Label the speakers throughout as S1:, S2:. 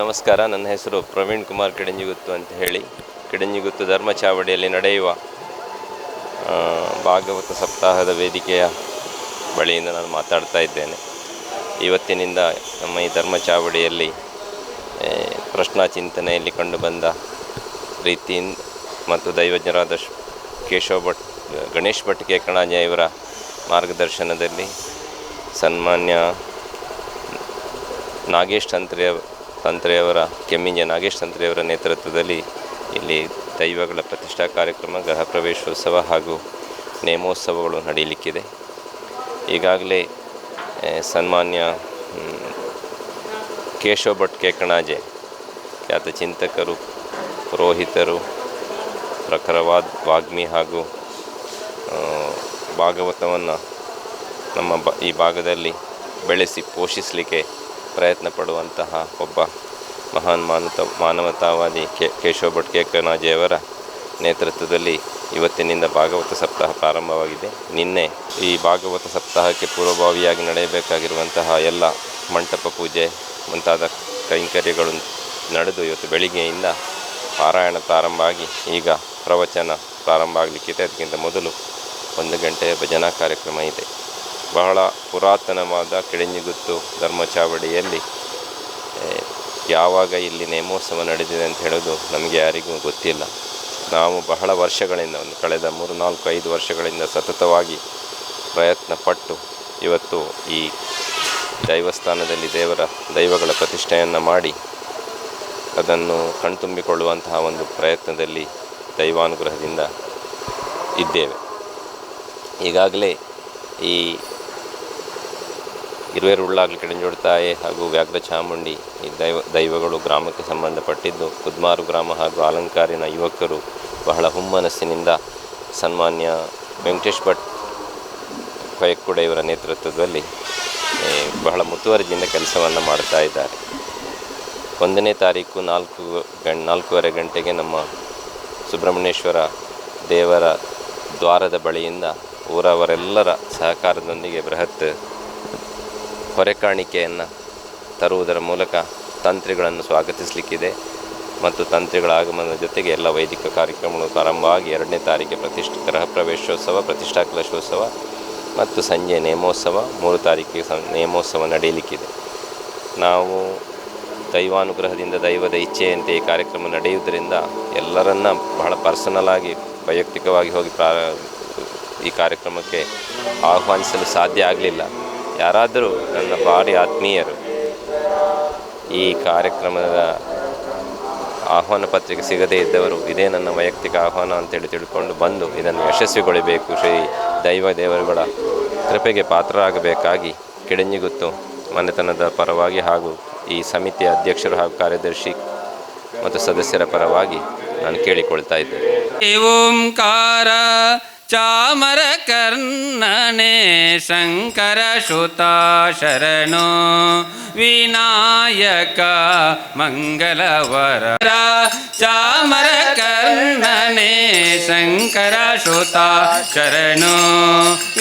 S1: ನಮಸ್ಕಾರ. ನನ್ನ ಹೆಸರು ಪ್ರವೀಣ್ ಕುಮಾರ್ ಕಿಡಂಜಿಗುತ್ತು ಅಂತ ಹೇಳಿ. ಕಿಡಂಜಿಗುತ್ತು ಧರ್ಮ ಚಾವಡಿಯಲ್ಲಿ ನಡೆಯುವ ಭಾಗವತ ಸಪ್ತಾಹದ ವೇದಿಕೆಯ ಬಳಿಯಿಂದ ನಾನು ಮಾತಾಡ್ತಾ ಇದ್ದೇನೆ. ಇವತ್ತಿನಿಂದ ನಮ್ಮ ಈ ಧರ್ಮ ಚಾವಡಿಯಲ್ಲಿ ಪ್ರಶ್ನಾ ಚಿಂತನೆಯಲ್ಲಿ ಕಂಡುಬಂದ ರೀತಿ ಮತ್ತು ದೈವಜ್ಞರಾದ ಗಣೇಶ್ ಭಟ್ ಕೇಕಣಾಜೆ ಇವರ ಮಾರ್ಗದರ್ಶನದಲ್ಲಿ ಸನ್ಮಾನ್ಯ ನಾಗೇಶ್ ತಂತ್ರೆಯವರ ಕೆಮ್ಮಿಂಜ ನಾಗೇಶ್ ತಂತ್ರೆಯವರ ನೇತೃತ್ವದಲ್ಲಿ ಇಲ್ಲಿ ದೈವಗಳ ಪ್ರತಿಷ್ಠಾ ಕಾರ್ಯಕ್ರಮ, ಗೃಹ ಪ್ರವೇಶೋತ್ಸವ ಹಾಗೂ ನೇಮೋತ್ಸವಗಳು ನಡೆಯಲಿಕ್ಕಿದೆ. ಈಗಾಗಲೇ ಸನ್ಮಾನ್ಯ ಕೇಶವ್ ಭಟ್ ಕೇಕಣಾಜೆ ಖ್ಯಾತ ಚಿಂತಕರು, ಪುರೋಹಿತರು, ಪ್ರಖರವಾದ ವಾಗ್ಮಿ ಹಾಗೂ ಭಾಗವತವನ್ನು ನಮ್ಮ ಈ ಭಾಗದಲ್ಲಿ ಬೆಳೆಸಿ ಪೋಷಿಸಲಿಕ್ಕೆ ಪ್ರಯತ್ನ ಪಡುವಂತಹ ಒಬ್ಬ ಮಹಾನ್ ಮಾನವತಾವಾದಿ ಕೇಶವ್ ಭಟ್ ಕೇಕಣಾಜೆಯವರ ನೇತೃತ್ವದಲ್ಲಿ ಇವತ್ತಿನಿಂದ ಭಾಗವತ ಸಪ್ತಾಹ ಪ್ರಾರಂಭವಾಗಿದೆ. ನಿನ್ನೆ ಈ ಭಾಗವತ ಸಪ್ತಾಹಕ್ಕೆ ಪೂರ್ವಭಾವಿಯಾಗಿ ನಡೆಯಬೇಕಾಗಿರುವಂತಹ ಎಲ್ಲ ಮಂಟಪ ಪೂಜೆ ಮುಂತಾದ ಕೈಂಕರ್ಯಗಳು ನಡೆದು ಇವತ್ತು ಬೆಳಿಗ್ಗೆಯಿಂದ ಪಾರಾಯಣ ಪ್ರಾರಂಭ ಆಗಿ ಈಗ ಪ್ರವಚನ ಪ್ರಾರಂಭ ಆಗಲಿಕ್ಕಿದೆ. ಅದಕ್ಕಿಂತ ಮೊದಲು 1 ಗಂಟೆಯ ಭಜನಾ ಕಾರ್ಯಕ್ರಮ ಇದೆ. ಬಹಳ ಪುರಾತನವಾದ ಕಿಡಂಜಿಗುತ್ತು ಧರ್ಮ ಚಾವಡಿಯಲ್ಲಿ ಯಾವಾಗ ಇಲ್ಲಿ ನೇಮೋತ್ಸವ ನಡೆದಿದೆ ಅಂತ ಹೇಳೋದು ನಮಗೆ ಯಾರಿಗೂ ಗೊತ್ತಿಲ್ಲ. ನಾವು ಬಹಳ ವರ್ಷಗಳಿಂದ ಕಳೆದ 3-4-5 ವರ್ಷಗಳಿಂದ ಸತತವಾಗಿ ಪ್ರಯತ್ನ ಪಟ್ಟು ಇವತ್ತು ಈ ದೈವಸ್ಥಾನದಲ್ಲಿ ದೈವಗಳ ಪ್ರತಿಷ್ಠೆಯನ್ನು ಮಾಡಿ ಅದನ್ನು ಕಣ್ತುಂಬಿಕೊಳ್ಳುವಂತಹ ಒಂದು ಪ್ರಯತ್ನದಲ್ಲಿ ದೈವಾನುಗ್ರಹದಿಂದ ಇದ್ದೇವೆ. ಈಗಾಗಲೇ ಈ ಹಿರುವೇರುಳ್ಳಾಗಲಿ ಕಿಡಂಜೋಡು ತಾಯಿ ಹಾಗೂ ವ್ಯಾಘ್ರ ಚಾಮುಂಡಿ ಈ ದೈವಗಳು ಗ್ರಾಮಕ್ಕೆ ಸಂಬಂಧಪಟ್ಟಿದ್ದು, ಕುದ್ಮಾರು ಗ್ರಾಮ ಹಾಗೂ ಅಲಂಕಾರಿನ ಯುವಕರು ಬಹಳ ಹುಮ್ಮನಸ್ಸಿನಿಂದ ಸನ್ಮಾನ್ಯ ವೆಂಕಟೇಶ್ ಭಟ್ ಕೊಯಕ್ಕುಡೆ ಇವರ ನೇತೃತ್ವದಲ್ಲಿ ಬಹಳ ಮುತುವರ್ಜಿಯಿಂದ ಕೆಲಸವನ್ನು ಮಾಡ್ತಾ ಇದ್ದಾರೆ. 1ನೇ ತಾರೀಕು 4:30 ಗಂಟೆಗೆ ನಮ್ಮ ಸುಬ್ರಹ್ಮಣ್ಯೇಶ್ವರ ದೇವರ ದ್ವಾರದ ಬಳಿಯಿಂದ ಊರವರೆಲ್ಲರ ಸಹಕಾರದೊಂದಿಗೆ ಬೃಹತ್ ಹೊರೆಕಾಣಿಕೆಯನ್ನು ತರುವುದರ ಮೂಲಕ ತಂತ್ರಿಗಳನ್ನು ಸ್ವಾಗತಿಸಲಿಕ್ಕಿದೆ ಮತ್ತು ತಾಂತ್ರಿಗಳ ಆಗಮನದ ಜೊತೆಗೆ ಎಲ್ಲ ವೈದಿಕ ಕಾರ್ಯಕ್ರಮಗಳು ಪ್ರಾರಂಭವಾಗಿ 2ನೇ ತಾರೀಕಿಗೆ ಗೃಹ ಪ್ರವೇಶೋತ್ಸವ, ಪ್ರತಿಷ್ಠಾ ಕಲಶೋತ್ಸವ ಮತ್ತು ಸಂಜೆ ನೇಮೋತ್ಸವ, 3 ತಾರೀಕಿಗೆ ನೇಮೋತ್ಸವ ನಡೆಯಲಿಕ್ಕಿದೆ. ನಾವು ದೈವಾನುಗ್ರಹದಿಂದ ದೈವದ ಇಚ್ಛೆಯಂತೆ ಈ ಕಾರ್ಯಕ್ರಮ ನಡೆಯುವುದರಿಂದ ಎಲ್ಲರನ್ನ ಬಹಳ ಪರ್ಸನಲ್ ಆಗಿ ವೈಯಕ್ತಿಕವಾಗಿ ಹೋಗಿ ಈ ಕಾರ್ಯಕ್ರಮಕ್ಕೆ ಆಹ್ವಾನಿಸಲು ಸಾಧ್ಯ ಆಗಲಿಲ್ಲ. ಯಾರಾದರೂ ನನ್ನ ಭಾರಿ ಆತ್ಮೀಯರು ಈ ಕಾರ್ಯಕ್ರಮದ ಆಹ್ವಾನ ಪತ್ರಿಕೆ ಸಿಗದೇ ಇದ್ದವರು ಇದೇ ನನ್ನ ವೈಯಕ್ತಿಕ ಆಹ್ವಾನ ಅಂತೇಳಿ ತಿಳ್ಕೊಂಡು ಬಂದು ಇದನ್ನು ಯಶಸ್ವಿಗೊಳಿಸಬೇಕು, ಶ್ರೀ ದೇವರುಗಳ ಕೃಪೆಗೆ ಪಾತ್ರರಾಗಬೇಕಾಗಿ ಕಿಡಂಜಿಗುತ್ತು ಮನೆತನದ ಪರವಾಗಿ ಹಾಗೂ ಈ ಸಮಿತಿಯ ಅಧ್ಯಕ್ಷರು ಹಾಗೂ ಕಾರ್ಯದರ್ಶಿ ಮತ್ತು ಸದಸ್ಯರ ಪರವಾಗಿ ನಾನು ಕೇಳಿಕೊಳ್ತಾ ಇದ್ದೇನೆ.
S2: ಓಂಕಾರ ಚಾಮರ ಕರ್ಣನೆ ಶಂಕರ ಶ್ರುತಾ ಶರಣೋ ವಿನಾಯಕ ಮಂಗಲವರ. ಚಾಮರ ಕರ್ಣನೆ ಶಂಕರ ಶ್ರುತಾ ಶರಣೋ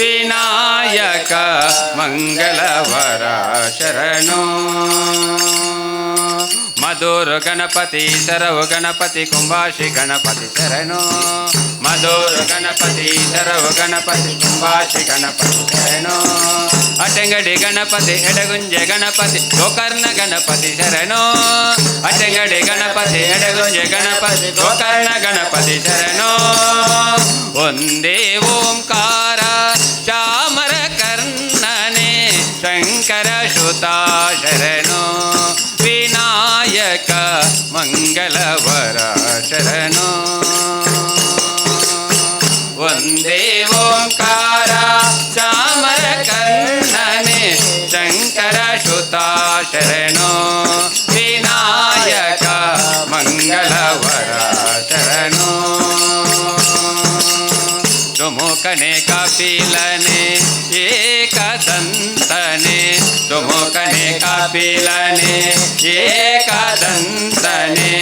S2: ವಿನಾಯಕ ಮಂಗಲವರ ಶರಣೋ. ಮಧುರ ಗಣಪತಿ ಶರವು ಗಣಪತಿ ಕುಂಭಾಶಿ ಗಣಪತಿ ಶರಣೋ. ಮಧುರ ಗಣಪತಿ ಶರವು ಗಣಪತಿ ಕುಂಭಾಶಿ ಗಣಪತಿ ಶರಣೋ. ಅಟಂಗಡಿ ಗಣಪತಿ ಎಡಗುಂಜೆ ಗಣಪತಿ ಗೋಕರ್ಣ ಗಣಪತಿ ಶರಣೋ. ಅಟಂಗಡಿ ಗಣಪತಿ ಎಡಗುಂಜೆ ಗಣಪತಿ ಗೋಕರ್ಣ ಗಣಪತಿ ಶರಣೋ. ಒಂದೇ ಓಂಕಾರ ಚಾಮರ ಕರ್ಣನೆ ಶಂಕರ ಶ್ರುತಾ ಶರಣೋ ವಿನಾಯಕ ಮಂಗಲವರ ಶರಣೋ. ಒಂದೇ ಓಂಕಾರ ಚಾಮರ ಕರ್ಣನೆ ಶಂಕರ ಶ್ರುತಾ ಶರಣೋ ವಿನಾಯಕ ಮಂಗಲವರ ಶರಣೋ. ತುಮುಕನೆ ಕಪಿಲನೆ ಏಕದಂತನೆ, ತುಮುಕನೆ ಕಪಿಲನೆ ಏಕದಂತನೆ,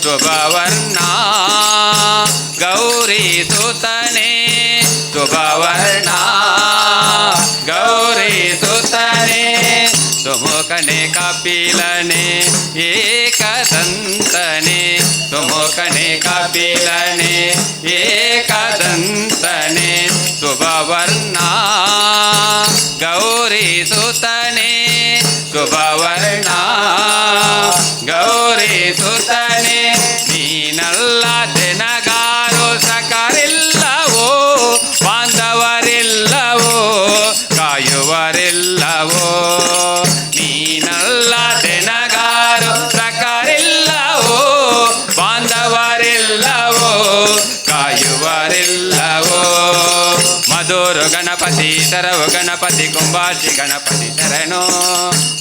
S2: ಶುಭವರ್ಣ ಗೌರಿ ಸುತನೆ, ಶುಭವರ್ಣ ಗೌರಿ ಸುತನೆ, ತುಮುಕನೆ ಕಪಿಲನೆ ಏಕ ಏಕದಂತನೆ ಸುಮುಖನೆ ಕಪಿಲನೆ ಏಕದಂತನೆ ಶುಭವರ್ಣ ಗೌರಿ ಸುತನೆ ಶುಭವರ್ಣ ಗೌರಿ ಸುತನೆ ನೀನಲ್ಲದೆ ನಗಾರು ಸಕರಿಲ್ಲವೋ ಬಾಂಧವರಿಲ್ಲವೋ ಕಾಯುವರಿಲ್ಲವೋ ನೀನಲ್ಲದೆ ನಗಾರು ಸಕರಿಲ್ಲವೋ ಬಾಂಧವರಿಲ್ಲವೋ ಕಾಯುವರಿಲ್ಲವೋ ಮಧುರು ಗಣಪತಿ ಶರವು ಗಣಪತಿ ಕುಂಬಾಶಿ ಗಣಪತಿ ಶರಣು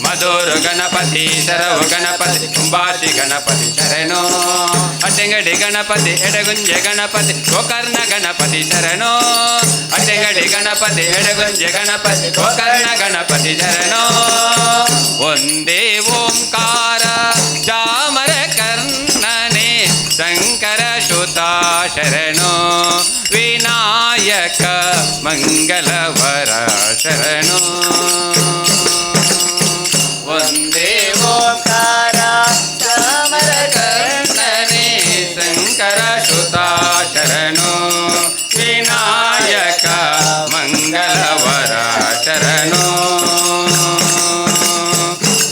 S2: ಮಧುರು ಗಣಪತಿ ಶರವು ಗಣಪತಿ ಕುಂಬಾಶಿ ಗಣಪತಿ ಶರಣು ಅಟ್ಟೆಂಗಡಿ ಗಣಪತಿ ಎಡಗುಂಜೆ ಗಣಪತಿ ಗೋಕರ್ಣ ಗಣಪತಿ ಶರಣು ಅಟ್ಟೆಂಗಡಿ ಗಣಪತಿ ಎಡಗುಂಜೆ ಗಣಪತಿ ಗೋಕರ್ಣ ಗಣಪತಿ ಶರಣು ಒಂದೇ ಓಂಕಾರ ಚಾಮರ ಕರ್ಣನೆ ಶಂಕರ ಶುತಾ ಶರಣು ವಿನಾಯಕ ಮಂಗಲವರ ಶರಣು ಒಂದೇ ಓಂಕಾರ ಚಾಮರ ಕರ್ಣನೆ ಶಂಕರ ಶುತಾ ಶರಣು ವಿನಾಯಕ ಮಂಗಲವರ ಶರಣು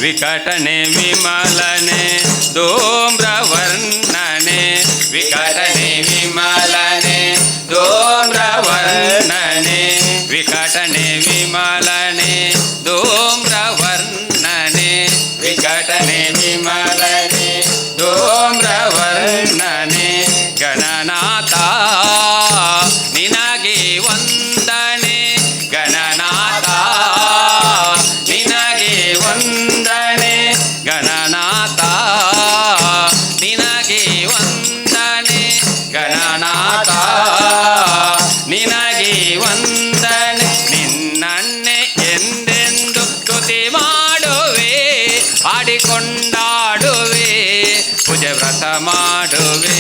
S2: ವಿಕಟನೆ ವಿಮಲನೆ ಧೂಮ್ರವರ್ಣನೆ ವಿಕಟನೆ ವಿಮಲನೆ ಧೂಮ್ರವರ್ಣನೆ ವಿಕಟನೆ ವಿಮಲನೆ ಧೂಮ್ರವರ್ಣನೆ ವಿಕಟನೆ ವಿಮಲನೆ ಧೂಮ್ರವರ್ಣನೆ ಗಣನಾಥ ನಿನಗೆ ವಂದನೆ ಗಣನಾಥ ನಿನಗೆ ವಂದನೆ ಗಣನಾಥ ನಿನಗೆ ವಂದನೆ ಗಣನಾಥ ನಿನಗೆ ವಂದನೆ ನಿನ್ನನ್ನೇ ಎಂದೆಂದು ಸ್ತುತಿ ಮಾಡುವೆ ಹಾಡಿಕೊಂಡಾಡುವೆ ಪೂಜೆ ವ್ರತ ಮಾಡುವೆ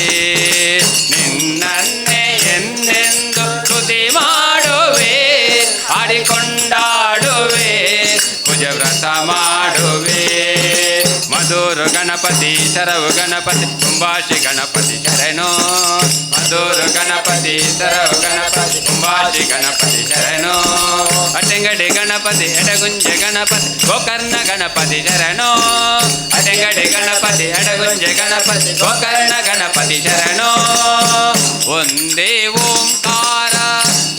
S2: ನಿನ್ನನ್ನೇ ಎಂದೆಂದು ಸ್ತುತಿ ಮಾಡುವೆ ಹಾಡಿಕೊಂಡಾಡುವೆ ಪೂಜೆ ವ್ರತ ಮಾಡುವೆ ಮಧುರು ಗಣಪತಿ ಶರವು ಗಣಪತಿ ಕುಂಬಾಶಿ ಗಣಪತಿ ಶರಣು ಮಧುರು ಗಣಪತಿ ಶರವು ಗಣಪತಿ ಕುಂಬಾಶಿ ಗಣಪತಿ ಶರಣು ಅಟ್ಟೆಂಗಡಿ ಗಣಪತಿ ಎಡಗುಂಜೆ ಗಣಪತಿ ಗೋಕರ್ಣ ಗಣಪತಿ ಶರಣು ಅಟ್ಟೆಂಗಡಿ ಗಣಪತಿ ಎಡಗುಂಜೆ ಗಣಪತಿ ಗೋಕರ್ಣ ಗಣಪತಿ ಶರಣು ಒಂದೇ ಓಂಕಾರ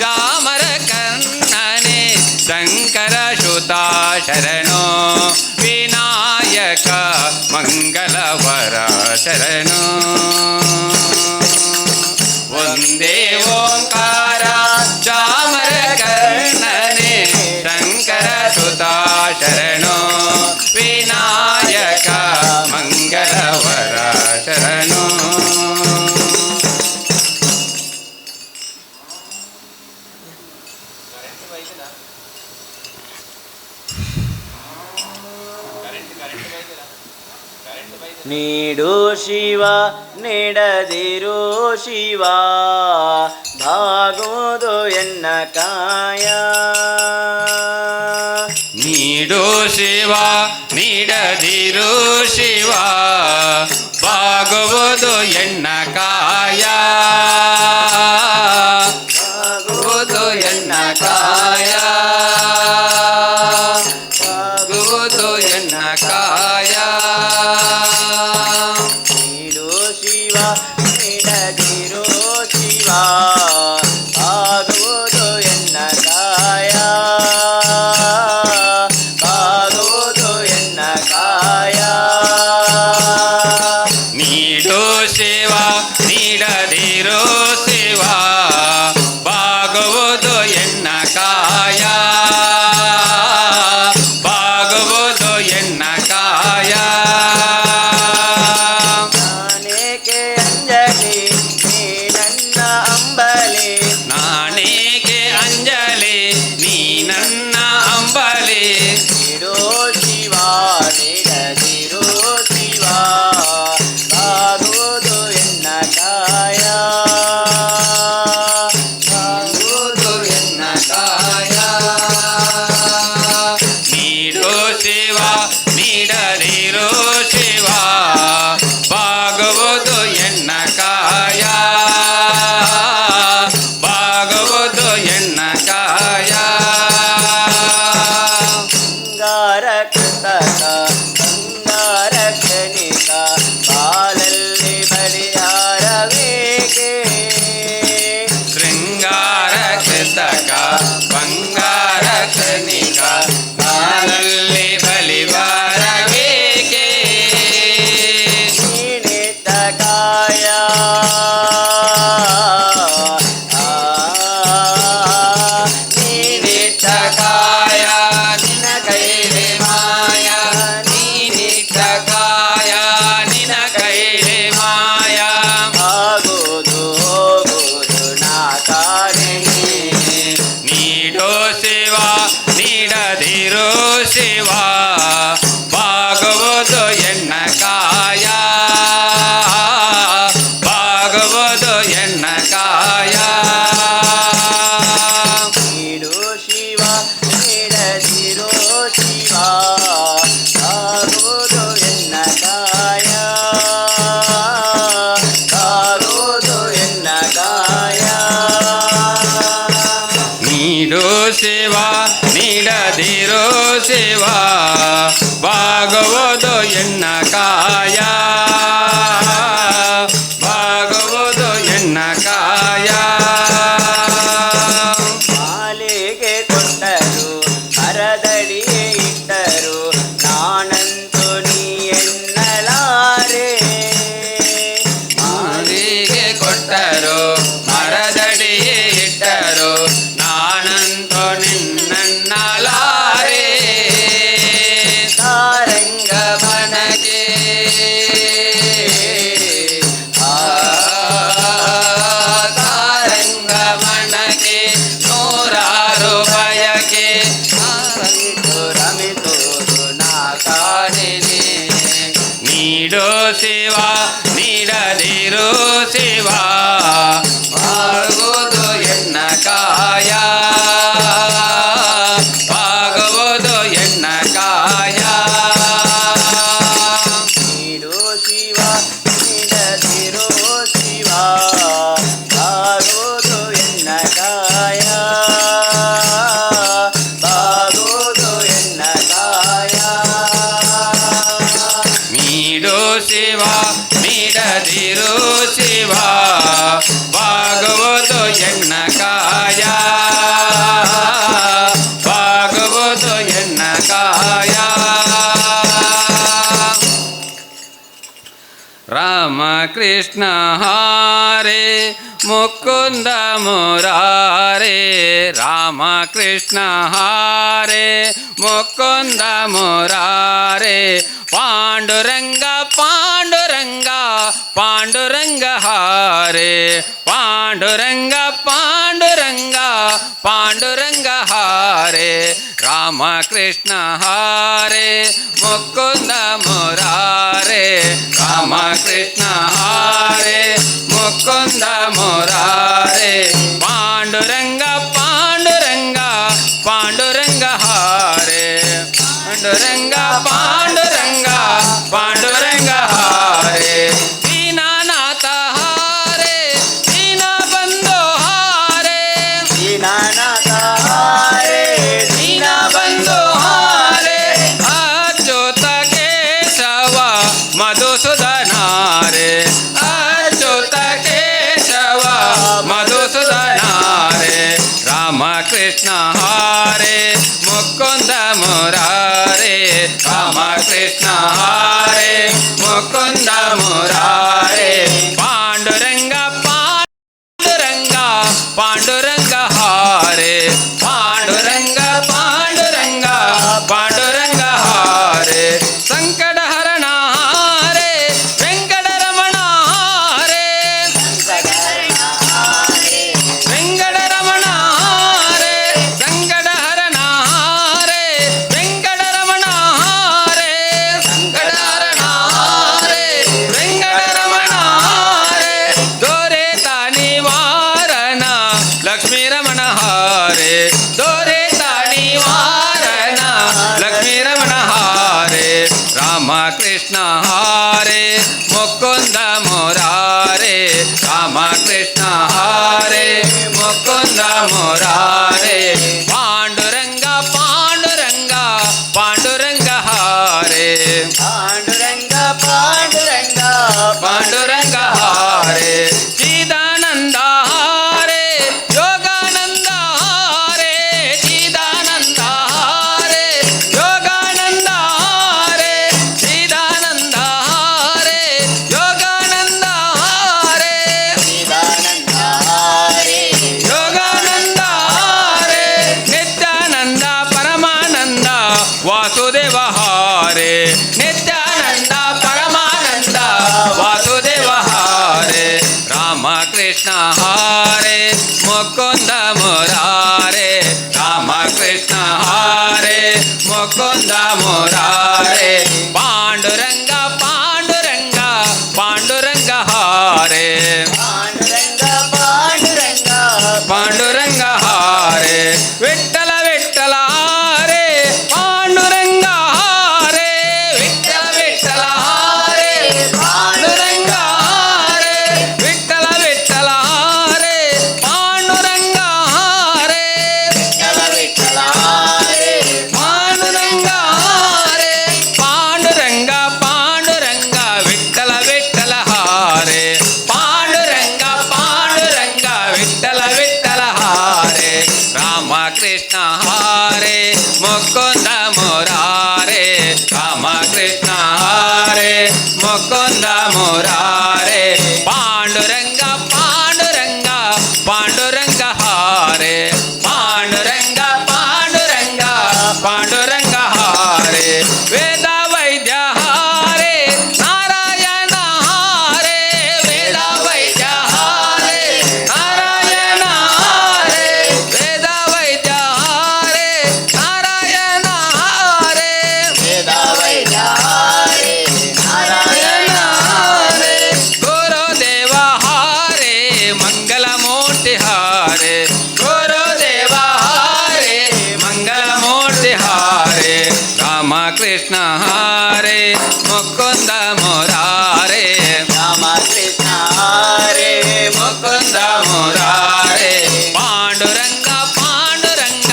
S2: ಚಾಮರ ಕರ್ಣನೆ ಶಂಕರ ಶುತಾ ಶರಣು ವಿನಾಯಕ ಮಂಗಲವರ ಶರಣು ಒಂದೇ ಓಂಕಾರ ಚಾಮರ ಕರ್ಣನೆ ಶಂಕರ ಸುತಾ ಶರಣು ವಿನಾಯಕ ಮಂಗಲವರ ಶರಣು
S3: ನೀಡು ಶಿವ ನೀಡದಿರು ಶಿವ ಭಾಗೋದು ಎನ್ನ ಕಾಯ
S2: ನೀಡು ಶಿವ ನೀಡದಿರು ಶಿವ ಬಾಗುವುದು ಎಣ್ಣ ಕಾಯ ಬಾಗುವುದು ಎಣ್ಣ ಕಾಯ ಬಾಗುವುದು ಎಣ್ಣ ಕಾಯ
S3: ನೀಡು ಶಿವ ನೀಡದಿರು ಶಿವ ಭಾಗೋದು ಎನ್ನ ಕಾಯ ಭಾಗೋದು ಎನ್ನ ಕಾಯ
S2: ನೀಡು ಶಿವ ನೀಡದಿರು ಕಾಯ ಬಾಗುವುದು ಎನ್ನ ಕಾಯ
S3: ಮಾಲೆಗೆ ಕೊಟ್ಟರು ಮರದಡಿಯೇ ಇಟ್ಟರು ನಾನಂತೂ ನೀ ಎನ್ನಲಾರೆ
S2: ಮಾಲಿಗೆ ಕೊಟ್ಟರು ಮರದಡಿಯೇ ಇಟ್ಟರು ನಾನಂತೂ ನಿನ್ನನ್ನಲಾರೆ
S3: ಸಾರಂಗ
S2: ಮನಗೆ ತಾರಂಗ ಮನಗೆ ನೂರಾರು ಬಯಕೆ
S3: ರಮಿಸೋದು ನಾ ಕಾಣೆನೆ
S2: ನೀಡೋ ಶಿವ ನೀಡದಿರೋ ಶಿವ ಬಾಗುವುದು ಎನ್ನ ಕಾಯ ಬಾಗುವುದು ಎನ್ನ ಕಾಯ
S3: ನೀಡು ಶಿವ ನೀಡದಿರೋ ಶಿವ ಬಾಗೋದು ಎನ್ನ ಕಾಯ ಬಾಗೋದು ಎನ್ನ ಕಾಯ
S2: ನೀಡೋ ಶಿವ ನೀಡದಿರೋ ಶಿವ ಬಾಗುವುದು ಎನ್ನ ಕಾಯ ಬಾಗುವುದು ಎನ್ನ ಕಾಯ ರಾಮ ಕೃಷ್ಣ ಹರೇ ಮುಕುಂದ ಮುರಾರೇ ರಾಮ ಕೃಷ್ಣ ಹರೇ ಮುಕುಂದ ಮುರಾರೇ ಪಾಂಡುರಂಗ ಪಾಂಡುರಂಗ ಪಾಂಡುರಂಗ ಹರೇ ಪಾಂಡುರಂಗ ಪಾಂಡುರಂಗ ಪಾಂಡುರಂಗ ಹರೇ ರಾಮ ಕೃಷ್ಣ ಹರೇ ಮುಕುಂದ ಮುರಾರೇ ರಾಮ ಕೃಷ್ಣ ಹರೇ ಮುಕುಂದ ಮುರಾರೇ ಪಾಂಡುರಂಗ ಪಾಂಡುರಂಗ ಪಾಂಡುರಂಗ ಹರೇ ಪಾಂಡುರಂಗ ಪಾಂಡುರಂಗ ಪಾಂಡುರಂಗ ಹರೇ ದೀನನಾಥ ಹರೇ ದೀನ ಬಂಧು ಹರೇ
S3: ದೀನನಾಥ ಹರೇ
S2: ದೀನ ಬಂಧು ಹರೇ ಅಚ್ಯುತ ಕೇಶವ ಮಧುಸೂದನ ರೇ ಅಚ್ಯುತ ಕೇಶವ ಮಧುಸೂದನ ರೇ ರಾಮ ಕೃಷ್ಣ ಹರೇ ಮುಕುಂದ ಮುರಾರೇ ರಾಮ ಕೃಷ್ಣ ಹರೇ ಮುಕುಂದ ಮುರಾರೇ ಪಾಂಡುರಂಗ ಪಾಂಡುರಂಗ ಪಾಂಡುರಂಗ ಹರೇ ಪಾಂಡುರಂಗ ಪಾಂಡುರಂಗ ಪಾಂಡುರಂಗ ಹರೇ ಸಂಕಟಹರಣ ಹರೇ ವೆಂಕಟರಮಣ ಹರೇ ವೆಂಕಟರಮಣ ಹರೇ ಸಂಕಟಹರಣ ಹರೇ ವೆಂಕಟರಮಣ ಹರೇ ಸಂಕಟಹರಣ ಹರೇ ವೆಂಕಟರಮಣ ಹರೇ ದೊರೆತ ನಿವಾರಣ ಲಕ್ಷ್ಮೀ ರಮಣ ಹರೇ ದೊರೆತ ನಿವಾರಣ ಲಕ್ಷ್ಮೀ ರಮಣ ಹರೇ ರಾಮ ಕೃಷ್ಣ ಹರೇ ಮುಕುಂದ ಮುರಾರೇ ರಾಮ ಕೃಷ್ಣ ಹರೇ ಮುಕುಂದ ಮುರಾರೇ ಪಾಂಡುರಂಗ ಪಾಂಡುರಂಗ ಪಾಂಡುರಂಗ ಹರೇ
S3: ಪಾಂಡುರಂಗ ಪಾಂಡುರಂಗ
S2: ಪಾಂಡುರಂಗ ಹರೇ ಚಿದಾನಂದ ಹರೇ ಯೋಗಾನಂದ ಹರೇ ಚಿದಾನಂದ ಹರೇ ಯೋಗಾನಂದ ಹರೇ ಚಿದಾನಂದ ಹರೇ ಯೋಗಾನಂದ ಮುಕುಂದ ಮುರಾರೆ ಪಾಂಡುರಂಗ ಪಾಂಡುರಂಗ ಪಾಂಡುರಂಗ ಹಾರೆ ಪಾಂಡುರಂಗ ಪಾಂಡುರಂಗ ಪಾಂಡುರಂಗ ಹಾರೆ ವೇದ ವೈದ್ಯ ಹಾರೆ ನಾರಾಯಣ ಹಾರೆ ವೇದ ವೈದ್ಯ ಹಾರೆ ನಾರಾಯಣ ಹಾರೆ ವೇದ ವೈದ್ಯ ಹಾರೆ ನಾರಾಯಣ ಹಾರೆ
S3: ವೇದ ವೈದ್ಯ ಹಾರೆ ನಾರಾಯಣ
S2: ಹಾರೆ ಗುರುದೇವ ಹಾರೆ ಮಂಗಲ ಮೂರ್ತಿ ಹಾರೆ ಗುರುದೇವ ಹಾರೆ ಮಂಗಲ ಮೂರ್ತಿ ಹಾರೆ ರಾಮಕೃಷ್ಣ ಹಾರೆ ಮುಕುಂದ ಮುರಾರೆ
S3: ರಾಮ ಕೃಷ್ಣ ಹಾರೆ
S2: ಮುಕುಂದ ಮುರಾರೆ ಪಾಂಡುರಂಗ ಪಾಂಡುರಂಗ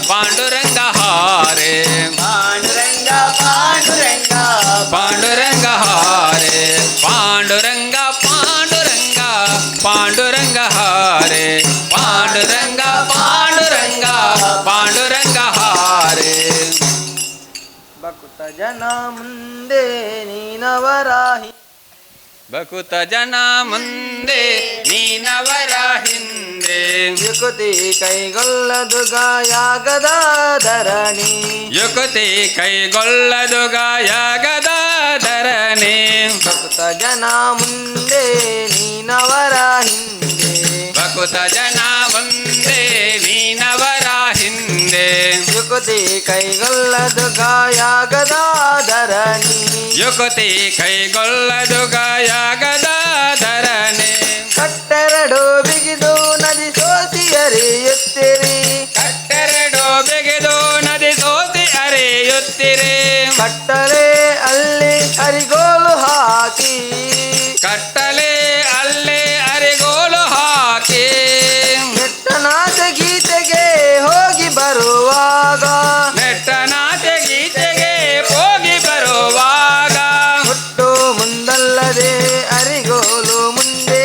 S2: ಪಾಂಡುರಂಗ ಹಾರೆ
S3: ಪಾಂಡುರಂಗ ಪಾಂಡುರಂಗ
S2: ಪಾಂಡುರಂಗ ಹಾರೆ ಪಾಂಡುರಂಗ ಪಾಂಡುರಂಗ ಪಾಂಡುರಂಗ ಹಾರೆ ಪಾಂಡುರಂಗ ಪಾಂಡುರಂಗ ಪಾಂಡುರಂಗ ಹಾರೆ
S3: ಭಕ್ತ ಜನ ಮುಂದೆ ನೀನವರಾಹಿ
S2: ಭಕುತ ಜನ ಮುಂದೆ ನೀನವರ ಹಿಂದೆ
S3: ಯುಕುತಿ ಕೈಗೊಳ್ಳದು ಗಾಯಾಗದ ಧರಣಿ
S2: ಯುಕುತಿ ಕೈಗೊಳ್ಳದು ಗಾಯಗದ ಧರಣಿ
S3: ಭಕ್ತ ಜನ ಮುಂದೆ ನೀನವರ ಹಿಂದೆ
S2: ಭಕುತ ಜನ ಮುಂದೆ ನೀನವರ ಹಿಂದೆ
S3: ಯುಕುತಿ ಕೈಗೊಳ್ಳದು ಗಾಯಾಗದ ಧರಣಿ
S2: ಯುಕುತಿ ಕೈಗೊಳ್ಳದು ಗಾಯಗದ ಧರಣಿ
S3: ಕಟ್ಟೆರಡು ಬಿಗಿದು ನದಿ ಸೋಸಿ ಹರಿಯುತ್ತಿರಿ
S2: ಕಟ್ಟೆರಡು ಬೆಗೆದು ನದಿ ಸೋಸಿ ಅರಿಯುತ್ತಿರೆ
S3: ಕಟ್ಟಲೆ ಅಲ್ಲಿ ಹರಿಗೋಲು ಹಾಕಿ
S2: ಕಟ್ಟಲೆ ಅಲ್ಲೇ ಅರಿಗೋಲು ಹಾಕಿ
S3: ನೆಟ್ಟನಾಥ ಗೀತೆಗೆ ಹೋಗಿ ಬರುವಾಗ
S2: ನೆಟ್ಟನಾಥ ಗೀತೆಗೆ ಹೋಗಿ ಬರುವಾಗ
S3: ಹುಟ್ಟು ಮುಂದಲ್ಲದೆ ಅರಿಗೋಲು ಮುಂದೆ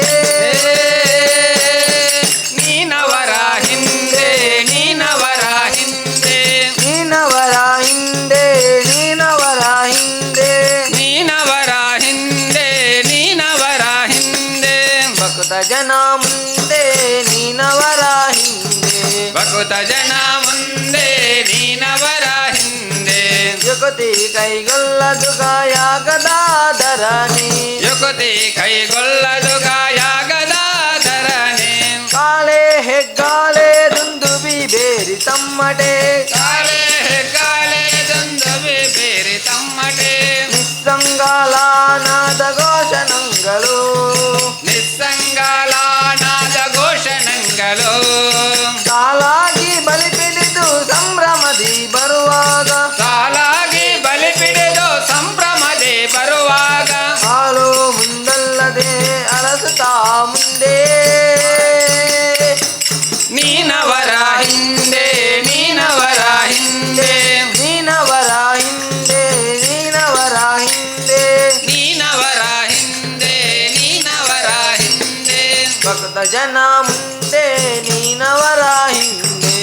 S2: ನೀನವರ ಹಿಂದೆ ನೀನವರ ಹಿಂದೆ
S3: ನೀನವರ ಹಿಂದೆ ನೀನವರ ಹಿಂದೆ
S2: ನೀನವರ ಹಿಂದೆ ನೀನವರ ಹಿಂದೆ
S3: ಭಕ್ತ ಜನ ಮುಂದೆ ನೀನವರ ಹಿಂದೆ
S2: ಭಕುತ ಜನ ಮುಂದೆ ನೀನವರ ಹಿಂದೆ
S3: ಯುಗತಿ ಕೈಗೊಳ್ಳದು ಗಾಯಾಗದ ಧರಣಿ
S2: ಯುಕುತಿ ಕೈಗೊಳ್ಳದು ಗಾಯಗದ ಧರಣಿ
S3: ಕಾಳೆ ಹೆಗ್ಗಾಳೆ ದುಂದುಬಿ ಬೇರಿ ತಮ್ಮಟೆ
S2: ಕಾಲೆ ಕಾಲೆ ದುಂದುಬಿ ಬೇರೆ ತಮ್ಮಟೆ
S3: ನಿಸ್ಸಂಗಾಲಾನಾದ ಘೋಷಣಗಳು
S2: ನಿಸ್ಸಂಗಾಲಾನಾದ ಘೋಷಣಗಳು
S3: ಸಾಲಾಗಿ ಬಲಿ ಪಿಡಿದು ಸಂಭ್ರಮದಿ ಬರುವಾಗ
S2: ಸಾಲಾಗಿ ಬಲಿ ಪಿಡಿದು ಸಂಭ್ರಮದೆ ಬರುವಾಗ
S3: ಹಾಲು ಮುಂದಲ್ಲದೆ ಅರಸುತ್ತಾ ಮುಂದೆ
S2: ನೀನವರ ಹಿಂದೆ ನೀನವರ ಹಿಂದೆ
S3: ನೀನವರ ಹಿಂದೆ ನೀನವರ ಹಿಂದೆ
S2: ನೀನವರ ಹಿಂದೆ ನೀನವರ ಹಿಂದೆ
S3: ಭಕ್ತ ಜನ ಮುಂದೆ ನೀನವರ ಹಿಂದೆ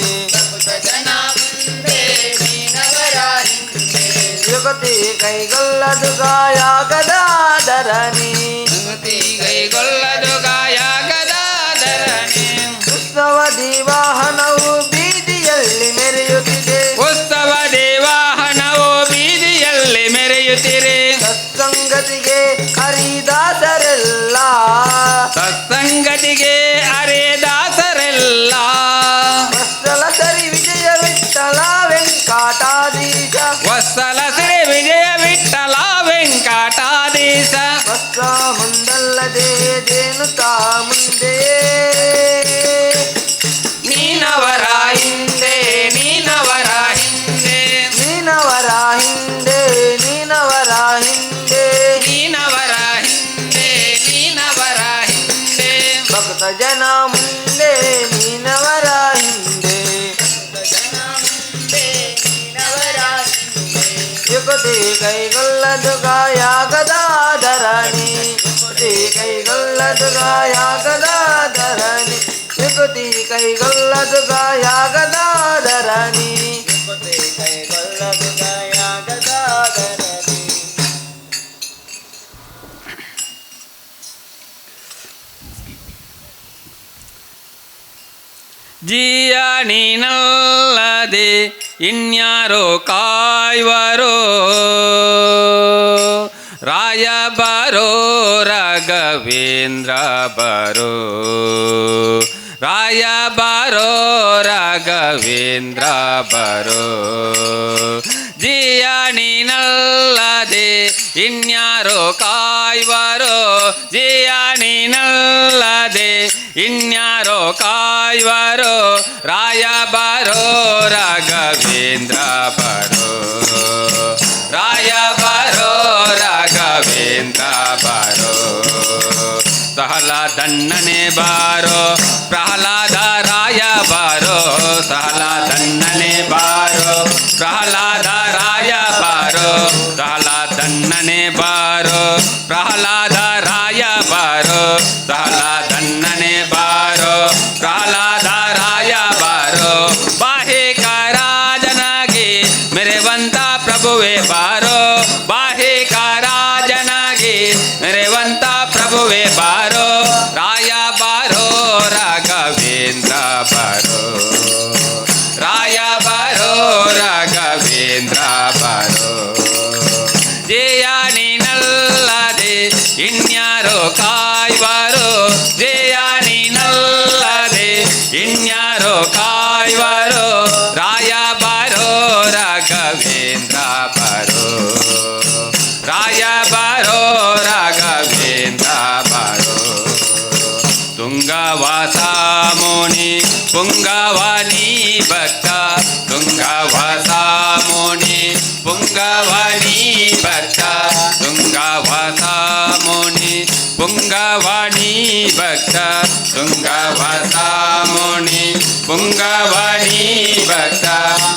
S2: ಜನ ಮುಂದೆ ನೀನವರ ಹಿಂದೆ
S3: ಯುಗತಿ ಕೈಗೊಳ್ಳದು ಗಾಯಾಗದ ಧರಣಿ
S2: ಯುಗತಿ ಕೈಗೊಳ್ಳದು ಗಾಯಗದ ಧರಣಿ
S3: ಉತ್ಸವ ದಿವಾಹನವು ಬೀದಿಯಲ್ಲಿ ಮೆರೆಯುತ್ತಿದೆ
S2: ಉತ್ಸವ ದೇವಾಹನವು ಬೀದಿಯಲ್ಲಿ ಮೆರೆಯುತ್ತಿರೆ
S3: ಸತ್ಸಂಗತಿಗೆ ಹರಿದಾಸರೆಲ್ಲ
S2: ಸತ್ಸಂಗತಿಗೆ ಅರೆದಾಸರೆಲ್ಲ
S3: ವತ್ಸಲ ಸರಿ ವಿಜಯ ವಿಠಲ ವೆಂಕಟಾಧೀಶ
S2: ವತ್ಸಲ ಶ್ರೀ ವಿಜಯ ವಿಠಲ ವೆಂಕಟಾಧೀಶ
S3: ವತ್ಸ ಮುಂದಲ್ಲದೆ ದೇನುತ್ತಾ ಮುಂದೆ
S2: ನೀನವರ ಹಿಂದೆ ನೀನವರ ಹಿಂದೆ
S3: ನೀನವರ ಹಿಂದೆ ನೀನವರ ಹಿಂದೆ
S2: ನೀನವರ ಹಿಂದೆ ನೀನವರ ಹಿಂದೆ
S3: ಭಕ್ತ ಜನ ಮುಂದೆ ನೀನವರ ಹಿಂದೆ ಯುಗತಿ ಕೈಗೊಳ್ಳದು ಗಾಯಾಗದ ಧರಣಿ ಯುಗತಿ ಕೈಗೊಳ್ಳದು ಗಾಯಾಗದ ಧರಣಿ ಯುಗತಿ ಕೈಗೊಳ್ಳದು ಗಾಯಾಗದ ಧರಣಿ ಯುಗತಿ ಕೈಗೊಳ್ಳದು ಗಾಯಾಗದ ಧರಣಿ
S2: ಜಿಯ ನೀನಲ್ಲದೆ ಇನ್ಯಾರೋ ಕಾಯುವರೋ ರಾಯ ಬರೋ ರಾಘವೇಂದ್ರ ಬರೋ ರಾಯ ಬರೋ ರಾಘವೇಂದ್ರ ಬರೋ ಜಿಯ ನೀನಲ್ಲದೆ ಇನ್ಯಾರೋ ಕಾಯುವರೋ ಜಿಯ ನೀನಲ್ಲದೆ ಇನ್ಯಾರೋ ಕಾಯುವರೋ ರಾಯ ಬರೋ ರಾಘವೇಂದ್ರ ಬರೋ ರಾಯ ಬರೋ ರಾಘವೇಂದ್ರ ಬರೋ ಸಹಲದಣ್ಣನೆ ಬಾರೋ ಪ್ರಹ್ಲಾದ ರಾಯ ಬಾರೋ ಸಹಲದಣ್ಣನೆ ಬಾರೋ ಪ್ರಹ್ಲಾದ ರಾಯ ಬಾರೋ ಸಹಲದಣ್ಣನೆ ಬಾರೋ ಪ್ರಹ್ಲಾದ ರಾಯ ಬಾರೋ ಸಹಲದಣ್ಣನೆ ಬಾರೋ ಪ್ರಹ್ಲಾದ ರಾಯ ಬಾರೋ ಬಾಹಿಕ ರಾಜನಾಗಿ ಮೆರೆವಂತ ಪ್ರಭುವೆ ಬಾರೋ ಬಾಹಿಕ ರಾಜನಾಗಿ ಮೆರೆವಂತ ಪ್ರಭುವೆ ಬಾರೋ ರಾಯ ಬಾರೋ ರಾಘವೇಂದ್ರ ಬಾರೋ ರಾಯ ಬಾರೋ ರಾಘವೇಂದ್ರ ಬಾರೋ ಜಯ ನೀನಲ್ಲದೆ ಇನ್ಯಾರೋ ಕಾಯುವರೋ ಜಯ ನೀನಲ್ಲದೆ ಇನ್ಯಾರೋ ಕಾಯುವರೋ ರಾಯ ಬಾರೋ ರಾಘವೇಂದ್ರ ಬಾರೋ ರಾಯ ಬಾರೋ ರಾಘವೇಂದ್ರ ಬಾರೋ ತುಂಗವಾಸ ಮುನಿ ಪುಂಗವನಿ ಭಕ್ತ ತುಂಗವಾಸ ಮುನಿ ಪುಂಗವನಿ ಭಕ್ತ ತುಂಗವಾಸ ಮುನಿ ಪುಂಗವನಿ ಭಕ್ತ ತುಂಗವಾಸ ಮುನಿ ಪುಂಗವನಿ ಭಕ್ತ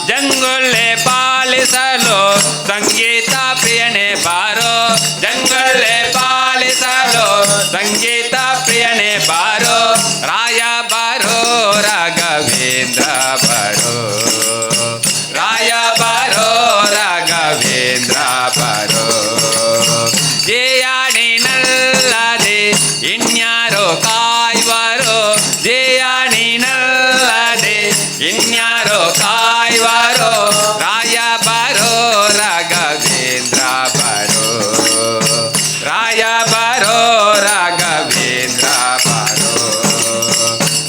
S2: ಜಂಗುಳ್ಳೆ ಪಾಲಿಸಲು ಸಂಗೀತ ಪ್ರಿಯನೇ ಬಾರೋ ಜಂಗುಳ್ಳೆ ಪಾಲಿಸಲು ಸಂಗೀತ ಪ್ರಿಯನೇ ಬಾರೋ ರಾಯ ಬಾರೋ ರಾಘವೇಂದ್ರ ಬಾರೋ ರಾಯ ಬಾರೋ ರಾಘವೇಂದ್ರ ಬಾರೋ ಜಯ ನೀನಲ್ಲದೆ ಇನ್ಯಾರೋ ಕಾಯುವರೋ ಜಯ ನೀನಲ್ಲದೆ ಇನ್ಯಾರೋ ಕಾಯುವರೋ ರಾಯ ಬಾರೋ ರಾಘವೇಂದ್ರ ಬಾರೋ ರಾಯ ಬಾರೋ ರಾಘವೇಂದ್ರ ಬಾರೋ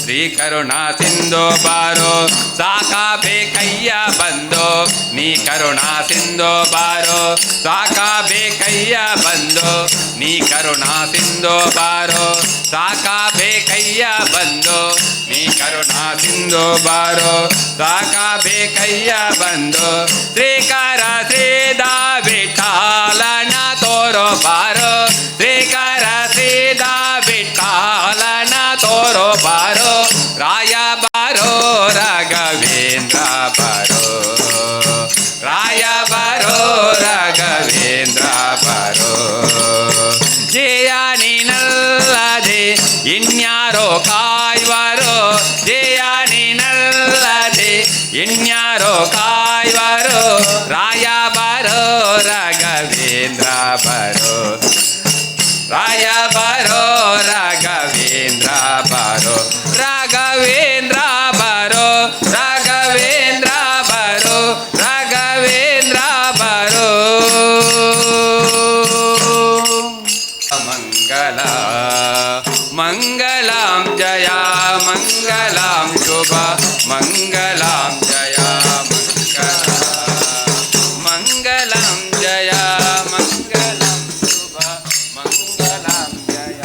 S2: ಶ್ರೀ ಕರುಣಾ ಸಿಂಧು ಬಾರೋ ಸಾಕಬೇಕಯ್ಯ ಬಂದೋ ನೀ ಕರುಣಾ ಸಿಂಧು ಬಾರೋ ಸಾಕಬೇಕಯ್ಯ ಬಂದೋ ನೀ ಕರುಣಾ ಸಿಂಧು ಬಾರೋ ಸಾಕಬೇಕಯ್ಯ ಬಂದೋ ನೀ ಕರುಣಾ ಸಿಂಧು ಬಾರೋ ಸಾಕಬೇಕಯ್ಯ ಬಂದೋ ಶ್ರೀಕರ ಶ್ರೀದಾ ವಿಠಾಲನ ತೋರೋ ಬಾರೋ ಶ್ರೀಕರ ಶ್ರೀದಾ ವಿಠಾಲನ ತೋರೋ ಬಾರೋ ರಾಯ ಬಾರೋ ರಾಘವೇಂದ್ರ ಬಾರೋ ರಾಯ ಬಾರೋ ರಾಘವೇಂದ್ರ ಬಾರೋ ಜಯ ನೀನಲ್ಲದೆ ಇನ್ಯಾರೋ ಕಾಯುವರೋ ಜಯ ನೀನಲ್ಲದೆ ಇನ್ಯಾರೋ ಕಾಯುವರೋ ರಾಯ ಬಾರೋ ರಾಘವೇಂದ್ರ ಬಾರೋ ರಾಯ ಬಾರೋ ರಾಘವೇಂದ್ರ ಬಾರೋ ರಾಘವೇಂದ್ರ ಬಾರೋ ರಾಘವೇಂದ್ರ ಬಾರೋ ರಾಘವೇಂದ್ರ ಬಾರೋ ಮಂಗಲ ಮಂಗಲಾಂ ಜಯ ಮಂಗಲಾಂ ಶುಭ ಮಂಗಲಾಂ ಜಯ ಮಂಗಲಾಂ ಜಯ ಮಂಗಲಾಂ ಶುಭ ಮಂಗಲಾಂ ಜಯ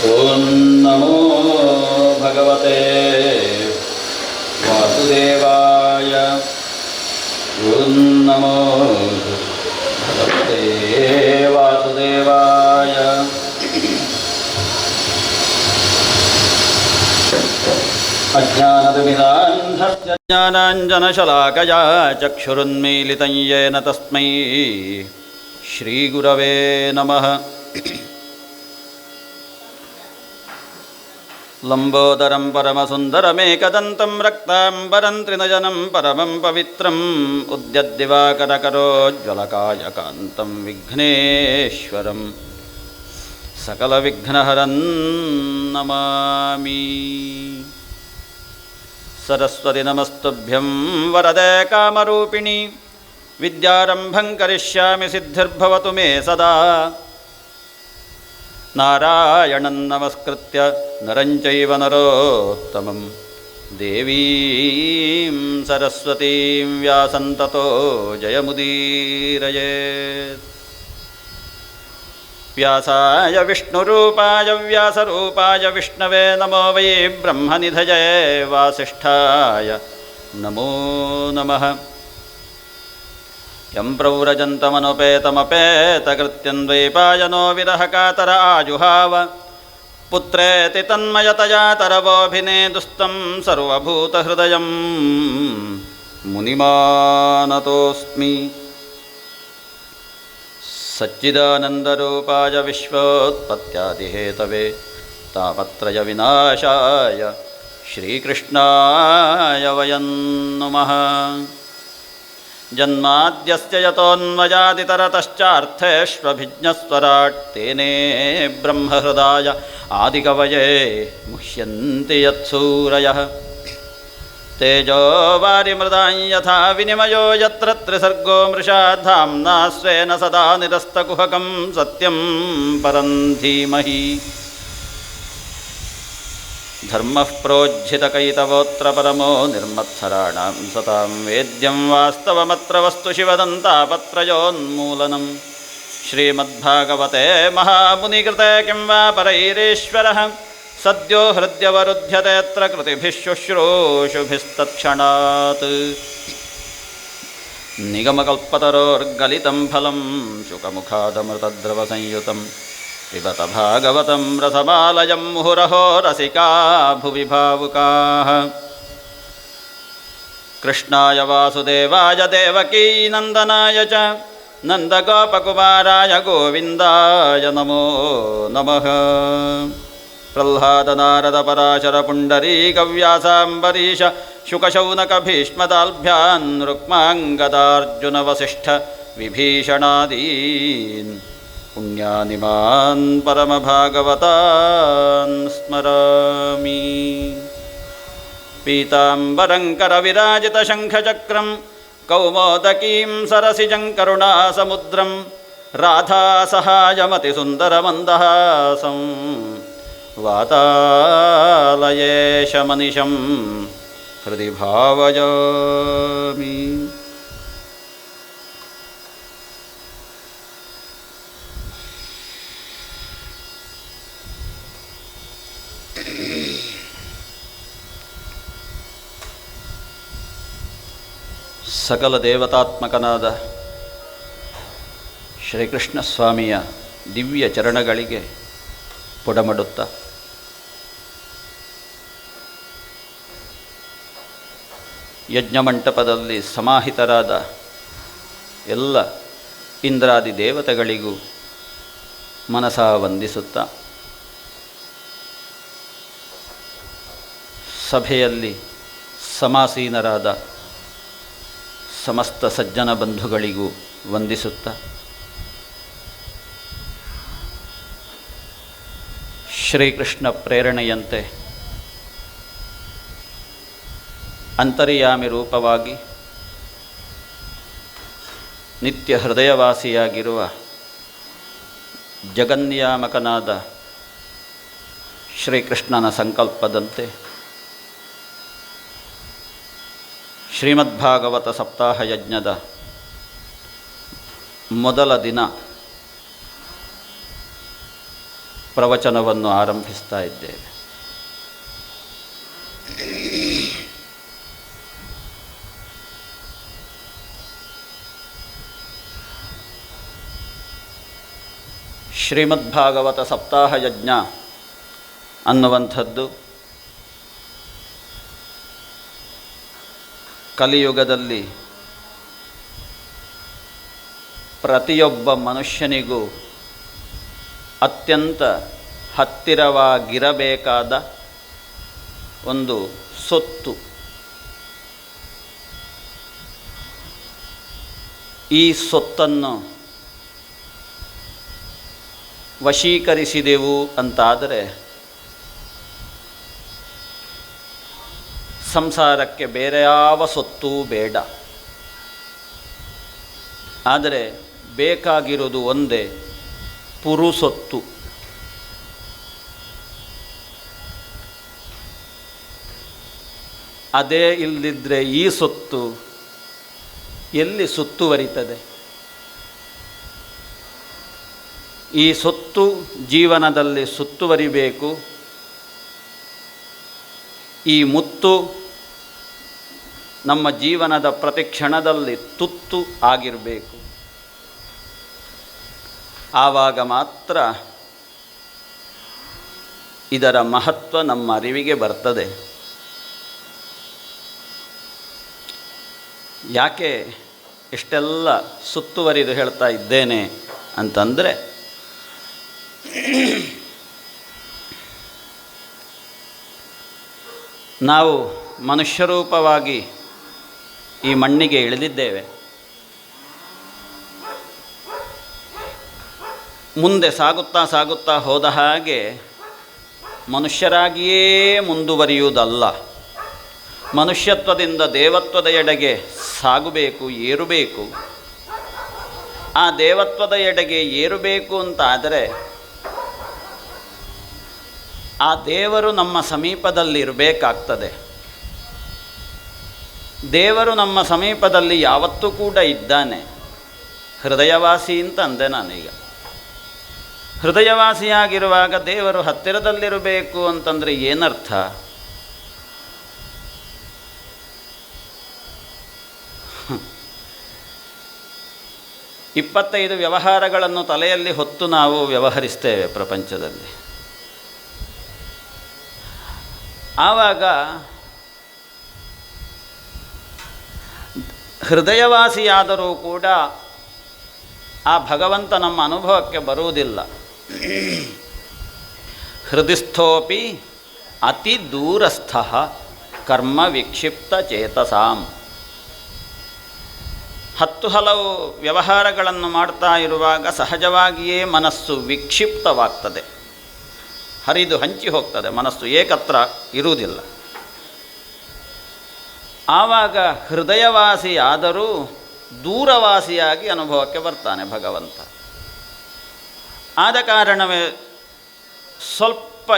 S4: ಓಂ ನಮೋ ಭಗವತೆ ವಾಸುದೇವಾಯ. ಓಂ ನಮೋ ಭಗವತೆ ವಾಸುದೇವಾಯ. ಅಜ್ಞಾನತಿಮಿರಾಂಧಸ್ಯ ಜ್ಞಾನಾಂಜನಶಲಾಕಯಾ ಚಕ್ಷುರುನ್ಮೀಲಿತಂ ಯೇನ ತಸ್ಮೈ ಶ್ರೀಗುರವೇ ನಮಃ. ಲಂಬೋದರಂ ಪರಮಸುಂದರಮೇಕದಂತಂ ರಕ್ತಾಂಬರಂ ತ್ರಿನಯನಂ ಪರಮಂ ಪವಿತ್ರಂ ಉದ್ಯದ್ದಿವಾಕರಕರೋಜ್ವಲಕಾಯಕಾಂತಂ ವಿಘ್ನೇಶ್ವರಂ ಸಕಲವಿಘ್ನಹರಂ ನಮಾಮಿ. ಸರಸ್ವತಿ ನಮಸ್ತುಭ್ಯಂ ವರದೆ ಕಾಮರೂಪಿಣಿ ವಿದ್ಯಾರಂಭಂ ಕರಿಷ್ಯಾಮಿ ಸಿದ್ಧಿರ್ಭವತು ಮೇ ಸದಾ. ನಾರಾಯಣಂ ನಮಸ್ಕೃತ್ಯ ನರಂ ಚೈವ ನರೋತ್ತಮಂ ದೇವೀಂ ಸರಸ್ವತೀಂ ವ್ಯಾಸಂ ತತೋ ಜಯಮುದೀರಯೇತ್. ವ್ಯಾಸಾಯ ವಿಷ್ಣುರೂಪಾಯ ವ್ಯಾಸರೂಪಾಯ ವಿಷ್ಣವೇ ನಮೋ ವೈ ಬ್ರಹ್ಮನಿಧಯೇ ವಾಸಿಷ್ಠಾಯ ನಮೋ ನಮಃ. ಯಂ ಪ್ರವ್ರಜಂತಮನುಪೇತಮಪೇತಕೃತ್ಯಂ ದ್ವೈಪಾಯನೋ ವಿರಹ ಕಾತರ ಆಜುಹಾವ ಪುತ್ರೇತಿ ತನ್ಮಯತಯಾ ತರವೋಭಿನೇದುಸ್ತಂ ಸರ್ವಭೂತಹೃದಯಂ ಮುನಿಮಾನತೋಸ್ಮಿ. ಸಚ್ಚಿದಾನಂದರೂಪಾಯ ವಿಶ್ವೋತ್ಪತ್ಯಾದಿಹೇತವೇ ತಾಪತ್ರಯ ವಿನಾಶಾಯ ಶ್ರೀಕೃಷ್ಣಾಯ ವಯಂ ನಮಃ. ಜನ್ಮಾದ್ಯಸ್ಯ ಯತೋನ್ಮಯಾದಿತರತಶ್ಚಾರ್ಥೇಷ್ವಭಿಜ್ಞಸ್ವರಾಟ್ ತೇನೇ ಬ್ರಹ್ಮಹೃದಾಯ ಆದಿಕವಯೇ ಮುಹ್ಯಂತಿ ಯತ್ಸೂರಯಃ. ತೇಜೋ ವಾರಿಮೃದಾಂ ಯಥಾ ವಿನಿಮಯೋ ಯತ್ರ ತ್ರಿಸರ್ಗೋ ಮೃಷಾ ಧಾಮ್ನಾ ಸ್ವೇನ ಸದಾ ನಿರಸ್ತಕುಹಕಂ ಸತ್ಯಂ ಪರಂ ಧೀಮಹಿ. ಧರ್ಮಃ ಪ್ರೋಜ್झितकैतवोऽत्र परमो निर्मत्सराणां सतां वेद्यं वास्तवमत्र वस्तु शिवदन्तापत्रयोन्मूलनं. श्रीमद्भागवते महामुनिकृते किं वा परैरीश्वरः सद्यो हृद्यवरुध्यतेऽत्र कृतिभिः शुश्रूषुभिस्तत्क्षणात्. निगमकल्पतरोर्गलितं फलं शुकमुखादमृतद्रवसंयुतं पिबत भागवतं रसमालयं मुहुरहो रसिका भुवि भावुकाः. कृष्णाय वासुदेवाय देवकीनन्दनाय च नन्दगोपकुमाराय गोविन्दाय नमो नमः. प्रह्लादनारदपराशरपुण्डरीकव्यासाम्बरीश शुकशौनकभीष्मदाल्भ्यान् रुक्माङ्गदार्जुनवसिष्ठ विभीषणादीन् पुण्यानिमान् परमभागवतान् स्मरामि. पीताम्बरं करविराजितशङ्खचक्रं कौमोदकीं सरसिजं करुणासमुद्रं राधासहायमतिसुन्दरमन्दहासं वातालयेशमनिशं हृदि भावयामि. ಸಕಲ ದೇವತಾತ್ಮಕನಾದ ಶ್ರೀಕೃಷ್ಣ ಸ್ವಾಮಿಯ ದಿವ್ಯ ಚರಣಗಳಿಗೆ ಪುಡಮಡುತ್ತ ಯಜ್ಞಮಂಟಪದಲ್ಲಿ ಸಮಾಹಿತರಾದ ಎಲ್ಲ ಇಂದ್ರಾದಿ ದೇವತೆಗಳಿಗೂ ಮನಸಾ ವಂದಿಸುತ್ತಾ ಸಭೆಯಲ್ಲಿ ಸಮಾಸೀನರಾದ ಸಮಸ್ತ ಸಜ್ಜನ ಬಂಧುಗಳಿಗೂ ವಂದಿಸುತ್ತಾ ಶ್ರೀಕೃಷ್ಣ ಪ್ರೇರಣೆಯಂತೆ ಅಂತರ್ಯಾಮಿ ರೂಪವಾಗಿ ನಿತ್ಯ ಹೃದಯವಾಸಿಯಾಗಿರುವ ಜಗನ್ನಿಯಾಮಕನಾದ ಶ್ರೀಕೃಷ್ಣನ ಸಂಕಲ್ಪದಂತೆ ಶ್ರೀಮದ್ಭಾಗವತ ಸಪ್ತಾಹ ಯಜ್ಞದ ಮೊದಲ ದಿನ ಪ್ರವಚನವನ್ನು ಆರಂಭಿಸ್ತಾ ಇದ್ದೇವೆ. ಶ್ರೀಮದ್ಭಾಗವತ ಸಪ್ತಾಹ ಯಜ್ಞ ಅನ್ನುವಂಥದ್ದು ಕಲಿಯುಗದಲ್ಲಿ ಪ್ರತಿಯೊಬ್ಬ ಮನುಷ್ಯನಿಗೂ ಅತ್ಯಂತ ಹತ್ತಿರವಾಗಿರಬೇಕಾದ ಒಂದು ಸೊತ್ತು. ಈ ಸೊತ್ತನ್ನು ವಶೀಕರಿಸಿದೆವು ಅಂತಾದರೆ ಸಂಸಾರಕ್ಕೆ ಬೇರೆ ಯಾವ ಸೊತ್ತೂ ಬೇಡ. ಆದರೆ ಬೇಕಾಗಿರುವುದು ಒಂದೇ, ಪುರುಸೊತ್ತು. ಅದೇ ಇಲ್ಲದಿದ್ದರೆ ಈ ಸೊತ್ತು ಎಲ್ಲಿ ಸುತ್ತುವರಿತದೆ? ಈ ಸೊತ್ತು ಜೀವನದಲ್ಲಿ ಸುತ್ತುವರಿಬೇಕು. ಈ ಮುತ್ತು ನಮ್ಮ ಜೀವನದ ಪ್ರತಿ ಕ್ಷಣದಲ್ಲಿ ತುತ್ತು ಆಗಿರಬೇಕು. ಆವಾಗ ಮಾತ್ರ ಇದರ ಮಹತ್ವ ನಮ್ಮ ಅರಿವಿಗೆ ಬರ್ತದೆ. ಯಾಕೆ ಇಷ್ಟೆಲ್ಲ ಸುತ್ತುವರಿದು ಹೇಳ್ತಾ ಇದ್ದೇನೆ ಅಂತಂದರೆ, ನಾವು ಮನುಷ್ಯರೂಪವಾಗಿ ಈ ಮಣ್ಣಿಗೆ ಇಳಿದಿದ್ದೇವೆ. ಮುಂದೆ ಸಾಗುತ್ತಾ ಸಾಗುತ್ತಾ ಹೋದ ಹಾಗೆ ಮನುಷ್ಯರಾಗಿಯೇ ಮುಂದುವರಿಯುವುದಲ್ಲ, ಮನುಷ್ಯತ್ವದಿಂದ ದೇವತ್ವದ ಎಡೆಗೆ ಸಾಗಬೇಕು, ಏರಬೇಕು. ಆ ದೇವತ್ವದ ಎಡೆಗೆ ಏರಬೇಕು ಅಂತಾದರೆ ಆ ದೇವರು ನಮ್ಮ ಸಮೀಪದಲ್ಲಿರಬೇಕಾಗ್ತದೆ. ದೇವರು ನಮ್ಮ ಸಮೀಪದಲ್ಲಿ ಯಾವತ್ತೂ ಕೂಡ ಇದ್ದಾನೆ. ಹೃದಯವಾಸಿ ಅಂತ ಅಂದೆ ನಾನೀಗ. ಹೃದಯವಾಸಿಯಾಗಿರುವಾಗ ದೇವರು ಹತ್ತಿರದಲ್ಲಿರಬೇಕು ಅಂತಂದರೆ ಏನರ್ಥ? ಇಪ್ಪತ್ತೈದು ವ್ಯವಹಾರಗಳನ್ನು ತಲೆಯಲ್ಲಿ ಹೊತ್ತು ನಾವು ವ್ಯವಹರಿಸ್ತೇವೆ ಪ್ರಪಂಚದಲ್ಲಿ. ಆವಾಗ ಹೃದಯವಾಸಿಯಾದರೂ ಕೂಡ ಆ ಭಗವಂತ ನಮ್ಮ ಅನುಭವಕ್ಕೆ ಬರುವುದಿಲ್ಲ. ಹೃದಯಸ್ಥೋಪಿ ಅತಿ ದೂರಸ್ಥ ಕರ್ಮ ವಿಕ್ಷಿಪ್ತ ಚೇತಸಾಂ. 10 ಹಲವು ವ್ಯವಹಾರಗಳನ್ನು ಮಾಡ್ತಾ ಇರುವಾಗ ಸಹಜವಾಗಿಯೇ ಮನಸ್ಸು ವಿಕ್ಷಿಪ್ತವಾಗ್ತದೆ, ಹರಿದು ಹಂಚಿ ಹೋಗ್ತದೆ, ಮನಸ್ಸು ಏಕತ್ರ ಇರುವುದಿಲ್ಲ. ಆವಾಗ ಹೃದಯವಾಸಿಯಾದರೂ ದೂರವಾಸಿಯಾಗಿ ಅನುಭವಕ್ಕೆ ಬರ್ತಾನೆ ಭಗವಂತ. ಆದ ಕಾರಣವೇ ಸ್ವಲ್ಪ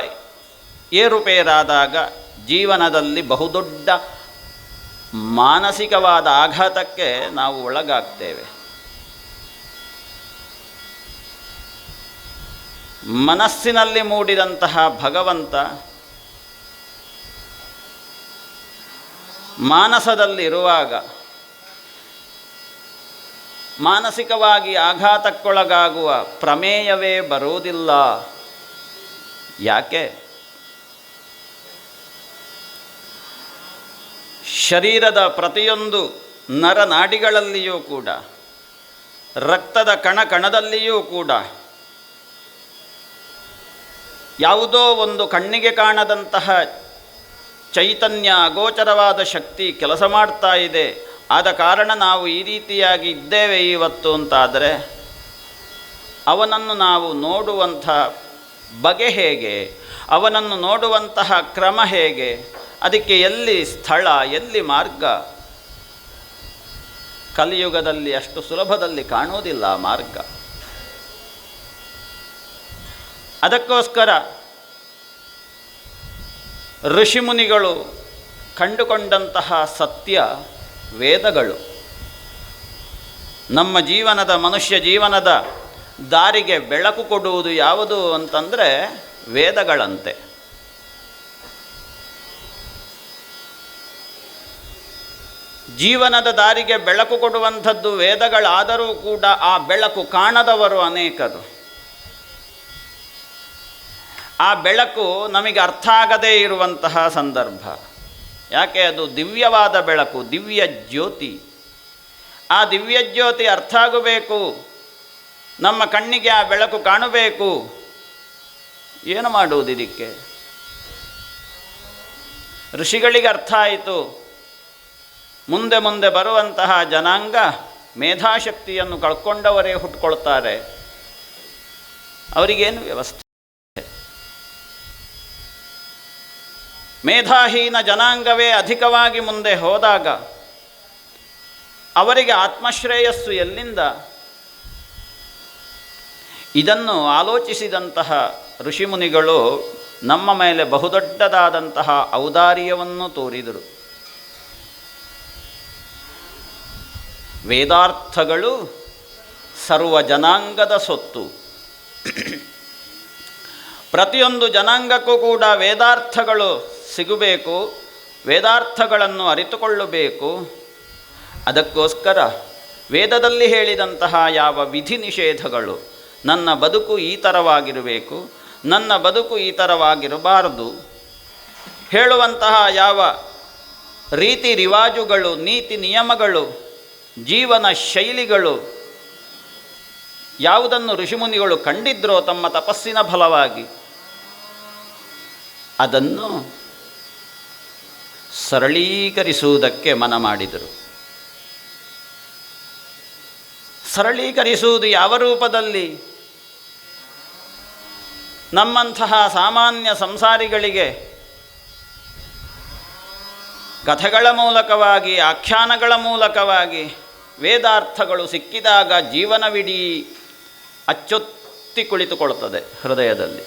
S4: ಏರುಪೇರಾದಾಗ ಜೀವನದಲ್ಲಿ ಬಹುದೊಡ್ಡ ಮಾನಸಿಕವಾದ ಆಘಾತಕ್ಕೆ ನಾವು ಒಳಗಾಗ್ತೇವೆ. ಮನಸ್ಸಿನಲ್ಲಿ ಮೂಡಿದಂತಹ ಭಗವಂತ ಮಾನಸದಲ್ಲಿರುವಾಗ ಮಾನಸಿಕವಾಗಿ ಆಘಾತಕ್ಕೊಳಗಾಗುವ ಪ್ರಮೇಯವೇ ಬರುವುದಿಲ್ಲ. ಯಾಕೆ? ಶರೀರದ ಪ್ರತಿಯೊಂದು ನರನಾಡಿಗಳಲ್ಲಿಯೂ ಕೂಡ, ರಕ್ತದ ಕಣಕಣದಲ್ಲಿಯೂ ಕೂಡ ಯಾವುದೋ ಒಂದು ಕಣ್ಣಿಗೆ ಕಾಣದಂತಹ ಚೈತನ್ಯ, ಅಗೋಚರವಾದ ಶಕ್ತಿ ಕೆಲಸ ಮಾಡ್ತಾ ಇದೆ. ಆದ ಕಾರಣ ನಾವು ಈ ರೀತಿಯಾಗಿ ಇದ್ದೇವೆ ಇವತ್ತು ಅಂತಾದರೆ ಅವನನ್ನು ನಾವು ನೋಡುವಂಥ ಬಗೆ ಹೇಗೆ, ಅವನನ್ನು ನೋಡುವಂತಹ ಕ್ರಮ ಹೇಗೆ, ಅದಕ್ಕೆ ಎಲ್ಲಿ ಸ್ಥಳ, ಎಲ್ಲಿ ಮಾರ್ಗ? ಕಲಿಯುಗದಲ್ಲಿ ಅಷ್ಟು ಸುಲಭದಲ್ಲಿ ಕಾಣುವುದಿಲ್ಲ ಆ ಮಾರ್ಗ. ಅದಕ್ಕೋಸ್ಕರ ಋಷಿಮುನಿಗಳು ಕಂಡುಕೊಂಡಂತಹ ಸತ್ಯ ವೇದಗಳು. ನಮ್ಮ ಜೀವನದ, ಮನುಷ್ಯ ಜೀವನದ ದಾರಿಗೆ ಬೆಳಕು ಕೊಡುವುದು ಯಾವುದು ಅಂತಂದರೆ ವೇದಗಳಂತೆ. ಜೀವನದ ದಾರಿಗೆ ಬೆಳಕು ಕೊಡುವಂಥದ್ದು ವೇದಗಳಾದರೂ ಕೂಡ ಆ ಬೆಳಕು ಕಾಣದವರು ಅನೇಕರು. ಆ ಬೆಳಕು ನಮಗೆ ಅರ್ಥ ಆಗದೇ ಇರುವಂತಹ ಸಂದರ್ಭ. ಯಾಕೆ? ಅದು ದಿವ್ಯವಾದ ಬೆಳಕು, ದಿವ್ಯ ಜ್ಯೋತಿ. ಆ ದಿವ್ಯ ಜ್ಯೋತಿ ಅರ್ಥ ಆಗಬೇಕು, ನಮ್ಮ ಕಣ್ಣಿಗೆ ಆ ಬೆಳಕು ಕಾಣಬೇಕು. ಏನು ಮಾಡುವುದು ಇದಕ್ಕೆ? ಋಷಿಗಳಿಗೆ ಅರ್ಥ ಆಯಿತು. ಮುಂದೆ ಮುಂದೆ ಬರುವಂತಹ ಜನಾಂಗ ಮೇಧಾಶಕ್ತಿಯನ್ನು ಕಳ್ಕೊಂಡವರೇ ಹುಟ್ಟುಕೊಳ್ತಾರೆ. ಅವರಿಗೇನು ವ್ಯವಸ್ಥೆ? ಮೇಧಾಹೀನ ಜನಾಂಗವೇ ಅಧಿಕವಾಗಿ ಮುಂದೆ ಹೋದಾಗ ಅವರಿಗೆ ಆತ್ಮಶ್ರೇಯಸ್ಸು ಎಲ್ಲಿಂದ? ಇದನ್ನು ಆಲೋಚಿಸಿದಂತಹ ಋಷಿಮುನಿಗಳು ನಮ್ಮ ಮೇಲೆ ಬಹುದೊಡ್ಡದಾದಂತಹ ಔದಾರ್ಯವನ್ನು ತೋರಿದರು. ವೇದಾರ್ಥಗಳು ಸರ್ವ ಜನಾಂಗದ ಸೊತ್ತು. ಪ್ರತಿಯೊಂದು ಜನಾಂಗಕ್ಕೂ ಕೂಡ ವೇದಾರ್ಥಗಳು ಸಿಗಬೇಕು, ವೇದಾರ್ಥಗಳನ್ನು ಅರಿತುಕೊಳ್ಳಬೇಕು. ಅದಕ್ಕೋಸ್ಕರ ವೇದದಲ್ಲಿ ಹೇಳಿದಂತಹ ಯಾವ ವಿಧಿ ನಿಷೇಧಗಳು, ನನ್ನ ಬದುಕು ಈ ಥರವಾಗಿರಬೇಕು, ನನ್ನ ಬದುಕು ಈ ಥರವಾಗಿರಬಾರದು ಹೇಳುವಂತಹ ಯಾವ ರೀತಿ ರಿವಾಜುಗಳು, ನೀತಿ ನಿಯಮಗಳು, ಜೀವನ ಶೈಲಿಗಳು ಯಾವುದನ್ನು ಋಷಿಮುನಿಗಳು ಕಂಡಿದ್ರೋ ತಮ್ಮ ತಪಸ್ಸಿನ ಫಲವಾಗಿ, ಅದನ್ನು ಸರಳೀಕರಿಸುವುದಕ್ಕೆ ಮನ ಮಾಡಿದರು. ಸರಳೀಕರಿಸುವುದು ಯಾವ ರೂಪದಲ್ಲಿ? ನಮ್ಮಂತಹ ಸಾಮಾನ್ಯ ಸಂಸಾರಿಗಳಿಗೆ ಕಥೆಗಳ ಮೂಲಕವಾಗಿ, ಆಖ್ಯಾನಗಳ ಮೂಲಕವಾಗಿ ವೇದಾರ್ಥಗಳು ಸಿಕ್ಕಿದಾಗ ಜೀವನವಿಡೀ ಅಚ್ಚೊತ್ತಿ ಕುಳಿತುಕೊಳ್ಳುತ್ತದೆ ಹೃದಯದಲ್ಲಿ.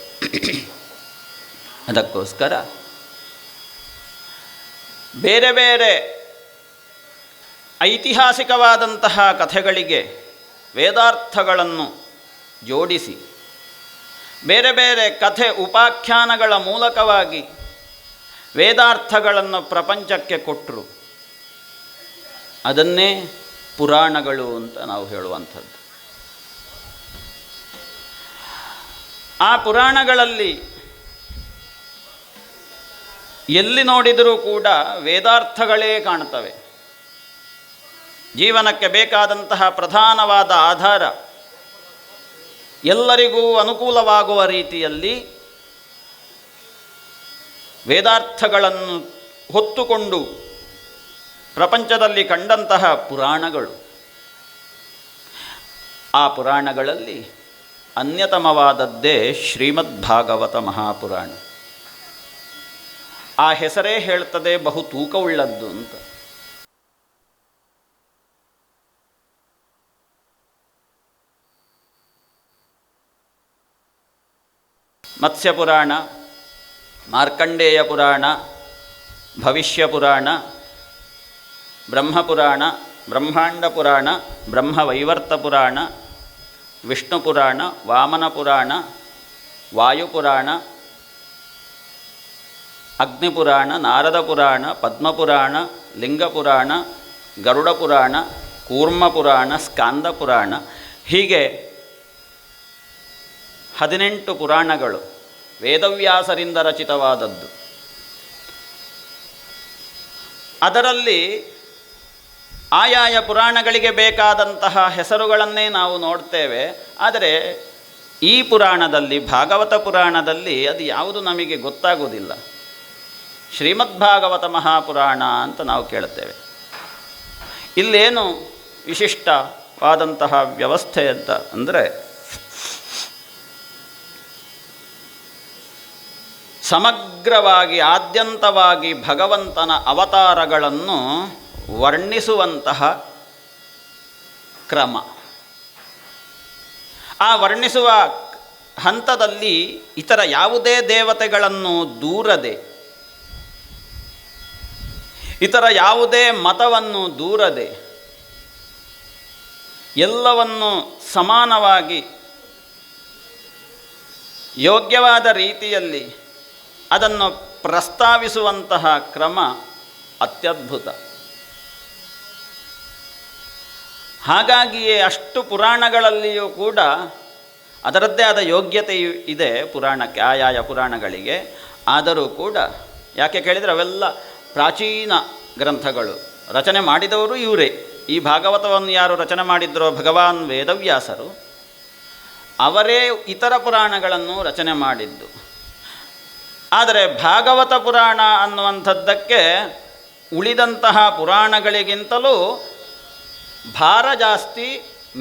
S4: ಅದಕ್ಕೋಸ್ಕರ ಬೇರೆ ಬೇರೆ ಐತಿಹಾಸಿಕವಾದಂತಹ ಕಥೆಗಳಿಗೆ ವೇದಾರ್ಥಗಳನ್ನು ಜೋಡಿಸಿ, ಬೇರೆ ಬೇರೆ ಕಥೆ ಉಪಾಖ್ಯಾನಗಳ ಮೂಲಕವಾಗಿ ವೇದಾರ್ಥಗಳನ್ನು ಪ್ರಪಂಚಕ್ಕೆ ಕೊಟ್ಟರು. ಅದನ್ನೇ ಪುರಾಣಗಳು ಅಂತ ನಾವು ಹೇಳುವಂಥದ್ದು. ಆ ಪುರಾಣಗಳಲ್ಲಿ ಎಲ್ಲಿ ನೋಡಿದರೂ ಕೂಡ ವೇದಾರ್ಥಗಳೇ ಕಾಣ್ತವೆ. ಜೀವನಕ್ಕೆ ಬೇಕಾದಂತಹ ಪ್ರಧಾನವಾದ ಆಧಾರ, ಎಲ್ಲರಿಗೂ ಅನುಕೂಲವಾಗುವ ರೀತಿಯಲ್ಲಿ ವೇದಾರ್ಥಗಳನ್ನು ಹೊತ್ತುಕೊಂಡು ಪ್ರಪಂಚದಲ್ಲಿ ಕಂಡಂತಹ ಪುರಾಣಗಳು. ಆ ಪುರಾಣಗಳಲ್ಲಿ ಅನ್ಯತಮವಾದದ್ದೇ ಶ್ರೀಮದ್ಭಾಗವತ ಮಹಾಪುರಾಣ. ಆ ಹೆಸರೇ ಹೇಳ್ತದೆ ಬಹು ತೂಕವುಳ್ಳದ್ದು ಅಂತ. ಮತ್ಸ್ಯಪುರಾಣ, ಮಾರ್ಕಂಡೇಯ ಪುರಾಣ, ಭವಿಷ್ಯ ಪುರಾಣ, ಬ್ರಹ್ಮಪುರಾಣ, ಬ್ರಹ್ಮಾಂಡ ಪುರಾಣ, ಬ್ರಹ್ಮವೈವರ್ತ ಪುರಾಣ, ವಿಷ್ಣು ಪುರಾಣ, ವಾಮನ ಪುರಾಣ, ವಾಯುಪುರಾಣ, ಅಗ್ನಿಪುರಾಣ, ನಾರದ ಪುರಾಣ, ಪದ್ಮಪುರಾಣ, ಲಿಂಗಪುರಾಣ, ಗರುಡ ಪುರಾಣ, ಕೂರ್ಮ ಪುರಾಣ, ಸ್ಕಾಂದ ಪುರಾಣ, ಹೀಗೆ 18 ಪುರಾಣಗಳು ವೇದವ್ಯಾಸರಿಂದ ರಚಿತವಾದದ್ದು. ಅದರಲ್ಲಿ ಆಯಾಯ ಪುರಾಣಗಳಿಗೆ ಬೇಕಾದಂತಹ ಹೆಸರುಗಳನ್ನೇ ನಾವು ನೋಡ್ತೇವೆ. ಆದರೆ ಈ ಪುರಾಣದಲ್ಲಿ, ಭಾಗವತ ಪುರಾಣದಲ್ಲಿ ಅದು ಯಾವುದು ನಮಗೆ ಗೊತ್ತಾಗುವುದಿಲ್ಲ. ಶ್ರೀಮದ್ಭಾಗವತ ಮಹಾಪುರಾಣ ಅಂತ ನಾವು ಕೇಳುತ್ತೇವೆ. ಇಲ್ಲೇನು ವಿಶಿಷ್ಟವಾದಂತಹ ವ್ಯವಸ್ಥೆ ಅಂತ ಅಂದರೆ, ಸಮಗ್ರವಾಗಿ ಆದ್ಯಂತವಾಗಿ ಭಗವಂತನ ಅವತಾರಗಳನ್ನು ವರ್ಣಿಸುವಂತಹ ಕ್ರಮ. ಆ ವರ್ಣಿಸುವ ಹಂತದಲ್ಲಿ ಇತರ ಯಾವುದೇ ದೇವತೆಗಳನ್ನು ದೂರದೆ, ಇತರ ಯಾವುದೇ ಮತವನ್ನು ದೂರದೆ, ಎಲ್ಲವನ್ನು ಸಮಾನವಾಗಿ ಯೋಗ್ಯವಾದ ರೀತಿಯಲ್ಲಿ ಅದನ್ನು ಪ್ರಸ್ತಾವಿಸುವಂತಹ ಕ್ರಮ ಅತ್ಯದ್ಭುತ. ಹಾಗಾಗಿಯೇ ಅಷ್ಟು ಪುರಾಣಗಳಲ್ಲಿಯೂ ಕೂಡ ಅದರದ್ದೇ ಆದ ಯೋಗ್ಯತೆಯು ಇದೆ ಪುರಾಣಕ್ಕೆ, ಆಯಾಯ ಪುರಾಣಗಳಿಗೆ. ಆದರೂ ಕೂಡ ಯಾಕೆ ಕೇಳಿದರೆ ಅವೆಲ್ಲ ಪ್ರಾಚೀನ ಗ್ರಂಥಗಳು, ರಚನೆ ಮಾಡಿದವರು ಇವರೇ. ಈ ಭಾಗವತವನ್ನು ಯಾರು ರಚನೆ ಮಾಡಿದ್ದರೋ ಭಗವಾನ್ ವೇದವ್ಯಾಸರು, ಅವರೇ ಇತರ ಪುರಾಣಗಳನ್ನು ರಚನೆ ಮಾಡಿದ್ದು. ಆದರೆ ಭಾಗವತ ಪುರಾಣ ಅನ್ನುವಂಥದ್ದಕ್ಕೆ ಉಳಿದಂತಹ ಪುರಾಣಗಳಿಗಿಂತಲೂ ಭಾರ ಜಾಸ್ತಿ,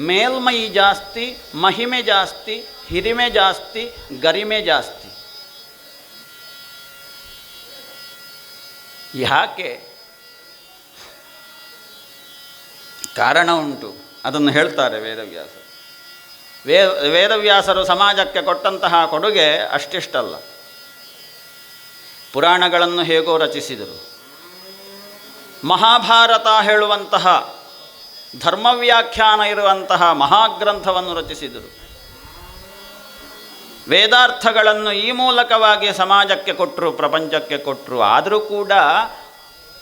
S4: ಮೇಲ್ಮೈ ಜಾಸ್ತಿ, ಮಹಿಮೆ ಜಾಸ್ತಿ, ಹಿರಿಮೆ ಜಾಸ್ತಿ, ಗರಿಮೆ ಜಾಸ್ತಿ. ಯಾಕೆ? ಕಾರಣ ಉಂಟು, ಅದನ್ನು ಹೇಳ್ತಾರೆ ವೇದವ್ಯಾಸರು. ವೇದವ್ಯಾಸರು ಸಮಾಜಕ್ಕೆ ಕೊಟ್ಟಂತಹ ಕೊಡುಗೆ ಅಷ್ಟಿಷ್ಟಲ್ಲ. ಪುರಾಣಗಳನ್ನು ಹೇಗೋ ರಚಿಸಿದರು. ಮಹಾಭಾರತ ಹೇಳುವಂತಹ ಧರ್ಮವ್ಯಾಖ್ಯಾನ ಇರುವಂತಹ ಮಹಾಗ್ರಂಥವನ್ನು ರಚಿಸಿದರು. ವೇದಾರ್ಥಗಳನ್ನು ಈ ಮೂಲಕವಾಗಿ ಸಮಾಜಕ್ಕೆ ಕೊಟ್ಟರು, ಪ್ರಪಂಚಕ್ಕೆ ಕೊಟ್ಟರು. ಆದರೂ ಕೂಡ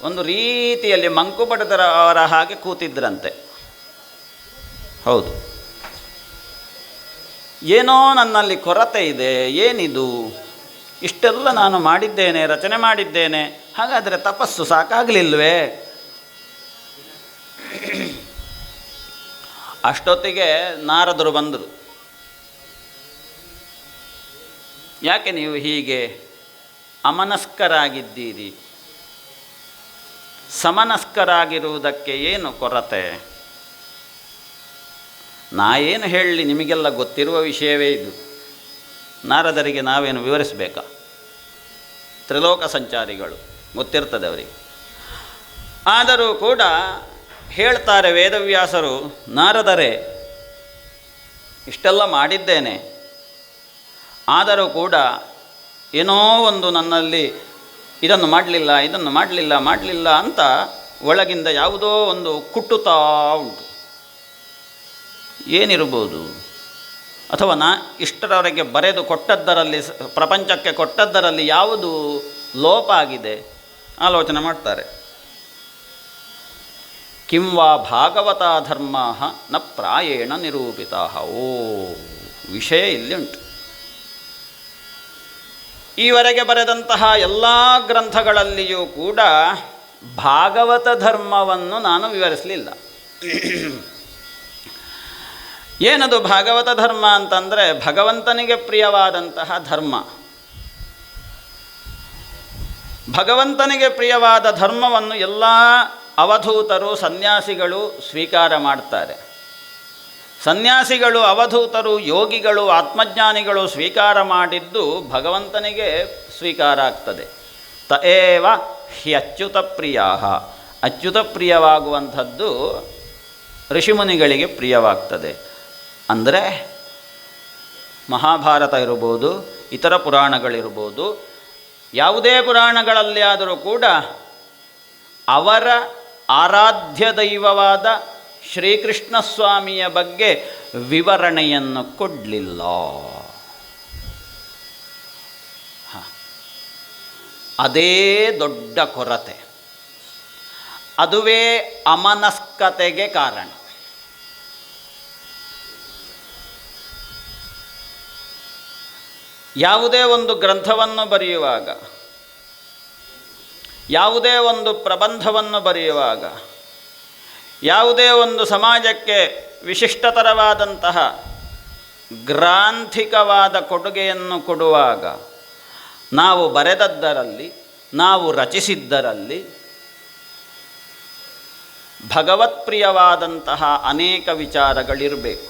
S4: ಒಂದು ರೀತಿಯಲ್ಲಿ ಮಂಕು ಪಡೆದವರ ಹಾಗೆ ಕೂತಿದ್ರಂತೆ. ಹೌದು, ಏನೋ ನನ್ನಲ್ಲಿ ಕೊರತೆ ಇದೆ, ಏನಿದು, ಇಷ್ಟೆಲ್ಲ ನಾನು ಮಾಡಿದ್ದೇನೆ, ರಚನೆ ಮಾಡಿದ್ದೇನೆ, ಹಾಗಾದರೆ ತಪಸ್ಸು ಸಾಕಾಗಲಿಲ್ವೇ? ಅಷ್ಟೊತ್ತಿಗೆ ನಾರದರು ಬಂದರು. ಯಾಕೆ ನೀವು ಹೀಗೆ ಅಮನಸ್ಕರಾಗಿದ್ದೀರಿ? ಸಮನಸ್ಕರಾಗಿರುವುದಕ್ಕೆ ಏನು ಕೊರತೆ? ನಾ ಏನು ಹೇಳಲಿ, ನಿಮಗೆಲ್ಲ ಗೊತ್ತಿರುವ ವಿಷಯವೇ ಇದು. ನಾರದರಿಗೆ ನಾವೇನು ವಿವರಿಸಬೇಕಾ? ತ್ರಿಲೋಕ ಸಂಚಾರಿಗಳು, ಗೊತ್ತಿರ್ತದೆ ಅವರಿಗೆ. ಆದರೂ ಕೂಡ ಹೇಳ್ತಾರೆ ವೇದವ್ಯಾಸರು, ನಾರದರೇ, ಇಷ್ಟೆಲ್ಲ ಮಾಡಿದ್ದೇನೆ, ಆದರೂ ಕೂಡ ಏನೋ ಒಂದು ನನ್ನಲ್ಲಿ ಇದನ್ನು ಮಾಡಲಿಲ್ಲ ಅಂತ ಒಳಗಿಂದ ಯಾವುದೋ ಒಂದು ಕುಟ್ಟುತ್ತಾ ಉಂಟು. ಏನಿರ್ಬೋದು? ಅಥವಾ ಇಷ್ಟರವರೆಗೆ ಬರೆದು ಕೊಟ್ಟದ್ದರಲ್ಲಿ, ಪ್ರಪಂಚಕ್ಕೆ ಕೊಟ್ಟದ್ದರಲ್ಲಿ ಯಾವುದು ಲೋಪ ಆಗಿದೆ? ಆಲೋಚನೆ ಮಾಡ್ತಾರೆ. ಕಿಂವಾ ಭಾಗವತ ಧರ್ಮ ನ ಪ್ರಾಯೇಣ ನಿರೂಪಿತ. ಓ, ವಿಷಯ ಇಲ್ಲಿ ಉಂಟು. ಈವರೆಗೆ ಬರೆದಂತಹ ಎಲ್ಲ ಗ್ರಂಥಗಳಲ್ಲಿಯೂ ಕೂಡ ಭಾಗವತ ಧರ್ಮವನ್ನು ನಾನು ವಿವರಿಸಲಿಲ್ಲ. ಏನದು ಭಾಗವತ ಧರ್ಮ ಅಂತಂದರೆ, ಭಗವಂತನಿಗೆ ಪ್ರಿಯವಾದಂತಹ ಧರ್ಮ. ಭಗವಂತನಿಗೆ ಪ್ರಿಯವಾದ ಧರ್ಮವನ್ನು ಎಲ್ಲ ಅವಧೂತರು, ಸನ್ಯಾಸಿಗಳು ಸ್ವೀಕಾರ ಮಾಡ್ತಾರೆ. ಸನ್ಯಾಸಿಗಳು, ಅವಧೂತರು, ಯೋಗಿಗಳು, ಆತ್ಮಜ್ಞಾನಿಗಳು ಸ್ವೀಕಾರ ಮಾಡಿದ್ದು ಭಗವಂತನಿಗೆ ಸ್ವೀಕಾರ ಆಗ್ತದೆ. ತಏವ ಹ್ಯಚ್ಯುತ ಪ್ರಿಯ. ಅಚ್ಯುತ ಪ್ರಿಯವಾಗುವಂಥದ್ದು ಋಷಿಮುನಿಗಳಿಗೆ ಪ್ರಿಯವಾಗ್ತದೆ. ಅಂದರೆ ಮಹಾಭಾರತ ಇರ್ಬೋದು, ಇತರ ಪುರಾಣಗಳಿರ್ಬೋದು, ಯಾವುದೇ ಪುರಾಣಗಳಲ್ಲಿ ಆದರೂ ಕೂಡ ಅವರ ಆರಾಧ್ಯ ದೈವವಾದ ಶ್ರೀಕೃಷ್ಣ ಸ್ವಾಮಿಯ ಬಗ್ಗೆ ವಿವರಣೆಯನ್ನು ಕೊಡಲಿಲ್ಲ. ಅದೇ ದೊಡ್ಡ ಕೊರತೆ. ಅದುವೇ ಅಮನಸ್ಕತೆಗೆ ಕಾರಣ. ಯಾವುದೇ ಒಂದು ಗ್ರಂಥವನ್ನು ಬರೆಯುವಾಗ, ಯಾವುದೇ ಒಂದು ಪ್ರಬಂಧವನ್ನು ಬರೆಯುವಾಗ, ಯಾವುದೇ ಒಂದು ಸಮಾಜಕ್ಕೆ ವಿಶಿಷ್ಟತರವಾದಂತಹ ಗ್ರಾಂಥಿಕವಾದ ಕೊಡುಗೆಯನ್ನು ಕೊಡುವಾಗ, ನಾವು ಬರೆದದ್ದರಲ್ಲಿ, ನಾವು ರಚಿಸಿದ್ದರಲ್ಲಿ ಭಗವತ್ಪ್ರಿಯವಾದಂತಹ ಅನೇಕ ವಿಚಾರಗಳಿರಬೇಕು.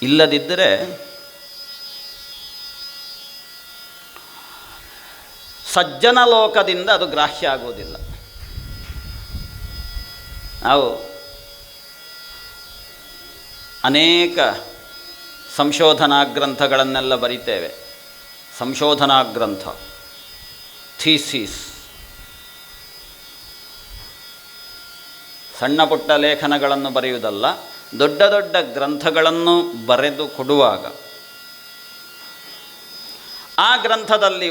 S4: ಇಲ್ಲದಿದ್ದರೆ ಸಜ್ಜನ ಲೋಕದಿಂದ ಅದು ಗ್ರಾಹ್ಯ ಆಗುವುದಿಲ್ಲ. ನಾವು ಅನೇಕ ಸಂಶೋಧನಾ ಗ್ರಂಥಗಳನ್ನೆಲ್ಲ ಬರಿತೇವೆ. ಸಂಶೋಧನಾ ಗ್ರಂಥ, ಥೀಸಿಸ್, ಸಣ್ಣ ಪುಟ್ಟ ಲೇಖನಗಳನ್ನು ಬರೆಯುವುದಲ್ಲ, ದೊಡ್ಡ ದೊಡ್ಡ ಗ್ರಂಥಗಳನ್ನು ಬರೆದು ಕೊಡುವಾಗ ಆ ಗ್ರಂಥದಲ್ಲಿ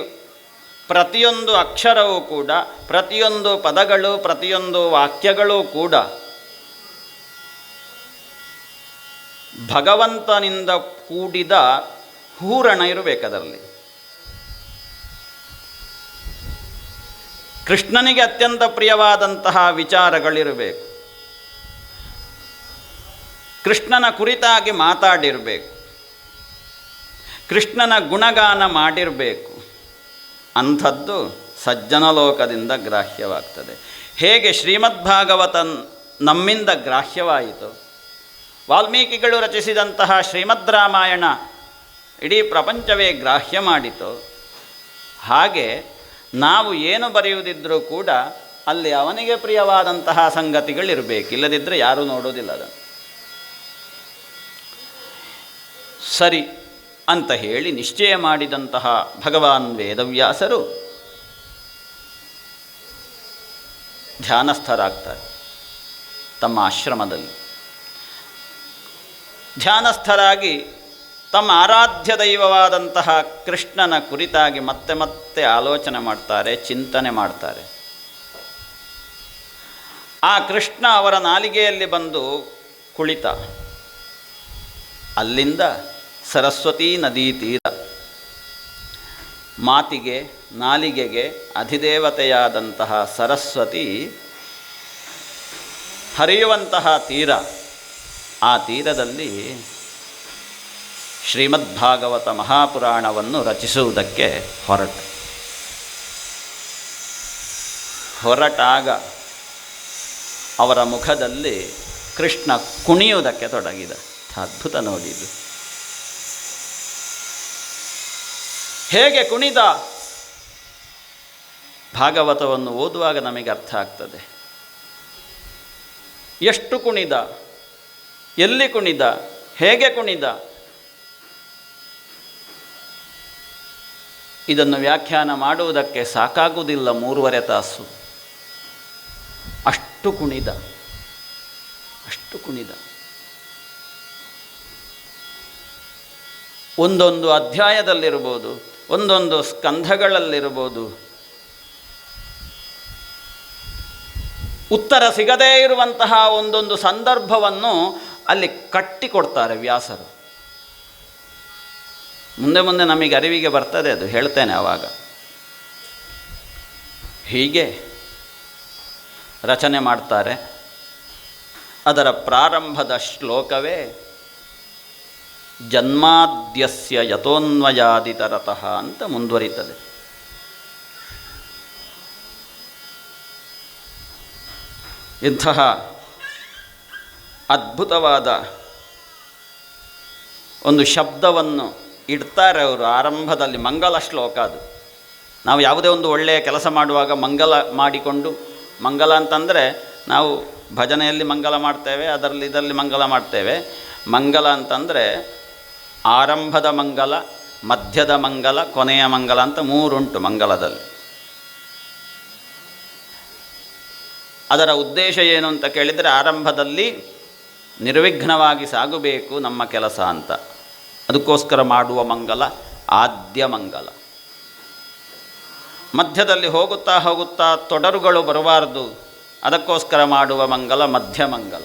S4: ಪ್ರತಿಯೊಂದು ಅಕ್ಷರವೂ ಕೂಡ, ಪ್ರತಿಯೊಂದು ಪದಗಳು, ಪ್ರತಿಯೊಂದು ವಾಕ್ಯಗಳೂ ಕೂಡ ಭಗವಂತನಿಂದ ಕೂಡಿದ ಹೂರಣ ಇರಬೇಕದರಲ್ಲಿ. ಕೃಷ್ಣನಿಗೆ ಅತ್ಯಂತ ಪ್ರಿಯವಾದಂತಹ ವಿಚಾರಗಳಿರಬೇಕು. ಕೃಷ್ಣನ ಕುರಿತಾಗಿ ಮಾತಾಡಿರಬೇಕು. ಕೃಷ್ಣನ ಗುಣಗಾನ ಮಾಡಿರಬೇಕು. ಅಂಥದ್ದು ಸಜ್ಜನ ಲೋಕದಿಂದ ಗ್ರಾಹ್ಯವಾಗ್ತದೆ. ಹೇಗೆ ಶ್ರೀಮದ್ಭಾಗವತ ನಮ್ಮಿಂದ ಗ್ರಾಹ್ಯವಾಯಿತು, ವಾಲ್ಮೀಕಿಗಳು ರಚಿಸಿದಂತಹ ಶ್ರೀಮದ್ ರಾಮಾಯಣ ಇಡೀ ಪ್ರಪಂಚವೇ ಗ್ರಾಹ್ಯ ಮಾಡಿತು, ಹಾಗೆ ನಾವು ಏನು ಬರೆಯುವುದಿದ್ರೂ ಕೂಡ ಅಲ್ಲಿ ಅವನಿಗೆ ಪ್ರಿಯವಾದಂತಹ ಸಂಗತಿಗಳಿರಬೇಕು. ಇಲ್ಲದಿದ್ದರೆ ಯಾರೂ ನೋಡೋದಿಲ್ಲ ಅದನ್ನು. ಸರಿ ಅಂತ ಹೇಳಿ ನಿಶ್ಚಯ ಮಾಡಿದಂತಹ ಭಗವಾನ್ ವೇದವ್ಯಾಸರು ಧ್ಯಾನಸ್ಥರಾಗ್ತಾರೆ. ತಮ್ಮ ಆಶ್ರಮದಲ್ಲಿ ಧ್ಯಾನಸ್ಥರಾಗಿ ತಮ್ಮ ಆರಾಧ್ಯ ದೈವವಾದಂತಹ ಕೃಷ್ಣನ ಕುರಿತಾಗಿ ಮತ್ತೆ ಮತ್ತೆ ಆಲೋಚನೆ ಮಾಡ್ತಾರೆ, ಚಿಂತನೆ ಮಾಡ್ತಾರೆ. ಆ ಕೃಷ್ಣ ಅವರ ನಾಲಿಗೆಯಲ್ಲಿ ಬಂದು ಕುಳಿತ. ಅಲ್ಲಿಂದ ಸರಸ್ವತೀ ನದಿ ತೀರ, ಮಾತಿಗೆ ನಾಲಿಗೆಗೆ ಅಧಿದೇವತೆಯಾದಂತಹ ಸರಸ್ವತಿ ಹರಿಯುವಂತಹ ತೀರ. ಆ ತೀರದಲ್ಲಿ ಶ್ರೀಮದ್ಭಾಗವತ ಮಹಾಪುರಾಣವನ್ನು ರಚಿಸುವುದಕ್ಕೆ ಹೊರಟಾಗ ಅವರ ಮುಖದಲ್ಲಿ ಕೃಷ್ಣ ಕುಣಿಯುವುದಕ್ಕೆ ತೊಡಗಿದ. ಅದ್ಭುತ ನೋಡಿದ್ದು. ಹೇಗೆ ಕುಣಿದ ಭಾಗವತವನ್ನು ಓದುವಾಗ ನಮಗೆ ಅರ್ಥ ಆಗ್ತದೆ. ಎಷ್ಟು ಕುಣಿದ, ಎಲ್ಲಿ ಕುಣಿದ, ಹೇಗೆ ಕುಣಿದ, ಇದನ್ನು ವ್ಯಾಖ್ಯಾನ ಮಾಡುವುದಕ್ಕೆ ಸಾಕಾಗುವುದಿಲ್ಲ 3.5 ತಾಸು. ಅಷ್ಟು ಕುಣಿದ. ಒಂದೊಂದು ಅಧ್ಯಾಯದಲ್ಲಿರ್ಬೋದು, ಒಂದೊಂದು ಸ್ಕಂಧಗಳಲ್ಲಿರ್ಬೋದು ಉತ್ತರ ಸಿಗದೇ ಇರುವಂತಹ ಒಂದೊಂದು ಸಂದರ್ಭವನ್ನು ಅಲ್ಲಿ ಕಟ್ಟಿಕೊಡ್ತಾರೆ ವ್ಯಾಸರು. ಮುಂದೆ ಮುಂದೆ ನಮಗೆ ಅರಿವಿಗೆ ಬರ್ತದೆ, ಅದು ಹೇಳ್ತೇನೆ ಆವಾಗ. ಹೀಗೆ ರಚನೆ ಮಾಡ್ತಾರೆ. ಅದರ ಪ್ರಾರಂಭದ ಶ್ಲೋಕವೇ ಜನ್ಮಾದ್ಯಸ್ಯ ಯತೋನ್ವಯಾದಿತರತಃ ಅಂತ ಮುಂದುವರಿತದೆ. ಇಂತಹ ಅದ್ಭುತವಾದ ಒಂದು ಶಬ್ದವನ್ನು ಇಡ್ತಾರೆ ಅವರು ಆರಂಭದಲ್ಲಿ. ಮಂಗಲ ಶ್ಲೋಕ ಅದು. ನಾವು ಯಾವುದೇ ಒಂದು ಒಳ್ಳೆಯ ಕೆಲಸ ಮಾಡುವಾಗ ಮಂಗಲ ಮಾಡಿಕೊಂಡು, ಮಂಗಲ ಅಂತಂದರೆ ನಾವು ಭಜನೆಯಲ್ಲಿ ಮಂಗಲ ಮಾಡ್ತೇವೆ, ಇದರಲ್ಲಿ ಮಂಗಲ ಮಾಡ್ತೇವೆ. ಮಂಗಲ ಅಂತಂದರೆ ಆರಂಭದ ಮಂಗಲ, ಮಧ್ಯದ ಮಂಗಲ, ಕೊನೆಯ ಮಂಗಲ ಅಂತ 3 ಉಂಟು ಮಂಗಲದಲ್ಲಿ. ಅದರ ಉದ್ದೇಶ ಏನು ಅಂತ ಕೇಳಿದರೆ, ಆರಂಭದಲ್ಲಿ ನಿರ್ವಿಘ್ನವಾಗಿ ಸಾಗಬೇಕು ನಮ್ಮ ಕೆಲಸ ಅಂತ. ಅದಕ್ಕೋಸ್ಕರ ಮಾಡುವ ಮಂಗಲ ಆದ್ಯ ಮಂಗಲ. ಮಧ್ಯದಲ್ಲಿ ಹೋಗುತ್ತಾ ಹೋಗುತ್ತಾ ತೊಡರುಗಳು ಬರಬಾರ್ದು, ಅದಕ್ಕೋಸ್ಕರ ಮಾಡುವ ಮಂಗಲ ಮಧ್ಯ ಮಂಗಲ.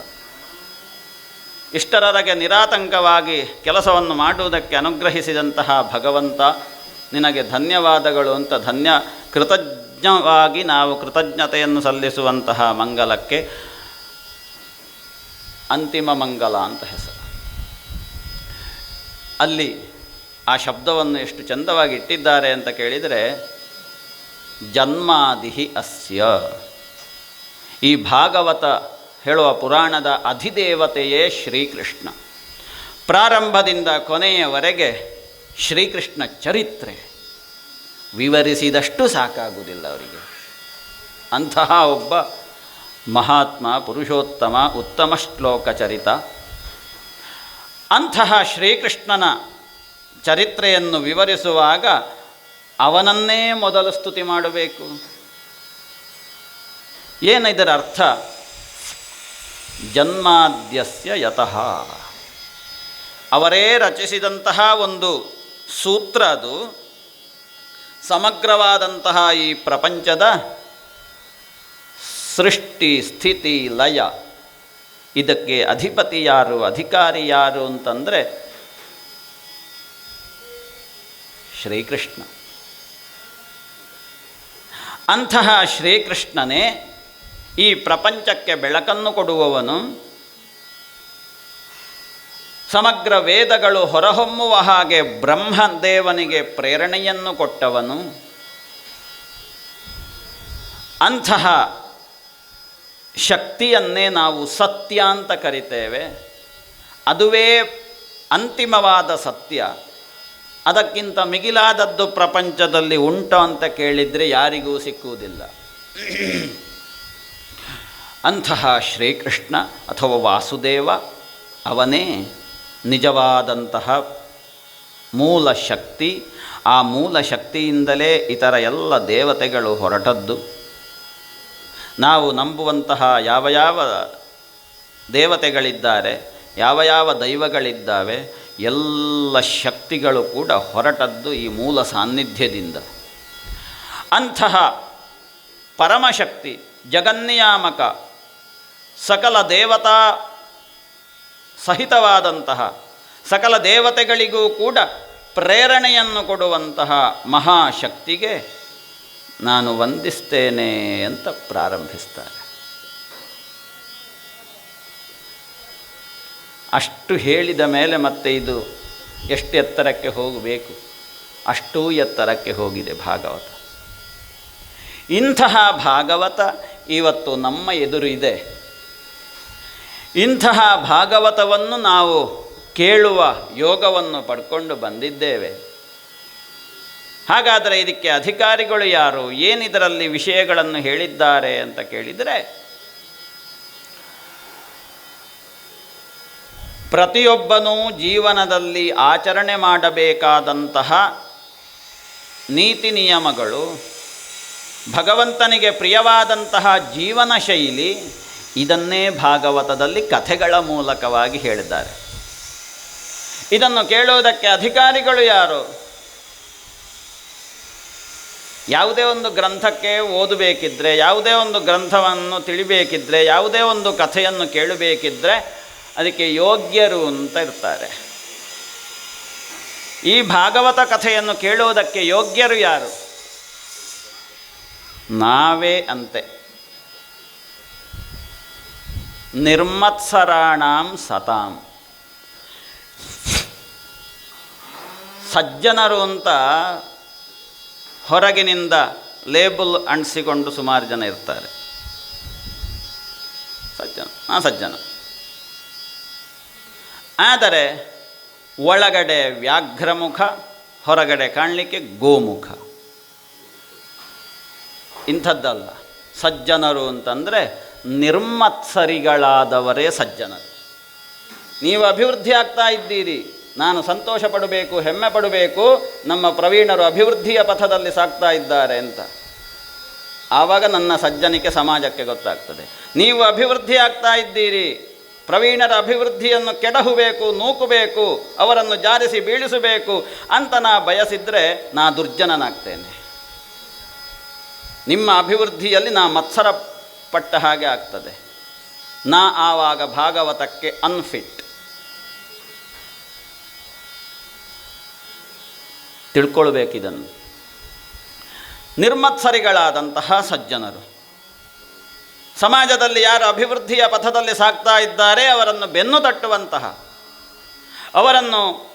S4: ಇಷ್ಟರವರೆಗೆ ನಿರಾತಂಕವಾಗಿ ಕೆಲಸವನ್ನು ಮಾಡುವುದಕ್ಕೆ ಅನುಗ್ರಹಿಸಿದಂತಹ ಭಗವಂತ ನಿನಗೆ ಧನ್ಯವಾದಗಳು ಅಂತ ಕೃತಜ್ಞವಾಗಿ ನಾವು ಕೃತಜ್ಞತೆಯನ್ನು ಸಲ್ಲಿಸುವಂತಹ ಮಂಗಲಕ್ಕೆ ಅಂತಿಮ ಮಂಗಲ ಅಂತ ಹೆಸರು. ಅಲ್ಲಿ ಆ ಶಬ್ದವನ್ನು ಎಷ್ಟು ಚಂದವಾಗಿ ಇಟ್ಟಿದ್ದಾರೆ ಅಂತ ಕೇಳಿದರೆ, ಜನ್ಮಾದಿಹಿ ಅಸ್ಯ. ಈ ಭಾಗವತ ಹೇಳುವ ಪುರಾಣದ ಅಧಿದೇವತೆಯೇ ಶ್ರೀಕೃಷ್ಣ. ಪ್ರಾರಂಭದಿಂದ ಕೊನೆಯವರೆಗೆ ಶ್ರೀಕೃಷ್ಣ ಚರಿತ್ರೆ ವಿವರಿಸಿದಷ್ಟು ಸಾಕಾಗುವುದಿಲ್ಲ ಅವರಿಗೆ. ಅಂತಹ ಒಬ್ಬ ಮಹಾತ್ಮ, ಪುರುಷೋತ್ತಮ, ಉತ್ತಮ ಶ್ಲೋಕ ಚರಿತ. ಅಂತಹ ಶ್ರೀಕೃಷ್ಣನ ಚರಿತ್ರೆಯನ್ನು ವಿವರಿಸುವಾಗ ಅವನನ್ನೇ ಮೊದಲು ಸ್ತುತಿ ಮಾಡಬೇಕು. ಏನಿದರ ಅರ್ಥ? ಜನ್ಮಾದ್ಯಸ್ಯ ಯತಃ. ಅವರೇ ರಚಿಸಿದಂತಹ ಒಂದು ಸೂತ್ರ ಅದು. ಸಮಗ್ರವಾದಂತಹ ಈ ಪ್ರಪಂಚದ ಸೃಷ್ಟಿ ಸ್ಥಿತಿ ಲಯ, ಇದಕ್ಕೆ ಅಧಿಪತಿ ಯಾರು, ಅಧಿಕಾರಿ ಯಾರು ಅಂತಂದರೆ ಶ್ರೀಕೃಷ್ಣ. ಅಂತಹ ಶ್ರೀಕೃಷ್ಣನೇ ಈ ಪ್ರಪಂಚಕ್ಕೆ ಬೆಳಕನ್ನು ಕೊಡುವವನು. ಸಮಗ್ರ ವೇದಗಳು ಹೊರಹೊಮ್ಮುವ ಹಾಗೆ ಬ್ರಹ್ಮದೇವನಿಗೆ ಪ್ರೇರಣೆಯನ್ನು ಕೊಟ್ಟವನು. ಅಂತಹ ಶಕ್ತಿಯನ್ನೇ ನಾವು ಸತ್ಯ ಅಂತ ಕರಿತೇವೆ. ಅದುವೇ ಅಂತಿಮವಾದ ಸತ್ಯ. ಅದಕ್ಕಿಂತ ಮಿಗಿಲಾದದ್ದು ಪ್ರಪಂಚದಲ್ಲಿ ಉಂಟು ಅಂತ ಕೇಳಿದರೆ ಯಾರಿಗೂ ಸಿಕ್ಕುವುದಿಲ್ಲ. ಅಂತಹ ಶ್ರೀಕೃಷ್ಣ ಅಥವಾ ವಾಸುದೇವ ಅವನೇ ನಿಜವಾದಂತಹ ಮೂಲ ಶಕ್ತಿ. ಆ ಮೂಲ ಶಕ್ತಿಯಿಂದಲೇ ಇತರ ಎಲ್ಲ ದೇವತೆಗಳು ಹೊರಟದ್ದು. ನಾವು ನಂಬುವಂತಹ ಯಾವ ಯಾವ ದೇವತೆಗಳಿದ್ದಾರೆ, ಯಾವ ಯಾವ ದೈವಗಳಿದ್ದಾವೆ, ಎಲ್ಲ ಶಕ್ತಿಗಳು ಕೂಡ ಹೊರಟದ್ದು ಈ ಮೂಲ ಸಾನ್ನಿಧ್ಯದಿಂದ. ಅಂತಹ ಪರಮಶಕ್ತಿ ಜಗನ್ನಿಯಾಮಕ ಸಕಲ ದೇವತಾ ಸಹಿತವಾದಂತಹ ಸಕಲ ದೇವತೆಗಳಿಗೂ ಕೂಡ ಪ್ರೇರಣೆಯನ್ನು ಕೊಡುವಂತಹ ಮಹಾಶಕ್ತಿಗೆ ನಾನು ವಂದಿಸ್ತೇನೆ ಅಂತ ಪ್ರಾರಂಭಿಸ್ತಾರೆ. ಅಷ್ಟು ಹೇಳಿದ ಮೇಲೆ ಮತ್ತೆ ಇದು ಎಷ್ಟು ಎತ್ತರಕ್ಕೆ ಹೋಗಬೇಕು ಅಷ್ಟೂ ಎತ್ತರಕ್ಕೆ ಹೋಗಿದೆ ಭಾಗವತ. ಇಂತಹ ಭಾಗವತ ಇವತ್ತು ನಮ್ಮ ಎದುರು ಇದೆ. ಇಂತಹ ಭಾಗವತವನ್ನು ನಾವು ಕೇಳುವ ಯೋಗವನ್ನು ಪಡ್ಕೊಂಡು ಬಂದಿದ್ದೇವೆ. ಹಾಗಾದರೆ ಇದಕ್ಕೆ ಅಧಿಕಾರಿಗಳು ಯಾರು, ಏನಿದರಲ್ಲಿ ವಿಷಯಗಳನ್ನು ಹೇಳಿದ್ದಾರೆ ಅಂತ ಕೇಳಿದರೆ, ಪ್ರತಿಯೊಬ್ಬನೂ ಜೀವನದಲ್ಲಿ ಆಚರಣೆ ಮಾಡಬೇಕಾದಂತಹ ನೀತಿ ನಿಯಮಗಳು, ಭಗವಂತನಿಗೆ ಪ್ರಿಯವಾದಂತಹ ಜೀವನ ಶೈಲಿ, ಇದನ್ನೇ ಭಾಗವತದಲ್ಲಿ ಕಥೆಗಳ ಮೂಲಕವಾಗಿ ಹೇಳಿದ್ದಾರೆ. ಇದನ್ನು ಕೇಳುವುದಕ್ಕೆ ಅಧಿಕಾರಿಗಳು ಯಾರು? ಯಾವುದೇ ಒಂದು ಗ್ರಂಥಕ್ಕೆ ಓದಬೇಕಿದ್ರೆ, ಯಾವುದೇ ಒಂದು ಗ್ರಂಥವನ್ನು ತಿಳಿಬೇಕಿದ್ರೆ, ಯಾವುದೇ ಒಂದು ಕಥೆಯನ್ನು ಕೇಳಬೇಕಿದ್ರೆ ಅದಕ್ಕೆ ಯೋಗ್ಯರು ಅಂತ ಇರ್ತಾರೆ. ಈ ಭಾಗವತ ಕಥೆಯನ್ನು ಕೇಳುವುದಕ್ಕೆ ಯೋಗ್ಯರು ಯಾರು? ನಾವೇ ಅಂತೆ. ನಿರ್ಮತ್ಸರಾಣಾಂ ಸತಾಂ. ಸಜ್ಜನರು ಅಂತ ಹೊರಗಿನಿಂದ ಲೇಬಲ್ ಅಂಟಿಸಿಕೊಂಡು ಸುಮಾರು ಜನ ಇರ್ತಾರೆ. ಸಜ್ಜನ. ಆದರೆ ಒಳಗಡೆ ವ್ಯಾಘ್ರಮುಖ, ಹೊರಗಡೆ ಕಾಣಲಿಕ್ಕೆ ಗೋಮುಖ. ಇಂಥದ್ದಲ್ಲ. ಸಜ್ಜನರು ಅಂತಂದರೆ ನಿರ್ಮತ್ಸರಿಗಳಾದವರೇ ಸಜ್ಜನರು. ನೀವು ಅಭಿವೃದ್ಧಿ ಆಗ್ತಾ ಇದ್ದೀರಿ, ನಾನು ಸಂತೋಷ ಪಡಬೇಕು, ಹೆಮ್ಮೆ ಪಡಬೇಕು, ನಮ್ಮ ಪ್ರವೀಣರು ಅಭಿವೃದ್ಧಿಯ ಪಥದಲ್ಲಿ ಸಾಗ್ತಾ ಇದ್ದಾರೆ ಅಂತ. ಆವಾಗ ನನ್ನ ಸಜ್ಜನಿಕೆ ಸಮಾಜಕ್ಕೆ ಗೊತ್ತಾಗ್ತದೆ. ನೀವು ಅಭಿವೃದ್ಧಿ ಆಗ್ತಾ ಇದ್ದೀರಿ, ಪ್ರವೀಣರ ಅಭಿವೃದ್ಧಿಯನ್ನು ಕೆಡಹಬೇಕು, ನೂಕಬೇಕು, ಅವರನ್ನು ಜಾರಿಸಿ ಬೀಳಿಸಬೇಕು ಅಂತ ನಾ ಬಯಸಿದರೆ ನಾ ದುರ್ಜನನಾಗ್ತೇನೆ. ನಿಮ್ಮ ಅಭಿವೃದ್ಧಿಯಲ್ಲಿ ನಾ ಮತ್ಸರ ಪಟ್ಟ ಹಾಗೆ ಆಗ್ತದೆ. ನಾ ಆವಾಗ ಭಾಗವತಕ್ಕೆ ಅನ್ಫಿಟ್. ತಿಳ್ಕೊಳ್ಬೇಕಿದನ್ನು. ನಿರ್ಮತ್ಸರಿಗಳಾದಂತಹ ಸಜ್ಜನರು ಸಮಾಜದಲ್ಲಿ ಯಾರು ಅಭಿವೃದ್ಧಿಯ ಪಥದಲ್ಲಿ ಸಾಗ್ತಾ ಇದ್ದಾರೆ ಅವರನ್ನು ಬೆನ್ನು ತಟ್ಟುವಂತಹ, ಅವರನ್ನು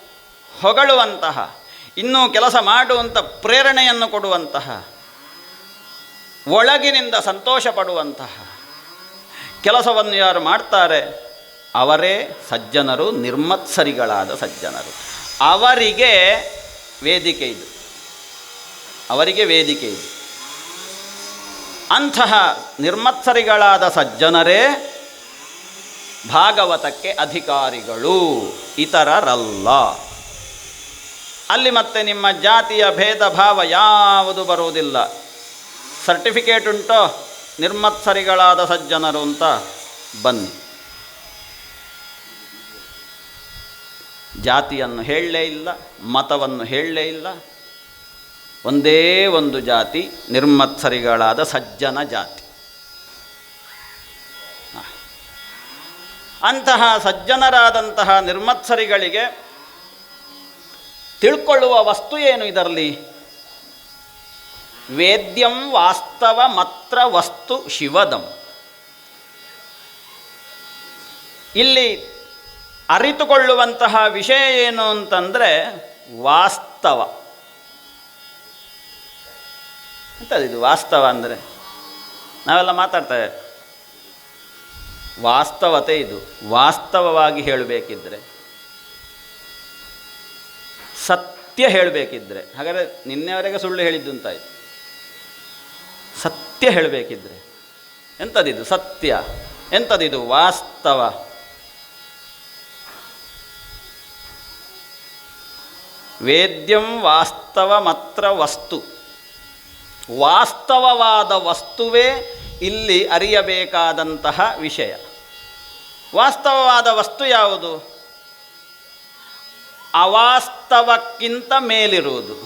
S4: ಹೊಗಳುವಂತಹ, ಇನ್ನೂ ಕೆಲಸ ಮಾಡುವಂಥ ಪ್ರೇರಣೆಯನ್ನು ಕೊಡುವಂತಹ, ಒಳಗಿನಿಂದ ಸಂತೋಷ ಪಡುವಂತಹ ಕೆಲಸವನ್ನು ಯಾರು ಮಾಡ್ತಾರೆ ಅವರೇ ಸಜ್ಜನರು, ನಿರ್ಮತ್ಸರಿಗಳಾದ ಸಜ್ಜನರು. ಅವರಿಗೆ ವೇದಿಕೆ ಇದು. ಅಂತಹ ನಿರ್ಮತ್ಸರಿಗಳಾದ ಸಜ್ಜನರೇ ಭಾಗವತಕ್ಕೆ ಅಧಿಕಾರಿಗಳು, ಇತರರಲ್ಲ. ಅಲ್ಲಿ ಮತ್ತೆ ನಿಮ್ಮ ಜಾತಿಯ ಭೇದ ಭಾವ ಯಾವುದು ಬರುವುದಿಲ್ಲ. ಸರ್ಟಿಫಿಕೇಟ್ ಉಂಟೋ ನಿರ್ಮತ್ಸರಿಗಳಾದ ಸಜ್ಜನರು ಅಂತ, ಬನ್ನಿ. ಜಾತಿಯನ್ನು ಹೇಳಲೇ ಇಲ್ಲ, ಮತವನ್ನು ಹೇಳಲೇ ಇಲ್ಲ. ಒಂದೇ ಒಂದು ಜಾತಿ, ನಿರ್ಮತ್ಸರಿಗಳಾದ ಸಜ್ಜನ ಜಾತಿ. ಅಂತಹ ಸಜ್ಜನರಾದಂತಹ ನಿರ್ಮತ್ಸರಿಗಳಿಗೆ ತಿಳ್ಕೊಳ್ಳುವ ವಸ್ತು ಏನು ಇದರಲ್ಲಿ? ವೇದ್ಯಂ ವಾಸ್ತವ ಮಾತ್ರ ವಸ್ತು ಶಿವದಂ. ಇಲ್ಲಿ ಅರಿತುಕೊಳ್ಳುವಂತಹ ವಿಷಯ ಏನು ಅಂತಂದರೆ ವಾಸ್ತವ. ಎಂಥದ್ದು ವಾಸ್ತವ ಅಂದರೆ? ನಾವೆಲ್ಲ ಮಾತಾಡ್ತೇವೆ, ವಾಸ್ತವತೆ ಇದು. ವಾಸ್ತವವಾಗಿ ಹೇಳಬೇಕಿದ್ರೆ, ಸತ್ಯ ಹೇಳಬೇಕಿದ್ರೆ, ಹಾಗಾದರೆ ನಿನ್ನೆವರೆಗೆ ಸುಳ್ಳು ಹೇಳಿದ್ದು ಅಂತಾಯಿತು. ಸತ್ಯ ಹೇಳಬೇಕಿದ್ರೆ ಎಂಥದ್ದಿದು ಸತ್ಯ? ಎಂಥದ್ದಿದು ವಾಸ್ತವ? ವೇದ್ಯಂ ವಾಸ್ತವ ಮಾತ್ರ ವಸ್ತು. ವಾಸ್ತವವಾದ ವಸ್ತುವೇ ಇಲ್ಲಿ ಅರಿಯಬೇಕಾದಂತಹ ವಿಷಯ. ವಾಸ್ತವವಾದ ವಸ್ತು ಯಾವುದು? ಅವಾಸ್ತವಕ್ಕಿಂತ ಮೇಲಿರುವುದು.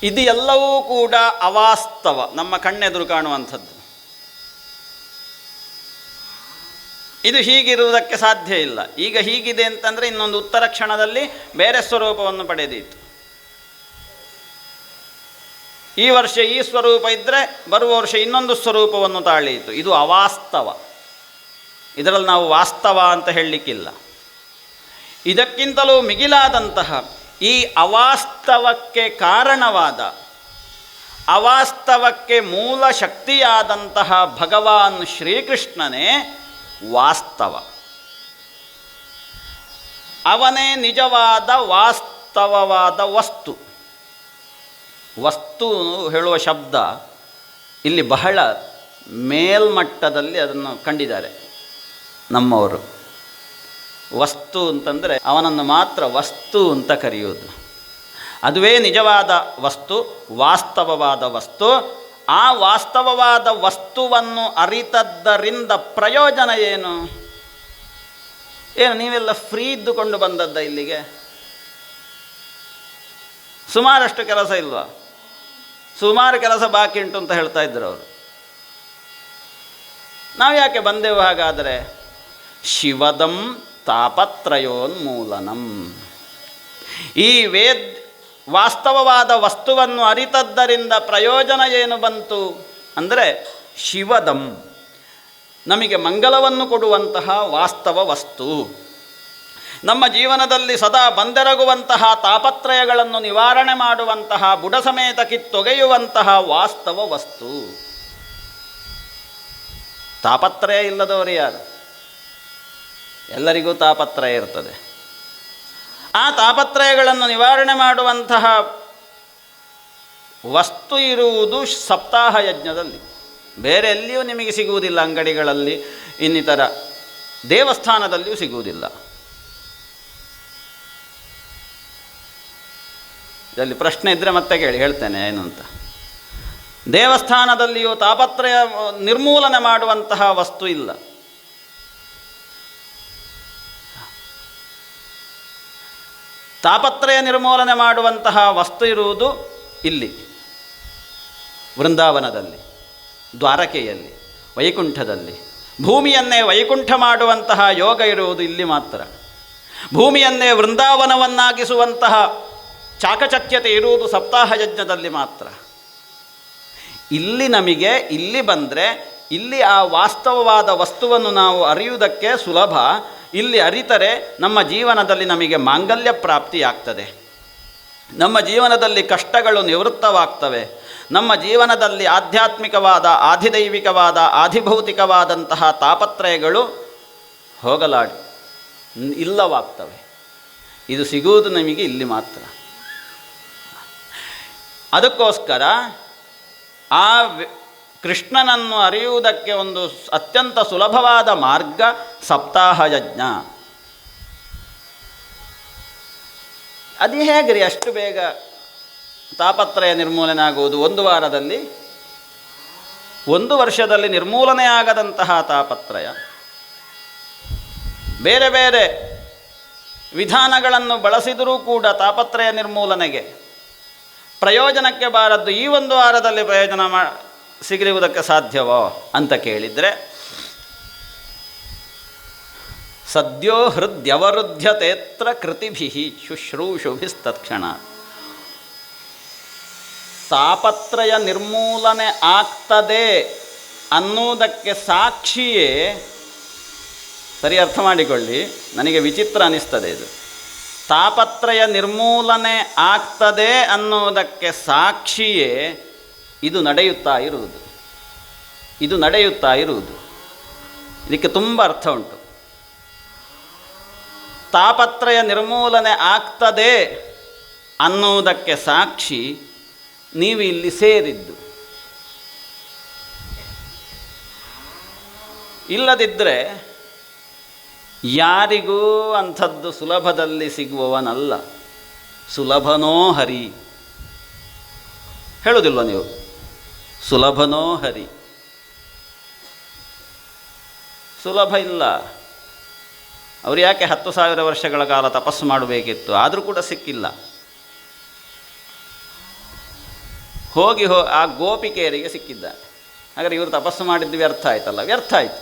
S4: ಇದು ಎಲ್ಲವೂ ಕೂಡ ಅವಾಸ್ತವ, ನಮ್ಮ ಕಣ್ಣೆದುರು ಕಾಣುವಂಥದ್ದು. ಇದು ಹೀಗಿರುವುದಕ್ಕೆ ಸಾಧ್ಯ ಇಲ್ಲ. ಈಗ ಹೀಗಿದೆ ಅಂತಂದರೆ ಇನ್ನೊಂದು ಉತ್ತರ ಕ್ಷಣದಲ್ಲಿ ಬೇರೆ ಸ್ವರೂಪವನ್ನು ಪಡೆದೀತು. ಈ ವರ್ಷ ಈ ಸ್ವರೂಪ ಇದ್ದರೆ ಬರುವ ವರ್ಷ ಇನ್ನೊಂದು ಸ್ವರೂಪವನ್ನು ತಾಳೀತು. ಇದು ಅವಾಸ್ತವ. ಇದರಲ್ಲಿ ನಾವು ವಾಸ್ತವ ಅಂತ ಹೇಳಲಿಕ್ಕಿಲ್ಲ. ಇದಕ್ಕಿಂತಲೂ ಮಿಗಿಲಾದಂತಹ ಈ ಅವಾಸ್ತವಕ್ಕೆ ಕಾರಣವಾದ, ಅವಾಸ್ತವಕ್ಕೆ ಮೂಲ ಶಕ್ತಿಯಾದಂತಹ ಭಗವಾನ್ ಶ್ರೀಕೃಷ್ಣನೇ ವಾಸ್ತವ. ಅವನೇ ನಿಜವಾದ ವಾಸ್ತವವಾದ ವಸ್ತು. ವಸ್ತು ಹೇಳುವ ಶಬ್ದ ಇಲ್ಲಿ ಬಹಳ ಮೇಲ್ಮಟ್ಟದಲ್ಲಿ ಅದನ್ನು ಕಂಡಿದ್ದಾರೆ ನಮ್ಮವರು. ವಸ್ತು ಅಂತಂದರೆ ಅವನನ್ನು ಮಾತ್ರ ವಸ್ತು ಅಂತ ಕರೆಯುವುದು. ಅದುವೇ ನಿಜವಾದ ವಸ್ತು, ವಾಸ್ತವವಾದ ವಸ್ತು. ಆ ವಾಸ್ತವವಾದ ವಸ್ತುವನ್ನು ಅರಿತದ್ದರಿಂದ ಪ್ರಯೋಜನ ಏನು? ಏನು ನೀವೆಲ್ಲ ಫ್ರೀ ಇದ್ದುಕೊಂಡು ಬಂದದ್ದ ಇಲ್ಲಿಗೆ? ಸುಮಾರಷ್ಟು ಕೆಲಸ ಇಲ್ವಾ? ಸುಮಾರು ಕೆಲಸ ಬಾಕಿ ಉಂಟು ಅಂತ ಹೇಳ್ತಾ ಇದ್ರು ಅವರು. ನಾವು ಯಾಕೆ ಬಂದೆವು ಹಾಗಾದರೆ? ಶಿವದಂ ತಾಪತ್ರಯೋನ್ಮೂಲನಂ. ಈ ವಾಸ್ತವವಾದ ವಸ್ತುವನ್ನು ಅರಿತದ್ದರಿಂದ ಪ್ರಯೋಜನ ಏನು ಬಂತು ಅಂದರೆ ಶಿವದಂ, ನಮಗೆ ಮಂಗಲವನ್ನು ಕೊಡುವಂತಹ ವಾಸ್ತವ ವಸ್ತು. ನಮ್ಮ ಜೀವನದಲ್ಲಿ ಸದಾ ಬಂದೆರಗುವಂತಹ ತಾಪತ್ರಯಗಳನ್ನು ನಿವಾರಣೆ ಮಾಡುವಂತಹ, ಬುಡ ಸಮೇತ ಕಿತ್ತೊಗೆಯುವಂತಹ ವಾಸ್ತವ ವಸ್ತು. ತಾಪತ್ರಯ ಇಲ್ಲದವರು ಯಾರು? ಎಲ್ಲರಿಗೂ ತಾಪತ್ರಯ ಇರ್ತದೆ. ಆ ತಾಪತ್ರಯಗಳನ್ನು ನಿವಾರಣೆ ಮಾಡುವಂತಹ ವಸ್ತು ಇರುವುದು ಸಪ್ತಾಹ ಯಜ್ಞದಲ್ಲಿ. ಬೇರೆ ಎಲ್ಲಿಯೂ ನಿಮಗೆ ಸಿಗುವುದಿಲ್ಲ. ಅಂಗಡಿಗಳಲ್ಲಿ, ಇನ್ನಿತರ ದೇವಸ್ಥಾನದಲ್ಲಿಯೂ ಸಿಗುವುದಿಲ್ಲ. ಇದರಲ್ಲಿ ಪ್ರಶ್ನೆ ಇದ್ದರೆ ಮತ್ತೆ ಕೇಳಿ, ಹೇಳ್ತೇನೆ ಏನು ಅಂತ. ದೇವಸ್ಥಾನದಲ್ಲಿಯೂ ತಾಪತ್ರಯ ನಿರ್ಮೂಲನೆ ಮಾಡುವಂತಹ ವಸ್ತು ಇಲ್ಲ. ತಾಪತ್ರಯ ನಿರ್ಮೂಲನೆ ಮಾಡುವಂತಹ ವಸ್ತು ಇರುವುದು ಇಲ್ಲಿ ವೃಂದಾವನದಲ್ಲಿ, ದ್ವಾರಕೆಯಲ್ಲಿ, ವೈಕುಂಠದಲ್ಲಿ. ಭೂಮಿಯನ್ನೇ ವೈಕುಂಠ ಮಾಡುವಂತಹ ಯೋಗ ಇರುವುದು ಇಲ್ಲಿ ಮಾತ್ರ. ಭೂಮಿಯನ್ನೇ ವೃಂದಾವನವನ್ನಾಗಿಸುವಂತಹ ಚಾಕಚಕ್ಯತೆ ಇರುವುದು ಸಪ್ತಾಹ ಯಜ್ಞದಲ್ಲಿ ಮಾತ್ರ. ಇಲ್ಲಿ ನಮಗೆ, ಇಲ್ಲಿ ಬಂದರೆ ಇಲ್ಲಿ ಆ ವಾಸ್ತವವಾದ ವಸ್ತುವನ್ನು ನಾವು ಅರಿಯುವುದಕ್ಕೆ ಸುಲಭ. ಇಲ್ಲಿ ಅರಿತರೆ ನಮ್ಮ ಜೀವನದಲ್ಲಿ ನಮಗೆ ಮಾಂಗಲ್ಯ ಪ್ರಾಪ್ತಿಯಾಗ್ತದೆ. ನಮ್ಮ ಜೀವನದಲ್ಲಿ ಕಷ್ಟಗಳು ನಿವೃತ್ತವಾಗ್ತವೆ. ನಮ್ಮ ಜೀವನದಲ್ಲಿ ಆಧ್ಯಾತ್ಮಿಕವಾದ, ಆಧಿದೈವಿಕವಾದ, ಆಧಿಭೌತಿಕವಾದಂತಹ ತಾಪತ್ರಯಗಳು ಹೋಗಲಾಡಿ ಇಲ್ಲವಾಗ್ತವೆ. ಇದು ಸಿಗುವುದು ನಮಗೆ ಇಲ್ಲಿ ಮಾತ್ರ. ಅದಕ್ಕೋಸ್ಕರ ಆ ಕೃಷ್ಣನನ್ನು ಅರಿಯುವುದಕ್ಕೆ ಒಂದು ಅತ್ಯಂತ ಸುಲಭವಾದ ಮಾರ್ಗ ಸಪ್ತಾಹ ಯಜ್ಞ. ಅದು ಹೇಗ್ರಿ ಅಷ್ಟು ಬೇಗ ತಾಪತ್ರಯ ನಿರ್ಮೂಲನೆ ಆಗುವುದು? ಒಂದು ವಾರದಲ್ಲಿ, ಒಂದು ವರ್ಷದಲ್ಲಿ ನಿರ್ಮೂಲನೆ ಆಗದಂತಹ ತಾಪತ್ರಯ ಬೇರೆ ಬೇರೆ ವಿಧಾನಗಳನ್ನು ಬಳಸಿದರೂ ಕೂಡ ತಾಪತ್ರಯ ನಿರ್ಮೂಲನೆಗೆ ಪ್ರಯೋಜನಕ್ಕೆ ಬಾರದ್ದು ಈ ಒಂದು ವಾರದಲ್ಲಿ ಪ್ರಯೋಜನ ಸಿಗಲಿರುವುದಕ್ಕೆ ಸಾಧ್ಯವೋ ಅಂತ ಕೇಳಿದರೆ, ಸದ್ಯೋ ಹೃದ್ಯವರುಧ್ಯತೆತ್ರ ಕೃತಿಭಿ ಶುಶ್ರೂಷುಭಿಸ್ತತ್ಕ್ಷಣ. ತಾಪತ್ರಯ ನಿರ್ಮೂಲನೆ ಆಗ್ತದೆ ಅನ್ನುವುದಕ್ಕೆ ಸಾಕ್ಷಿಯೇ, ಸರಿ ಅರ್ಥ ಮಾಡಿಕೊಳ್ಳಿ, ನನಗೆ ವಿಚಿತ್ರ ಅನ್ನಿಸ್ತದೆ ಇದು. ತಾಪತ್ರಯ ನಿರ್ಮೂಲನೆ ಆಗ್ತದೆ ಅನ್ನುವುದಕ್ಕೆ ಸಾಕ್ಷಿಯೇ ಇದು ನಡೆಯುತ್ತಾ ಇರುವುದು. ಇದು ನಡೆಯುತ್ತಾ ಇರುವುದು. ಇದಕ್ಕೆ ತುಂಬ ಅರ್ಥ ಉಂಟು. ತಾಪತ್ರಯ ನಿರ್ಮೂಲನೆ ಆಗ್ತದೆ ಅನ್ನುವುದಕ್ಕೆ ಸಾಕ್ಷಿ ನೀವು ಇಲ್ಲಿ ಸೇರಿದ್ದು. ಇಲ್ಲದಿದ್ದರೆ ಯಾರಿಗೂ ಅಂಥದ್ದು ಸುಲಭದಲ್ಲಿ ಸಿಗುವವನಲ್ಲ. ಸುಲಭನೋ ಹರಿ ಹೇಳುವುದಿಲ್ವ ನೀವು? ಸುಲಭನೋ ಹರಿ, ಸುಲಭ ಇಲ್ಲ. ಅವರು ಯಾಕೆ 10,000 ವರ್ಷಗಳ ಕಾಲ ತಪಸ್ಸು ಮಾಡಬೇಕಿತ್ತು? ಆದರೂ ಕೂಡ ಸಿಕ್ಕಿಲ್ಲ. ಹೋಗಿ ಆ ಗೋಪಿಕೆಯರಿಗೆ ಸಿಕ್ಕಿದ್ದಾರೆ. ಹಾಗಾದರೆ ಇವರು ತಪಸ್ಸು ಮಾಡಿದ್ದು ವ್ಯರ್ಥ ಆಯ್ತಲ್ಲ? ವ್ಯರ್ಥ ಆಯಿತು.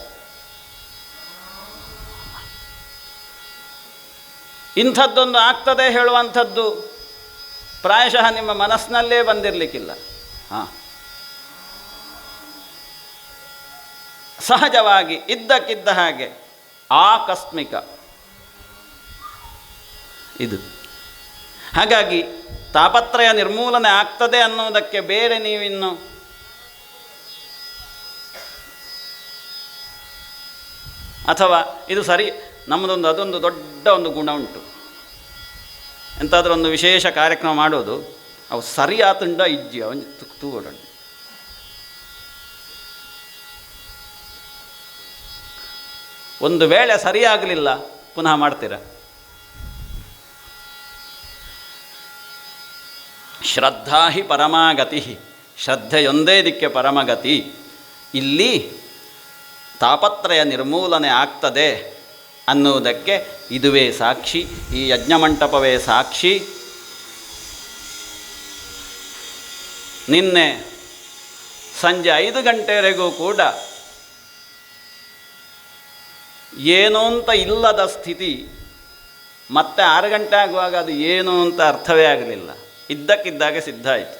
S4: ಇಂಥದ್ದೊಂದು ಆಗ್ತದೆ ಹೇಳುವಂಥದ್ದು ಪ್ರಾಯಶಃ ನಿಮ್ಮ ಮನಸ್ಸಿನಲ್ಲೇ ಬಂದಿರಲಿಕ್ಕಿಲ್ಲ. ಸಹಜವಾಗಿ ಇದ್ದಕ್ಕಿದ್ದ ಹಾಗೆ ಆಕಸ್ಮಿಕ ಇದು. ಹಾಗಾಗಿ ತಾಪತ್ರಯ ನಿರ್ಮೂಲನೆ ಆಗ್ತದೆ ಅನ್ನೋದಕ್ಕೆ ಬೇರೆ ನೀವಿನ್ನು ಅಥವಾ ಇದು ಸರಿ, ನಮ್ಮದೊಂದು ಅದೊಂದು ದೊಡ್ಡ ಒಂದು ಗುಣ ಉಂಟು. ಎಂತಾದರೂ ಒಂದು ವಿಶೇಷ ಕಾರ್ಯಕ್ರಮ ಮಾಡೋದು, ಅವು ಸರಿ ಆತುಂಡ ಇಜ್ಜಿ ಅವನು ತೂಗೋಡ. ಒಂದು ವೇಳೆ ಸರಿಯಾಗಲಿಲ್ಲ ಪುನಃ ಮಾಡ್ತೀರ. ಶ್ರದ್ಧಾ ಹಿ ಪರಮಾಗತಿ, ಶ್ರದ್ಧೆಯೊಂದೇ ದಿಕ್ಕೆ ಪರಮಗತಿ. ಇಲ್ಲಿ ತಾಪತ್ರಯ ನಿರ್ಮೂಲನೆ ಆಗ್ತದೆ ಅನ್ನುವುದಕ್ಕೆ ಇದುವೇ ಸಾಕ್ಷಿ, ಈ ಯಜ್ಞಮಂಟಪವೇ ಸಾಕ್ಷಿ. ನಿನ್ನೆ ಸಂಜೆ 5 ಗಂಟೆವರೆಗೂ ಕೂಡ ಏನು ಅಂತ ಇಲ್ಲದ ಸ್ಥಿತಿ, ಮತ್ತೆ 6 ಗಂಟೆ ಆಗುವಾಗ ಅದು ಏನು ಅಂತ ಅರ್ಥವೇ ಆಗಲಿಲ್ಲ. ಇದ್ದಕ್ಕಿದ್ದಾಗೆ ಸಿದ್ಧ ಆಯಿತು.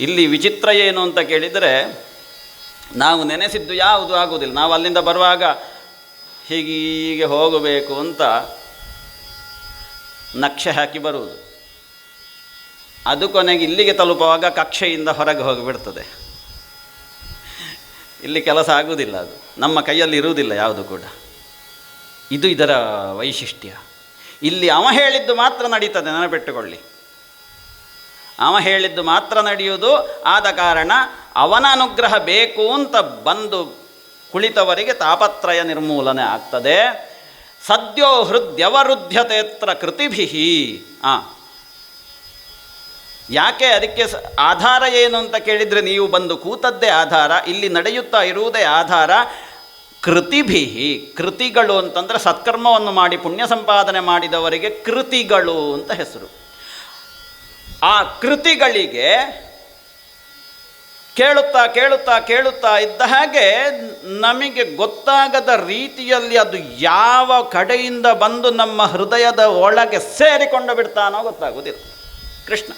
S4: ಇಲ್ಲಿ ವಿಚಿತ್ರ ಏನು ಅಂತ ಕೇಳಿದರೆ, ನಾವು ನೆನೆಸಿದ್ದು ಯಾವುದು ಆಗುವುದಿಲ್ಲ. ನಾವು ಅಲ್ಲಿಂದ ಬರುವಾಗ ಹೀಗೆ ಹೋಗಬೇಕು ಅಂತ ನಕ್ಷೆ ಹಾಕಿ ಬರುವುದು. ಅದು ಕೊನೆಗೆ ಇಲ್ಲಿಗೆ ತಲುಪುವಾಗ ಕಕ್ಷೆಯಿಂದ ಹೊರಗೆ ಹೋಗಿಬಿಡ್ತದೆ. ಇಲ್ಲಿ ಕೆಲಸ ಆಗುವುದಿಲ್ಲ, ಅದು ನಮ್ಮ ಕೈಯಲ್ಲಿ ಇರುವುದಿಲ್ಲ ಯಾವುದು ಕೂಡ. ಇದು ಇದರ ವೈಶಿಷ್ಟ್ಯ. ಇಲ್ಲಿ ಅವ ಹೇಳಿದ್ದು ಮಾತ್ರ ನಡೀತದೆ, ನೆನಪಿಟ್ಟುಕೊಳ್ಳಿ. ಅವ ಹೇಳಿದ್ದು ಮಾತ್ರ ನಡೆಯುವುದು. ಆದ ಕಾರಣ ಅವನ ಅನುಗ್ರಹ ಬೇಕು ಅಂತ ಬಂದು ಕುಳಿತವರಿಗೆ ತಾಪತ್ರಯ ನಿರ್ಮೂಲನೆ ಆಗ್ತದೆ. ಸದ್ಯೋ ಹೃದ್ಯವರುಧ್ಯತೆತ್ರ ಕೃತಿಭಿ. ಯಾಕೆ ಅದಕ್ಕೆ ಆಧಾರ ಏನು ಅಂತ ಕೇಳಿದರೆ, ನೀವು ಬಂದು ಕೂತದ್ದೇ ಆಧಾರ, ಇಲ್ಲಿ ನಡೆಯುತ್ತಾ ಇರುವುದೇ ಆಧಾರ. ಕೃತಿಭಿ, ಕೃತಿಗಳು ಅಂತಂದರೆ ಸತ್ಕರ್ಮವನ್ನು ಮಾಡಿ ಪುಣ್ಯ ಸಂಪಾದನೆ ಮಾಡಿದವರಿಗೆ ಕೃತಿಗಳು ಅಂತ ಹೆಸರು. ಆ ಕೃತಿಗಳಿಗೆ ಕೇಳುತ್ತಾ ಕೇಳುತ್ತಾ ಕೇಳುತ್ತಾ ಇದ್ದ ಹಾಗೆ ನಮಗೆ ಗೊತ್ತಾಗದ ರೀತಿಯಲ್ಲಿ ಅದು ಯಾವ ಕಡೆಯಿಂದ ಬಂದು ನಮ್ಮ ಹೃದಯದ ಒಳಗೆ ಸೇರಿಕೊಂಡು ಬಿಡ್ತಾನೋ ಗೊತ್ತಾಗುವುದಿಲ್ಲ. ಕೃಷ್ಣ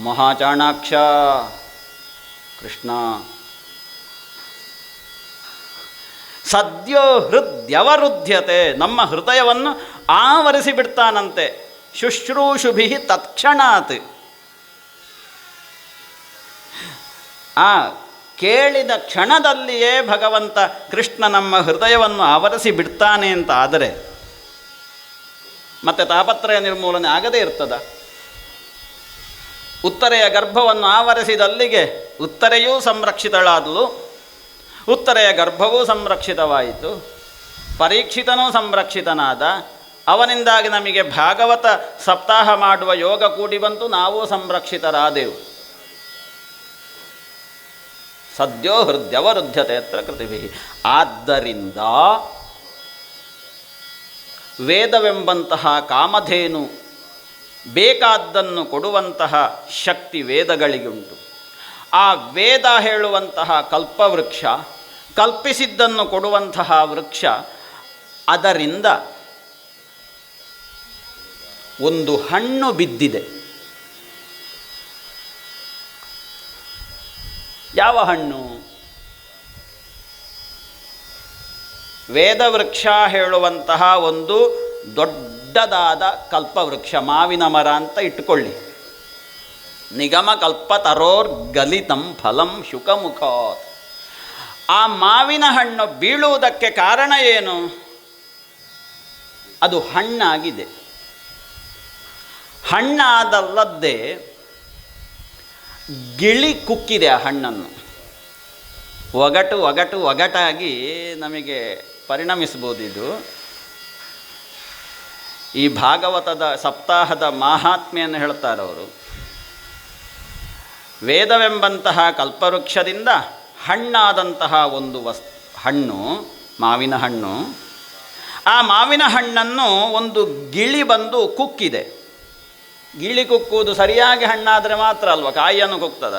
S4: ಮಹಾಚಾಣಾಕ್ಷ ಕೃಷ್ಣ. ಸದ್ಯೋ ಹೃದ್ಯವರುಧ್ಯತೆ, ನಮ್ಮ ಹೃದಯವನ್ನು ಆವರಿಸಿ ಬಿಡ್ತಾನಂತೆ. ಶುಶ್ರೂಷುಭಿ ತತ್ಕ್ಷಣಾತ್. ಆ ಕೇಳಿದ ಕ್ಷಣದಲ್ಲಿಯೇ ಭಗವಂತ ಕೃಷ್ಣ ನಮ್ಮ ಹೃದಯವನ್ನು ಆವರಿಸಿ ಬಿಡ್ತಾನೆ ಅಂತ ಆದರೆ ಮತ್ತೆ ತಾಪತ್ರಯ ನಿರ್ಮೂಲನೆ ಆಗದೇ ಇರ್ತದ? ಉತ್ತರೆಯ ಗರ್ಭವನ್ನು ಆವರಿಸಿದಲ್ಲಿಗೆ ಉತ್ತರೆಯೂ ಸಂರಕ್ಷಿತಳಾದಳು, ಉತ್ತರೆಯ ಗರ್ಭವೂ ಸಂರಕ್ಷಿತವಾಯಿತು, ಪರೀಕ್ಷಿತನೂ ಸಂರಕ್ಷಿತನಾದ. ಅವನಿಂದಾಗಿ ನಮಗೆ ಭಾಗವತ ಸಪ್ತಾಹ ಮಾಡುವ ಯೋಗ ಕೂಡಿ ಬಂತು, ನಾವು ಸಂರಕ್ಷಿತರಾದೆವು. ಸದ್ಯೋ ಹೃದಯವರುದ್ಧತೆ ಅತ್ರ ಕೃತಿಭಿ. ಆದ್ದರಿಂದ ವೇದವೆಂಬಂತಹ ಕಾಮಧೇನು ಬೇಕಾದ್ದನ್ನು ಕೊಡುವಂತಹ ಶಕ್ತಿ ವೇದಗಳಿಗುಂಟು. ಆ ವೇದ ಹೇಳುವಂತಹ ಕಲ್ಪವೃಕ್ಷ, ಕಲ್ಪಿಸಿದ್ದನ್ನು ಕೊಡುವಂತಹ ವೃಕ್ಷ, ಅದರಿಂದ ಒಂದು ಹಣ್ಣು ಬಿದ್ದಿದೆ. ಯಾವ ಹಣ್ಣು? ವೇದವೃಕ್ಷ ಹೇಳುವಂತಹ ಒಂದು ದೊಡ್ಡದಾದ ಕಲ್ಪವೃಕ್ಷ, ಮಾವಿನ ಮರ ಅಂತ ಇಟ್ಟುಕೊಳ್ಳಿ. ನಿಗಮ ಕಲ್ಪತರೋರ್ ಗಲಿತಂ ಫಲಂ ಶುಕಮುಖಾತ್. ಆ ಮಾವಿನ ಹಣ್ಣು ಬೀಳುವುದಕ್ಕೆ ಕಾರಣ ಏನು? ಅದು ಹಣ್ಣಾಗಿದೆ. ಹಣ್ಣಾದಲ್ಲದ್ದೇ ಗಿಳಿ ಕುಕ್ಕಿದೆ ಆ ಹಣ್ಣನ್ನು. ಒಗಟಾಗಿ ನಮಗೆ ಪರಿಣಮಿಸ್ಬೋದು. ಇದು ಈ ಭಾಗವತದ ಸಪ್ತಾಹದ ಮಾಹಾತ್ಮೆಯನ್ನು ಹೇಳ್ತಾರೆ ಅವರು. ವೇದವೆಂಬಂತಹ ಕಲ್ಪವೃಕ್ಷದಿಂದ ಹಣ್ಣಾದಂತಹ ಒಂದು ಹಣ್ಣು, ಮಾವಿನ ಹಣ್ಣು. ಆ ಮಾವಿನ ಹಣ್ಣನ್ನು ಒಂದು ಗಿಳಿ ಬಂದು ಕುಕ್ಕಿದೆ. ಗಿಳಿ ಕುಕ್ಕುವುದು ಸರಿಯಾಗಿ ಹಣ್ಣಾದರೆ ಮಾತ್ರ ಅಲ್ವ, ಕಾಯಿಯನ್ನು ಕುಕ್ತದ?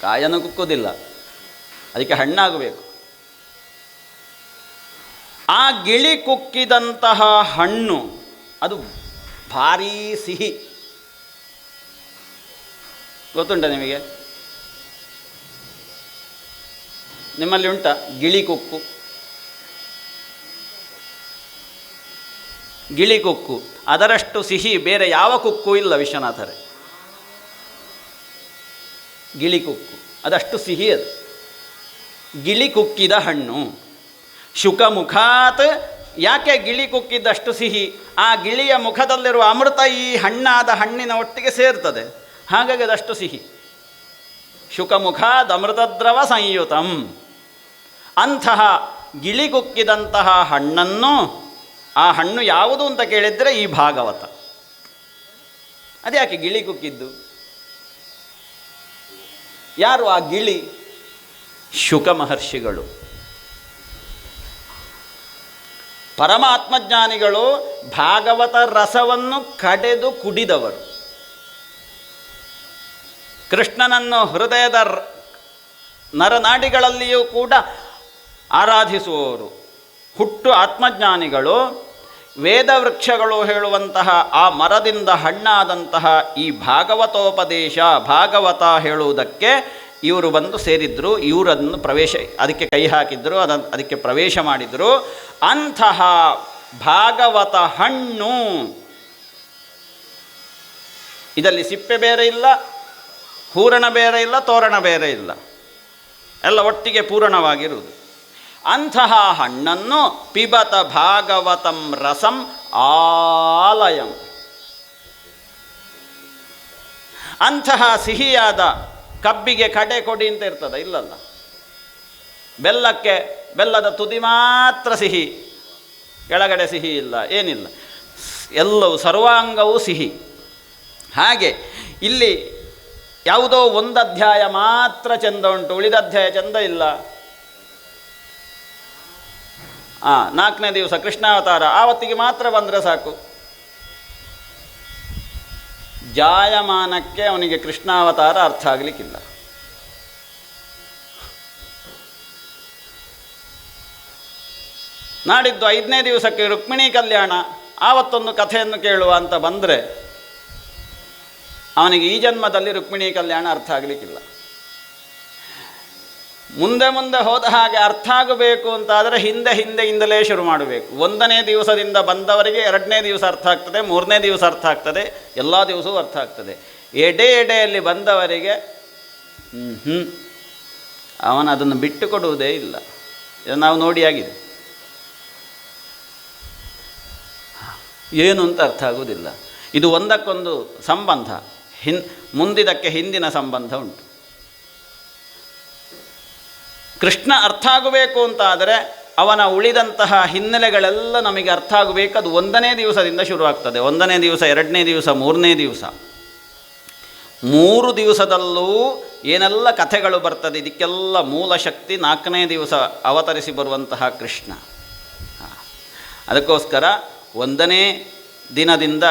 S4: ಕಾಯನ್ನು ಕುಕ್ಕುವುದಿಲ್ಲ, ಅದಕ್ಕೆ ಹಣ್ಣಾಗಬೇಕು. ಆ ಗಿಳಿ ಕುಕ್ಕಿದಂತಹ ಹಣ್ಣು ಅದು ಭಾರೀ ಸಿಹಿ. ಗೊತ್ತುಂಟ ನಿಮಗೆ? ನಿಮ್ಮಲ್ಲಿ ಉಂಟ ಗಿಳಿ ಕುಕ್ಕು? ಗಿಳಿ ಕುಕ್ಕು ಅದರಷ್ಟು ಸಿಹಿ ಬೇರೆ ಯಾವ ಕುಕ್ಕು ಇಲ್ಲ ವಿಶ್ವನಾಥರೇ. ಗಿಳಿ ಕುಕ್ಕು ಅದಷ್ಟು ಸಿಹಿ. ಅದು ಗಿಳಿ ಕುಕ್ಕಿದ ಹಣ್ಣು. ಶುಕಮುಖಾತ್. ಯಾಕೆ ಗಿಳಿ ಕುಕ್ಕಿದ್ದಷ್ಟು ಸಿಹಿ? ಆ ಗಿಳಿಯ ಮುಖದಲ್ಲಿರುವ ಅಮೃತ ಈ ಹಣ್ಣಾದ ಹಣ್ಣಿನ ಒಟ್ಟಿಗೆ ಸೇರ್ತದೆ, ಹಾಗಾಗಿ ಅದಷ್ಟು ಸಿಹಿ. ಶುಕಮುಖಾದ್ ಅಮೃತದ್ರವ ಸಂಯುತಂ. ಅಂತಹ ಗಿಳಿ ಕುಕ್ಕಿದಂತಹ ಹಣ್ಣನ್ನು, ಆ ಹಣ್ಣು ಯಾವುದು ಅಂತ ಕೇಳಿದರೆ ಈ ಭಾಗವತ. ಅದ್ಯಾಕೆ ಗಿಳಿ ಕುಕ್ಕಿದ್ದು? ಯಾರು ಆ ಗಿಳಿ? ಶುಕ ಮಹರ್ಷಿಗಳು, ಪರಮಾತ್ಮಜ್ಞಾನಿಗಳು, ಭಾಗವತ ರಸವನ್ನು ಕಡೆದು ಕುಡಿದವರು, ಕೃಷ್ಣನನ್ನು ಹೃದಯದ ನರನಾಡಿಗಳಲ್ಲಿಯೂ ಕೂಡ ಆರಾಧಿಸುವವರು, ಹುಟ್ಟು ಆತ್ಮಜ್ಞಾನಿಗಳು. ವೇದವೃಕ್ಷಗಳು ಹೇಳುವಂತಹ ಆ ಮರದಿಂದ ಹಣ್ಣಾದಂತಹ ಈ ಭಾಗವತೋಪದೇಶ, ಭಾಗವತ ಹೇಳುವುದಕ್ಕೆ ಇವರು ಬಂದು ಸೇರಿದ್ರು. ಇವರನ್ನು ಅದಕ್ಕೆ ಕೈ ಹಾಕಿದ್ರು, ಅದಕ್ಕೆ ಪ್ರವೇಶ ಮಾಡಿದರು. ಅಂತಹ ಭಾಗವತ ಹಣ್ಣು, ಇದರಲ್ಲಿ ಸಿಪ್ಪೆ ಬೇರೆ ಇಲ್ಲ, ಹೂರಣ ಬೇರೆ ಇಲ್ಲ, ತೋರಣ ಬೇರೆ ಇಲ್ಲ, ಎಲ್ಲ ಒಟ್ಟಿಗೆ ಪೂರ್ಣವಾಗಿರುವುದು. ಅಂತಹ ಹಣ್ಣನ್ನು ಪಿಬತ ಭಾಗವತಂ ರಸಂ ಆಲಯಂ. ಅಂತಹ ಸಿಹಿಯಾದ ಕಬ್ಬಿಗೆ ಕಡೆ ಕೊಡಿ ಅಂತ ಇರ್ತದೆ, ಇಲ್ಲಲ್ಲ. ಬೆಲ್ಲಕ್ಕೆ ಬೆಲ್ಲದ ತುದಿ ಮಾತ್ರ ಸಿಹಿ, ಕೆಳಗಡೆ ಸಿಹಿ ಇಲ್ಲ, ಏನಿಲ್ಲ, ಎಲ್ಲವೂ ಸರ್ವಾಂಗವೂ ಸಿಹಿ. ಹಾಗೆ ಇಲ್ಲಿ ಯಾವುದೋ ಒಂದು ಅಧ್ಯಾಯ ಮಾತ್ರ ಚೆಂದ ಉಂಟು, ಉಳಿದ ಅಧ್ಯಾಯ ಚೆಂದ ಇಲ್ಲ. 4ನೇ ದಿವಸ ಕೃಷ್ಣಾವತಾರ, ಆವತ್ತಿಗೆ ಮಾತ್ರ ಬಂದರೆ ಸಾಕು. ಜಾಯಮಾನಕ್ಕೆ ಅವನಿಗೆ ಕೃಷ್ಣಾವತಾರ ಅರ್ಥ ಆಗಲಿಕ್ಕಿಲ್ಲ. ನಾಡಿದ್ದು 5ನೇ ದಿವಸಕ್ಕೆ ರುಕ್ಮಿಣಿ ಕಲ್ಯಾಣ, ಆವತ್ತೊಂದು ಕಥೆಯನ್ನು ಕೇಳುವ ಅಂತ ಬಂದರೆ ಅವನಿಗೆ ಈ ಜನ್ಮದಲ್ಲಿ ರುಕ್ಮಿಣಿ ಕಲ್ಯಾಣ ಅರ್ಥ ಆಗಲಿಕ್ಕಿಲ್ಲ. ಮುಂದೆ ಮುಂದೆ ಹೋದ ಹಾಗೆ ಅರ್ಥ ಆಗಬೇಕು ಅಂತಾದರೆ ಹಿಂದೆಯಿಂದಲೇ ಶುರು ಮಾಡಬೇಕು. 1ನೇ ದಿವಸದಿಂದ ಬಂದವರಿಗೆ 2ನೇ ದಿವಸ ಅರ್ಥ ಆಗ್ತದೆ, 3ನೇ ದಿವಸ ಅರ್ಥ ಆಗ್ತದೆ, ಎಲ್ಲ ದಿವಸವೂ ಅರ್ಥ ಆಗ್ತದೆ. ಎಡೆಯಲ್ಲಿ ಬಂದವರಿಗೆ ಅವನು ಅದನ್ನು ಬಿಟ್ಟು ಕೊಡುವುದೇ ಇಲ್ಲ. ಇದನ್ನು ನಾವು ನೋಡಿಯಾಗಿದೆ. ಏನು ಅಂತ ಅರ್ಥ ಆಗುವುದಿಲ್ಲ. ಇದು ಒಂದಕ್ಕೊಂದು ಸಂಬಂಧ, ಮುಂದಿದಕ್ಕೆ ಹಿಂದಿನ ಸಂಬಂಧ ಉಂಟು. ಕೃಷ್ಣ ಅರ್ಥ ಆಗಬೇಕು ಅಂತಾದರೆ ಅವನ ಉಳಿದಂತಹ ಹಿನ್ನೆಲೆಗಳೆಲ್ಲ ನಮಗೆ ಅರ್ಥ ಆಗಬೇಕು. ಅದು 1ನೇ ದಿವಸದಿಂದ ಶುರುವಾಗ್ತದೆ. 1ನೇ ದಿವಸ, 2ನೇ ದಿವಸ, 3ನೇ ದಿವಸ. 3 ದಿವಸದಲ್ಲೂ ಏನೆಲ್ಲ ಕಥೆಗಳು ಬರ್ತದೆ ಇದಕ್ಕೆಲ್ಲ ಮೂಲ ಶಕ್ತಿ 4ನೇ ದಿವಸ ಅವತರಿಸಿ ಬರುವಂತಹ ಕೃಷ್ಣ. ಅದಕ್ಕೋಸ್ಕರ 1ನೇ ದಿನದಿಂದ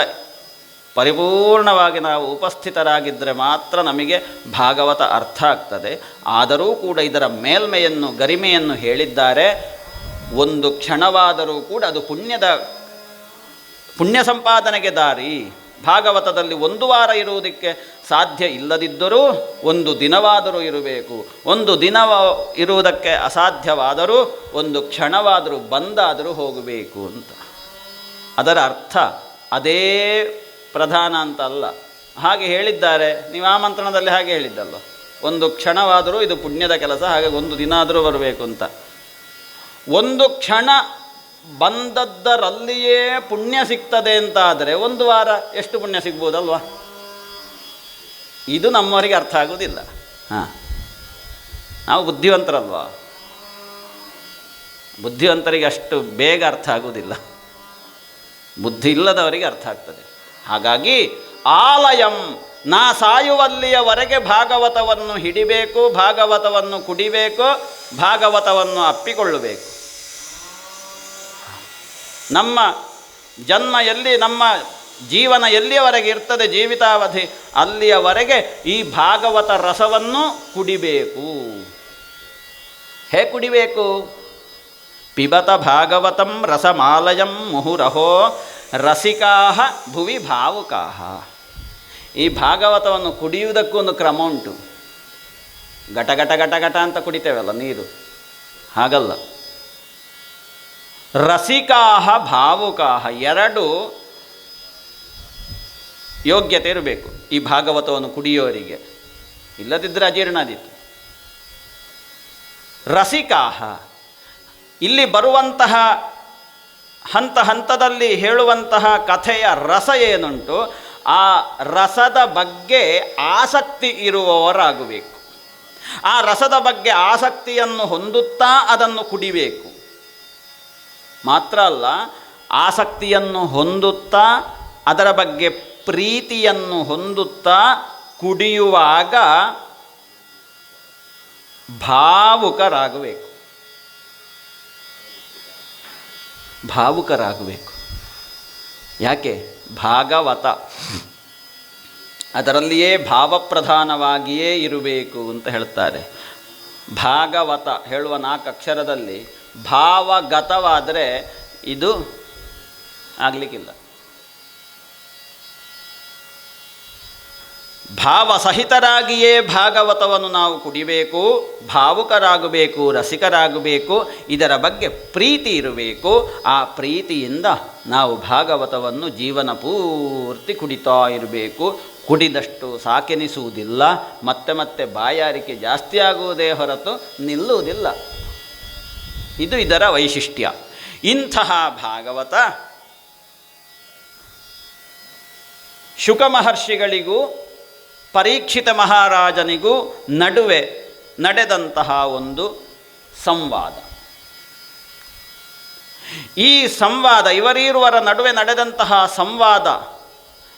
S4: ಪರಿಪೂರ್ಣವಾಗಿ ನಾವು ಉಪಸ್ಥಿತರಾಗಿದ್ದರೆ ಮಾತ್ರ ನಮಗೆ ಭಾಗವತ ಅರ್ಥ ಆಗ್ತದೆ. ಆದರೂ ಕೂಡ ಇದರ ಮೇಲ್ಮೆಯನ್ನು ಗರಿಮೆಯನ್ನು ಹೇಳಿದ್ದಾರೆ. ಒಂದು ಕ್ಷಣವಾದರೂ ಕೂಡ ಅದು ಪುಣ್ಯ ಸಂಪಾದನೆಗೆ ದಾರಿ. ಭಾಗವತದಲ್ಲಿ 1 ವಾರ ಇರುವುದಕ್ಕೆ ಸಾಧ್ಯ ಇಲ್ಲದಿದ್ದರೂ 1 ದಿನವಾದರೂ ಇರಬೇಕು. 1 ದಿನ ಇರುವುದಕ್ಕೆ ಅಸಾಧ್ಯವಾದರೂ 1 ಕ್ಷಣವಾದರೂ ಬಂದಾದರೂ ಹೋಗಬೇಕು ಅಂತ. ಅದರ ಅರ್ಥ ಅದೇ ಪ್ರಧಾನ ಅಂತ ಅಲ್ಲ. ಹಾಗೆ ಹೇಳಿದ್ದಾರೆ, ನೀವು ಆಮಂತ್ರಣದಲ್ಲಿ ಹಾಗೆ ಹೇಳಿದ್ದಲ್ವ, 1 ಕ್ಷಣವಾದರೂ ಇದು ಪುಣ್ಯದ ಕೆಲಸ, ಹಾಗೆ 1 ದಿನ ಆದರೂ ಬರಬೇಕು ಅಂತ. 1 ಕ್ಷಣ ಬಂದದ್ದರಲ್ಲಿಯೇ ಪುಣ್ಯ ಸಿಗ್ತದೆ ಅಂತ ಆದರೆ 1 ವಾರ ಎಷ್ಟು ಪುಣ್ಯ ಸಿಗ್ಬೋದಲ್ವಾ? ಇದು ನಮ್ಮವರಿಗೆ ಅರ್ಥ ಆಗೋದಿಲ್ಲ. ನಾವು ಬುದ್ಧಿವಂತರಲ್ವಾ, ಬುದ್ಧಿವಂತರಿಗೆ ಅಷ್ಟು ಬೇಗ ಅರ್ಥ ಆಗುವುದಿಲ್ಲ, ಬುದ್ಧಿ ಇಲ್ಲದವರಿಗೆ ಅರ್ಥ ಆಗ್ತದೆ. ಹಾಗಾಗಿ ಆಲಯಂ, ನಾ ಸಾಯುವಲ್ಲಿಯವರೆಗೆ ಭಾಗವತವನ್ನು ಹಿಡಿಬೇಕು, ಭಾಗವತವನ್ನು ಕುಡಿಬೇಕು, ಭಾಗವತವನ್ನು ಅಪ್ಪಿಕೊಳ್ಳಬೇಕು. ನಮ್ಮ ಜನ್ಮ ಎಲ್ಲಿ, ನಮ್ಮ ಜೀವನ ಎಲ್ಲಿಯವರೆಗೆ ಇರ್ತದೆ, ಜೀವಿತಾವಧಿ ಅಲ್ಲಿಯವರೆಗೆ ಈ ಭಾಗವತ ರಸವನ್ನು ಕುಡಿಬೇಕು. ಹೇಗೆ ಕುಡಿಬೇಕು? ಪಿಬತ ಭಾಗವತಂ ರಸಮಾಲಯಂ ಮುಹುರಹೋ ರಸಿಕಾಹ ಭುವಿ ಭಾವುಕಾಹ. ಈ ಭಾಗವತವನ್ನು ಕುಡಿಯುವುದಕ್ಕೂ ಒಂದು ಕ್ರಮ ಉಂಟು. ಘಟ ಘಟ ಘಟ ಘಟ ಅಂತ ಕುಡಿತೇವಲ್ಲ ನೀರು, ಹಾಗಲ್ಲ. ರಸಿಕಾಹ ಭಾವುಕಾಹ, 2 ಯೋಗ್ಯತೆ ಇರಬೇಕು ಈ ಭಾಗವತವನ್ನು ಕುಡಿಯೋರಿಗೆ, ಇಲ್ಲದಿದ್ದರೆ ಅಜೀರ್ಣಾದೀತು. ರಸಿಕಾಹ, ಇಲ್ಲಿ ಬರುವಂತಹ ಹಂತ ಹಂತದಲ್ಲಿ ಹೇಳುವಂತಹ ಕಥೆಯ ರಸ ಏನುಂಟು, ಆ ರಸದ ಬಗ್ಗೆ ಆಸಕ್ತಿ ಇರುವವರಾಗಬೇಕು. ಆ ರಸದ ಬಗ್ಗೆ ಆಸಕ್ತಿಯನ್ನು ಹೊಂದುತ್ತಾ ಅದನ್ನು ಕುಡಿಬೇಕು. ಮಾತ್ರ ಅಲ್ಲ, ಆಸಕ್ತಿಯನ್ನು ಹೊಂದುತ್ತಾ ಅದರ ಬಗ್ಗೆ ಪ್ರೀತಿಯನ್ನು ಹೊಂದುತ್ತಾ ಕುಡಿಯುವಾಗ ಭಾವುಕರಾಗಬೇಕು. ಭಾವುಕರಾಗಬೇಕು. ಯಾಕೆ? ಭಾಗವತ ಅದರಲ್ಲಿಯೇ ಭಾವಪ್ರಧಾನವಾಗಿಯೇ ಇರಬೇಕು ಅಂತ ಹೇಳ್ತಾರೆ. ಭಾಗವತ ಹೇಳುವ 4 ಅಕ್ಷರದಲ್ಲಿ ಭಾವಗತವಾದರೆ ಇದು ಆಗಲಿಕ್ಕಿಲ್ಲ. ಭಾವಸಹಿತರಾಗಿಯೇ ಭಾಗವತವನ್ನು ನಾವು ಕುಡಿಬೇಕು, ಭಾವುಕರಾಗಬೇಕು, ರಸಿಕರಾಗಬೇಕು. ಇದರ ಬಗ್ಗೆ ಪ್ರೀತಿ ಇರಬೇಕು. ಆ ಪ್ರೀತಿಯಿಂದ ನಾವು ಭಾಗವತವನ್ನು ಜೀವನ ಪೂರ್ತಿ ಕುಡಿತಾ ಇರಬೇಕು. ಕುಡಿದಷ್ಟು ಸಾಕೆನಿಸುವುದಿಲ್ಲ, ಮತ್ತೆ ಮತ್ತೆ ಬಾಯಾರಿಕೆ ಜಾಸ್ತಿ ಆಗುವುದೇ ಹೊರತು ನಿಲ್ಲುವುದಿಲ್ಲ. ಇದು ಇದರ ವೈಶಿಷ್ಟ್ಯ. ಇಂತಹ ಭಾಗವತ ಶುಕ ಮಹರ್ಷಿಗಳಿಗೂ ಪರೀಕ್ಷಿತ ಮಹಾರಾಜನಿಗೂ ನಡುವೆ ನಡೆದಂತಹ ಒಂದು ಸಂವಾದ. ಈ ಸಂವಾದ, ಇವರೀರುವರ ನಡುವೆ ನಡೆದಂತಹ ಸಂವಾದ,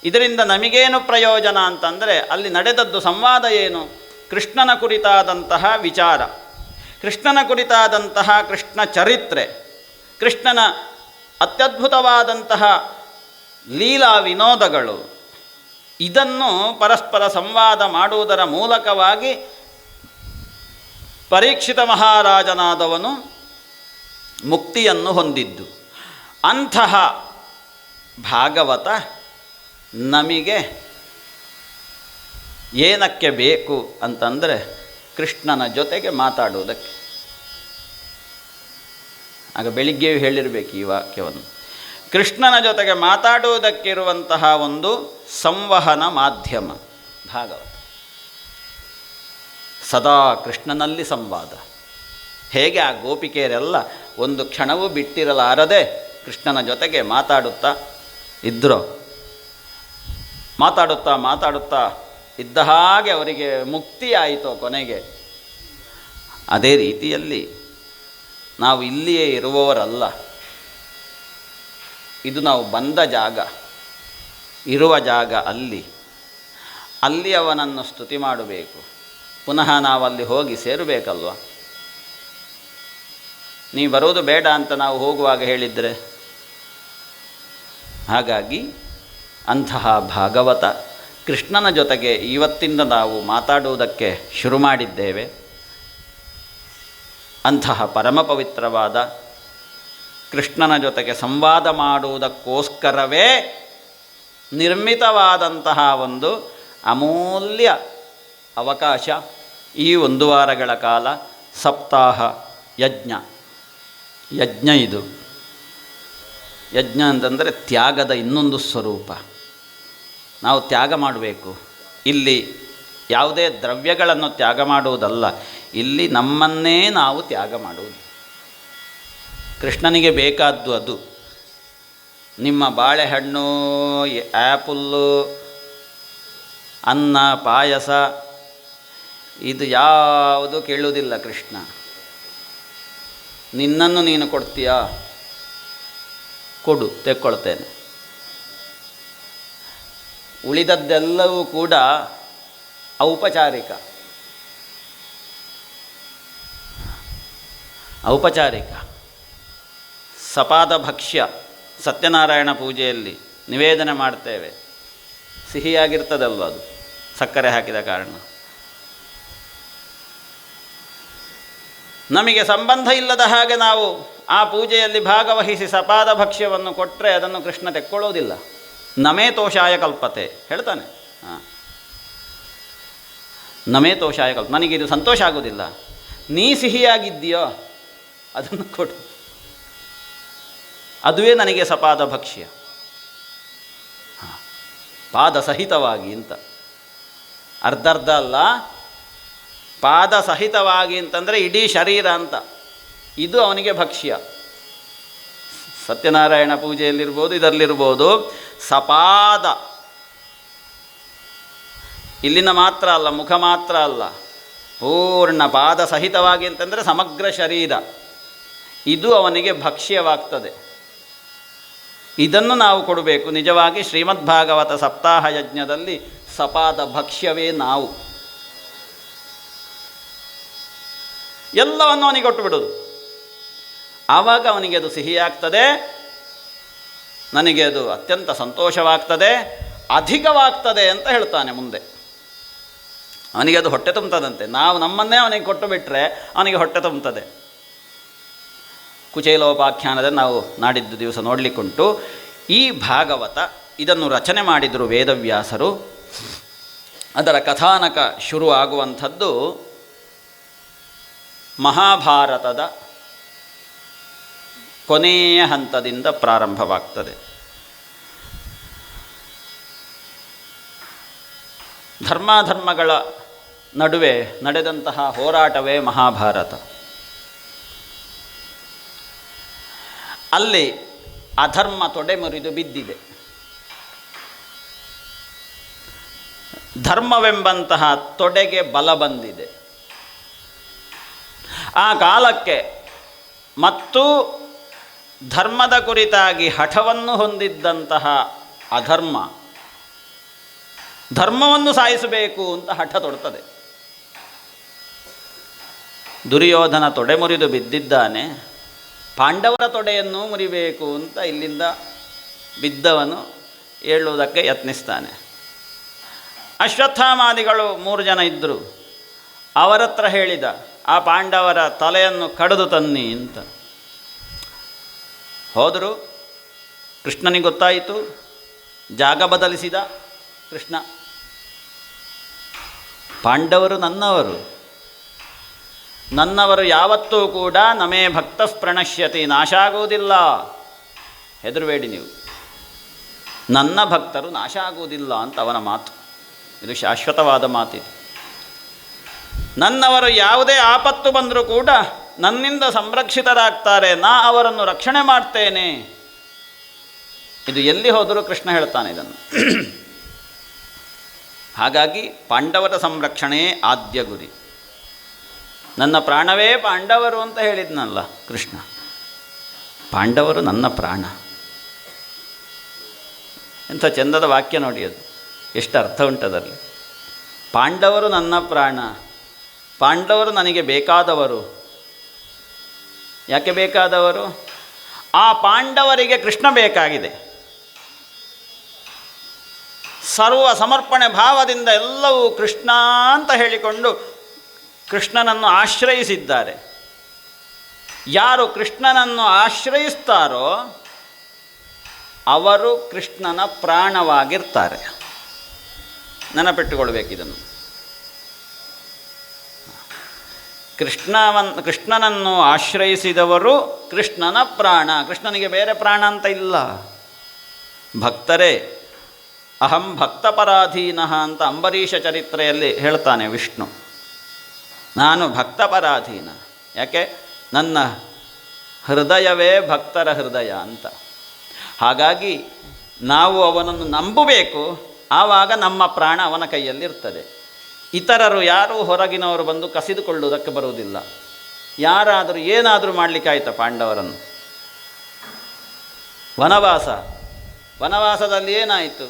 S4: ಇದರಿಂದ ನಮಗೇನು ಪ್ರಯೋಜನ ಅಂತಂದರೆ, ಅಲ್ಲಿ ನಡೆದದ್ದು ಸಂವಾದ ಏನು? ಕೃಷ್ಣನ ಕುರಿತಾದಂತಹ ವಿಚಾರ, ಕೃಷ್ಣನ ಕುರಿತಾದಂತಹ ಕೃಷ್ಣ ಚರಿತ್ರೆ, ಕೃಷ್ಣನ ಅತ್ಯದ್ಭುತವಾದಂತಹ ಲೀಲಾ ವಿನೋದಗಳು. ಇದನ್ನು ಪರಸ್ಪರ ಸಂವಾದ ಮಾಡುವುದರ ಮೂಲಕವಾಗಿ ಪರೀಕ್ಷಿತ ಮಹಾರಾಜನಾದವನು ಮುಕ್ತಿಯನ್ನು ಹೊಂದಿದ್ದು. ಅಂತಹ ಭಾಗವತ ನಮಗೆ ಏನಕ್ಕೆ ಬೇಕು ಅಂತಂದರೆ, ಕೃಷ್ಣನ ಜೊತೆಗೆ ಮಾತಾಡುವುದಕ್ಕೆ. ಆಗ ಬೆಳಿಗ್ಗೆಯೂ ಹೇಳಿರಬೇಕು ಈ ವಾಕ್ಯವನ್ನು. ಕೃಷ್ಣನ ಜೊತೆಗೆ ಮಾತಾಡುವುದಕ್ಕಿರುವಂತಹ ಒಂದು ಸಂವಹನ ಮಾಧ್ಯಮ ಭಾಗವತ. ಸದಾ ಕೃಷ್ಣನಲ್ಲಿ ಸಂವಾದ. ಹೇಗೆ ಆ ಗೋಪಿಕೆಯರೆಲ್ಲ ಒಂದು ಕ್ಷಣವೂ ಬಿಟ್ಟಿರಲಾರದೆ ಕೃಷ್ಣನ ಜೊತೆಗೆ ಮಾತಾಡುತ್ತಾ ಇದ್ರೋ, ಮಾತಾಡುತ್ತಾ ಮಾತಾಡುತ್ತಾ ಇದ್ದ ಹಾಗೆ ಅವರಿಗೆ ಮುಕ್ತಿ ಆಯಿತೋ ಕೊನೆಗೆ. ಅದೇ ರೀತಿಯಲ್ಲಿ ನಾವು ಇಲ್ಲಿಯೇ ಇರುವವರಲ್ಲ. ಇದು ನಾವು ಬಂದ ಜಾಗ, ಇರುವ ಜಾಗ ಅಲ್ಲಿ ಅವನನ್ನು ಸ್ತುತಿ ಮಾಡಬೇಕು, ಪುನಃ ನಾವಲ್ಲಿ ಹೋಗಿ ಸೇರಬೇಕಲ್ವ. ನೀ ಬರೋದು ಬೇಡ ಅಂತ ನಾವು ಹೋಗುವಾಗ ಹೇಳಿದರೆ. ಹಾಗಾಗಿ ಅಂತಹ ಭಾಗವತ ಕೃಷ್ಣನ ಜೊತೆಗೆ ಇವತ್ತಿಂದ ನಾವು ಮಾತಾಡುವುದಕ್ಕೆ ಶುರು ಮಾಡಿದ್ದೇವೆ. ಅಂತಹ ಪರಮ ಪವಿತ್ರವಾದ ಕೃಷ್ಣನ ಜೊತೆಗೆ ಸಂವಾದ ಮಾಡುವುದಕ್ಕೋಸ್ಕರವೇ ನಿರ್ಮಿತವಾದಂತಹ ಒಂದು ಅಮೂಲ್ಯ ಅವಕಾಶ ಈ 1 ವಾರಗಳ ಕಾಲ ಸಪ್ತಾಹ ಯಜ್ಞ. ಇದು ಯಜ್ಞ ಅಂತಂದರೆ ತ್ಯಾಗದ ಇನ್ನೊಂದು ಸ್ವರೂಪ. ನಾವು ತ್ಯಾಗ ಮಾಡಬೇಕು. ಇಲ್ಲಿ ಯಾವುದೇ ದ್ರವ್ಯಗಳನ್ನು ತ್ಯಾಗ ಮಾಡುವುದಲ್ಲ, ಇಲ್ಲಿ ನಮ್ಮನ್ನೇ ನಾವು ತ್ಯಾಗ ಮಾಡುವುದು. ಕೃಷ್ಣನಿಗೆ ಬೇಕಾದ್ದು ಅದು. ನಿಮ್ಮ ಬಾಳೆಹಣ್ಣು, ಆ್ಯಪಲ್ಲು, ಅನ್ನ, ಪಾಯಸ ಇದು ಯಾವುದು ಕೇಳುವುದಿಲ್ಲ ಕೃಷ್ಣ. ನಿನ್ನನ್ನು ನೀನು ಕೊಡ್ತೀಯಾ? ಕೊಡು, ತೆಕ್ಕೊಳ್ತೇನೆ. ಉಳಿದದ್ದೆಲ್ಲವೂ ಕೂಡ ಔಪಚಾರಿಕ. ಸಪಾದ ಭಕ್ಷ್ಯ ಸತ್ಯನಾರಾಯಣ ಪೂಜೆಯಲ್ಲಿ ನಿವೇದನೆ ಮಾಡ್ತೇವೆ. ಸಿಹಿಯಾಗಿರ್ತದಲ್ವ ಅದು, ಸಕ್ಕರೆ ಹಾಕಿದ ಕಾರಣ. ನಮಗೆ ಸಂಬಂಧ ಇಲ್ಲದ ಹಾಗೆ ನಾವು ಆ ಪೂಜೆಯಲ್ಲಿ ಭಾಗವಹಿಸಿ ಸಪಾದ ಭಕ್ಷ್ಯವನ್ನು ಕೊಟ್ಟರೆ ಅದನ್ನು ಕೃಷ್ಣ ತೆಕ್ಕೊಳ್ಳೋದಿಲ್ಲ. ನಮೇ ತೋಷಾಯ ಕಲ್ಪತೆ ಹೇಳ್ತಾನೆ. ನಮೇ ತೋಷಾಯ ಕಲ್ಪ, ನನಗಿದು ಸಂತೋಷ ಆಗೋದಿಲ್ಲ. ನೀ ಸಿಹಿಯಾಗಿದ್ದೀಯೋ ಅದನ್ನು ಕೊಡು, ಅದುವೇ ನನಗೆ ಸಪಾದ ಭಕ್ಷ್ಯ. ಪಾದ ಸಹಿತವಾಗಿ ಅಂತ, ಅರ್ಧರ್ಧ ಅಲ್ಲ, ಪಾದ ಸಹಿತವಾಗಿ ಅಂತಂದರೆ ಇಡೀ ಶರೀರ ಅಂತ. ಇದು ಅವನಿಗೆ ಭಕ್ಷ್ಯ. ಸತ್ಯನಾರಾಯಣ ಪೂಜೆಯಲ್ಲಿರ್ಬೋದು, ಇದರಲ್ಲಿರ್ಬೋದು. ಸಪಾದ ಇಲ್ಲಿನ ಮಾತ್ರ ಅಲ್ಲ, ಮುಖ ಮಾತ್ರ ಅಲ್ಲ, ಪೂರ್ಣ ಪಾದ ಸಹಿತವಾಗಿ ಅಂತಂದರೆ ಸಮಗ್ರ ಶರೀರ. ಇದು ಅವನಿಗೆ ಭಕ್ಷ್ಯವಾಗ್ತದೆ. ಇದನ್ನು ನಾವು ಕೊಡಬೇಕು. ನಿಜವಾಗಿ ಶ್ರೀಮದ್ಭಾಗವತ ಸಪ್ತಾಹ ಯಜ್ಞದಲ್ಲಿ ಸಪಾದ ಭಕ್ಷ್ಯವೇ ನಾವು. ಎಲ್ಲವನ್ನು ಅವನಿಗೆ ಕೊಟ್ಟು ಬಿಡೋದು. ಆವಾಗ ಅವನಿಗೆ ಅದು ಸಿಹಿಯಾಗ್ತದೆ, ನನಗೆ ಅದು ಅತ್ಯಂತ ಸಂತೋಷವಾಗ್ತದೆ, ಅಧಿಕವಾಗ್ತದೆ ಅಂತ ಹೇಳ್ತಾನೆ ಮುಂದೆ. ಅವನಿಗೆ ಅದು ಹೊಟ್ಟೆ ತುಂಬುತ್ತದಂತೆ. ನಾವು ನಮ್ಮನ್ನೇ ಅವನಿಗೆ ಕೊಟ್ಟು ಬಿಟ್ಟರೆ ಅವನಿಗೆ ಹೊಟ್ಟೆ ತುಂಬುತ್ತದೆ. ಕುಚೇಲೋಪಾಖ್ಯಾನದಲ್ಲಿ ನಾವು ನಾಡಿದ್ದು ದಿವಸ ನೋಡಲಿಕ್ಕುಂಟು. ಈ ಭಾಗವತ ಇದನ್ನು ರಚನೆ ಮಾಡಿದರು ವೇದವ್ಯಾಸರು. ಅದರ ಕಥಾನಕ ಶುರು ಆಗುವಂಥದ್ದು ಮಹಾಭಾರತದ ಕೊನೆಯ ಹಂತದಿಂದ ಪ್ರಾರಂಭವಾಗ್ತದೆ. ಧರ್ಮಾಧರ್ಮಗಳ ನಡುವೆ ನಡೆದಂತಹ ಹೋರಾಟವೇ ಮಹಾಭಾರತ. ಅಲ್ಲಿ ಅಧರ್ಮ ತೊಡೆ ಮುರಿದು ಬಿದ್ದಿದೆ. ಧರ್ಮವೆಂಬಂತಹ ತೊಡೆಗೆ ಬಲ ಬಂದಿದೆ. ಆ ಕಾಲಕ್ಕೆ ಮತ್ತು ಧರ್ಮದ ಕುರಿತಾಗಿ ಹಠವನ್ನು ಹೊಂದಿದ್ದಂತಹ ಅಧರ್ಮ ಧರ್ಮವನ್ನು ಸಾಯಿಸಬೇಕು ಅಂತ ಹಠ ತೊಡ್ತದೆ. ದುರ್ಯೋಧನ ತೊಡೆ ಮುರಿದು ಬಿದ್ದಿದ್ದಾನೆ, ಪಾಂಡವರ ತೊಡೆಯನ್ನು ಮುರಿಬೇಕು ಅಂತ ಇಲ್ಲಿಂದ ಬಿದ್ದವನು ಹೇಳುವುದಕ್ಕೆ ಯತ್ನಿಸ್ತಾನೆ. ಅಶ್ವತ್ಥಾಮಾದಿಗಳು 3 ಜನ ಇದ್ದರು. ಅವರ ಹತ್ರ ಹೇಳಿದ, ಆ ಪಾಂಡವರ ತಲೆಯನ್ನು ಕಡಿದು ತನ್ನಿ ಅಂತ. ಹೋದರು. ಕೃಷ್ಣನಿಗೆ ಗೊತ್ತಾಯಿತು. ಜಾಗ ಬದಲಿಸಿದ ಕೃಷ್ಣ. ಪಾಂಡವರು ನನ್ನವರು ಯಾವತ್ತೂ ಕೂಡ ನಮೇ ಭಕ್ತ ಪ್ರಣಶ್ಯತಿ, ನಾಶ ಆಗುವುದಿಲ್ಲ. ಹೆದರಬೇಡಿ ನೀವು, ನನ್ನ ಭಕ್ತರು ನಾಶ ಆಗುವುದಿಲ್ಲ ಅಂತ ಅವನ ಮಾತು. ಇದು ಶಾಶ್ವತವಾದ ಮಾತಿದೆ. ನನ್ನವರು ಯಾವುದೇ ಆಪತ್ತು ಬಂದರೂ ಕೂಡ ನನ್ನಿಂದ ಸಂರಕ್ಷಿತರಾಗ್ತಾರೆ, ನಾ ಅವರನ್ನು ರಕ್ಷಣೆ ಮಾಡ್ತೇನೆ. ಇದು ಎಲ್ಲಿ ಹೋದರೂ ಕೃಷ್ಣ ಹೇಳ್ತಾನೆ ಇದನ್ನು. ಹಾಗಾಗಿ ಪಾಂಡವರ ಸಂರಕ್ಷಣೆ ಆದ್ಯ ಗುರಿ. ನನ್ನ ಪ್ರಾಣವೇ ಪಾಂಡವರು ಅಂತ ಹೇಳಿದ್ನಲ್ಲ ಕೃಷ್ಣ. ಪಾಂಡವರು ನನ್ನ ಪ್ರಾಣ. ಎಂಥ ಚಂದದ ವಾಕ್ಯ ನೋಡಿ ಅದು, ಎಷ್ಟು ಅರ್ಥ ಉಂಟದಲ್ಲಿ. ಪಾಂಡವರು ನನ್ನ ಪ್ರಾಣ, ಪಾಂಡವರು ನನಗೆ ಬೇಕಾದವರು. ಯಾಕೆ ಬೇಕಾದವರು? ಆ ಪಾಂಡವರಿಗೆ ಕೃಷ್ಣ ಬೇಕಾಗಿದೆ. ಸರ್ವ ಸಮರ್ಪಣೆ ಭಾವದಿಂದ ಎಲ್ಲವೂ ಕೃಷ್ಣ ಅಂತ ಹೇಳಿಕೊಂಡು ಕೃಷ್ಣನನ್ನು ಆಶ್ರಯಿಸಿದ್ದಾರೆ. ಯಾರು ಕೃಷ್ಣನನ್ನು ಆಶ್ರಯಿಸ್ತಾರೋ ಅವರು ಕೃಷ್ಣನ ಪ್ರಾಣವಾಗಿರ್ತಾರೆ. ನೆನಪಿಟ್ಟುಕೊಳ್ಬೇಕಿದನ್ನು. ಕೃಷ್ಣನನ್ನು ಆಶ್ರಯಿಸಿದವರು ಕೃಷ್ಣನ ಪ್ರಾಣ. ಕೃಷ್ಣನಿಗೆ ಬೇರೆ ಪ್ರಾಣ ಅಂತ ಇಲ್ಲ. ಭಕ್ತರೇ. ಅಹಂ ಭಕ್ತಪರಾಧೀನಃ ಅಂತ ಅಂಬರೀಷ ಚರಿತ್ರೆಯಲ್ಲಿ ಹೇಳ್ತಾನೆ ವಿಷ್ಣು. ನಾನು ಭಕ್ತಪರಾಧೀನ. ಯಾಕೆ? ನನ್ನ ಹೃದಯವೇ ಭಕ್ತರ ಹೃದಯ ಅಂತ. ಹಾಗಾಗಿ ನಾವು ಅವನನ್ನು ನಂಬಬೇಕು. ಆವಾಗ ನಮ್ಮ ಪ್ರಾಣ ಅವನ ಕೈಯಲ್ಲಿರ್ತದೆ. ಇತರರು ಯಾರೂ ಹೊರಗಿನವರು ಬಂದು ಕಸಿದುಕೊಳ್ಳುವುದಕ್ಕೆ ಬರುವುದಿಲ್ಲ. ಯಾರಾದರೂ ಏನಾದರೂ ಮಾಡಲಿಕ್ಕಾಯ್ತಾ ಪಾಂಡವರನ್ನು? ವನವಾಸದಲ್ಲಿ ಏನಾಯಿತು?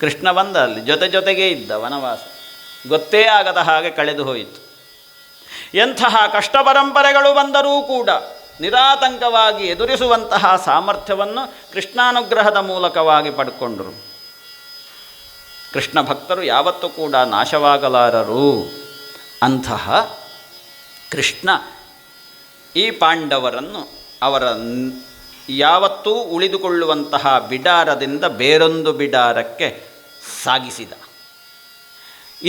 S4: ಕೃಷ್ಣ ಬಂದ, ಅಲ್ಲಿ ಜೊತೆಗೇ ಇದ್ದ. ವನವಾಸ ಗೊತ್ತೇ ಆಗದ ಹಾಗೆ ಕಳೆದು ಹೋಯಿತು. ಎಂತಹ ಕಷ್ಟ ಪರಂಪರೆಗಳು ಬಂದರೂ ಕೂಡ ನಿರಾತಂಕವಾಗಿ ಎದುರಿಸುವಂತಹ ಸಾಮರ್ಥ್ಯವನ್ನು ಕೃಷ್ಣಾನುಗ್ರಹದ ಮೂಲಕವಾಗಿ ಪಡ್ಕೊಂಡರು. ಕೃಷ್ಣ ಭಕ್ತರು ಯಾವತ್ತೂ ಕೂಡ ನಾಶವಾಗಲಾರರು. ಅಂತಹ ಕೃಷ್ಣ ಈ ಪಾಂಡವರನ್ನು ಅವರ ಯಾವತ್ತೂ ಉಳಿದುಕೊಳ್ಳುವಂತಹ ಬಿಡಾರದಿಂದ ಬೇರೊಂದು ಬಿಡಾರಕ್ಕೆ ಸಾಗಿಸಿದ.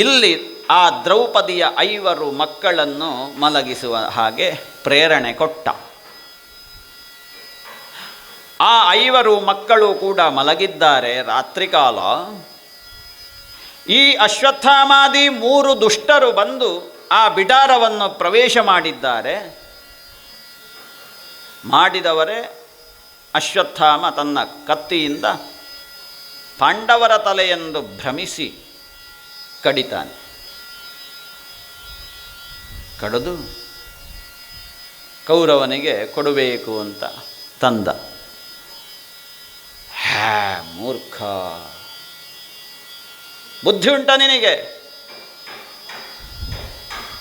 S4: ಇಲ್ಲಿ ಆ ದ್ರೌಪದಿಯ 5 ಮಕ್ಕಳನ್ನು ಮಲಗಿಸುವ ಹಾಗೆ ಪ್ರೇರಣೆ ಕೊಟ್ಟ. ಆ 5 ಮಕ್ಕಳು ಕೂಡ ಮಲಗಿದ್ದಾರೆ ರಾತ್ರಿಕಾಲ. ಈ ಅಶ್ವತ್ಥಾಮಾದಿ 3 ದುಷ್ಟರು ಬಂದು ಆ ಬಿಡಾರವನ್ನು ಪ್ರವೇಶ ಮಾಡಿದ್ದಾರೆ. ಮಾಡಿದವರೇ ಅಶ್ವತ್ಥಾಮ ತನ್ನ ಕತ್ತಿಯಿಂದ ಪಾಂಡವರ ತಲೆಯೆಂದು ಭ್ರಮಿಸಿ ಕಡಿತಾನೆ. ಕಡಿದು ಕೌರವನಿಗೆ ಕೊಡಬೇಕು ಅಂತ ತಂದ. ಮೂರ್ಖ, ಬುದ್ಧಿ ಉಂಟ ನಿನಗೆ?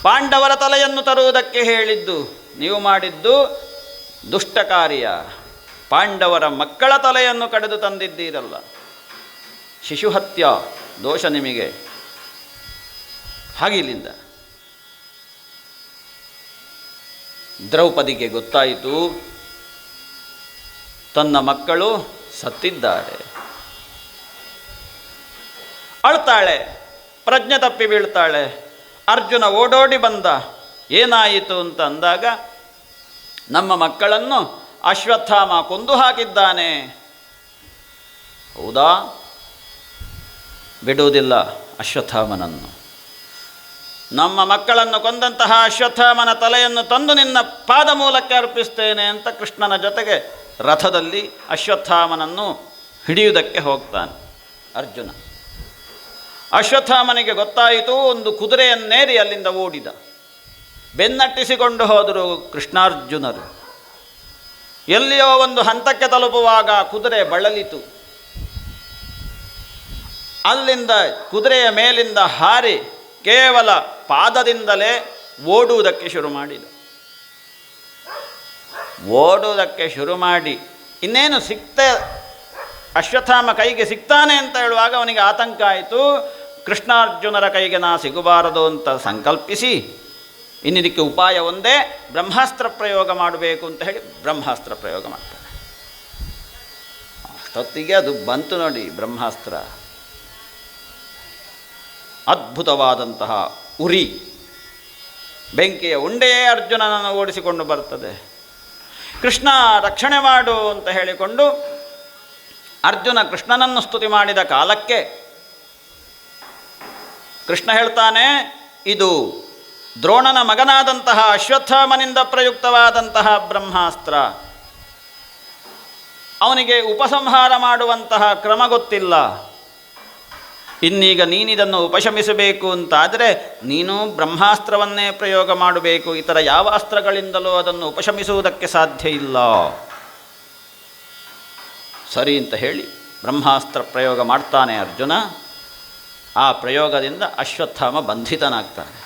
S4: ಪಾಂಡವರ ತಲೆಯನ್ನು ತರುವುದಕ್ಕೆ ಹೇಳಿದ್ದು ನೀವು ಮಾಡಿದ್ದು ದುಷ್ಟ ಕಾರ್ಯ. ಪಾಂಡವರ ಮಕ್ಕಳ ತಲೆಯನ್ನು ಕಡಿದು ತಂದಿದ್ದೀರಲ್ಲ. ಶಿಶುಹತ್ಯ ದೋಷ ನಿಮಗೆ. ಹಾಗಿಲ್ಲಿಂದ ದ್ರೌಪದಿಗೆ ಗೊತ್ತಾಯಿತು ತನ್ನ ಮಕ್ಕಳು ಸತ್ತಿದ್ದಾರೆ. ಅಳ್ತಾಳೆ, ಪ್ರಜ್ಞೆ ತಪ್ಪಿ ಬೀಳ್ತಾಳೆ. ಅರ್ಜುನ ಓಡೋಡಿ ಬಂದ. ಏನಾಯಿತು ಅಂತ ಅಂದಾಗ, ನಮ್ಮ ಮಕ್ಕಳನ್ನು ಅಶ್ವತ್ಥಾಮ ಕೊಂದು ಹಾಕಿದ್ದಾನೆ. ಹೌದಾ? ಬಿಡುವುದಿಲ್ಲ ಅಶ್ವತ್ಥಾಮನನ್ನು. ನಮ್ಮ ಮಕ್ಕಳನ್ನು ಕೊಂದಂತಹ ಅಶ್ವತ್ಥಾಮನ ತಲೆಯನ್ನು ತಂದು ನಿನ್ನ ಪಾದ ಮೂಲಕ್ಕೆ ಅರ್ಪಿಸ್ತೇನೆ ಅಂತ ಕೃಷ್ಣನ ಜೊತೆಗೆ ರಥದಲ್ಲಿ ಅಶ್ವತ್ಥಾಮನನ್ನು ಹಿಡಿಯುವುದಕ್ಕೆ ಹೋಗ್ತಾನೆ ಅರ್ಜುನ. ಅಶ್ವತ್ಥಾಮನಿಗೆ ಗೊತ್ತಾಯಿತು. ಒಂದು ಕುದುರೆಯನ್ನೇರಿ ಅಲ್ಲಿಂದ ಓಡಿದ. ಬೆನ್ನಟ್ಟಿಸಿಕೊಂಡು ಹೋದರು ಕೃಷ್ಣಾರ್ಜುನರು. ಎಲ್ಲಿಯೋ ಒಂದು ಹಂತಕ್ಕೆ ತಲುಪುವಾಗ ಕುದುರೆ ಬಳಲಿತು. ಅಲ್ಲಿಂದ ಕುದುರೆಯ ಮೇಲಿಂದ ಹಾರಿ ಕೇವಲ ಪಾದದಿಂದಲೇ ಓಡುವುದಕ್ಕೆ ಶುರು ಮಾಡಿದ. ಓಡುವುದಕ್ಕೆ ಶುರು ಮಾಡಿ ಇನ್ನೇನು ಅಶ್ವತ್ಥಾಮ ಕೈಗೆ ಸಿಗ್ತಾನೆ ಅಂತ ಹೇಳುವಾಗ ಅವನಿಗೆ ಆತಂಕ ಆಯಿತು. ಕೃಷ್ಣಾರ್ಜುನರ ಕೈಗೆ ನಾ ಸಿಗಬಾರದು ಅಂತ ಸಂಕಲ್ಪಿಸಿ ಇನ್ನಿದಕ್ಕೆ ಉಪಾಯ ಒಂದೇ, ಬ್ರಹ್ಮಾಸ್ತ್ರ ಪ್ರಯೋಗ ಮಾಡಬೇಕು ಅಂತ ಹೇಳಿ ಬ್ರಹ್ಮಾಸ್ತ್ರ ಪ್ರಯೋಗ ಮಾಡ್ತಾನೆ. ಅಷ್ಟೊತ್ತಿಗೆ ಅದು ಬಂತು ನೋಡಿ ಬ್ರಹ್ಮಾಸ್ತ್ರ. ಅದ್ಭುತವಾದಂತಹ ಉರಿ, ಬೆಂಕಿಯ ಉಂಡೆಯೇ ಅರ್ಜುನನನ್ನು ಓಡಿಸಿಕೊಂಡು ಬರ್ತದೆ. ಕೃಷ್ಣ ರಕ್ಷಣೆ ಮಾಡು ಅಂತ ಹೇಳಿಕೊಂಡು ಅರ್ಜುನ ಕೃಷ್ಣನನ್ನು ಸ್ತುತಿ ಮಾಡಿದ ಕಾಲಕ್ಕೆ ಕೃಷ್ಣ ಹೇಳ್ತಾನೆ, ಇದು ದ್ರೋಣನ ಮಗನಾದಂತಹ ಅಶ್ವತ್ಥಾಮನಿಂದ ಪ್ರಯುಕ್ತವಾದಂತಹ ಬ್ರಹ್ಮಾಸ್ತ್ರ. ಅವನಿಗೆ ಉಪಸಂಹಾರ ಮಾಡುವಂತಹ ಕ್ರಮ ಗೊತ್ತಿಲ್ಲ. ಇನ್ನೀಗ ನೀನಿದನ್ನು ಉಪಶಮಿಸಬೇಕು ಅಂತಾದರೆ ನೀನು ಬ್ರಹ್ಮಾಸ್ತ್ರವನ್ನೇ ಪ್ರಯೋಗ ಮಾಡಬೇಕು. ಇತರ ಯಾವ ಅಸ್ತ್ರಗಳಿಂದಲೂ ಅದನ್ನು ಉಪಶಮಿಸುವುದಕ್ಕೆ ಸಾಧ್ಯ ಇಲ್ಲ. ಸರಿ ಅಂತ ಹೇಳಿ ಬ್ರಹ್ಮಾಸ್ತ್ರ ಪ್ರಯೋಗ ಮಾಡ್ತಾನೆ ಅರ್ಜುನ. ಆ ಪ್ರಯೋಗದಿಂದ ಅಶ್ವತ್ಥಾಮ ಬಂಧಿತನಾಗ್ತಾನೆ.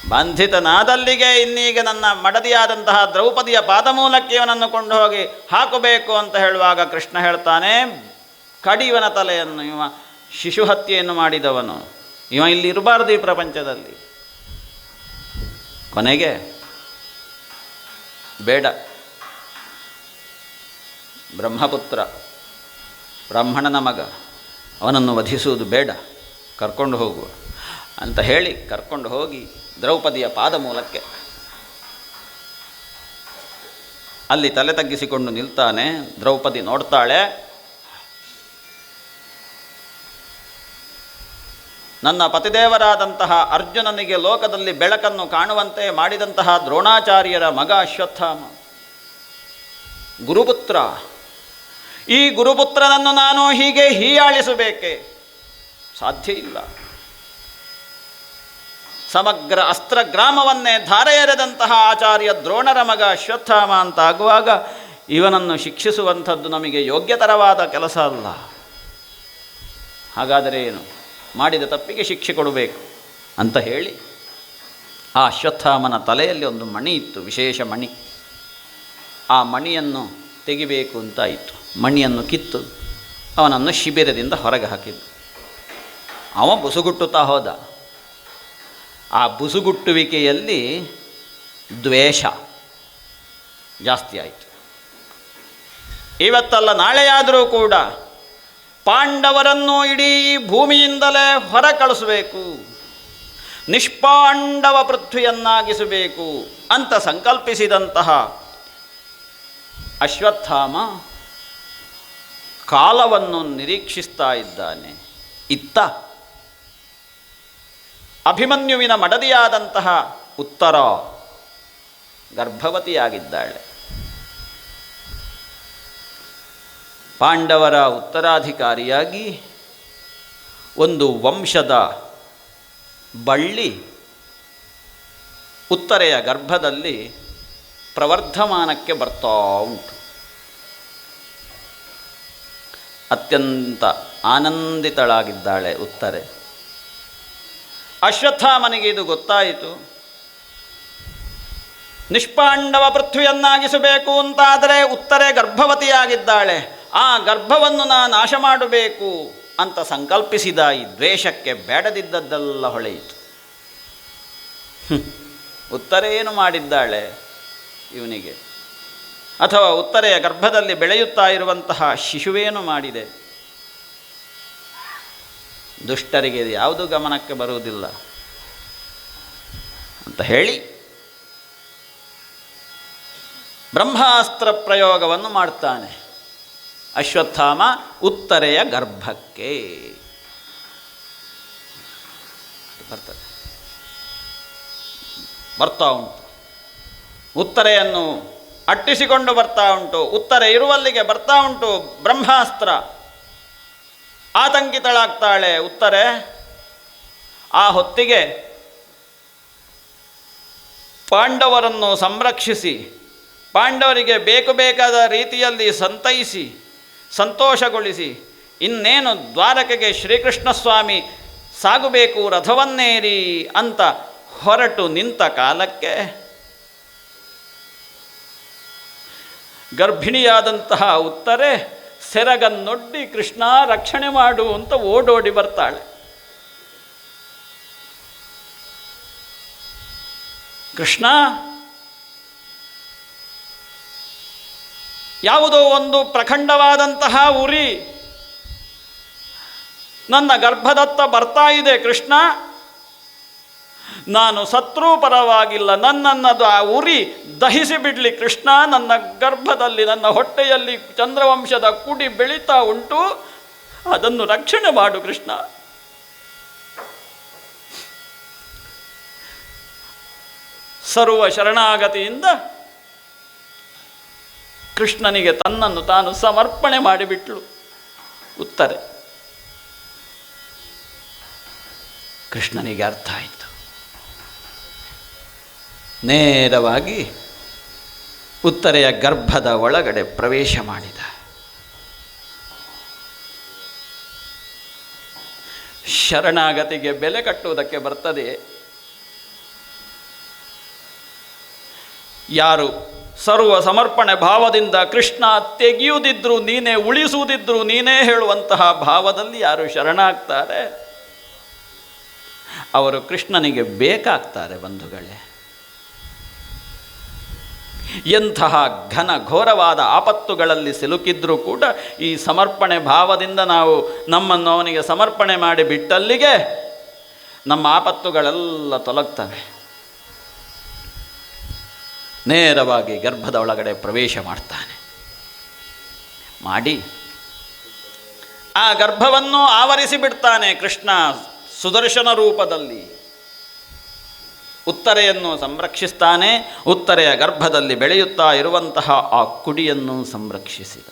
S4: ಬಂಧಿತನಾದಲ್ಲಿಗೆ ಇನ್ನೀಗ ನನ್ನ ಮಡದಿಯಾದಂತಹ ದ್ರೌಪದಿಯ ಪಾದಮೂಲಕ್ಕೆ ಇವನನ್ನು ಕೊಂಡು ಹೋಗಿ ಹಾಕಬೇಕು ಅಂತ ಹೇಳುವಾಗ ಕೃಷ್ಣ ಹೇಳ್ತಾನೆ, ಕಡಿಯವನ ತಲೆಯನ್ನು, ಇವ ಶಿಶು ಹತ್ಯೆಯನ್ನು ಮಾಡಿದವನು, ಇವ ಇಲ್ಲಿ ಇರಬಾರ್ದು ಈ ಪ್ರಪಂಚದಲ್ಲಿ. ಕೊನೆಗೆ ಬೇಡ, ಬ್ರಹ್ಮಪುತ್ರ, ಬ್ರಾಹ್ಮಣನ ಮಗ, ಅವನನ್ನು ವಧಿಸುವುದು ಬೇಡ, ಕರ್ಕೊಂಡು ಹೋಗುವ ಅಂತ ಹೇಳಿ ಕರ್ಕೊಂಡು ಹೋಗಿ ದ್ರೌಪದಿಯ ಪಾದ ಮೂಲಕ್ಕೆ ಅಲ್ಲಿ ತಲೆ ತಗ್ಗಿಸಿಕೊಂಡು ನಿಲ್ತಾನೆ. ದ್ರೌಪದಿ ನೋಡ್ತಾಳೆ, ನನ್ನ ಪತಿದೇವರಾದಂತಹ ಅರ್ಜುನನಿಗೆ ಲೋಕದಲ್ಲಿ ಬೆಳಕನ್ನು ಕಾಣುವಂತೆ ಮಾಡಿದಂತಹ ದ್ರೋಣಾಚಾರ್ಯರ ಮಗ ಅಶ್ವತ್ಥಾಮ ಗುರುಪುತ್ರ. ಈ ಗುರುಪುತ್ರನನ್ನು ನಾನು ಹೀಗೆ ಹೀಯಾಳಿಸಬೇಕೆ? ಸಾಧ್ಯ ಇಲ್ಲ. ಸಮಗ್ರ ಅಸ್ತ್ರ ಗ್ರಾಮವನ್ನೇ ಧಾರೆ ಎರೆದಂತಹ ಆಚಾರ್ಯ ದ್ರೋಣರ ಮಗ ಅಶ್ವತ್ಥಾಮ ಅಂತಾಗುವಾಗ ಇವನನ್ನು ಶಿಕ್ಷಿಸುವಂಥದ್ದು ನಮಗೆ ಯೋಗ್ಯತರವಾದ ಕೆಲಸ ಅಲ್ಲ. ಹಾಗಾದರೆ ಏನು? ಮಾಡಿದ ತಪ್ಪಿಗೆ ಶಿಕ್ಷೆ ಕೊಡಬೇಕು ಅಂತ ಹೇಳಿ ಆ ಅಶ್ವತ್ಥಾಮನ ತಲೆಯಲ್ಲಿ ಒಂದು ಮಣಿ ಇತ್ತು, ವಿಶೇಷ ಮಣಿ. ಆ ಮಣಿಯನ್ನು ತೆಗಿಬೇಕು ಅಂತಾಯಿತು. ಮಣಿಯನ್ನು ಕಿತ್ತು ಅವನನ್ನು ಶಿಬಿರದಿಂದ ಹೊರಗೆ ಹಾಕಿದ್ದು. ಅವ ಬುಸುಗುಟ್ಟುತ್ತಾ ಹೋದ. ಆ ಬುಸುಗುಟ್ಟುವಿಕೆಯಲ್ಲಿ ದ್ವೇಷ ಜಾಸ್ತಿ ಆಯಿತು. ಇವತ್ತಲ್ಲ ನಾಳೆಯಾದರೂ ಕೂಡ ಪಾಂಡವರನ್ನು ಇಡೀ ಭೂಮಿಯಿಂದಲೇ ಹೊರ ಕಳಿಸಬೇಕು, ನಿಷ್ಪಾಂಡವ ಪೃಥ್ವಿಯನ್ನಾಗಿಸಬೇಕು ಅಂತ ಸಂಕಲ್ಪಿಸಿದಂತಹ ಅಶ್ವತ್ಥಾಮ ಕಾಲವನ್ನು ನಿರೀಕ್ಷಿಸ್ತಾ ಇದ್ದಾನೆ. ಇತ್ತ ಅಭಿಮನ್ಯುವಿನ ಮಡದಿಯಾದಂತಹ ಉತ್ತರ ಗರ್ಭವತಿಯಾಗಿದ್ದಾಳೆ. ಪಾಂಡವರ ಉತ್ತರಾಧಿಕಾರಿಯಾಗಿ ಒಂದು ವಂಶದ ಬಳ್ಳಿ ಉತ್ತರೆಯ ಗರ್ಭದಲ್ಲಿ ಪ್ರವರ್ಧಮಾನಕ್ಕೆ ಬರ್ತಾ ಉಂಟು. ಅತ್ಯಂತ ಆನಂದಿತಳಾಗಿದ್ದಾಳೆ ಉತ್ತರೆ. ಅಶ್ವತ್ಥಾಮನಿಗೆ ಇದು ಗೊತ್ತಾಯಿತು. ನಿಷ್ಪಾಂಡವ ಪೃಥ್ವಿಯನ್ನಾಗಿಸಬೇಕು ಅಂತಾದರೆ ಉತ್ತರೆ ಗರ್ಭವತಿಯಾಗಿದ್ದಾಳೆ, ಆ ಗರ್ಭವನ್ನು ನಾನು ನಾಶ ಮಾಡಬೇಕು ಅಂತ ಸಂಕಲ್ಪಿಸಿದ ಈ ದ್ವೇಷಕ್ಕೆ ಬೇಡದಿದ್ದದ್ದೆಲ್ಲ ಹೊಳೆಯಿತು. ಉತ್ತರೆ ಏನು ಮಾಡಿದ್ದಾಳೆ ಇವನಿಗೆ? ಅಥವಾ ಉತ್ತರೆಯ ಗರ್ಭದಲ್ಲಿ ಬೆಳೆಯುತ್ತಾ ಇರುವಂತಹ ಶಿಶುವೇನು ಮಾಡಿದೆ? ದುಷ್ಟರಿಗೆ ಯಾವುದು ಗಮನಕ್ಕೆ ಬರುವುದಿಲ್ಲ ಅಂತ ಹೇಳಿ ಬ್ರಹ್ಮಾಸ್ತ್ರ ಪ್ರಯೋಗವನ್ನು ಮಾಡ್ತಾನೆ ಅಶ್ವತ್ಥಾಮ ಉತ್ತರೆಯ ಗರ್ಭಕ್ಕೆ. ಬರ್ತಾ ಉಂಟು, ಉತ್ತರೆಯನ್ನು ಅಟ್ಟಿಸಿಕೊಂಡು ಬರ್ತಾ ಉಂಟು. ಉತ್ತರೆ ಇರುವಲ್ಲಿಗೆ ಬರ್ತಾ ಉಂಟು ಬ್ರಹ್ಮಾಸ್ತ್ರ. ಆತಂಕಿತಳಾಗ್ತಾಳೆ ಉತ್ತರೆ. ಆ ಹೊತ್ತಿಗೆ ಪಾಂಡವರನ್ನು ಸಂರಕ್ಷಿಸಿ, ಪಾಂಡವರಿಗೆ ಬೇಕಾದ ರೀತಿಯಲ್ಲಿ ಸಂತೈಸಿ ಸಂತೋಷಗೊಳಿಸಿ, ಇನ್ನೇನು ದ್ವಾರಕೆಗೆ ಶ್ರೀಕೃಷ್ಣ ಸ್ವಾಮಿ ಸಾಗಬೇಕು ರಥವನ್ನೇರಿ ಅಂತ ಹೊರಟು ನಿಂತ ಕಾಲಕ್ಕೆ ಗರ್ಭಿಣಿಯಾದಂತಹ ಉತ್ತರೆ ಸೆರಗನ್ನೊಡ್ಡಿ ಕೃಷ್ಣ ರಕ್ಷಣೆ ಮಾಡು ಅಂತ ಓಡೋಡಿ ಬರ್ತಾಳೆ. ಕೃಷ್ಣ ಯಾವುದೋ ಒಂದು ಪ್ರಖಂಡವಾದಂತಹ ಉರಿ ನನ್ನ ಗರ್ಭದತ್ತ ಬರ್ತಾ ಇದೆ ಕೃಷ್ಣ, ನಾನು ಸತ್ರೂ ಪರವಾಗಿಲ್ಲ, ನನ್ನನ್ನದು ಆ ಉರಿ ದಹಿಸಿ ಬಿಡಲಿ ಕೃಷ್ಣ. ನನ್ನ ಗರ್ಭದಲ್ಲಿ ನನ್ನ ಹೊಟ್ಟೆಯಲ್ಲಿ ಚಂದ್ರವಂಶದ ಕುಡಿ ಬೆಳೀತಾ ಉಂಟು, ಅದನ್ನು ರಕ್ಷಣೆ ಮಾಡು ಕೃಷ್ಣ. ಸರ್ವ ಶರಣಾಗತಿಯಿಂದ ಕೃಷ್ಣನಿಗೆ ತನ್ನನ್ನು ತಾನು ಸಮರ್ಪಣೆ ಮಾಡಿಬಿಟ್ಲು ಉತ್ತರೆ. ಕೃಷ್ಣನಿಗೆ ಅರ್ಥ ಆಯಿತು. ನೇರವಾಗಿ ಉತ್ತರೆಯ ಗರ್ಭದ ಒಳಗಡೆ ಪ್ರವೇಶ ಮಾಡಿದ. ಶರಣಾಗತಿಗೆ ಬೆಲೆ ಕಟ್ಟುವುದಕ್ಕೆ ಬರ್ತದೆ. ಯಾರು ಸರ್ವ ಸಮರ್ಪಣೆ ಭಾವದಿಂದ ಕೃಷ್ಣ ತೆಗೆಯುವುದಿದ್ರು ನೀನೇ, ಉಳಿಸುವುದಿದ್ರು ನೀನೇ ಹೇಳುವಂತಹ ಭಾವದಲ್ಲಿ ಯಾರು ಶರಣಾಗ್ತಾರೆ ಅವರು ಕೃಷ್ಣನಿಗೆ ಬೇಕಾಗ್ತಾರೆ ಬಂಧುಗಳೇ. ಎಂತಹ ಘನ ಘೋರವಾದ ಆಪತ್ತುಗಳಲ್ಲಿ ಸಿಲುಕಿದ್ರೂ ಕೂಡ ಈ ಸಮರ್ಪಣೆ ಭಾವದಿಂದ ನಾವು ನಮ್ಮನ್ನು ಅವನಿಗೆ ಸಮರ್ಪಣೆ ಮಾಡಿ ಬಿಟ್ಟಲ್ಲಿಗೆ ನಮ್ಮ ಆಪತ್ತುಗಳೆಲ್ಲ ತೊಲಗ್ತವೆ. ನೇರವಾಗಿ ಗರ್ಭದ ಒಳಗಡೆ ಪ್ರವೇಶ ಮಾಡ್ತಾನೆ. ಮಾಡಿ ಆ ಗರ್ಭವನ್ನು ಆವರಿಸಿ ಬಿಡ್ತಾನೆ ಕೃಷ್ಣ ಸುದರ್ಶನ ರೂಪದಲ್ಲಿ. ಉತ್ತರೆಯನ್ನು ಸಂರಕ್ಷಿಸ್ತಾನೆ. ಉತ್ತರೆಯ ಗರ್ಭದಲ್ಲಿ ಬೆಳೆಯುತ್ತಾ ಇರುವಂತಹ ಆ ಕುಡಿಯನ್ನು ಸಂರಕ್ಷಿಸಿದ.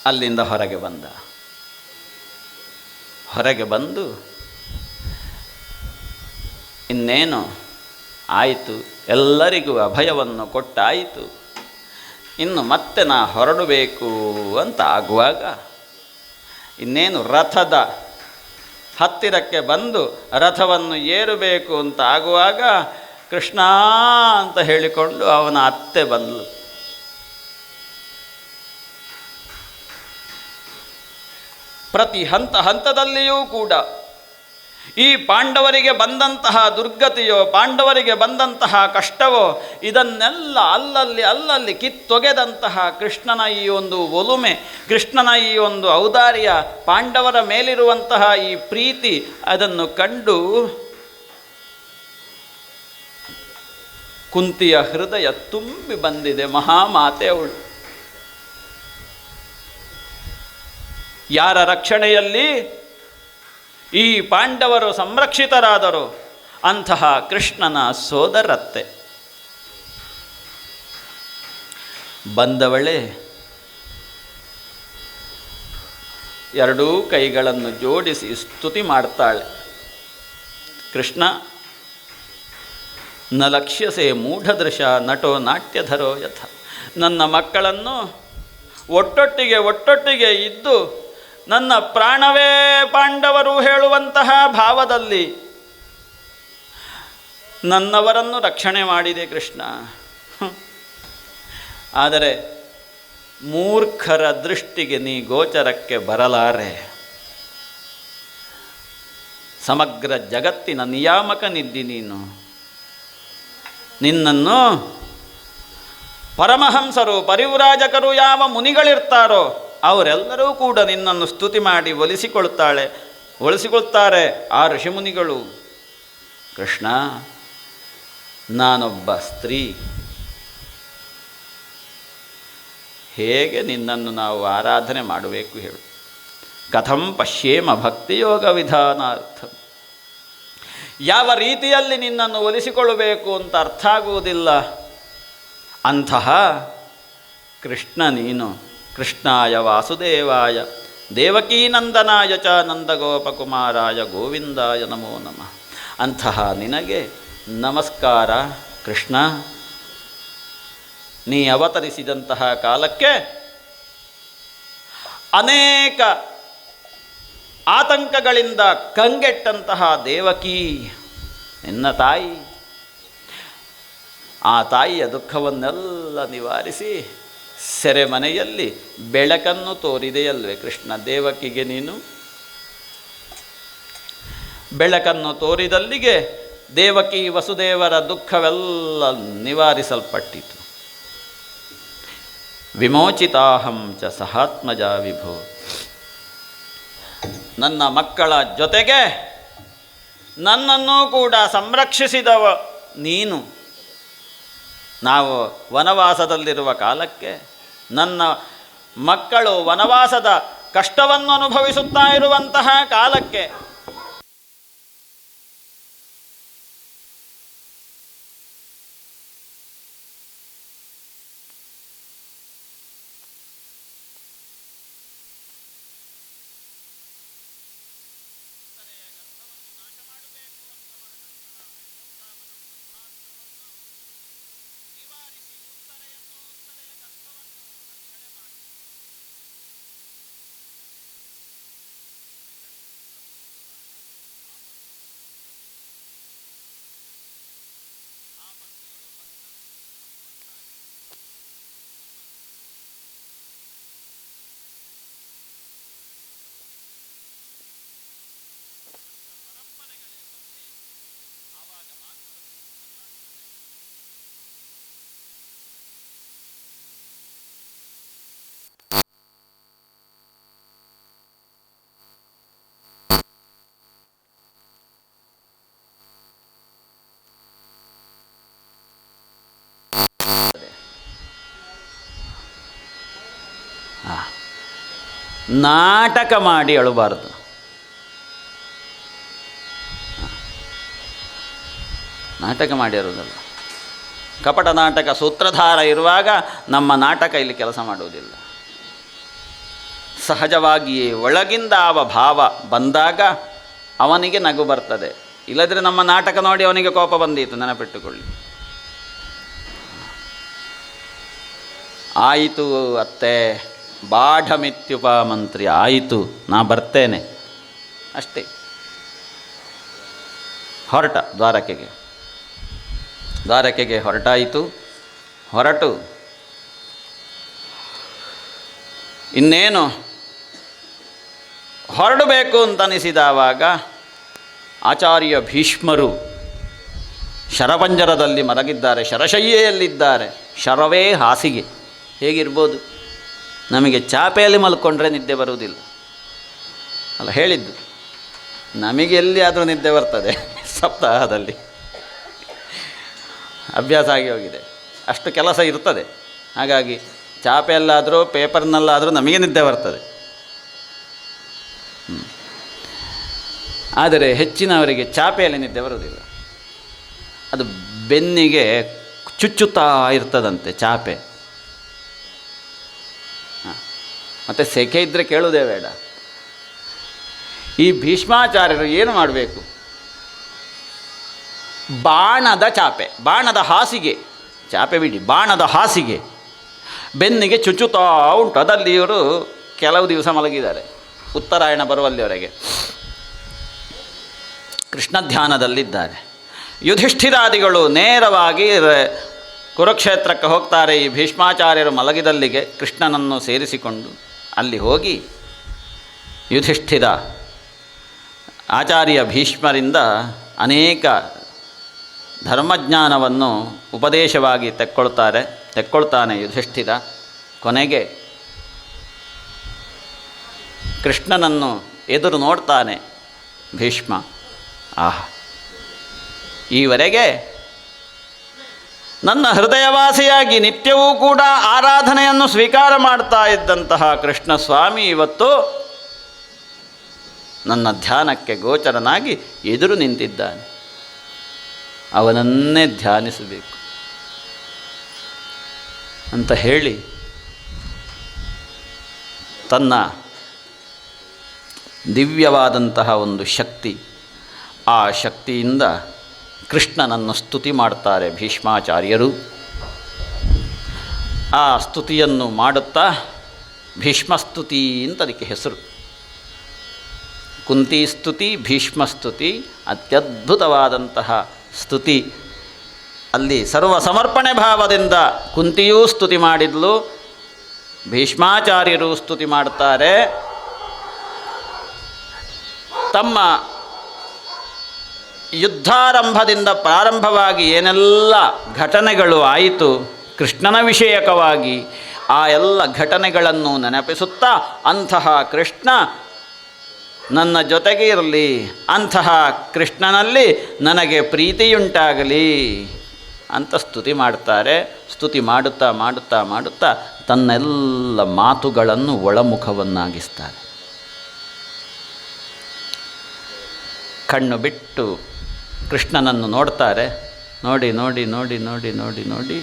S4: ಅಲ್ಲಿಂದ ಹೊರಗೆ ಬಂದ. ಹೊರಗೆ ಬಂದು ಇನ್ನೇನು ಆಯಿತು, ಎಲ್ಲರಿಗೂ ಅಭಯವನ್ನು ಕೊಟ್ಟಾಯಿತು, ಇನ್ನು ಮತ್ತೆ ನಾ ಹೊರಡಬೇಕು ಅಂತ ಆಗುವಾಗ ಇನ್ನೇನು ರಥದ ಹತ್ತಿರಕ್ಕೆ ಬಂದು ರಥವನ್ನು ಏರಬೇಕು ಅಂತ ಆಗುವಾಗ ಕೃಷ್ಣ ಅಂತ ಹೇಳಿಕೊಂಡು ಅವನ ಅತ್ತೆ ಬಂದಳು. ಪ್ರತಿ ಹಂತದಲ್ಲಿಯೂ ಕೂಡ ಈ ಪಾಂಡವರಿಗೆ ಬಂದಂತಹ ದುರ್ಗತಿಯೋ, ಪಾಂಡವರಿಗೆ ಬಂದಂತಹ ಕಷ್ಟವೋ ಇದನ್ನೆಲ್ಲ ಅಲ್ಲಲ್ಲಿ ಕಿತ್ತೊಗೆದಂತಹ ಕೃಷ್ಣನ ಈ ಒಂದು ಒಲುಮೆ, ಕೃಷ್ಣನ ಈ ಒಂದು ಔದಾರ್ಯ, ಪಾಂಡವರ ಮೇಲಿರುವಂತಹ ಈ ಪ್ರೀತಿ ಅದನ್ನು ಕಂಡು ಕುಂತಿಯ ಹೃದಯ ತುಂಬಿ ಬಂದಿದೆ. ಮಹಾಮಾತೆ ಅವಳು. ಯಾರ ರಕ್ಷಣೆಯಲ್ಲಿ ಈ ಪಾಂಡವರು ಸಂರಕ್ಷಿತರಾದರು ಅಂತಹ ಕೃಷ್ಣನ ಸೋದರತ್ತೆ. ಬಂದವಳೆ ಎರಡೂ ಕೈಗಳನ್ನು ಜೋಡಿಸಿ ಸ್ತುತಿ ಮಾಡ್ತಾಳೆ. ಕೃಷ್ಣ ನ ಲಕ್ಷ್ಯಸೆ ಮೂಢದೃಶ ನಟೋ ನಾಟ್ಯಧರೋ ಯಥ. ನನ್ನ ಮಕ್ಕಳನ್ನು ಒಟ್ಟೊಟ್ಟಿಗೆ ಇದ್ದು ನನ್ನ ಪ್ರಾಣವೇ ಪಾಂಡವರು ಹೇಳುವಂತಹ ಭಾವದಲ್ಲಿ ನನ್ನವರನ್ನು ರಕ್ಷಣೆ ಮಾಡಿದೆ ಕೃಷ್ಣ. ಆದರೆ ಮೂರ್ಖರ ದೃಷ್ಟಿಗೆ ನೀ ಗೋಚರಕ್ಕೆ ಬರಲಾರೆ. ಸಮಗ್ರ ಜಗತ್ತಿನ ನಿಯಾಮಕನಿದ್ದಿ ನೀನು. ನಿನ್ನನ್ನು ಪರಮಹಂಸರು, ಪರಿವ್ರಾಜಕರು ಯಾವ ಮುನಿಗಳಿರ್ತಾರೋ ಅವರೆಲ್ಲರೂ ಕೂಡ ನಿನ್ನನ್ನು ಸ್ತುತಿ ಮಾಡಿ ಒಲಿಸಿಕೊಳ್ತಾರೆ ಆ ಋಷಿಮುನಿಗಳು. ಕೃಷ್ಣ, ನಾನೊಬ್ಬ ಸ್ತ್ರೀ, ಹೇಗೆ ನಿನ್ನನ್ನು ನಾವು ಆರಾಧನೆ ಮಾಡಬೇಕು ಹೇಳು. ಕಥಂ ಪಶ್ಯೇಮ ಭಕ್ತಿಯೋಗ ವಿಧಾನಾರ್ಥ. ಯಾವ ರೀತಿಯಲ್ಲಿ ನಿನ್ನನ್ನು ಒಲಿಸಿಕೊಳ್ಳಬೇಕು ಅಂತ ಅರ್ಥ ಆಗುವುದಿಲ್ಲ. ಅಂತಹ ಕೃಷ್ಣ ನೀನು. ಕೃಷ್ಣಾಯ ವಾಸುದೇವಾಯ ದೇವಕೀನಂದನಾಯ ಚ ನಂದಗೋಪಕುಮಾರಾಯ ಗೋವಿಂದಾಯ ನಮೋ ನಮಃ. ಅಂತಹ ನಿನಗೆ ನಮಸ್ಕಾರ ಕೃಷ್ಣ. ನೀ ಅವತರಿಸಿದಂತಹ ಕಾಲಕ್ಕೆ ಅನೇಕ ಆತಂಕಗಳಿಂದ ಕಂಗೆಟ್ಟಂತಹ ದೇವಕಿ ನಿನ್ನ ತಾಯಿ, ಆ ತಾಯಿಯ ದುಃಖವನ್ನೆಲ್ಲ ನಿವಾರಿಸಿ ಸೆರೆಮನೆಯಲ್ಲಿ ಬೆಳಕನ್ನು ತೋರಿದೆಯಲ್ವೇ ಕೃಷ್ಣ. ದೇವಕಿಗೆ ನೀನು ಬೆಳಕನ್ನು ತೋರಿದಲ್ಲಿಗೆ ದೇವಕಿ ವಸುದೇವರ ದುಃಖವೆಲ್ಲ ನಿವಾರಿಸಲ್ಪಟ್ಟಿತು. ವಿಮೋಚಿತಾಹಂ ಚ ಸಹಾತ್ಮಜ ವಿಭೋ. ನನ್ನ ಮಕ್ಕಳ ಜೊತೆಗೆ ನನ್ನನ್ನು ಕೂಡ ಸಂರಕ್ಷಿಸಿದವ ನೀನು. ನಾವು ವನವಾಸದಲ್ಲಿರುವ ಕಾಲಕ್ಕೆ ನನ್ನ ಮಕ್ಕಳು ವನವಾಸದ ಕಷ್ಟವನ್ನು ಅನುಭವಿಸುತ್ತಾ ಇರುವಂತಹ ಕಾಲಕ್ಕೆ ನಾಟಕ ಮಾಡಿ ಅಳಬಾರದು. ನಾಟಕ ಮಾಡಿ ಅಳುವುದಲ್ಲ. ಕಪಟ ನಾಟಕ ಸೂತ್ರಧಾರ ಇರುವಾಗ ನಮ್ಮ ನಾಟಕ ಇಲ್ಲಿ ಕೆಲಸ ಮಾಡುವುದಿಲ್ಲ. ಸಹಜವಾಗಿಯೇ ಒಳಗಿಂದ ಭಾವ ಬಂದಾಗ ಅವನಿಗೆ ನಗು ಬರ್ತದೆ. ಇಲ್ಲದ್ರೆ ನಮ್ಮ ನಾಟಕ ನೋಡಿ ಅವನಿಗೆ ಕೋಪ ಬಂದೀತು, ನೆನಪಿಟ್ಟುಕೊಳ್ಳಿ. ಆಯಿತು ಅತ್ತೆ, ಬಾಢಮಿತ್ಯುಪ ಮಂತ್ರಿ, ಆಯಿತು ನಾ ಬರ್ತೇನೆ ಅಷ್ಟೇ. ಹೊರಟ ದ್ವಾರಕೆಗೆ ಹೊರಟಾಯಿತು. ಹೊರಟು ಇನ್ನೇನು ಹೊರಡಬೇಕು ಅಂತನಿಸಿದವಾಗ ಆಚಾರ್ಯ ಭೀಷ್ಮರು ಶರಪಂಜರದಲ್ಲಿ ಮಲಗಿದ್ದಾರೆ, ಶರಶಯ್ಯೆಯಲ್ಲಿದ್ದಾರೆ. ಶರವೇ ಹಾಸಿಗೆ. ಹೇಗಿರ್ಬೋದು? ನಮಗೆ ಚಾಪೆಯಲ್ಲಿ ಮಲ್ಕೊಂಡ್ರೆ ನಿದ್ದೆ ಬರುವುದಿಲ್ಲ ಅಲ್ಲ ಹೇಳಿದ್ದು. ನಮಗೆ ಎಲ್ಲಿಯಾದರೂ ನಿದ್ದೆ ಬರ್ತದೆ? ಸಪ್ತಾಹದಲ್ಲಿ ಅಭ್ಯಾಸ ಆಗಿ ಹೋಗಿದೆ, ಅಷ್ಟು ಕೆಲಸ ಇರ್ತದೆ. ಹಾಗಾಗಿ ಚಾಪೆಯಲ್ಲಾದರೂ ಪೇಪರ್ನಲ್ಲಾದರೂ ನಮಗೆ ನಿದ್ದೆ ಬರ್ತದೆ. ಆದರೆ ಹೆಚ್ಚಿನವರಿಗೆ ಚಾಪೆಯಲ್ಲಿ ನಿದ್ದೆ ಬರುವುದಿಲ್ಲ. ಅದು ಬೆನ್ನಿಗೆ ಚುಚ್ಚುತ್ತಾ ಇರ್ತದಂತೆ ಚಾಪೆ. ಮತ್ತು ಸೆಕೆ ಇದ್ದರೆ ಕೇಳುವುದೇ ಬೇಡ. ಈ ಭೀಷ್ಮಾಚಾರ್ಯರು ಏನು ಮಾಡಬೇಕು? ಬಾಣದ ಚಾಪೆ, ಬಾಣದ ಹಾಸಿಗೆ, ಚಾಪೆ ಬಿಡಿ, ಬಾಣದ ಹಾಸಿಗೆ ಬೆನ್ನಿಗೆ ಚುಚ್ಚುತ್ತಾ ಉಂಟು. ಅದಲ್ಲಿ ಇವರು ಕೆಲವು ದಿವಸ ಮಲಗಿದ್ದಾರೆ, ಉತ್ತರಾಯಣ ಬರುವಲ್ಲಿವರೆಗೆ ಕೃಷ್ಣ ಧ್ಯಾನದಲ್ಲಿದ್ದಾರೆ. ಯುಧಿಷ್ಠಿರಾದಿಗಳು ನೇರವಾಗಿ ಕುರುಕ್ಷೇತ್ರಕ್ಕೆ ಹೋಗ್ತಾರೆ. ಈ ಭೀಷ್ಮಾಚಾರ್ಯರು ಮಲಗಿದಲ್ಲಿಗೆ ಕೃಷ್ಣನನ್ನು ಸೇರಿಸಿಕೊಂಡು ಅಲ್ಲಿ ಹೋಗಿ ಯುಧಿಷ್ಠಿರ ಆಚಾರ್ಯ ಭೀಷ್ಮರಿಂದ ಅನೇಕ ಧರ್ಮಜ್ಞಾನವನ್ನು ಉಪದೇಶವಾಗಿ ತೆಕ್ಕೊಳ್ತಾನೆ ಯುಧಿಷ್ಠಿರ. ಕೊನೆಗೆ ಕೃಷ್ಣನನ್ನು ಎದುರು ನೋಡ್ತಾನೆ ಭೀಷ್ಮ. ಈವರೆಗೆ ನನ್ನ ಹೃದಯವಾಸಿಯಾಗಿ ನಿತ್ಯವೂ ಕೂಡ ಆರಾಧನೆಯನ್ನು ಸ್ವೀಕಾರ ಮಾಡ್ತಾ ಇದ್ದಂತಹ ಕೃಷ್ಣಸ್ವಾಮಿ ಇವತ್ತು ನನ್ನ ಧ್ಯಾನಕ್ಕೆ ಗೋಚರನಾಗಿ ಎದುರು ನಿಂತಿದ್ದಾನೆ. ಅವನನ್ನೇ ಧ್ಯಾನಿಸಬೇಕು ಅಂತ ಹೇಳಿ ತನ್ನ ದಿವ್ಯವಾದಂತಹ ಒಂದು ಶಕ್ತಿ, ಆ ಶಕ್ತಿಯಿಂದ ಕೃಷ್ಣನನ್ನು ಸ್ತುತಿ ಮಾಡ್ತಾರೆ ಭೀಷ್ಮಾಚಾರ್ಯರು. ಆ ಸ್ತುತಿಯನ್ನು ಮಾಡುತ್ತಾ ಭೀಷ್ಮಸ್ತುತಿ ಅಂತ ಅದಕ್ಕೆ ಹೆಸರು. ಕುಂತಿ ಸ್ತುತಿ, ಭೀಷ್ಮಸ್ತುತಿ, ಅತ್ಯದ್ಭುತವಾದಂತಹ ಸ್ತುತಿ. ಅಲ್ಲಿ ಸರ್ವ ಸಮರ್ಪಣೆ ಭಾವದಿಂದ ಕುಂತಿಯೂ ಸ್ತುತಿ ಮಾಡಿದ್ಲು, ಭೀಷ್ಮಾಚಾರ್ಯರು ಸ್ತುತಿ ಮಾಡ್ತಾರೆ. ತಮ್ಮ ಯುದ್ಧಾರಂಭದಿಂದ ಪ್ರಾರಂಭವಾಗಿ ಏನೆಲ್ಲ ಘಟನೆಗಳು ಆಯಿತು ಕೃಷ್ಣನ ವಿಷಯಕವಾಗಿ, ಆ ಎಲ್ಲ ಘಟನೆಗಳನ್ನು ನೆನಪಿಸುತ್ತಾ ಅಂತಹ ಕೃಷ್ಣ ನನ್ನ ಜೊತೆಗೆ ಇರಲಿ, ಅಂತಹ ಕೃಷ್ಣನಲ್ಲಿ ನನಗೆ ಪ್ರೀತಿಯುಂಟಾಗಲಿ ಅಂತ ಸ್ತುತಿ ಮಾಡ್ತಾರೆ. ಸ್ತುತಿ ಮಾಡುತ್ತಾ ಮಾಡುತ್ತಾ ಮಾಡುತ್ತಾ ತನ್ನೆಲ್ಲ ಮಾತುಗಳನ್ನು ಒಳಮುಖವನ್ನಾಗಿಸ್ತಾರೆ. ಕಣ್ಣು ಬಿಟ್ಟು ಕೃಷ್ಣನನ್ನು ನೋಡ್ತಾರೆ. ನೋಡಿ ನೋಡಿ ನೋಡಿ ನೋಡಿ ನೋಡಿ ನೋಡಿ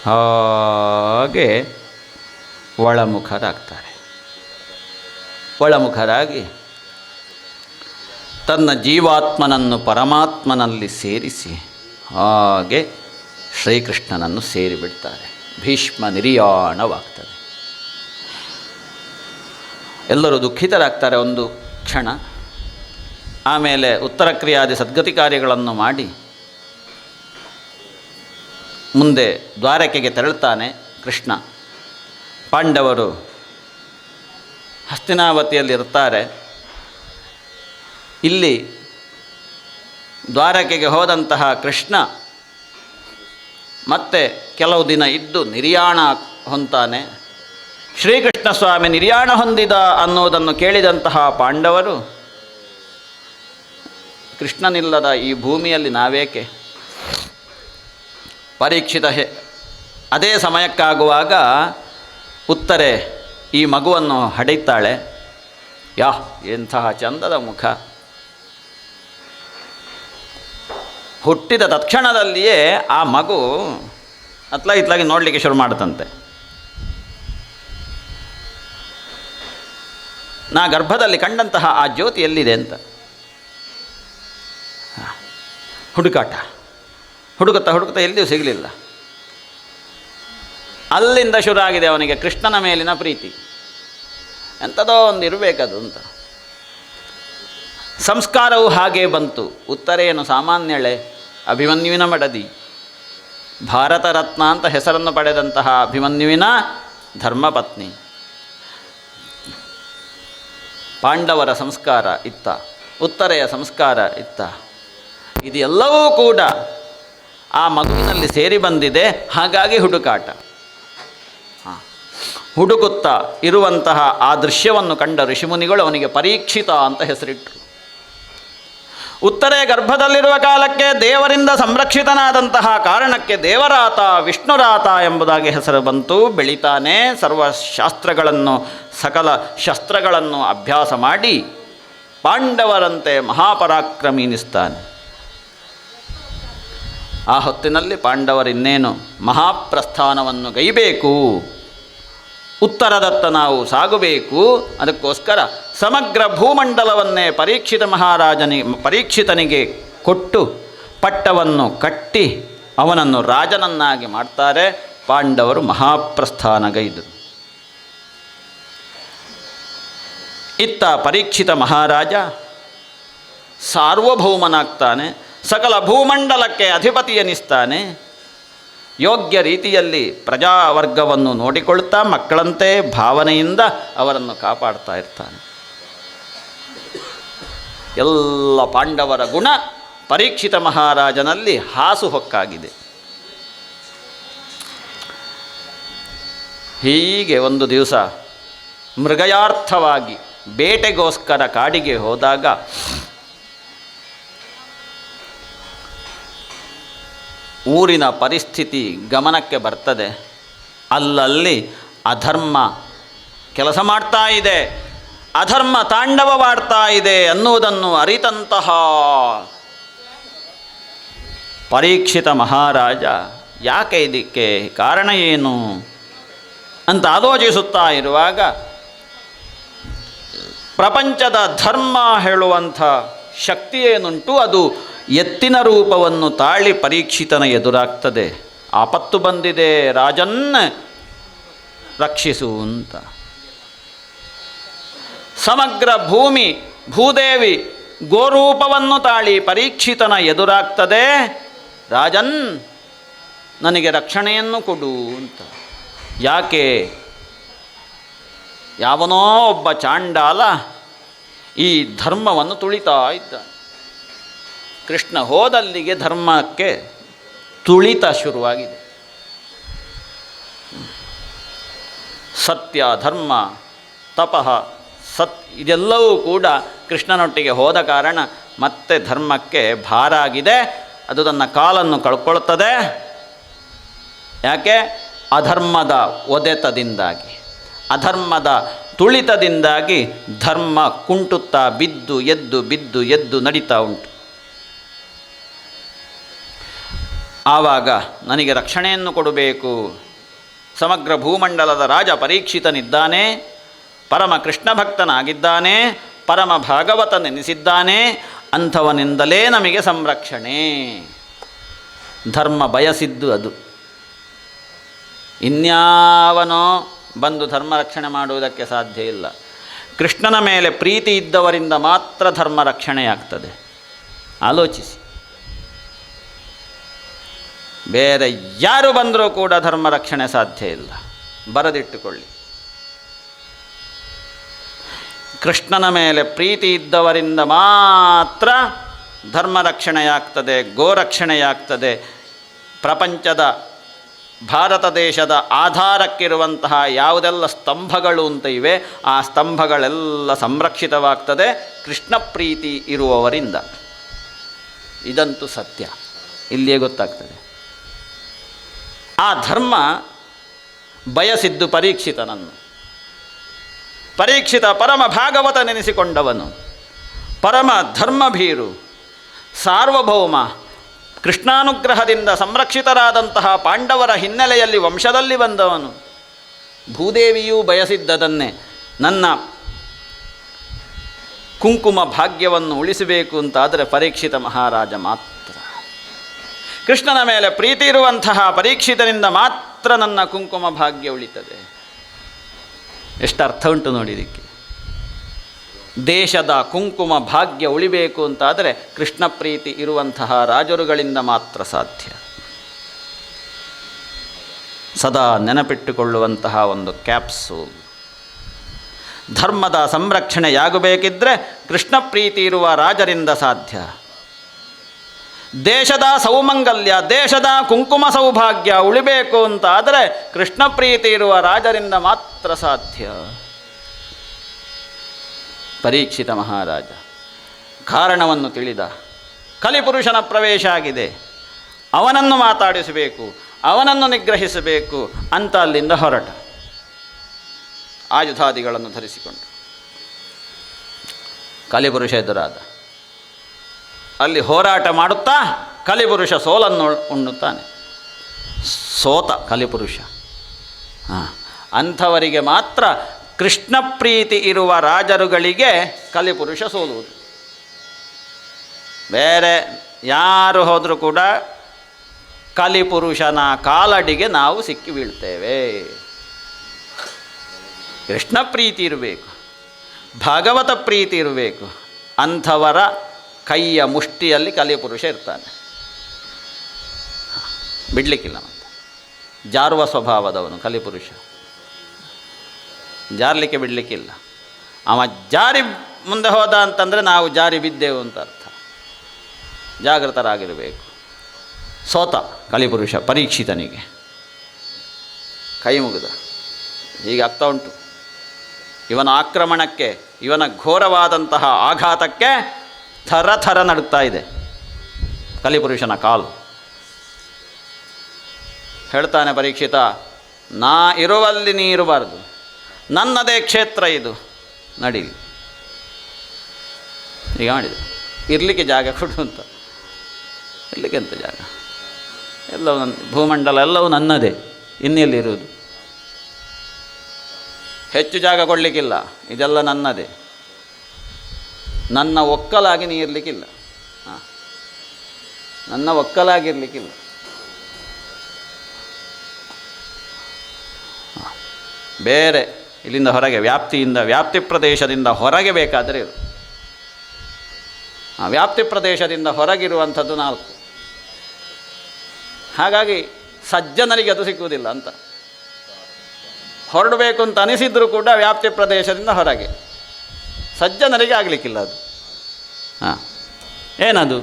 S4: ಹಾಗೆ ಒಳಮುಖರಾಗ್ತಾರೆ. ಒಳಮುಖರಾಗಿ ತನ್ನ ಜೀವಾತ್ಮನನ್ನು ಪರಮಾತ್ಮನಲ್ಲಿ ಸೇರಿಸಿ ಹಾಗೆ ಶ್ರೀಕೃಷ್ಣನನ್ನು ಸೇರಿಬಿಡ್ತಾರೆ. ಭೀಷ್ಮ ನಿರ್ಯಾಣವಾಗ್ತದೆ. ಎಲ್ಲರೂ ದುಃಖಿತರಾಗ್ತಾರೆ ಒಂದು ಕ್ಷಣ. ಆಮೇಲೆ ಉತ್ತರ ಕ್ರಿಯಾದಿ ಸದ್ಗತಿ ಕಾರ್ಯಗಳನ್ನು ಮಾಡಿ ಮುಂದೆ ದ್ವಾರಕೆಗೆ ತೆರಳುತ್ತಾನೆ ಕೃಷ್ಣ. ಪಾಂಡವರು ಹಸ್ತಿನಾವತಿಯಲ್ಲಿರ್ತಾರೆ. ಇಲ್ಲಿ ದ್ವಾರಕೆಗೆ ಹೋದಂತಹ ಕೃಷ್ಣ ಮತ್ತೆ ಕೆಲವು ದಿನ ಇದ್ದು ನಿರ್ಯಾಣ ಹೊಂತಾನೆ. ಶ್ರೀಕೃಷ್ಣ ಸ್ವಾಮಿ ನಿರ್ಯಾಣ ಹೊಂದಿದ ಅನ್ನೋದನ್ನು ಕೇಳಿದಂತಹ ಪಾಂಡವರು, ಕೃಷ್ಣನಿಲ್ಲದ ಈ ಭೂಮಿಯಲ್ಲಿ ನಾವೇಕೆ? ಪರೀಕ್ಷಿತ ಅದೇ ಸಮಯಕ್ಕಾಗುವಾಗ ಉತ್ತರೆ ಈ ಮಗುವನ್ನು ಹಡೆಯುತ್ತಾಳೆ. ಯಾ ಎಂತಹ ಚಂದದ ಮುಖ! ಹುಟ್ಟಿದ ತಕ್ಷಣದಲ್ಲಿಯೇ ಆ ಮಗು ಇತ್ಲಾಗಿ ನೋಡಲಿಕ್ಕೆ ಶುರು ಮಾಡುತ್ತಂತೆ. ನಾ ಗರ್ಭದಲ್ಲಿ ಕಂಡಂತಹ ಆ ಜ್ಯೋತಿ ಎಲ್ಲಿದೆ ಅಂತ ಹುಡುಕಾಟ. ಹುಡುಕುತ್ತಾ ಎಲ್ಲಿಯೂ ಸಿಗಲಿಲ್ಲ. ಅಲ್ಲಿಂದ ಶುರು ಆಗಿದೆ ಅವನಿಗೆ ಕೃಷ್ಣನ ಮೇಲಿನ ಪ್ರೀತಿ. ಎಂಥದೋ ಒಂದು ಇರಬೇಕದು ಅಂತ. ಸಂಸ್ಕಾರವು ಹಾಗೇ ಬಂತು. ಉತ್ತರೇನು ಸಾಮಾನ್ಯಳೆ, ಅಭಿಮನ್ಯುವಿನ ಮಡದಿ, ಭಾರತ ರತ್ನ ಅಂತ ಹೆಸರನ್ನು ಪಡೆದಂತಹ ಅಭಿಮನ್ಯುವಿನ ಧರ್ಮಪತ್ನಿ. ಪಾಂಡವರ ಸಂಸ್ಕಾರ ಇತ್ತ, ಉತ್ತರೆಯ ಸಂಸ್ಕಾರ ಇತ್ತ. ಇದೆಲ್ಲವೂ ಕೂಡ ಆ ಮಗುವಿನಲ್ಲಿ ಸೇರಿ ಬಂದಿದೆ. ಹಾಗಾಗಿ ಹುಡುಕಾಟ. ಹುಡುಕುತ್ತಾ ಇರುವಂತಹ ಆ ದೃಶ್ಯವನ್ನು ಕಂಡ ಋಷಿಮುನಿಗಳು ಅವನಿಗೆ ಪರೀಕ್ಷಿತ ಅಂತ ಹೆಸರಿಟ್ಟರು. ಉತ್ತರೆಯ ಗರ್ಭದಲ್ಲಿರುವ ಕಾಲಕ್ಕೆ ದೇವರಿಂದ ಸಂರಕ್ಷಿತನಾದಂತಹ ಕಾರಣಕ್ಕೆ ದೇವರಾತ, ವಿಷ್ಣುರಾತ ಎಂಬುದಾಗಿ ಹೆಸರು ಬಂತು. ಬೆಳಿತಾನೆ, ಸರ್ವಶಾಸ್ತ್ರಗಳನ್ನು, ಸಕಲ ಶಸ್ತ್ರಗಳನ್ನು ಅಭ್ಯಾಸ ಮಾಡಿ ಪಾಂಡವರಂತೆ ಮಹಾಪರಾಕ್ರಮಿ ಎನಿಸ್ತಾನೆ. ಆ ಹೊತ್ತಿನಲ್ಲಿ ಪಾಂಡವರಿನ್ನೇನು ಮಹಾಪ್ರಸ್ಥಾನವನ್ನು ಗೈಬೇಕು, ಉತ್ತರದತ್ತ ನಾವು ಸಾಗಬೇಕು. ಅದಕ್ಕೋಸ್ಕರ ಸಮಗ್ರ ಭೂಮಂಡಲವನ್ನೇ ಪರೀಕ್ಷಿತನಿಗೆ ಕೊಟ್ಟು ಪಟ್ಟವನ್ನು ಕಟ್ಟಿ ಅವನನ್ನು ರಾಜನನ್ನಾಗಿ ಮಾಡ್ತಾರೆ. ಪಾಂಡವರು ಮಹಾಪ್ರಸ್ಥಾನಗೈದರು. ಇತ್ತ ಪರೀಕ್ಷಿತ ಮಹಾರಾಜ ಸಾರ್ವಭೌಮನಾಗ್ತಾನೆ, ಸಕಲ ಭೂಮಂಡಲಕ್ಕೆ ಅಧಿಪತಿ ಎನಿಸ್ತಾನೆ. ಯೋಗ್ಯ ರೀತಿಯಲ್ಲಿ ಪ್ರಜಾವರ್ಗವನ್ನು ನೋಡಿಕೊಳ್ತಾ ಮಕ್ಕಳಂತೆ ಭಾವನೆಯಿಂದ ಅವರನ್ನು ಕಾಪಾಡ್ತಾ ಇರ್ತಾನೆ. ಎಲ್ಲ ಪಾಂಡವರ ಗುಣ ಪರೀಕ್ಷಿತ ಮಹಾರಾಜನಲ್ಲಿ ಹಾಸುಹೊಕ್ಕಾಗಿದೆ. ಹೀಗೆ ಒಂದು ದಿವಸ ಮೃಗಯಾರ್ಥವಾಗಿ ಬೇಟೆಗೋಸ್ಕರ ಕಾಡಿಗೆ ಹೋದಾಗ ಊರಿನ ಪರಿಸ್ಥಿತಿ ಗಮನಕ್ಕೆ ಬರ್ತದೆ. ಅಲ್ಲಲ್ಲಿ ಅಧರ್ಮ ಕೆಲಸ ಮಾಡ್ತಾ ಇದೆ, ಅಧರ್ಮ ತಾಂಡವವಾಡ್ತಾ ಇದೆ ಅನ್ನುವುದನ್ನು ಅರಿತಂತಹ ಪರೀಕ್ಷಿತ ಮಹಾರಾಜ ಯಾಕೆ ಇದಕ್ಕೆ ಕಾರಣ ಏನು ಅಂತ ಆಲೋಚಿಸುತ್ತಾ ಇರುವಾಗ ಪ್ರಪಂಚದ ಧರ್ಮ ಹೇಳುವಂಥ ಶಕ್ತಿ ಏನುಂಟು ಅದು ಎತ್ತಿನ ರೂಪವನ್ನು ತಾಳಿ ಪರೀಕ್ಷಿತನ ಎದುರಾಗ್ತದೆ. ಆಪತ್ತು ಬಂದಿದೆ, ರಾಜನ್ನ ರಕ್ಷಿಸು ಅಂತ. ಸಮಗ್ರ ಭೂದೇವಿ ಗೋರೂಪವನ್ನು ತಾಳಿ ಪರೀಕ್ಷಿತನ ಎದುರಾಗ್ತದೆ. ರಾಜನ್, ನನಗೆ ರಕ್ಷಣೆಯನ್ನು ಕೊಡು ಅಂತ. ಯಾಕೆ? ಯಾವನೋ ಒಬ್ಬ ಚಾಂಡಾಲ ಈ ಧರ್ಮವನ್ನು ತುಳಿತಾ ಇದ್ದ. ಕೃಷ್ಣ ಹೋದಲ್ಲಿಗೆ ಧರ್ಮಕ್ಕೆ ತುಳಿತ ಶುರುವಾಗಿದೆ. ಸತ್ಯ, ಧರ್ಮ, ತಪಃ, ಇದೆಲ್ಲವೂ ಕೂಡ ಕೃಷ್ಣನೊಟ್ಟಿಗೆ ಹೋದ ಕಾರಣ ಮತ್ತೆ ಧರ್ಮಕ್ಕೆ ಭಾರ ಆಗಿದೆ. ಅದು ತನ್ನ ಕಾಲನ್ನು ಕಳ್ಕೊಳ್ತದೆ. ಯಾಕೆ? ಅಧರ್ಮದ ಒದೆತದಿಂದಾಗಿ, ಅಧರ್ಮದ ತುಳಿತದಿಂದಾಗಿ ಧರ್ಮ ಕುಂಟುತ್ತಾ ಬಿದ್ದು ಎದ್ದು ನಡೀತಾ ಉಂಟು. ಆವಾಗ ನನಗೆ ರಕ್ಷಣೆಯನ್ನು ಕೊಡಬೇಕು. ಸಮಗ್ರ ಭೂಮಂಡಲದ ರಾಜ ಪರೀಕ್ಷಿತನಿದ್ದಾನೆ, ಪರಮ ಕೃಷ್ಣ ಭಕ್ತನಾಗಿದ್ದಾನೆ, ಪರಮ ಭಾಗವತನೆನಿಸಿದ್ದಾನೆ. ಅಂಥವನಿಂದಲೇ ನಮಗೆ ಸಂರಕ್ಷಣೆ. ಧರ್ಮ ಬಯಸಿದ್ದು ಅದು. ಇನ್ಯಾವನೋ ಬಂದು ಧರ್ಮ ರಕ್ಷಣೆ ಮಾಡುವುದಕ್ಕೆ ಸಾಧ್ಯ ಇಲ್ಲ. ಕೃಷ್ಣನ ಮೇಲೆ ಪ್ರೀತಿ ಇದ್ದವರಿಂದ ಮಾತ್ರ ಧರ್ಮ ರಕ್ಷಣೆಯಾಗ್ತದೆ. ಆಲೋಚಿಸಿ. ಬೇರೆ ಯಾರು ಬಂದರೂ ಕೂಡ ಧರ್ಮ ರಕ್ಷಣೆ ಸಾಧ್ಯ ಇಲ್ಲ. ಬರೆದಿಟ್ಟುಕೊಳ್ಳಿ. ಕೃಷ್ಣನ ಮೇಲೆ ಪ್ರೀತಿ ಇದ್ದವರಿಂದ ಮಾತ್ರ ಧರ್ಮ ರಕ್ಷಣೆಯಾಗ್ತದೆ, ಗೋರಕ್ಷಣೆಯಾಗ್ತದೆ. ಪ್ರಪಂಚದ ಭಾರತ ದೇಶದ ಆಧಾರಕ್ಕಿರುವಂತಹ ಯಾವುದೆಲ್ಲ ಸ್ತಂಭಗಳು ಅಂತ ಇವೆ, ಆ ಸ್ತಂಭಗಳೆಲ್ಲ ಸಂರಕ್ಷಿತವಾಗ್ತದೆ ಕೃಷ್ಣ ಪ್ರೀತಿ ಇರುವವರಿಂದ. ಇದಂತೂ ಸತ್ಯ. ಇಲ್ಲಿಯೇ ಗೊತ್ತಾಗ್ತದೆ. ಆ ಧರ್ಮ ಬಯಸಿದ್ದು ಪರೀಕ್ಷಿತನನ್ನು. ಪರೀಕ್ಷಿತ ಪರಮ ಭಾಗವತ ನೆನೆಸಿಕೊಂಡವನು, ಪರಮ ಧರ್ಮಭೀರು, ಸಾರ್ವಭೌಮ, ಕೃಷ್ಣಾನುಗ್ರಹದಿಂದ ಸಂರಕ್ಷಿತರಾದಂತಹ ಪಾಂಡವರ ಹಿನ್ನೆಲೆಯಲ್ಲಿ ವಂಶದಲ್ಲಿ ಬಂದವನು. ಭೂದೇವಿಯೂ ಬಯಸಿದ್ದದನ್ನೇ, ನನ್ನ ಕುಂಕುಮ ಭಾಗ್ಯವನ್ನು ಉಳಿಸಬೇಕು ಅಂತಾದರೆ ಪರೀಕ್ಷಿತ ಮಹಾರಾಜ ಮಾತ್ರ. ಕೃಷ್ಣನ ಮೇಲೆ ಪ್ರೀತಿ ಇರುವಂತಹ ಪರೀಕ್ಷಿತನಿಂದ ಮಾತ್ರ ನನ್ನ ಕುಂಕುಮ ಭಾಗ್ಯ ಉಳಿತದೆ. ಎಷ್ಟು ಅರ್ಥ ಉಂಟು ನೋಡಿ ಇದಕ್ಕೆ. ದೇಶದ ಕುಂಕುಮ ಭಾಗ್ಯ ಉಳಿಬೇಕು ಅಂತಾದರೆ ಕೃಷ್ಣ ಪ್ರೀತಿ ಇರುವಂತಹ ರಾಜರುಗಳಿಂದ ಮಾತ್ರ ಸಾಧ್ಯ. ಸದಾ ನೆನಪಿಟ್ಟುಕೊಳ್ಳುವಂತಹ ಒಂದು ಕ್ಯಾಪ್ಸೂಲ್. ಧರ್ಮದ ಸಂರಕ್ಷಣೆಯಾಗಬೇಕಿದ್ದರೆ ಕೃಷ್ಣ ಪ್ರೀತಿ ಇರುವ ರಾಜರಿಂದ ಸಾಧ್ಯ. ದೇಶದ ಸೌಮಂಗಲ್ಯ, ದೇಶದ ಕುಂಕುಮ ಸೌಭಾಗ್ಯ ಉಳಿಬೇಕು ಅಂತಾದರೆ ಕೃಷ್ಣ ಪ್ರೀತಿ ಇರುವ ರಾಜರಿಂದ ಮಾತ್ರ ಸಾಧ್ಯ. ಪರೀಕ್ಷಿತ ಮಹಾರಾಜ ಕಾರಣವನ್ನು ತಿಳಿದ. ಕಲಿಪುರುಷನ ಪ್ರವೇಶ ಆಗಿದೆ, ಅವನನ್ನು ಮಾತಾಡಿಸಬೇಕು, ಅವನನ್ನು ನಿಗ್ರಹಿಸಬೇಕು ಅಂತ ಅಲ್ಲಿಂದ ಹೊರಟ. ಆಯುಧಾದಿಗಳನ್ನು ಧರಿಸಿಕೊಂಡು ಕಲಿಪುರುಷ ಎದುರಾದ. ಅಲ್ಲಿ ಹೋರಾಟ ಮಾಡುತ್ತಾ ಕಲಿಪುರುಷ ಸೋಲನ್ನು ಉಣ್ಣುತ್ತಾನೆ. ಸೋತ ಕಲಿಪುರುಷ. ಅಂಥವರಿಗೆ ಮಾತ್ರ ಕೃಷ್ಣ ಪ್ರೀತಿ ಇರುವ ರಾಜರುಗಳಿಗೆ ಕಲಿಪುರುಷ ಸೋಲುವುದು. ಬೇರೆ ಯಾರು ಹೋದರೂ ಕೂಡ ಕಲಿಪುರುಷನ ಕಾಲಡಿಗೆ ನಾವು ಸಿಕ್ಕಿ ಬೀಳ್ತೇವೆ. ಕೃಷ್ಣ ಪ್ರೀತಿ ಇರಬೇಕು, ಭಾಗವತ ಪ್ರೀತಿ ಇರಬೇಕು. ಅಂಥವರ ಕೈಯ ಮುಷ್ಟಿಯಲ್ಲಿ ಕಲಿಪುರುಷ ಇರ್ತಾನೆ, ಬಿಡಲಿಕ್ಕಿಲ್ಲ. ಮತ್ತು ಜಾರುವ ಸ್ವಭಾವದವನು ಕಲಿಪುರುಷ, ಜಾರಲಿಕ್ಕೆ ಬಿಡಲಿಕ್ಕಿಲ್ಲ. ಅವ ಜಾರಿ ಮುಂದೆ ಹೋದ ಅಂತಂದರೆ ನಾವು ಜಾರಿ ಬಿದ್ದೆವು ಅಂತ ಅರ್ಥ. ಜಾಗೃತರಾಗಿರಬೇಕು. ಸೋತ ಕಲಿಪುರುಷ ಪರೀಕ್ಷಿತನಿಗೆ, ಕೈ ಮುಗಿದ. ಹೀಗಾಗ್ತಾ ಉಂಟು. ಇವನ ಆಕ್ರಮಣಕ್ಕೆ, ಇವನ ಘೋರವಾದಂತಹ ಆಘಾತಕ್ಕೆ ಥರ ಥರ ನಡುತ್ತಾ ಇದೆ ಕಲಿಪುರುಷನ ಕಾಲು. ಹೇಳ್ತಾನೆ ಪರೀಕ್ಷಿತ, ನಾ ಇರುವಲ್ಲಿ ನೀ ಇರಬಾರ್ದು, ನನ್ನದೇ ಕ್ಷೇತ್ರ ಇದು, ನಡೀಲಿ. ಈಗ ಮಾಡಿದ, ಇರಲಿಕ್ಕೆ ಜಾಗ ಕೊಡು ಅಂತ. ಇರಲಿಕ್ಕೆ ಎಂತ ಜಾಗ? ಎಲ್ಲವೂ ನನ್ನ ಭೂಮಂಡಲ ಎಲ್ಲವೂ ನನ್ನದೇ, ಇನ್ನೆಲ್ಲಿರುವುದು? ಹೆಚ್ಚು ಜಾಗ ಕೊಡಲಿಕ್ಕಿಲ್ಲ, ಇದೆಲ್ಲ ನನ್ನದೇ. ನನ್ನ ಒಕ್ಕಲಾಗಿ ನೀ ಇರಲಿಕ್ಕಿಲ್ಲ, ನನ್ನ ಒಕ್ಕಲಾಗಿರಲಿಕ್ಕಿಲ್ಲ. ಬೇರೆ ಇಲ್ಲಿಂದ ಹೊರಗೆ, ವ್ಯಾಪ್ತಿ ಪ್ರದೇಶದಿಂದ ಹೊರಗೆ ಬೇಕಾದರೆ ಇರು. ವ್ಯಾಪ್ತಿ ಪ್ರದೇಶದಿಂದ ಹೊರಗಿರುವಂಥದ್ದು 4. ಹಾಗಾಗಿ ಸಜ್ಜನರಿಗೆ ಅದು ಸಿಕ್ಕುವುದಿಲ್ಲ ಅಂತ. ಹೊರಡಬೇಕು ಅಂತ ಅನಿಸಿದರೂ ಕೂಡ ವ್ಯಾಪ್ತಿ ಪ್ರದೇಶದಿಂದ ಹೊರಗೆ, ಸಜ್ಜನರಿಗೆ ಆಗಲಿಕ್ಕಿಲ್ಲ ಅದು. ಏನದು?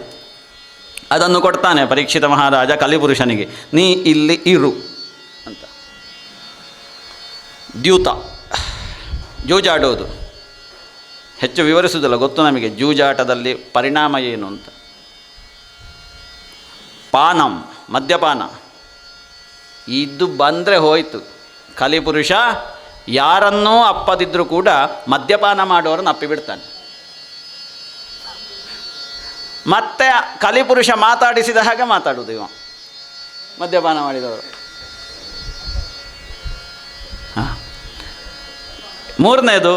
S4: ಅದನ್ನು ಕೊಡ್ತಾನೆ ಪರೀಕ್ಷಿತ ಮಹಾರಾಜ ಕಲಿಪುರುಷನಿಗೆ, ನೀ ಇಲ್ಲಿ ಇರು ಅಂತ. ದ್ಯೂತ, ಜೂಜಾಡೋದು. ಹೆಚ್ಚು ವಿವರಿಸುವುದಿಲ್ಲ, ಗೊತ್ತು ನಮಗೆ ಜೂಜಾಟದಲ್ಲಿ ಪರಿಣಾಮ ಏನು ಅಂತ. ಪಾನಂ, ಮದ್ಯಪಾನ, ಇದು ಬಂದರೆ ಹೋಯಿತು. ಕಲಿಪುರುಷ ಯಾರನ್ನೂ ಅಪ್ಪದಿದ್ದರೂ ಕೂಡ ಮದ್ಯಪಾನ ಮಾಡೋರನ್ನು ಅಪ್ಪಿಬಿಡ್ತಾನೆ. ಮತ್ತೆ ಕಲಿಪುರುಷ ಮಾತಾಡಿಸಿದ ಹಾಗೆ ಮಾತಾಡುವುದು ಇವ, ಮದ್ಯಪಾನ ಮಾಡಿದವರು. ಮೂರನೇದು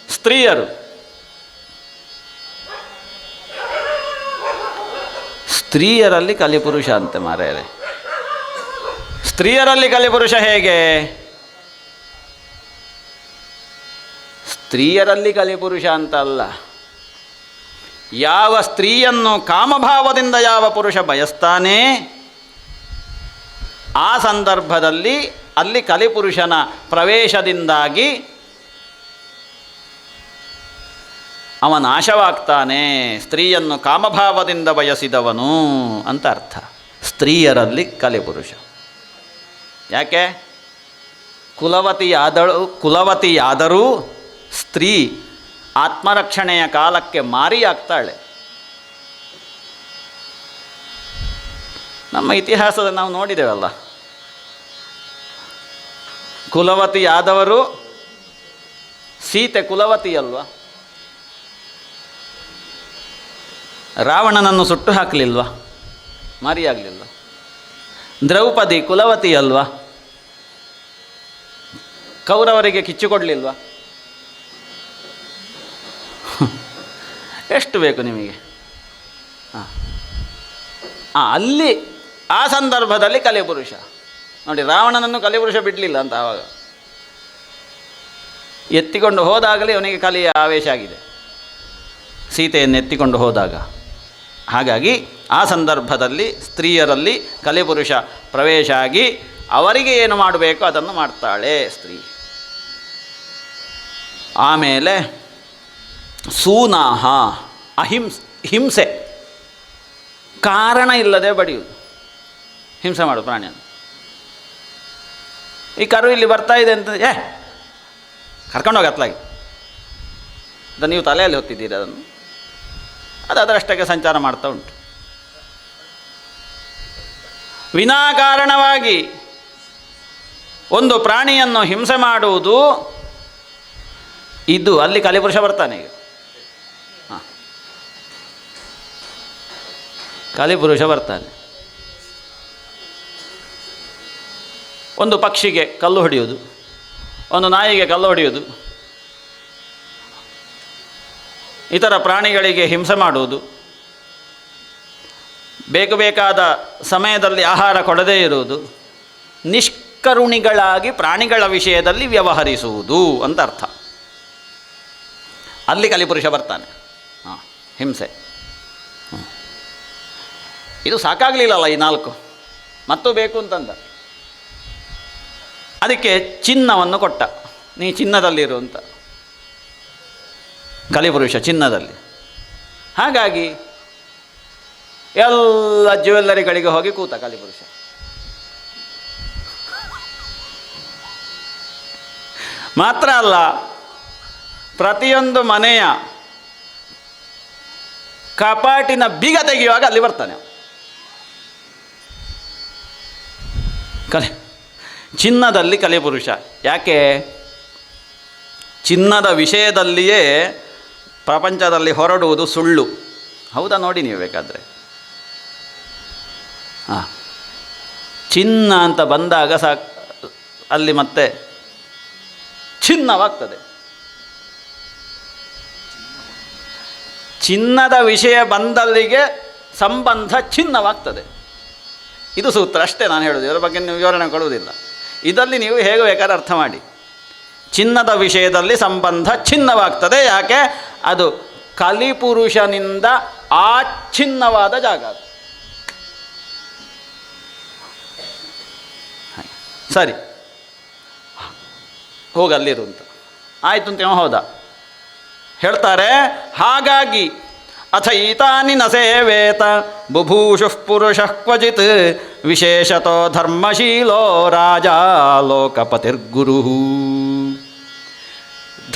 S4: ಸ್ತ್ರೀಯರು. ಸ್ತ್ರೀಯರಲ್ಲಿ ಕಲಿಪುರುಷ ಅಂತೆ ಮಾರ್ಯಾರೆ. ಸ್ತ್ರೀಯರಲ್ಲಿ ಕಲಿಪುರುಷ ಹೇಗೆ? ಸ್ತ್ರೀಯರಲ್ಲಿ ಕಲಿಪುರುಷ ಅಂತ ಅಲ್ಲ, ಯಾವ ಸ್ತ್ರೀಯನ್ನು ಕಾಮಭಾವದಿಂದ ಯಾವ ಪುರುಷ ಬಯಸ್ತಾನೆ ಆ ಸಂದರ್ಭದಲ್ಲಿ ಅಲ್ಲಿ ಕಲಿಪುರುಷನ ಪ್ರವೇಶದಿಂದಾಗಿ ಅವ ನಾಶವಾಗ್ತಾನೆ. ಸ್ತ್ರೀಯನ್ನು ಕಾಮಭಾವದಿಂದ ಬಯಸಿದವನು ಅಂತ ಅರ್ಥ. ಸ್ತ್ರೀಯರಲ್ಲಿ ಕಲಿಪುರುಷ. ಯಾಕೆ? ಕುಲವತಿಯಾದರೂ ಸ್ತ್ರೀ ಆತ್ಮರಕ್ಷಣೆಯ ಕಾಲಕ್ಕೆ ಮಾರಿಯಾಗ್ತಾಳೆ. ನಮ್ಮ ಇತಿಹಾಸದ ನಾವು ನೋಡಿದ್ದೇವಲ್ಲ, ಸೀತೆ ಕುಲವತಿ ಅಲ್ವಾ? ರಾವಣನನ್ನು ಸುಟ್ಟು ಹಾಕಲಿಲ್ವಾ? ಮಾರಿಯಾಗಲಿಲ್ವ? ದ್ರೌಪದಿ ಕುಲವತಿ ಅಲ್ವಾ? ಕೌರವರಿಗೆ ಕಿಚ್ಚುಕೊಡಲಿಲ್ವಾ? ಎಷ್ಟು ಬೇಕು ನಿಮಗೆ? ಅಲ್ಲಿ ಆ ಸಂದರ್ಭದಲ್ಲಿ ಕಲಿಪುರುಷ ನೋಡಿ, ರಾವಣನನ್ನು ಕಲಿಪುರುಷ ಬಿಡಲಿಲ್ಲ ಅಂತ ಆವಾಗ ಎತ್ತಿಕೊಂಡು ಹೋದಾಗಲೇ ಅವನಿಗೆ ಕಲಿಯ ಆವೇಶ ಆಗಿದೆ, ಸೀತೆಯನ್ನು ಎತ್ತಿಕೊಂಡು ಹೋದಾಗ. ಹಾಗಾಗಿ ಆ ಸಂದರ್ಭದಲ್ಲಿ ಸ್ತ್ರೀಯರಲ್ಲಿ ಕಲಿಪುರುಷ ಪ್ರವೇಶ ಆಗಿ ಅವರಿಗೆ ಏನು ಮಾಡಬೇಕು ಅದನ್ನು ಮಾಡ್ತಾಳೆ ಸ್ತ್ರೀ. ಆಮೇಲೆ ಸೂನಾಹ, ಹಿಂಸೆ, ಕಾರಣ ಇಲ್ಲದೆ ಬಡಿಯುವುದು, ಹಿಂಸೆ ಮಾಡೋದು ಪ್ರಾಣಿಯನ್ನು. ಈ ಕರು ಇಲ್ಲಿ ಬರ್ತಾ ಇದೆ ಅಂತ ಕರ್ಕೊಂಡೋಗಿ ಅತ್ಲಾಗಿ ಅದನ್ನು ನೀವು ತಲೆಯಲ್ಲಿ ಹೊತ್ತಿದ್ದೀರಿ, ಅದನ್ನು ಅದು ಅದರಷ್ಟಕ್ಕೆ ಸಂಚಾರ ಮಾಡ್ತಾ ಉಂಟು. ವಿನಾಕಾರಣವಾಗಿ ಒಂದು ಪ್ರಾಣಿಯನ್ನು ಹಿಂಸೆ ಮಾಡುವುದು ಇದು. ಅಲ್ಲಿ ಕಲಿಪುರುಷ ಬರ್ತಾನೆ ಈಗ. ಕಲಿಪುರುಷ ಬರ್ತಾನೆ. ಒಂದು ಪಕ್ಷಿಗೆ ಕಲ್ಲು ಹೊಡೆಯುವುದು, ಒಂದು ನಾಯಿಗೆ ಕಲ್ಲು ಹೊಡೆಯುವುದು, ಇತರ ಪ್ರಾಣಿಗಳಿಗೆ ಹಿಂಸೆ ಮಾಡುವುದು, ಬೇಕಾದ ಸಮಯದಲ್ಲಿ ಆಹಾರ ಕೊಡದೇ ಇರುವುದು, ನಿಷ್ಕರುಣಿಗಳಾಗಿ ಪ್ರಾಣಿಗಳ ವಿಷಯದಲ್ಲಿ ವ್ಯವಹರಿಸುವುದು ಅಂತ ಅರ್ಥ. ಅಲ್ಲಿ ಕಲಿಪುರುಷ ಬರ್ತಾನೆ. ಹಿಂಸೆ. ಇದು ಸಾಕಾಗಲಿಲ್ಲಲ್ಲ ಈ 4, ಮತ್ತೂ ಬೇಕು ಅಂತಂದ. ಅದಕ್ಕೆ ಚಿನ್ನವನ್ನು ಕೊಟ್ಟ, ನೀ ಚಿನ್ನದಲ್ಲಿರು ಅಂತ. ಕಲಿಪುರುಷ ಚಿನ್ನದಲ್ಲಿ. ಹಾಗಾಗಿ ಎಲ್ಲ ಜ್ಯುವೆಲ್ಲರಿಗಳಿಗೆ ಹೋಗಿ ಕೂತ ಕಲಿಪುರುಷ. ಮಾತ್ರ ಅಲ್ಲ, ಪ್ರತಿಯೊಂದು ಮನೆಯ ಕಪಾಟಿನ ಬೀಗ ತೆಗೆಯುವಾಗ ಅಲ್ಲಿ ಬರ್ತಾನೆ. ಚಿನ್ನದಲ್ಲಿ ಕಲಿಪುರುಷ. ಯಾಕೆ? ಚಿನ್ನದ ವಿಷಯದಲ್ಲಿಯೇ ಪ್ರಪಂಚದಲ್ಲಿ ಹೊರಡುವುದು ಸುಳ್ಳು. ಹೌದಾ? ನೋಡಿ ನೀವು ಬೇಕಾದರೆ. ಚಿನ್ನ ಅಂತ ಬಂದಾಗ ಅಲ್ಲಿ ಮತ್ತೆ ಚಿನ್ನವಾಗ್ತದೆ. ಚಿನ್ನದ ವಿಷಯ ಬಂದಲ್ಲಿಗೆ ಸಂಬಂಧ ಚಿನ್ನವಾಗ್ತದೆ. ಇದು ಸೂತ್ರ ಅಷ್ಟೇ ನಾನು ಹೇಳೋದು, ಇದರ ಬಗ್ಗೆ ನೀವು ವಿವರಣೆ ಕೊಡುವುದಿಲ್ಲ. ಇದರಲ್ಲಿ ನೀವು ಹೇಗೆ ಬೇಕಾದ್ರೆ ಅರ್ಥ ಮಾಡಿ. ಚಿನ್ನದ ವಿಷಯದಲ್ಲಿ ಸಂಬಂಧ ಚಿನ್ನವಾಗ್ತದೆ. ಯಾಕೆ? ಅದು ಕಲಿಪುರುಷನಿಂದ ಆಚ್ಛಿನ್ನವಾದ ಜಾಗ ಅದು. ಸರಿ, ಹೋಗಲ್ಲಿರು ಅಂತ ಆಯಿತು ಅಂತ ಹೋದ. ಹೇಳ್ತಾರೆ, ಹಾಗಾಗಿ ಅಥ ಈತಾನಿ ನ ಸೇವೇತ ಬುಭೂಷು ಪುರುಷಃ ಕ್ವಚಿತ್ ವಿಶೇಷತೋ ಧರ್ಮಶೀಲೋ ರಾಜ ಲೋಕಪತಿರ್ಗುರು.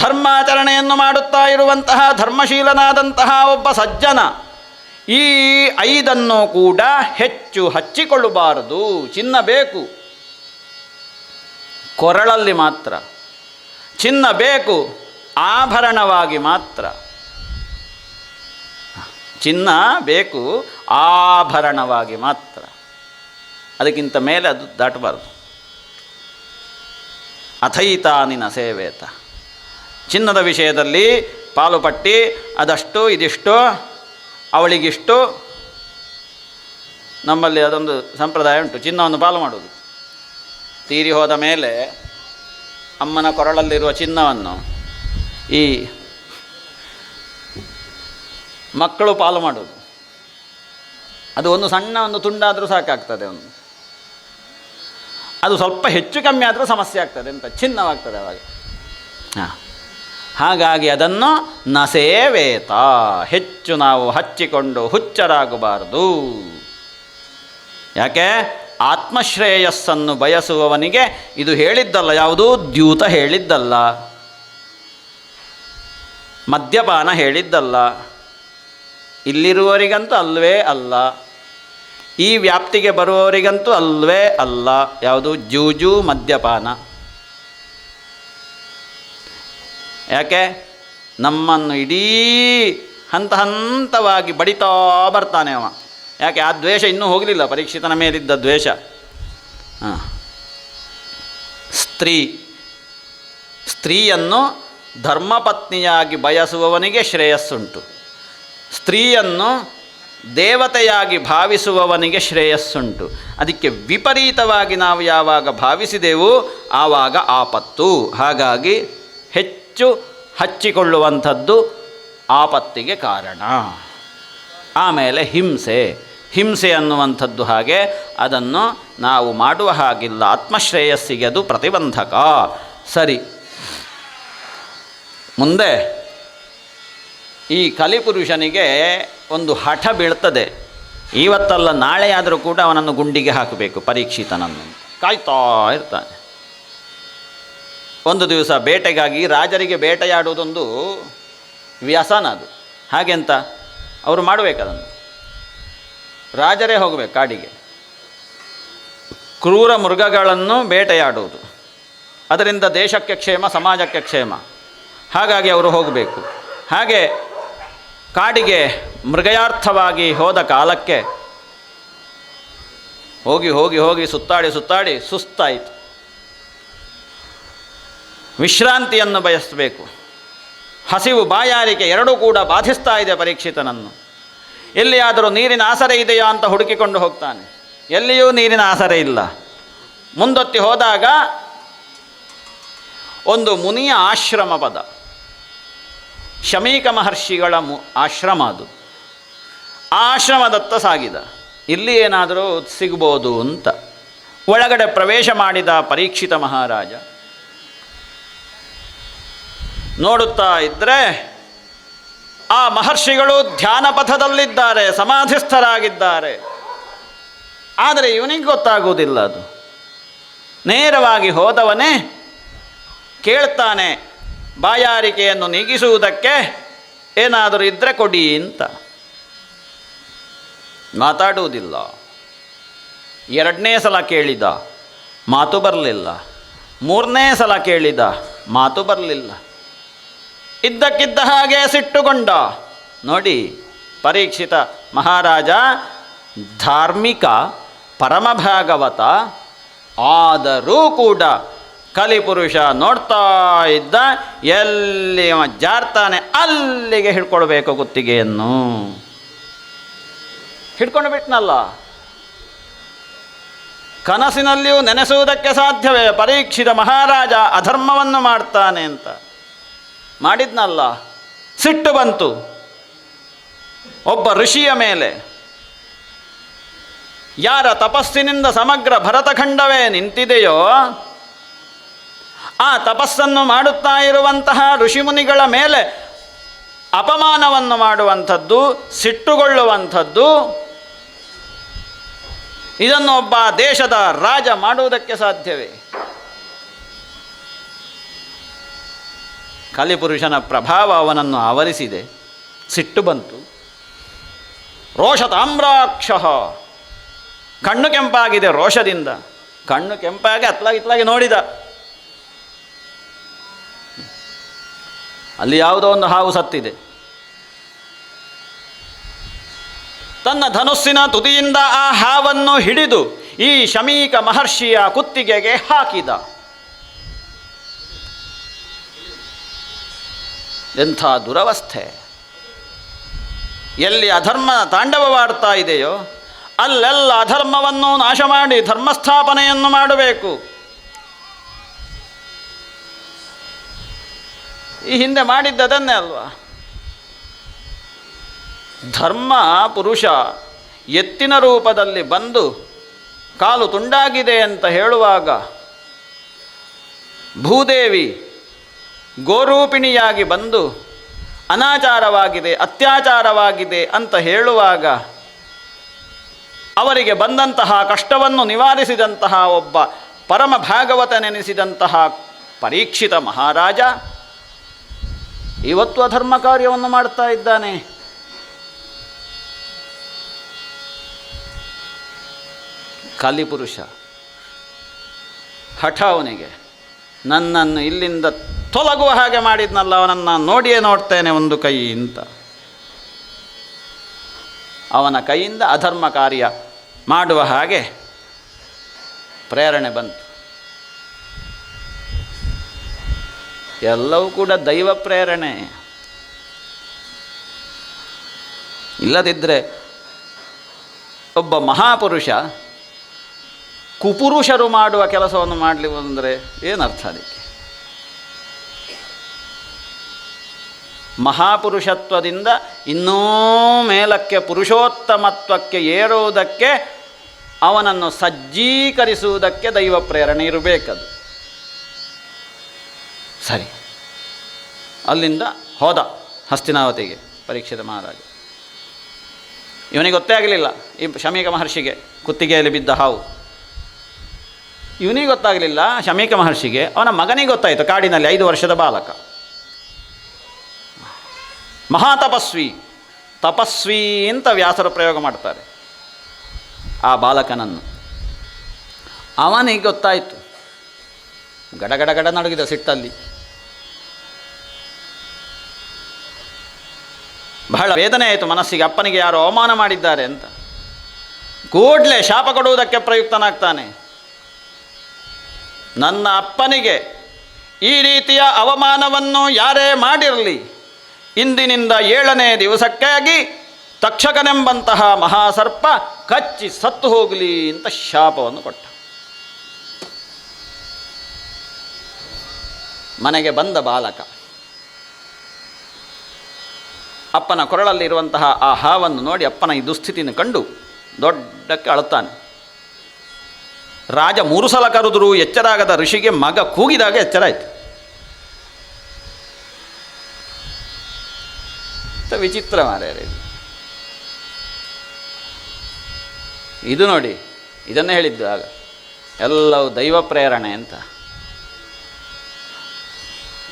S4: ಧರ್ಮಾಚರಣೆಯನ್ನು ಮಾಡುತ್ತಾ ಇರುವಂತಹ ಧರ್ಮಶೀಲನಾದಂತಹ ಒಬ್ಬ ಸಜ್ಜನ ಈ 5 ಕೂಡ ಹೆಚ್ಚು ಹಚ್ಚಿಕೊಳ್ಳಬಾರದು. ಚಿನ್ನ ಬೇಕು, ಕೊರಳಲ್ಲಿ ಮಾತ್ರ. ಚಿನ್ನ ಬೇಕು, ಆಭರಣವಾಗಿ ಮಾತ್ರ. ಚಿನ್ನ ಬೇಕು, ಆಭರಣವಾಗಿ ಮಾತ್ರ. ಅದಕ್ಕಿಂತ ಮೇಲೆ ಅದು ದಾಟಬಾರದು. ಅಥೈತಾನಿನ ಸೇವೇತ. ಚಿನ್ನದ ವಿಷಯದಲ್ಲಿ ಪಾಲು ಪಟ್ಟಿ, ಅದಷ್ಟು ಇದಿಷ್ಟು, ಅವಳಿಗಿಷ್ಟು. ನಮ್ಮಲ್ಲಿ ಅದೊಂದು ಸಂಪ್ರದಾಯ ಉಂಟು, ಚಿನ್ನವನ್ನು ಪಾಲು ಮಾಡುವುದು. ತೀರಿ ಹೋದ ಮೇಲೆ ಅಮ್ಮನ ಕೊರಳಲ್ಲಿರುವ ಚಿನ್ನವನ್ನು ಈ ಮಕ್ಕಳು ಪಾಲು ಮಾಡೋದು. ಅದು ಒಂದು ಸಣ್ಣ ಒಂದು ತುಂಡಾದರೂ ಸಾಕಾಗ್ತದೆ. ಅದು ಸ್ವಲ್ಪ ಹೆಚ್ಚು ಕಮ್ಮಿ ಆದರೂ ಸಮಸ್ಯೆ ಆಗ್ತದೆ ಅಂತ, ಚಿನ್ನವಾಗ್ತದೆ ಅವಾಗ. ಹಾಗಾಗಿ ಅದನ್ನು ನಸೇವೇತ, ಹೆಚ್ಚು ನಾವು ಹಚ್ಚಿಕೊಂಡು ಹುಚ್ಚರಾಗಬಾರದು. ಯಾಕೆ? ಆತ್ಮಶ್ರೇಯಸ್ಸನ್ನು ಬಯಸುವವನಿಗೆ ಇದು ಹೇಳಿದ್ದಲ್ಲ, ಯಾವುದೂ ದ್ಯೂತ ಹೇಳಿದ್ದಲ್ಲ, ಮದ್ಯಪಾನ ಹೇಳಿದ್ದಲ್ಲ. ಇಲ್ಲಿರುವವರಿಗಂತೂ ಅಲ್ವೇ ಅಲ್ಲ, ಈ ವ್ಯಾಪ್ತಿಗೆ ಬರುವವರಿಗಂತೂ ಅಲ್ವೇ ಅಲ್ಲ. ಯಾವುದು? ಜೂಜು, ಮದ್ಯಪಾನ. ಯಾಕೆ? ನಮ್ಮನ್ನು ಇಡೀ ಹಂತ ಹಂತವಾಗಿ ಬಡಿತಾ ಬರ್ತಾನೆ ಅವ. ಯಾಕೆ? ಆ ದ್ವೇಷ ಇನ್ನೂ ಹೋಗಲಿಲ್ಲ, ಪರೀಕ್ಷಿತನ ಮೇಲಿದ್ದ ದ್ವೇಷ. ಸ್ತ್ರೀಯನ್ನು ಧರ್ಮಪತ್ನಿಯಾಗಿ ಬಯಸುವವನಿಗೆ ಶ್ರೇಯಸ್ಸುಂಟು, ಸ್ತ್ರೀಯನ್ನು ದೇವತೆಯಾಗಿ ಭಾವಿಸುವವನಿಗೆ ಶ್ರೇಯಸ್ಸುಂಟು. ಅದಕ್ಕೆ ವಿಪರೀತವಾಗಿ ನಾವು ಯಾವಾಗ ಭಾವಿಸಿದೆವು ಆವಾಗ ಆಪತ್ತು. ಹಾಗಾಗಿ ಹೆಚ್ಚು ಹಚ್ಚಿಕೊಳ್ಳುವಂಥದ್ದು ಆಪತ್ತಿಗೆ ಕಾರಣ. ಆಮೇಲೆ ಹಿಂಸೆ ಅನ್ನುವಂಥದ್ದು ಹಾಗೆ, ಅದನ್ನು ನಾವು ಮಾಡುವ ಹಾಗಿಲ್ಲ. ಆತ್ಮಶ್ರೇಯಸ್ಸಿಗೆ ಅದು ಪ್ರತಿಬಂಧಕ. ಸರಿ, ಮುಂದೆ ಈ ಕಲಿಪುರುಷನಿಗೆ ಒಂದು ಹಠ ಬೀಳ್ತದೆ. ಇವತ್ತಲ್ಲ ನಾಳೆಯಾದರೂ ಕೂಡ ಅವನನ್ನು ಗುಂಡಿಗೆ ಹಾಕಬೇಕು ಪರೀಕ್ಷಿತನನ್ನು. ಕಾಯ್ತಾ ಇರ್ತಾನೆ. ಒಂದು ದಿವಸ ಬೇಟೆಗಾಗಿ, ರಾಜರಿಗೆ ಬೇಟೆಯಾಡುವುದೊಂದು ವ್ಯಸನ ಅದು. ಹಾಗೆಂತ ಅವರು ಮಾಡಬೇಕದನ್ನು. ರಾಜರೇ ಹೋಗಬೇಕು ಕಾಡಿಗೆ, ಕ್ರೂರ ಮೃಗಗಳನ್ನು ಬೇಟೆಯಾಡುವುದು. ಅದರಿಂದ ದೇಶಕ್ಕೆ ಕ್ಷೇಮ, ಸಮಾಜಕ್ಕೆ ಕ್ಷೇಮ. ಹಾಗಾಗಿ ಅವರು ಹೋಗಬೇಕು. ಹಾಗೆ ಕಾಡಿಗೆ ಮೃಗಯಾರ್ಥವಾಗಿ ಹೋದ ಕಾಲಕ್ಕೆ ಹೋಗಿ ಹೋಗಿ ಹೋಗಿ ಸುತ್ತಾಡಿ ಸುಸ್ತಾಯಿತು. ವಿಶ್ರಾಂತಿಯನ್ನು ಬಯಸಬೇಕು. ಹಸಿವು, ಬಾಯಾರಿಕೆ ಎರಡೂ ಕೂಡ ಬಾಧಿಸ್ತಾ ಇದೆ ಪರೀಕ್ಷಿತನನ್ನು. ಎಲ್ಲಿಯಾದರೂ ನೀರಿನ ಆಸರೆ ಇದೆಯಾ ಅಂತ ಹುಡುಕಿಕೊಂಡು ಹೋಗ್ತಾನೆ. ಎಲ್ಲಿಯೂ ನೀರಿನ ಆಸರೆ ಇಲ್ಲ. ಮುಂದೊತ್ತಿ ಹೋದಾಗ ಒಂದು ಮುನಿಯ ಆಶ್ರಮ ಪದ, ಶಮೀಕ ಮಹರ್ಷಿಗಳ ಆಶ್ರಮ ಅದು. ಆಶ್ರಮದತ್ತ ಸಾಗಿದ. ಇಲ್ಲಿ ಏನಾದರೂ ಸಿಗ್ಬೋದು ಅಂತ ಒಳಗಡೆ ಪ್ರವೇಶ ಮಾಡಿದ ಪರೀಕ್ಷಿತ ಮಹಾರಾಜ. ನೋಡುತ್ತಾ ಇದ್ದರೆ ಆ ಮಹರ್ಷಿಗಳು ಧ್ಯಾನ ಪಥದಲ್ಲಿದ್ದಾರೆ, ಸಮಾಧಿಸ್ಥರಾಗಿದ್ದಾರೆ. ಆದರೆ ಇವನಿಗೆ ಗೊತ್ತಾಗುವುದಿಲ್ಲ ಅದು. ನೇರವಾಗಿ ಹೋದವನೇ ಕೇಳ್ತಾನೆ, ಬಾಯಾರಿಕೆಯನ್ನು ನೀಗಿಸುವುದಕ್ಕೆ ಏನಾದರೂ ಇದ್ದರೆ ಕೊಡಿ ಅಂತ. ಮಾತಾಡುವುದಿಲ್ಲ. ಎರಡನೇ ಸಲ ಕೇಳಿದ, ಮಾತು ಬರಲಿಲ್ಲ. ಮೂರನೇ ಸಲ ಕೇಳಿದ, ಮಾತು ಬರಲಿಲ್ಲ. ಇದ್ದಕ್ಕಿದ್ದ ಹಾಗೆ ಸಿಟ್ಟುಗೊಂಡ. ನೋಡಿ, ಪರೀಕ್ಷಿತ ಮಹಾರಾಜ ಧಾರ್ಮಿಕ ಪರಮಭಾಗವತ ಆದರೂ ಕೂಡ ಕಲಿಪುರುಷ ನೋಡ್ತಾ ಇದ್ದ. ಎಲ್ಲಿ ಜಾರ್ತಾನೆ ಅಲ್ಲಿಗೆ ಹಿಡ್ಕೊಳ್ಬೇಕು ಗುತ್ತಿಗೆಯನ್ನು. ಹಿಡ್ಕೊಂಡು ಬಿಟ್ನಲ್ಲ. ಕನಸಿನಲ್ಲಿಯೂ ನೆನೆಸುವುದಕ್ಕೆ ಸಾಧ್ಯವೇ ಪರೀಕ್ಷಿತ ಮಹಾರಾಜ ಅಧರ್ಮವನ್ನು ಮಾಡ್ತಾನೆ ಅಂತ? ಮಾಡಿದ್ನಲ್ಲ. ಸಿಟ್ಟು ಬಂತು ಒಬ್ಬ ಋಷಿಯ ಮೇಲೆ. ಯಾರ ತಪಸ್ಸಿನಿಂದ ಸಮಗ್ರ ಭರತಖಂಡವೇ ನಿಂತಿದೆಯೋ ಆ ತಪಸ್ಸನ್ನು ಮಾಡುತ್ತಾ ಇರುವಂತಹ ಋಷಿಮುನಿಗಳ ಮೇಲೆ ಅಪಮಾನವನ್ನು ಮಾಡುವಂಥದ್ದು, ಸಿಟ್ಟುಗೊಳ್ಳುವಂಥದ್ದು, ಇದನ್ನು ಒಬ್ಬ ದೇಶದ ರಾಜ ಮಾಡುವುದಕ್ಕೆ ಸಾಧ್ಯವೇ? ಕಲಿಪುರುಷನ ಪ್ರಭಾವ ಅವನನ್ನು ಆವರಿಸಿದೆ. ಸಿಟ್ಟು ಬಂತು. ರೋಷತಾಮ್ರಾಕ್ಷ, ಕಣ್ಣು ಕೆಂಪಾಗಿದೆ ರೋಷದಿಂದ. ಕಣ್ಣು ಕೆಂಪಾಗಿ ಇತ್ಲಾಗಿ ನೋಡಿದ. ಅಲ್ಲಿ ಯಾವುದೋ ಒಂದು ಹಾವು ಸತ್ತಿದೆ. ತನ್ನ ಧನುಸ್ಸಿನ ತುದಿಯಿಂದ ಆ ಹಾವನ್ನು ಹಿಡಿದು ಈ ಶಮೀಕ ಮಹರ್ಷಿಯ ಕುತ್ತಿಗೆಗೆ ಹಾಕಿದ. ಎಂಥ ದುರವಸ್ಥೆ! ಎಲ್ಲಿ ಅಧರ್ಮ ತಾಂಡವವಾಡ್ತಾ ಇದೆಯೋ ಅಲ್ಲೆಲ್ಲ ಅಧರ್ಮವನ್ನು ನಾಶ ಮಾಡಿ ಧರ್ಮಸ್ಥಾಪನೆಯನ್ನು ಮಾಡಬೇಕು. ಈ ಹಿಂದೆ ಮಾಡಿದ್ದದನ್ನೇ ಅಲ್ವಾ? ಧರ್ಮ ಪುರುಷ ಎತ್ತಿನ ರೂಪದಲ್ಲಿ ಬಂದು ಕಾಲು ತುಂಡಾಗಿದೆ ಅಂತ ಹೇಳುವಾಗ, ಭೂದೇವಿ ಗೋರೂಪಿಣಿಯಾಗಿ ಬಂದು ಅನಾಚಾರವಾಗಿದೆ, ಅತ್ಯಾಚಾರವಾಗಿದೆ ಅಂತ ಹೇಳುವಾಗ ಅವರಿಗೆ ಬಂದಂತಹ ಕಷ್ಟವನ್ನು ನಿವಾರಿಸಿದಂತಹ ಒಬ್ಬ ಪರಮ ಭಾಗವತನೆನಿಸಿದಂತಹ ಪರೀಕ್ಷಿತ ಮಹಾರಾಜ ಇವತ್ತು ಅಧರ್ಮ ಕಾರ್ಯವನ್ನು ಮಾಡ್ತಾ ಇದ್ದಾನೆ. ಕಲಿಪುರುಷ ಹಠ ಅವನಿಗೆ. ನನ್ನನ್ನು ಇಲ್ಲಿಂದ ತೊಲಗುವ ಹಾಗೆ ಮಾಡಿದ್ನಲ್ಲ, ಅವನನ್ನು ನೋಡಿಯೇ ನೋಡ್ತೇನೆ ಒಂದು ಕೈ ಅಂತ. ಅವನ ಕೈಯಿಂದ ಅಧರ್ಮ ಕಾರ್ಯ ಮಾಡುವ ಹಾಗೆ ಪ್ರೇರಣೆ ಬಂತು. ಎಲ್ಲವೂ ಕೂಡ ದೈವ ಪ್ರೇರಣೆ. ಇಲ್ಲದಿದ್ದರೆ ಒಬ್ಬ ಮಹಾಪುರುಷ ಕುಪುರುಷರು ಮಾಡುವ ಕೆಲಸವನ್ನು ಮಾಡಲಿ ಅಂದರೆ ಏನರ್ಥ ಅದಕ್ಕೆ? ಮಹಾಪುರುಷತ್ವದಿಂದ ಇನ್ನೂ ಮೇಲಕ್ಕೆ ಪುರುಷೋತ್ತಮತ್ವಕ್ಕೆ ಏರುವುದಕ್ಕೆ ಅವನನ್ನು ಸಜ್ಜೀಕರಿಸುವುದಕ್ಕೆ ದೈವ ಪ್ರೇರಣೆ ಇರಬೇಕದು. ಸರಿ, ಅಲ್ಲಿಂದ ಹೋದ ಹಸ್ತಿನಾವತಿಗೆ ಪರೀಕ್ಷಿತ ಮಹಾರಾಜ. ಇವನಿಗೆ ಗೊತ್ತೇ ಆಗಲಿಲ್ಲ, ಈ ಶಮೀಕ ಮಹರ್ಷಿಗೆ ಕುತ್ತಿಗೆಯಲ್ಲಿ ಬಿದ್ದ ಹಾವು. ಇವನಿಗೆ ಗೊತ್ತಾಗಲಿಲ್ಲ, ಶಮೀಕ ಮಹರ್ಷಿಗೆ. ಅವನ ಮಗನಿಗೆ ಗೊತ್ತಾಯಿತು, ಕಾಡಿನಲ್ಲಿ 5 ವರ್ಷದ ಬಾಲಕ, ಮಹಾತಪಸ್ವಿ. ತಪಸ್ವಿ ಅಂತ ವ್ಯಾಸರು ಪ್ರಯೋಗ ಮಾಡ್ತಾರೆ ಆ ಬಾಲಕನನ್ನು. ಅವನಿಗೆ ಗೊತ್ತಾಯಿತು, ಗಡಗಡ ಗಡ ನಡುಗಿದ ಸಿಟ್ಟಲ್ಲಿ. ಬಹಳ ವೇದನೆ ಆಯಿತು ಮನಸ್ಸಿಗೆ, ಅಪ್ಪನಿಗೆ ಯಾರು ಅವಮಾನ ಮಾಡಿದ್ದಾರೆ ಅಂತ. ಕೂಡಲೇ ಶಾಪ ಕೊಡುವುದಕ್ಕೆ ಪ್ರಯುಕ್ತನಾಗ್ತಾನೆ. ನನ್ನ ಅಪ್ಪನಿಗೆ ಈ ರೀತಿಯ ಅವಮಾನವನ್ನು ಯಾರೇ ಮಾಡಿರಲಿ, ಇಂದಿನಿಂದ 7ನೇ ದಿವಸಕ್ಕಾಗಿ ತಕ್ಷಕನೆಂಬಂತಹ ಮಹಾಸರ್ಪ ಕಚ್ಚಿ ಸತ್ತು ಹೋಗಲಿ ಅಂತ ಶಾಪವನ್ನು ಕೊಟ್ಟ. ಮನೆಗೆ ಬಂದ ಬಾಲಕ ಅಪ್ಪನ ಕೊರಳಲ್ಲಿರುವಂತಹ ಆ ಹಾವನ್ನು ನೋಡಿ ಅಪ್ಪನ ಈ ದುಸ್ಥಿತಿಯನ್ನು ಕಂಡು ದೊಡ್ಡಕ್ಕೆ ಅಳುತ್ತಾನೆ. ರಾಜ 3 ಸಲ ಕರೆದರೂ ಎಚ್ಚರಾಗದ ಋಷಿಗೆ ಮಗ ಕೂಗಿದಾಗ ಎಚ್ಚರ ಆಯಿತು. ವಿಚಿತ್ರ ಮಾರ್ಯಾರೆ ಇದು ನೋಡಿ. ಇದನ್ನೇ ಹೇಳಿದ್ದು ಆಗ, ಎಲ್ಲವೂ ದೈವ ಪ್ರೇರಣೆ ಅಂತ.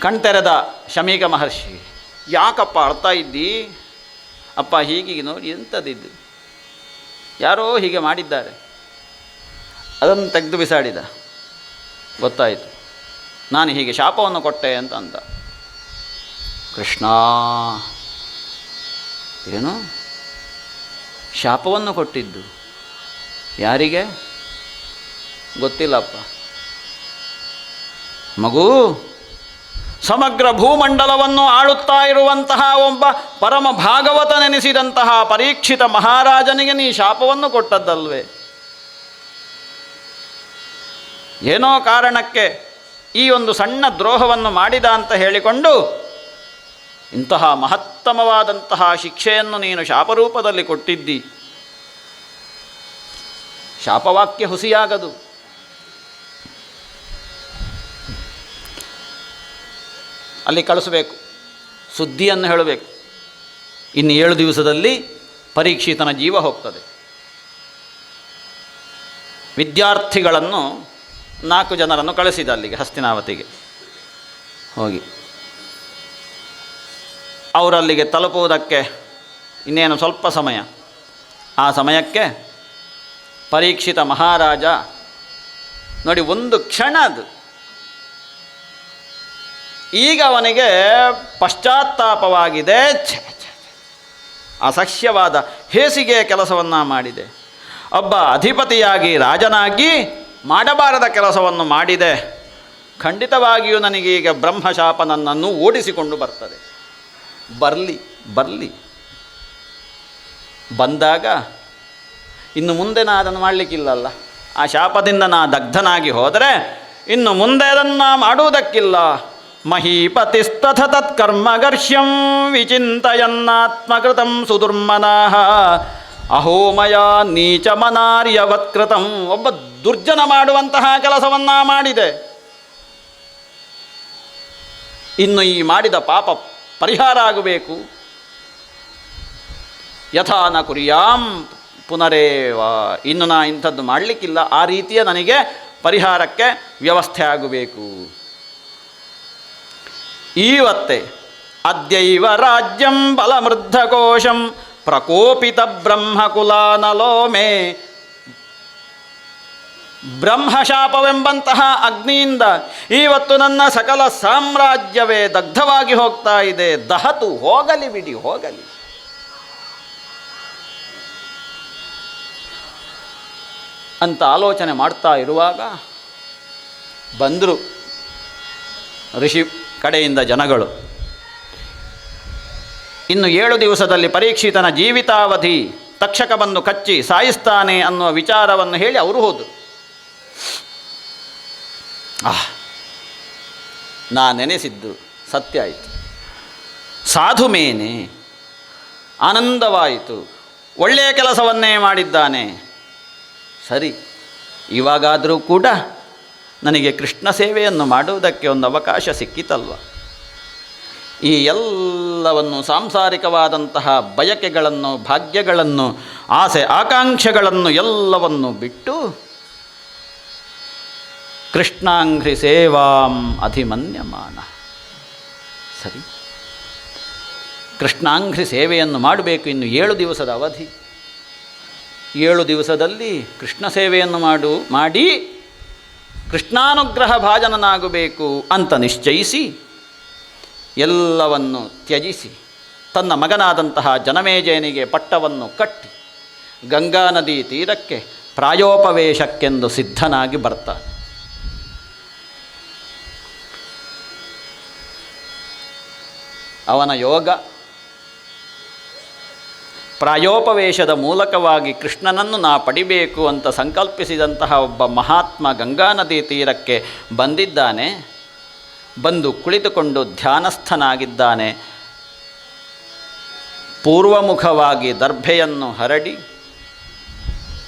S4: ಕಣ್ತೆರೆದ ಶಮೀಕ ಮಹರ್ಷಿ, ಯಾಕಪ್ಪ ಅಳ್ತಾ ಇದ್ದಿ? ಅಪ್ಪ ಹೀಗೆ ನೋಡಿ, ಎಂಥದ್ದಿದ್ದು, ಯಾರೋ ಹೀಗೆ ಮಾಡಿದ್ದಾರೆ. ಅದನ್ನು ತೆಗೆದು ಬಿಸಾಡಿದ. ಗೊತ್ತಾಯಿತು, ನಾನು ಹೀಗೆ ಶಾಪವನ್ನು ಕೊಟ್ಟೆ ಅಂತ ಅಂದ. ಕೃಷ್ಣ, ಏನು ಶಾಪವನ್ನು ಕೊಟ್ಟಿದ್ದು? ಯಾರಿಗೆ? ಗೊತ್ತಿಲ್ಲಪ್ಪ. ಮಗು, ಸಮಗ್ರ ಭೂಮಂಡಲವನ್ನು ಆಳುತ್ತಾ ಇರುವಂತಹ ಒಬ್ಬ ಪರಮ ಭಾಗವತನೆನಿಸಿದಂತಹ ಪರೀಕ್ಷಿತ ಮಹಾರಾಜನಿಗೆ ನೀ ಶಾಪವನ್ನು ಕೊಟ್ಟದ್ದಲ್ವೇ? ಏನೋ ಕಾರಣಕ್ಕೆ ಈ ಒಂದು ಸಣ್ಣ ದ್ರೋಹವನ್ನು ಮಾಡಿದ ಅಂತ ಹೇಳಿಕೊಂಡು ಇಂತಹ ಮಹತ್ತಮವಾದಂತಹ ಶಿಕ್ಷೆಯನ್ನು ನೀನು ಶಾಪರೂಪದಲ್ಲಿ ಕೊಟ್ಟಿದ್ದಿ. ಶಾಪವಾಕ್ಯ ಹುಸಿಯಾಗದು. ಅಲ್ಲಿ ಕಳಿಸಬೇಕು, ಸುದ್ದಿಯನ್ನು ಹೇಳಬೇಕು. ಇನ್ನು 7 ದಿವಸದಲ್ಲಿ ಪರೀಕ್ಷಿತನ ಜೀವ ಹೋಗ್ತದೆ. ವಿದ್ಯಾರ್ಥಿಗಳನ್ನು 4 ಜನರನ್ನು ಕಳಿಸಿದ ಅಲ್ಲಿಗೆ ಹಸ್ತಿನಾವತಿಗೆ. ಹೋಗಿ ಅವರಲ್ಲಿಗೆ ತಲುಪುವುದಕ್ಕೆ ಇನ್ನೇನು ಸ್ವಲ್ಪ ಸಮಯ. ಆ ಸಮಯಕ್ಕೆ ಪರೀಕ್ಷಿತ ಮಹಾರಾಜ ನೋಡಿ, ಒಂದು ಕ್ಷಣ ಅದು. ಈಗ ಅವನಿಗೆ ಪಶ್ಚಾತ್ತಾಪವಾಗಿದೆ. ಅಸಹ್ಯವಾದ ಹೇಸಿಗೆ ಕೆಲಸವನ್ನು ಮಾಡಿದೆ. ಒಬ್ಬ ಅಧಿಪತಿಯಾಗಿ ರಾಜನಾಗಿ ಮಾಡಬಾರದ ಕೆಲಸವನ್ನು ಮಾಡಿದೆ. ಖಂಡಿತವಾಗಿಯೂ ನನಗೀಗ ಬ್ರಹ್ಮಶಾಪ ನನ್ನನ್ನು ಓಡಿಸಿಕೊಂಡು ಬರ್ತದೆ. ಬರಲಿ ಬಂದಾಗ ಇನ್ನು ಮುಂದೆ ನಾ ಅದನ್ನು ಮಾಡಲಿಕ್ಕಿಲ್ಲಲ್ಲ. ಆ ಶಾಪದಿಂದ ನಾ ದಗ್ಧನಾಗಿ ಹೋದರೆ ಇನ್ನು ಮುಂದೆ ಅದನ್ನು ಮಾಡುವುದಕ್ಕಿಲ್ಲ. ಮಹೀಪತಿಸ್ತಥ ತತ್ಕರ್ಮಗರ್ಷ್ಯಂ ವಿಚಿಂತಯನ್ನಾತ್ಮಕೃತಂ ಸುದುರ್ಮನಃ ಅಹೋಮಯ ನೀಚಮನಾರ್ಯವತ್ಕೃತಂ. ಒಬ್ಬ ದುರ್ಜನ ಮಾಡುವಂತಹ ಕೆಲಸವನ್ನು ಮಾಡಿದೆ. ಇನ್ನು ಈ ಮಾಡಿದ ಪಾಪ ಪರಿಹಾರ ಆಗಬೇಕು. ಯಥಾ ನ ಕುರ್ಯಾಂ ಪುನರೇವ. ಇನ್ನು ನಾ ಇಂಥದ್ದು ಮಾಡಲಿಕ್ಕಿಲ್ಲ. ಆ ರೀತಿಯ ನನಗೆ ಪರಿಹಾರಕ್ಕೆ ವ್ಯವಸ್ಥೆ ಆಗಬೇಕು. ಈವತ್ತೇ ಅದ್ಯೈವ ರಾಜ್ಯಂ ಬಲಮೃದ್ಧಕೋಶಂ ಪ್ರಕೋಪಿತ ಬ್ರಹ್ಮಕುಲಾನಲೋ ಮೇ ಬ್ರಹ್ಮಶಾಪವೆಂಬಂತಹ ಅಗ್ನಿಯಿಂದ ಇವತ್ತು ನನ್ನ ಸಕಲ ಸಾಮ್ರಾಜ್ಯವೇ ದಗ್ಧವಾಗಿ ಹೋಗ್ತಾ ಇದೆ. ದಹತು, ಹೋಗಲಿ ಬಿಡಿ, ಹೋಗಲಿ. ಅಂತ ಆಲೋಚನೆ ಮಾಡ್ತಾ ಇರುವಾಗ ಬಂದರು ಋಷಿ ಕಡೆಯಿಂದ ಜನಗಳು. ಇನ್ನು 7 ದಿವಸದಲ್ಲಿ ಪರೀಕ್ಷಿತನ ಜೀವಿತಾವಧಿ ತಕ್ಷಕ ಬಂದು ಕಚ್ಚಿ ಸಾಯಿಸ್ತಾನೆ ಅನ್ನುವ ವಿಚಾರವನ್ನು ಹೇಳಿ ಅವರು ಹೋದರು. ನಾ ನೆನೆಸಿದ್ದು ಸತ್ಯ ಆಯಿತು. ಸಾಧು ಮೇನೆ, ಆನಂದವಾಯಿತು. ಒಳ್ಳೆಯ ಕೆಲಸವನ್ನೇ ಮಾಡಿದ್ದಾನೆ. ಸರಿ, ಇವಾಗಾದರೂ ಕೂಡ ನನಗೆ ಕೃಷ್ಣ ಸೇವೆಯನ್ನು ಮಾಡುವುದಕ್ಕೆ ಒಂದು ಅವಕಾಶ ಸಿಕ್ಕಿತಲ್ವ. ಈ ಎಲ್ಲವನ್ನು ಸಾಂಸಾರಿಕವಾದಂತಹ ಬಯಕೆಗಳನ್ನು, ಭಾಗ್ಯಗಳನ್ನು, ಆಸೆ ಆಕಾಂಕ್ಷೆಗಳನ್ನು ಎಲ್ಲವನ್ನು ಬಿಟ್ಟು ಕೃಷ್ಣಾಂಘ್ರಿ ಸೇವಾಂ ಅಧಿಮನ್ಯಮಾನ. ಸರಿ, ಕೃಷ್ಣಾಂಘ್ರಿ ಸೇವೆಯನ್ನು ಮಾಡಬೇಕು. ಇನ್ನು 7 ದಿವಸದ ಅವಧಿ. 7 ದಿವಸದಲ್ಲಿ ಕೃಷ್ಣ ಸೇವೆಯನ್ನು ಮಾಡಿ ಕೃಷ್ಣಾನುಗ್ರಹ ಭಾಜನನಾಗಬೇಕು ಅಂತ ನಿಶ್ಚಯಿಸಿ ಎಲ್ಲವನ್ನು ತ್ಯಜಿಸಿ ತನ್ನ ಮಗನಾದಂತಹ ಜನಮೇಜಯನಿಗೆ ಪಟ್ಟವನ್ನು ಕಟ್ಟಿ ಗಂಗಾ ನದಿ ತೀರಕ್ಕೆ ಪ್ರಾಯೋಪವೇಶಕ್ಕೆಂದು ಸಿದ್ಧನಾಗಿ ಬರ್ತಾನೆ. ಅವನ ಯೋಗ ಪ್ರಾಯೋಪವೇಶದ ಮೂಲಕವಾಗಿ ಕೃಷ್ಣನನ್ನು ನಾ ಪಡಿಬೇಕು ಅಂತ ಸಂಕಲ್ಪಿಸಿದಂತಹ ಒಬ್ಬ ಮಹಾತ್ಮ ಗಂಗಾ ನದಿ ತೀರಕ್ಕೆ ಬಂದಿದ್ದಾನೆ. ಬಂದು ಕುಳಿತುಕೊಂಡು ಧ್ಯಾನಸ್ಥನಾಗಿದ್ದಾನೆ. ಪೂರ್ವಮುಖವಾಗಿ ದರ್ಭೆಯನ್ನು ಹರಡಿ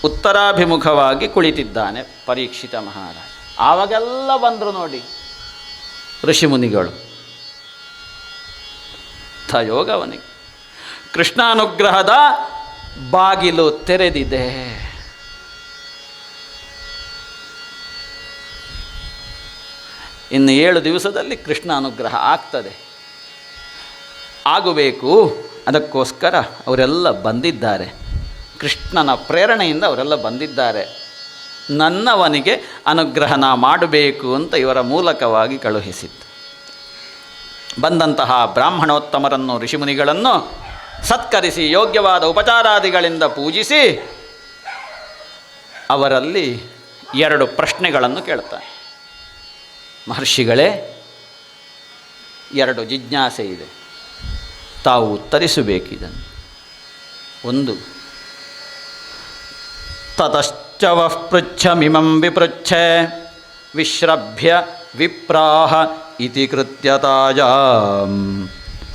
S4: ಉತ್ತರಾಭಿಮುಖವಾಗಿ ಕುಳಿತಿದ್ದಾನೆ ಪರೀಕ್ಷಿತ ಮಹಾರಾಜ. ಆವಾಗೆಲ್ಲ ಬಂದರು ನೋಡಿ ಋಷಿಮುನಿಗಳು. ಯೋಗ ಅವನಿಗೆ ಕೃಷ್ಣಾನುಗ್ರಹದ ಬಾಗಿಲು ತೆರೆದಿದೆ. ಇನ್ನು 7 ದಿವಸದಲ್ಲಿ ಕೃಷ್ಣ ಅನುಗ್ರಹ ಆಗ್ತದೆ. ಆಗಬೇಕು, ಅದಕ್ಕೋಸ್ಕರ ಅವರೆಲ್ಲ ಬಂದಿದ್ದಾರೆ. ಕೃಷ್ಣನ ಪ್ರೇರಣೆಯಿಂದ ಅವರೆಲ್ಲ ಬಂದಿದ್ದಾರೆ. ನನ್ನವನಿಗೆ ಅನುಗ್ರಹನ ಮಾಡಬೇಕು ಅಂತ ಇವರ ಮೂಲಕವಾಗಿ ಕಳುಹಿಸಿದ್ದು. ಬಂದಂತಹ ಬ್ರಾಹ್ಮಣೋತ್ತಮರನ್ನು, ಋಷಿಮುನಿಗಳನ್ನು ಸತ್ಕರಿಸಿ ಯೋಗ್ಯವಾದ ಉಪಚಾರಾದಿಗಳಿಂದ ಪೂಜಿಸಿ ಅವರಲ್ಲಿ 2 ಪ್ರಶ್ನೆಗಳನ್ನು ಕೇಳ್ತಾನೆ. ಮಹರ್ಷಿಗಳೇ, 2 ಜಿಜ್ಞಾಸೆ ಇದೆ, ತಾವು ಉತ್ತರಿಸಬೇಕಿದನ್ನು. 1, ತತಶ್ಚವಃ ಪೃಚ್ಛಮಿಮಂ ವಿಪೃಚ್ಛೆ ವಿಶ್ರಭ್ಯ ವಿಪ್ರಾಹ ಇತಿ ಕೃತ್ಯತಾಜಾಂ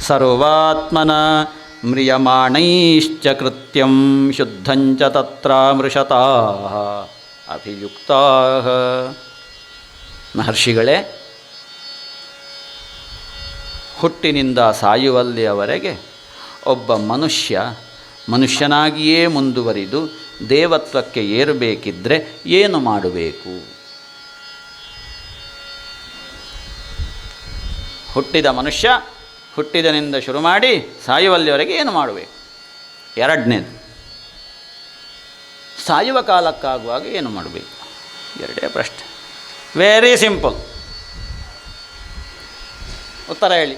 S4: ಸರ್ವಾತ್ಮನ ಮ್ರಿಯಮಾಣೈಶ್ಚ ಕೃತ್ಯಂ ಶುದ್ಧಂಚ ತತ್ರಾಮೃಷತಾಃ ಅಭಿಯುಕ್ತಾಃ. ಮಹರ್ಷಿಗಳೇ, ಹುಟ್ಟಿನಿಂದ ಸಾಯುವಲ್ಲಿಯವರೆಗೆ ಒಬ್ಬ ಮನುಷ್ಯನಾಗಿಯೇ ಮುಂದುವರಿದು ದೇವತ್ವಕ್ಕೆ ಏರಬೇಕಿದ್ದರೆ ಏನು ಮಾಡಬೇಕು? ಹುಟ್ಟಿದ ಮನುಷ್ಯ ಹುಟ್ಟಿದನಿಂದ ಶುರು ಮಾಡಿ ಸಾಯುವಲ್ಲಿವರೆಗೆ ಏನು ಮಾಡಬೇಕು? 2ನೇದು, ಸಾಯುವ ಕಾಲಕ್ಕಾಗುವಾಗ ಏನು ಮಾಡಬೇಕು? 2 ಪ್ರಶ್ನೆ. Very simple. ಉತ್ತರ ಹೇಳಿ.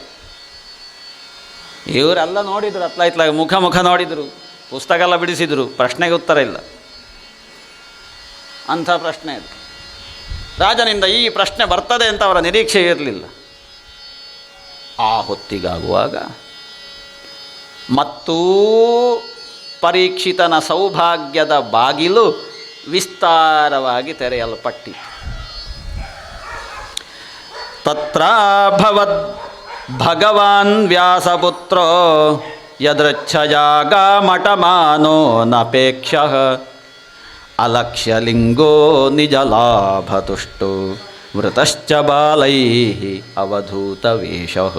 S4: ಇವರೆಲ್ಲ ನೋಡಿದರು, ಅತ್ಲ ಮುಖ ನೋಡಿದರು, ಪುಸ್ತಕ ಎಲ್ಲ ಬಿಡಿಸಿದರು, ಪ್ರಶ್ನೆಗೆ ಉತ್ತರ ಇಲ್ಲ. ಅಂಥ ಪ್ರಶ್ನೆ ಇದು. ರಾಜನಿಂದ ಈ ಪ್ರಶ್ನೆ ಬರ್ತದೆ ಅಂತ ಅವರ ನಿರೀಕ್ಷೆ ಇರಲಿಲ್ಲ. ಆ ಹೊತ್ತಿಗಾಗುವಾಗ ಮತ್ತೂ ಪರೀಕ್ಷಿತನ ಸೌಭಾಗ್ಯದ ಬಾಗಿಲು ವಿಸ್ತಾರವಾಗಿ ತೆರೆಯಲ್ಪಟ್ಟಿತು. ತತ್ರಾಭವದ್ ಭಗವಾನ್ ವ್ಯಾಸಪುತ್ರೋ ಯದೃಚ್ಛಯಾಗಾಮಟಮಾನೋ ನಪೇಕ್ಷಃ ಅಲಕ್ಷ್ಯಲಿಂಗೋ ನಿಜಲಾಭತುಷ್ಟೋ ವೃತಶ್ಚ ಬಾಲೈಃ ಅವಧೂತವೇಷಃ.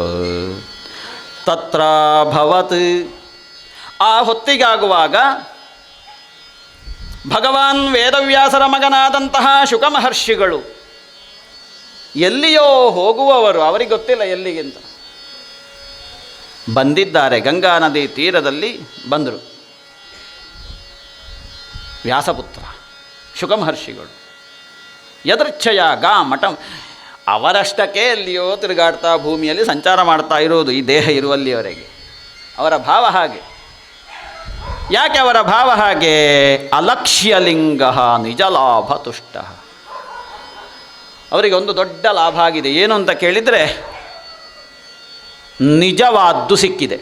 S4: ತತ್ರಾಭವತ್, ಆ ಹೊತ್ತಿಗಾಗುವಾಗ ಭಗವಾನ್ ವೇದವ್ಯಾಸರ ಮಗನಾದಂತಹ ಶುಕ ಮಹರ್ಷಿಗಳು ಎಲ್ಲಿಯೋ ಹೋಗುವವರು, ಅವರಿಗೆ ಗೊತ್ತಿಲ್ಲ ಎಲ್ಲಿಗಿಂತ ಬಂದಿದ್ದಾರೆ. ಗಂಗಾ ನದಿ ತೀರದಲ್ಲಿ ಬಂದರು ವ್ಯಾಸಪುತ್ರ ಶುಕ ಮಹರ್ಷಿಗಳು. ಯದೃಚ್ಛಯ ಗಾ ಮಠ ಅವರಷ್ಟಕ್ಕೆ ಎಲ್ಲಿಯೋ ತಿರುಗಾಡ್ತಾ ಭೂಮಿಯಲ್ಲಿ ಸಂಚಾರ ಮಾಡ್ತಾ ಇರೋದು ಈ ದೇಹ ಇರುವಲ್ಲಿಯವರೆಗೆ. ಅವರ ಭಾವ ಹಾಗೆ. ಯಾಕೆ ಅವರ ಭಾವ ಹಾಗೆ? ಅಲಕ್ಷ್ಯಲಿಂಗ ನಿಜ ಲಾಭ ತುಷ್ಟ. ಅವರಿಗೆ ಒಂದು ದೊಡ್ಡ ಲಾಭ ಆಗಿದೆ. ಏನು ಅಂತ ಕೇಳಿದರೆ ನಿಜವಾದ್ದು ಸಿಕ್ಕಿದೆ.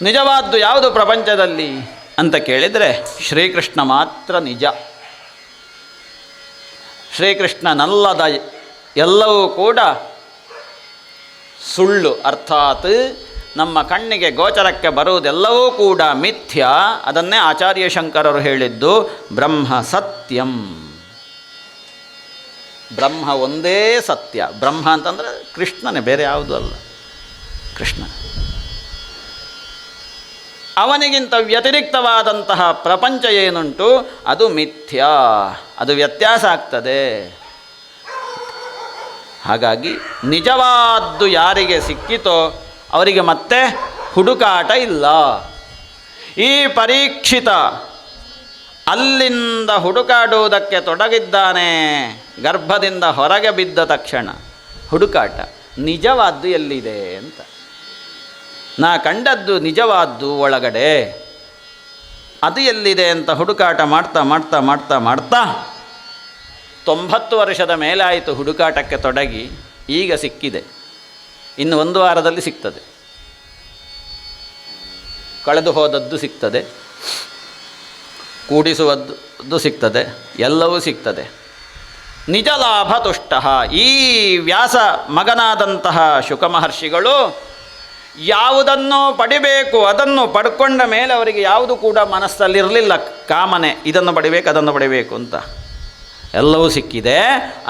S4: ನಿಜವಾದ್ದು ಯಾವುದು ಪ್ರಪಂಚದಲ್ಲಿ ಅಂತ ಕೇಳಿದರೆ ಶ್ರೀಕೃಷ್ಣ ಮಾತ್ರ ನಿಜ. ಶ್ರೀಕೃಷ್ಣನಲ್ಲದ ಎಲ್ಲವೂ ಕೂಡ ಸುಳ್ಳು. ಅರ್ಥಾತ್ ನಮ್ಮ ಕಣ್ಣಿಗೆ ಗೋಚರಕ್ಕೆ ಬರುವುದೆಲ್ಲವೂ ಕೂಡ ಮಿಥ್ಯ. ಅದನ್ನೇ ಆಚಾರ್ಯ ಶಂಕರರು ಹೇಳಿದ್ದು ಬ್ರಹ್ಮ ಸತ್ಯಂ. ಬ್ರಹ್ಮ ಒಂದೇ ಸತ್ಯ. ಬ್ರಹ್ಮ ಅಂತಂದರೆ ಕೃಷ್ಣನೇ, ಬೇರೆ ಯಾವುದೂ ಅಲ್ಲ, ಕೃಷ್ಣ. ಅವನಿಗಿಂತ ವ್ಯತಿರಿಕ್ತವಾದಂತಹ ಪ್ರಪಂಚ ಏನುಂಟು ಅದು ಮಿಥ್ಯ, ಅದು ವ್ಯತ್ಯಾಸ ಆಗ್ತದೆ. ಹಾಗಾಗಿ ನಿಜವಾದ್ದು ಯಾರಿಗೆ ಸಿಕ್ಕಿತೋ ಅವರಿಗೆ ಮತ್ತೆ ಹುಡುಕಾಟ ಇಲ್ಲ. ಈ ಪರೀಕ್ಷಿತ ಅಲ್ಲಿಂದ ಹುಡುಕಾಡುವುದಕ್ಕೆ ತೊಡಗಿದ್ದಾನೆ. ಗರ್ಭದಿಂದ ಹೊರಗೆ ಬಿದ್ದ ತಕ್ಷಣ ಹುಡುಕಾಟ. ನಿಜವಾದ್ದು ಎಲ್ಲಿದೆ ಅಂತ. ನಾ ಕಂಡದ್ದು ನಿಜವಾದ್ದು ಒಳಗಡೆ, ಅದು ಎಲ್ಲಿದೆ ಅಂತ ಹುಡುಕಾಟ ಮಾಡ್ತಾ ಮಾಡ್ತಾ ಮಾಡ್ತಾ ಮಾಡ್ತಾ 90 ವರ್ಷದ ಮೇಲಾಯಿತು ಹುಡುಕಾಟಕ್ಕೆ ತೊಡಗಿ. ಈಗ ಸಿಕ್ಕಿದೆ. ಇನ್ನು 1 ವಾರದಲ್ಲಿ ಸಿಗ್ತದೆ. ಕಳೆದು ಹೋದದ್ದು ಸಿಗ್ತದೆ, ಕೂಡಿಸುವದ್ದು ಸಿಗ್ತದೆ, ಎಲ್ಲವೂ ಸಿಗ್ತದೆ. ನಿಜ ಲಾಭ ತುಷ್ಟ. ಈ ವ್ಯಾಸ ಮಗನಾದಂತಹ ಶುಕ ಮಹರ್ಷಿಗಳು ಯಾವುದನ್ನು ಪಡಿಬೇಕು ಅದನ್ನು ಪಡ್ಕೊಂಡ ಮೇಲೆ ಅವರಿಗೆ ಯಾವುದು ಕೂಡ ಮನಸ್ಸಲ್ಲಿರಲಿಲ್ಲ ಕಾಮನೆ, ಇದನ್ನು ಪಡಿಬೇಕು ಅದನ್ನು ಪಡಿಬೇಕು ಅಂತ. ಎಲ್ಲವೂ ಸಿಕ್ಕಿದೆ.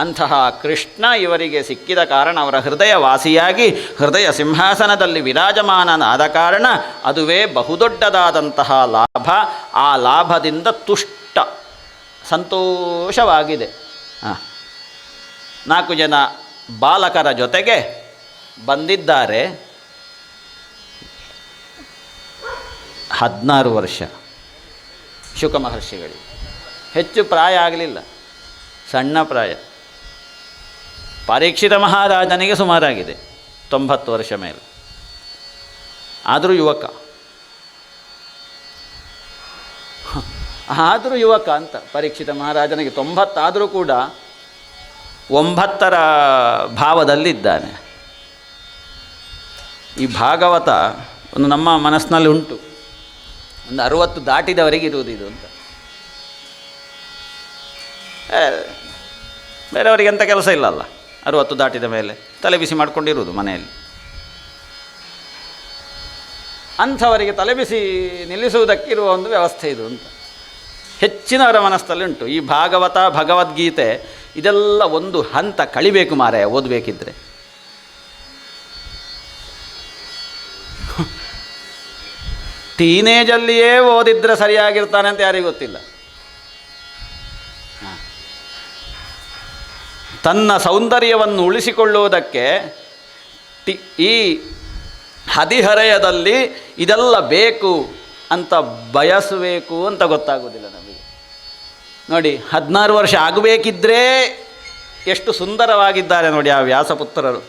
S4: ಅಂತಹ ಕೃಷ್ಣ ಇವರಿಗೆ ಸಿಕ್ಕಿದ ಕಾರಣ ಅವರ ಹೃದಯ ವಾಸಿಯಾಗಿ ಹೃದಯ ಸಿಂಹಾಸನದಲ್ಲಿ ವಿರಾಜಮಾನನಾದ ಕಾರಣ ಅದುವೇ ಬಹುದೊಡ್ಡದಾದಂತಹ ಲಾಭ. ಆ ಲಾಭದಿಂದ ತುಷ್ಟ, ಸಂತೋಷವಾಗಿದೆ. 4 ಜನ ಬಾಲಕರ ಜೊತೆಗೆ ಬಂದಿದ್ದಾರೆ. 16 ವರ್ಷ ಶುಕ ಮಹರ್ಷಿಗಳಿಗೆ. ಹೆಚ್ಚು ಪ್ರಾಯ ಆಗಲಿಲ್ಲ, ಸಣ್ಣ ಪ್ರಾಯ. ಪರೀಕ್ಷಿತ ಮಹಾರಾಜನಿಗೆ ಸುಮಾರಾಗಿದೆ 90 ವರ್ಷ ಮೇಲೆ, ಆದರೂ ಯುವಕ. ಆದರೂ ಯುವಕ ಅಂತ. ಪರೀಕ್ಷಿತ ಮಹಾರಾಜನಿಗೆ 90 ಆದರೂ ಕೂಡ 9ರ ಭಾವದಲ್ಲಿದ್ದಾನೆ. ಈ ಭಾಗವತ ಒಂದು ನಮ್ಮ ಮನಸ್ಸಿನಲ್ಲಿ ಉಂಟು. ಒಂದು 60 ದಾಟಿದವರೆಗೆ ಇರುವುದು ಇದು ಅಂತ. ಬೇರೆಯವರಿಗೆ ಎಂಥ ಕೆಲಸ ಇಲ್ಲಲ್ಲ, 60 ದಾಟಿದ ಮೇಲೆ ತಲೆ ಬಿಸಿ ಮಾಡಿಕೊಂಡಿರುವುದು ಮನೆಯಲ್ಲಿ. ಅಂಥವರಿಗೆ ತಲೆ ಬಿಸಿ ನಿಲ್ಲಿಸುವುದಕ್ಕಿರುವ ಒಂದು ವ್ಯವಸ್ಥೆ ಇದು ಅಂತ ಹೆಚ್ಚಿನವರ ಮನಸ್ಸಲ್ಲಿ ಉಂಟು. ಈ ಭಾಗವತ, ಭಗವದ್ಗೀತೆ ಇದೆಲ್ಲ ಒಂದು ಹಂತ ಕಳಿಬೇಕು ಮಾರಾಯ ಓದಬೇಕಿದ್ರೆ. ಟೀನೇಜಲ್ಲಿಯೇ ಓದಿದ್ರೆ ಸರಿಯಾಗಿರ್ತಾನೆ ಅಂತ ಯಾರಿಗೂ ಗೊತ್ತಿಲ್ಲ. ತನ್ನ ಸೌಂದರ್ಯವನ್ನು ಉಳಿಸಿಕೊಳ್ಳುವುದಕ್ಕೆ ಈ ಹದಿಹರೆಯದಲ್ಲಿ ಇದೆಲ್ಲ ಬೇಕು ಅಂತ ಬಯಸಬೇಕು ಅಂತ ಗೊತ್ತಾಗೋದಿಲ್ಲ ನಮಗೆ. ನೋಡಿ, 16 ವರ್ಷ ಆಗಬೇಕಿದ್ದರೆ ಎಷ್ಟು ಸುಂದರವಾಗಿದ್ದಾರೆ ನೋಡಿ ಆ ವ್ಯಾಸಪುತ್ರರು.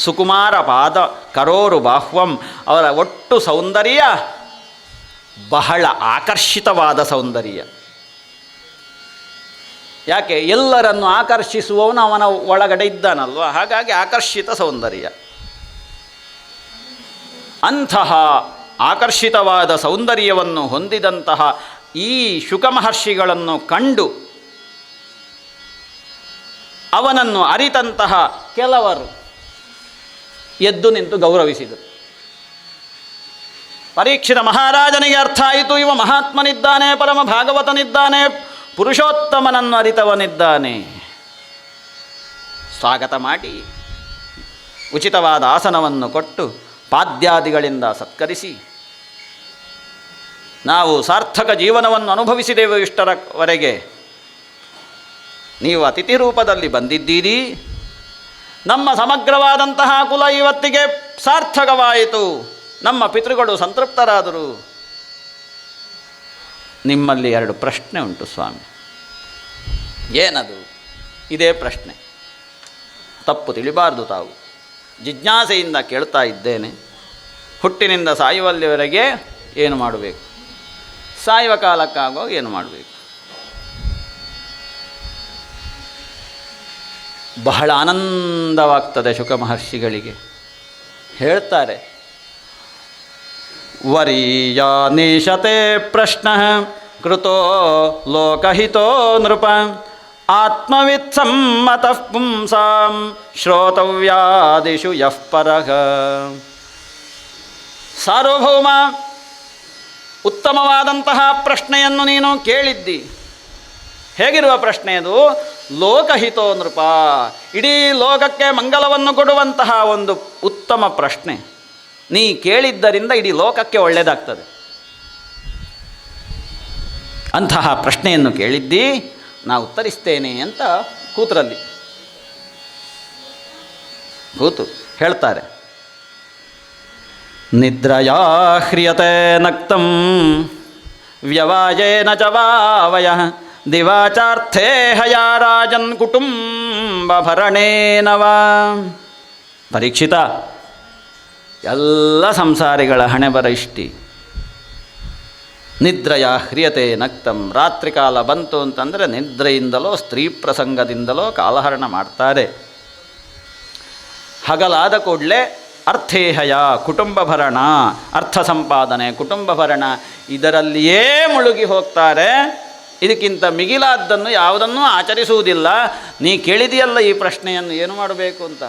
S4: ಸುಕುಮಾರ ಪಾದ ಕರೋರು ಬಾಹ್ವಂ. ಅವರ ಒಟ್ಟು ಸೌಂದರ್ಯ ಬಹಳ ಆಕರ್ಷಿತವಾದ ಸೌಂದರ್ಯ. ಯಾಕೆ? ಎಲ್ಲರನ್ನು ಆಕರ್ಷಿಸುವವನು ಅವನ ಒಳಗಡೆ ಇದ್ದಾನಲ್ವ, ಹಾಗಾಗಿ ಆಕರ್ಷಿತ ಸೌಂದರ್ಯ. ಅಂತಹ ಆಕರ್ಷಿತವಾದ ಸೌಂದರ್ಯವನ್ನು ಹೊಂದಿದಂತಹ ಈ ಶುಕ ಮಹರ್ಷಿಗಳನ್ನು ಕಂಡು ಅವನನ್ನು ಅರಿತಂತಹ ಕೆಲವರು ಎದ್ದು ನಿಂತು ಗೌರವಿಸಿದರು. ಪರೀಕ್ಷಿತ ಮಹಾರಾಜನಿಗೆ ಅರ್ಥ ಆಯಿತು, ಇವ ಮಹಾತ್ಮನಿದ್ದಾನೆ, ಪರಮ ಭಾಗವತನಿದ್ದಾನೆ, ಪುರುಷೋತ್ತಮನನ್ನು ಅರಿತವನಿದ್ದಾನೆ. ಸ್ವಾಗತ ಮಾಡಿ ಉಚಿತವಾದ ಆಸನವನ್ನು ಕೊಟ್ಟು ಪಾದ್ಯಾದಿಗಳಿಂದ ಸತ್ಕರಿಸಿ, ನಾವು ಸಾರ್ಥಕ ಜೀವನವನ್ನು ಅನುಭವಿಸಿದೆವು ಇಷ್ಟರವರೆಗೆ, ನೀವು ಅತಿಥಿ ರೂಪದಲ್ಲಿ ಬಂದಿದ್ದೀರಿ, ನಮ್ಮ ಸಮಗ್ರವಾದಂತಹ ಕುಲ ಇವತ್ತಿಗೆ ಸಾರ್ಥಕವಾಯಿತು, ನಮ್ಮ ಪಿತೃಗಳು ಸಂತೃಪ್ತರಾದರು. ನಿಮ್ಮಲ್ಲಿ 2 ಪ್ರಶ್ನೆ ಉಂಟು ಸ್ವಾಮಿ. ಏನದು? ಇದೇ ಪ್ರಶ್ನೆ. ತಪ್ಪು ತಿಳಿಬಾರ್ದು. ತಾವು ಜಿಜ್ಞಾಸೆಯಿಂದ ಕೇಳ್ತಾ ಇದ್ದೇನೆ. ಹುಟ್ಟಿನಿಂದ ಸಾಯುವಲ್ಲಿವರೆಗೆ ಏನು ಮಾಡಬೇಕು? ಸಾಯುವ ಕಾಲಕ್ಕಾಗೋ ಏನು ಮಾಡಬೇಕು? ಬಹಳ ಆನಂದವಾಗ್ತದೆ ಶುಕ ಮಹರ್ಷಿಗಳಿಗೆ. ಹೇಳ್ತಾರೆ, ವರೀಯಾನೀಶತೆ ಪ್ರಶ್ನ ಕೃತೋ ಲೋಕಹಿತೋ ನೃಪ ಆತ್ಮವಿತ್ ಸಮ್ಮತಃ ಪುಂಸಾಂ ಶ್ರೋತವ್ಯಾದಿಷು ಯಃ ಪರಃ. ಸಾರ್ವಭೌಮ, ಉತ್ತಮವಾದಂತಹ ಪ್ರಶ್ನೆಯನ್ನು ನೀನು ಕೇಳಿದ್ದಿ. ಹೇಗಿರುವ ಪ್ರಶ್ನೆ ಅದು? ಲೋಕಹಿತೋ ನೃಪ, ಇಡೀ ಲೋಕಕ್ಕೆ ಮಂಗಲವನ್ನು ಕೊಡುವಂತಹ ಒಂದು ಉತ್ತಮ ಪ್ರಶ್ನೆ. ನೀ ಕೇಳಿದ್ದರಿಂದ ಇಡೀ ಲೋಕಕ್ಕೆ ಒಳ್ಳೆಯದಾಗ್ತದೆ. ಅಂತಹ ಪ್ರಶ್ನೆಯನ್ನು ಕೇಳಿದ್ದಿ, ನಾ ಉತ್ತರಿಸ್ತೇನೆ ಅಂತ ಕೂತರಲ್ಲಿ ಕೂತು ಹೇಳ್ತಾರೆ. ನಿದ್ರಯಾ ಹ್ರಿಯತೆ ನಕ್ತಂ ವ್ಯವಾಯೇನ ಚ ವಾವಯಃ ದಿವಾಚಾರ್ಥೇ ಹಯಾ ರಾಜನ್ ಕುಟುಂಬ ಭರಣೇನ ವಾ. ಪರೀಕ್ಷಿತ, ಎಲ್ಲ ಸಂಸಾರಿಗಳ ಹಣೆಬರ ಇಷ್ಟಿ. ನಿದ್ರಯ ಹ್ರಿಯತೆ ನಕ್ತಂ, ರಾತ್ರಿ ಕಾಲ ಬಂತು ಅಂತಂದರೆ ನಿದ್ರೆಯಿಂದಲೋ ಸ್ತ್ರೀ ಪ್ರಸಂಗದಿಂದಲೋ ಕಾಲಹರಣ ಮಾಡ್ತಾರೆ. ಹಗಲಾದ ಕೂಡಲೇ ಅರ್ಥೇಹಯ, ಕುಟುಂಬ ಭರಣ, ಅರ್ಥ ಸಂಪಾದನೆ, ಕುಟುಂಬ ಭರಣ, ಇದರಲ್ಲಿಯೇ ಮುಳುಗಿ ಹೋಗ್ತಾರೆ. ಇದಕ್ಕಿಂತ ಮಿಗಿಲಾದ್ದನ್ನು ಯಾವುದನ್ನೂ ಆಚರಿಸುವುದಿಲ್ಲ. ನೀ ಕೇಳಿದೆಯಲ್ಲ ಈ ಪ್ರಶ್ನೆಯನ್ನು, ಏನು ಮಾಡಬೇಕು ಅಂತ.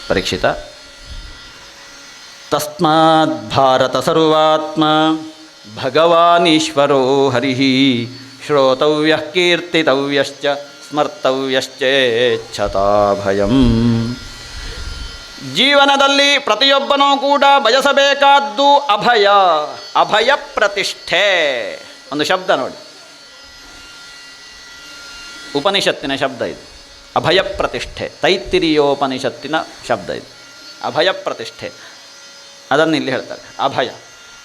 S4: ಪರೀಕ್ಷಿತ, ತಸ್ಮಾತ್ ಭಾರತ ಸರ್ವಾತ್ಮ ಭಗವಾನೀಶ್ವರೋ ಹರಿಃ ಶ್ರೋತವ್ಯಃ ಕೀರ್ತಿತವ್ಯಶ್ಚ ಸ್ಮರ್ತವ್ಯಶ್ಚೇಚ್ಛತಾ ಭಯಂ. ಜೀವನದಲ್ಲಿ ಪ್ರತಿಯೊಬ್ಬನೂ ಕೂಡ ಬಯಸಬೇಕಾದ್ದು ಅಭಯ, ಅಭಯ ಪ್ರತಿಷ್ಠೆ. ಒಂದು ಶಬ್ದ ನೋಡಿ, ಉಪನಿಷತ್ತಿನ ಶಬ್ದ ಇದು, ಅಭಯ ಪ್ರತಿಷ್ಠೆ. ತೈತ್ತಿರಿಯೋಪನಿಷತ್ತಿನ ಶಬ್ದ ಇದು, ಅಭಯ ಪ್ರತಿಷ್ಠೆ. ಅದನ್ನು ಇಲ್ಲಿ ಹೇಳ್ತಾರೆ, ಅಭಯ.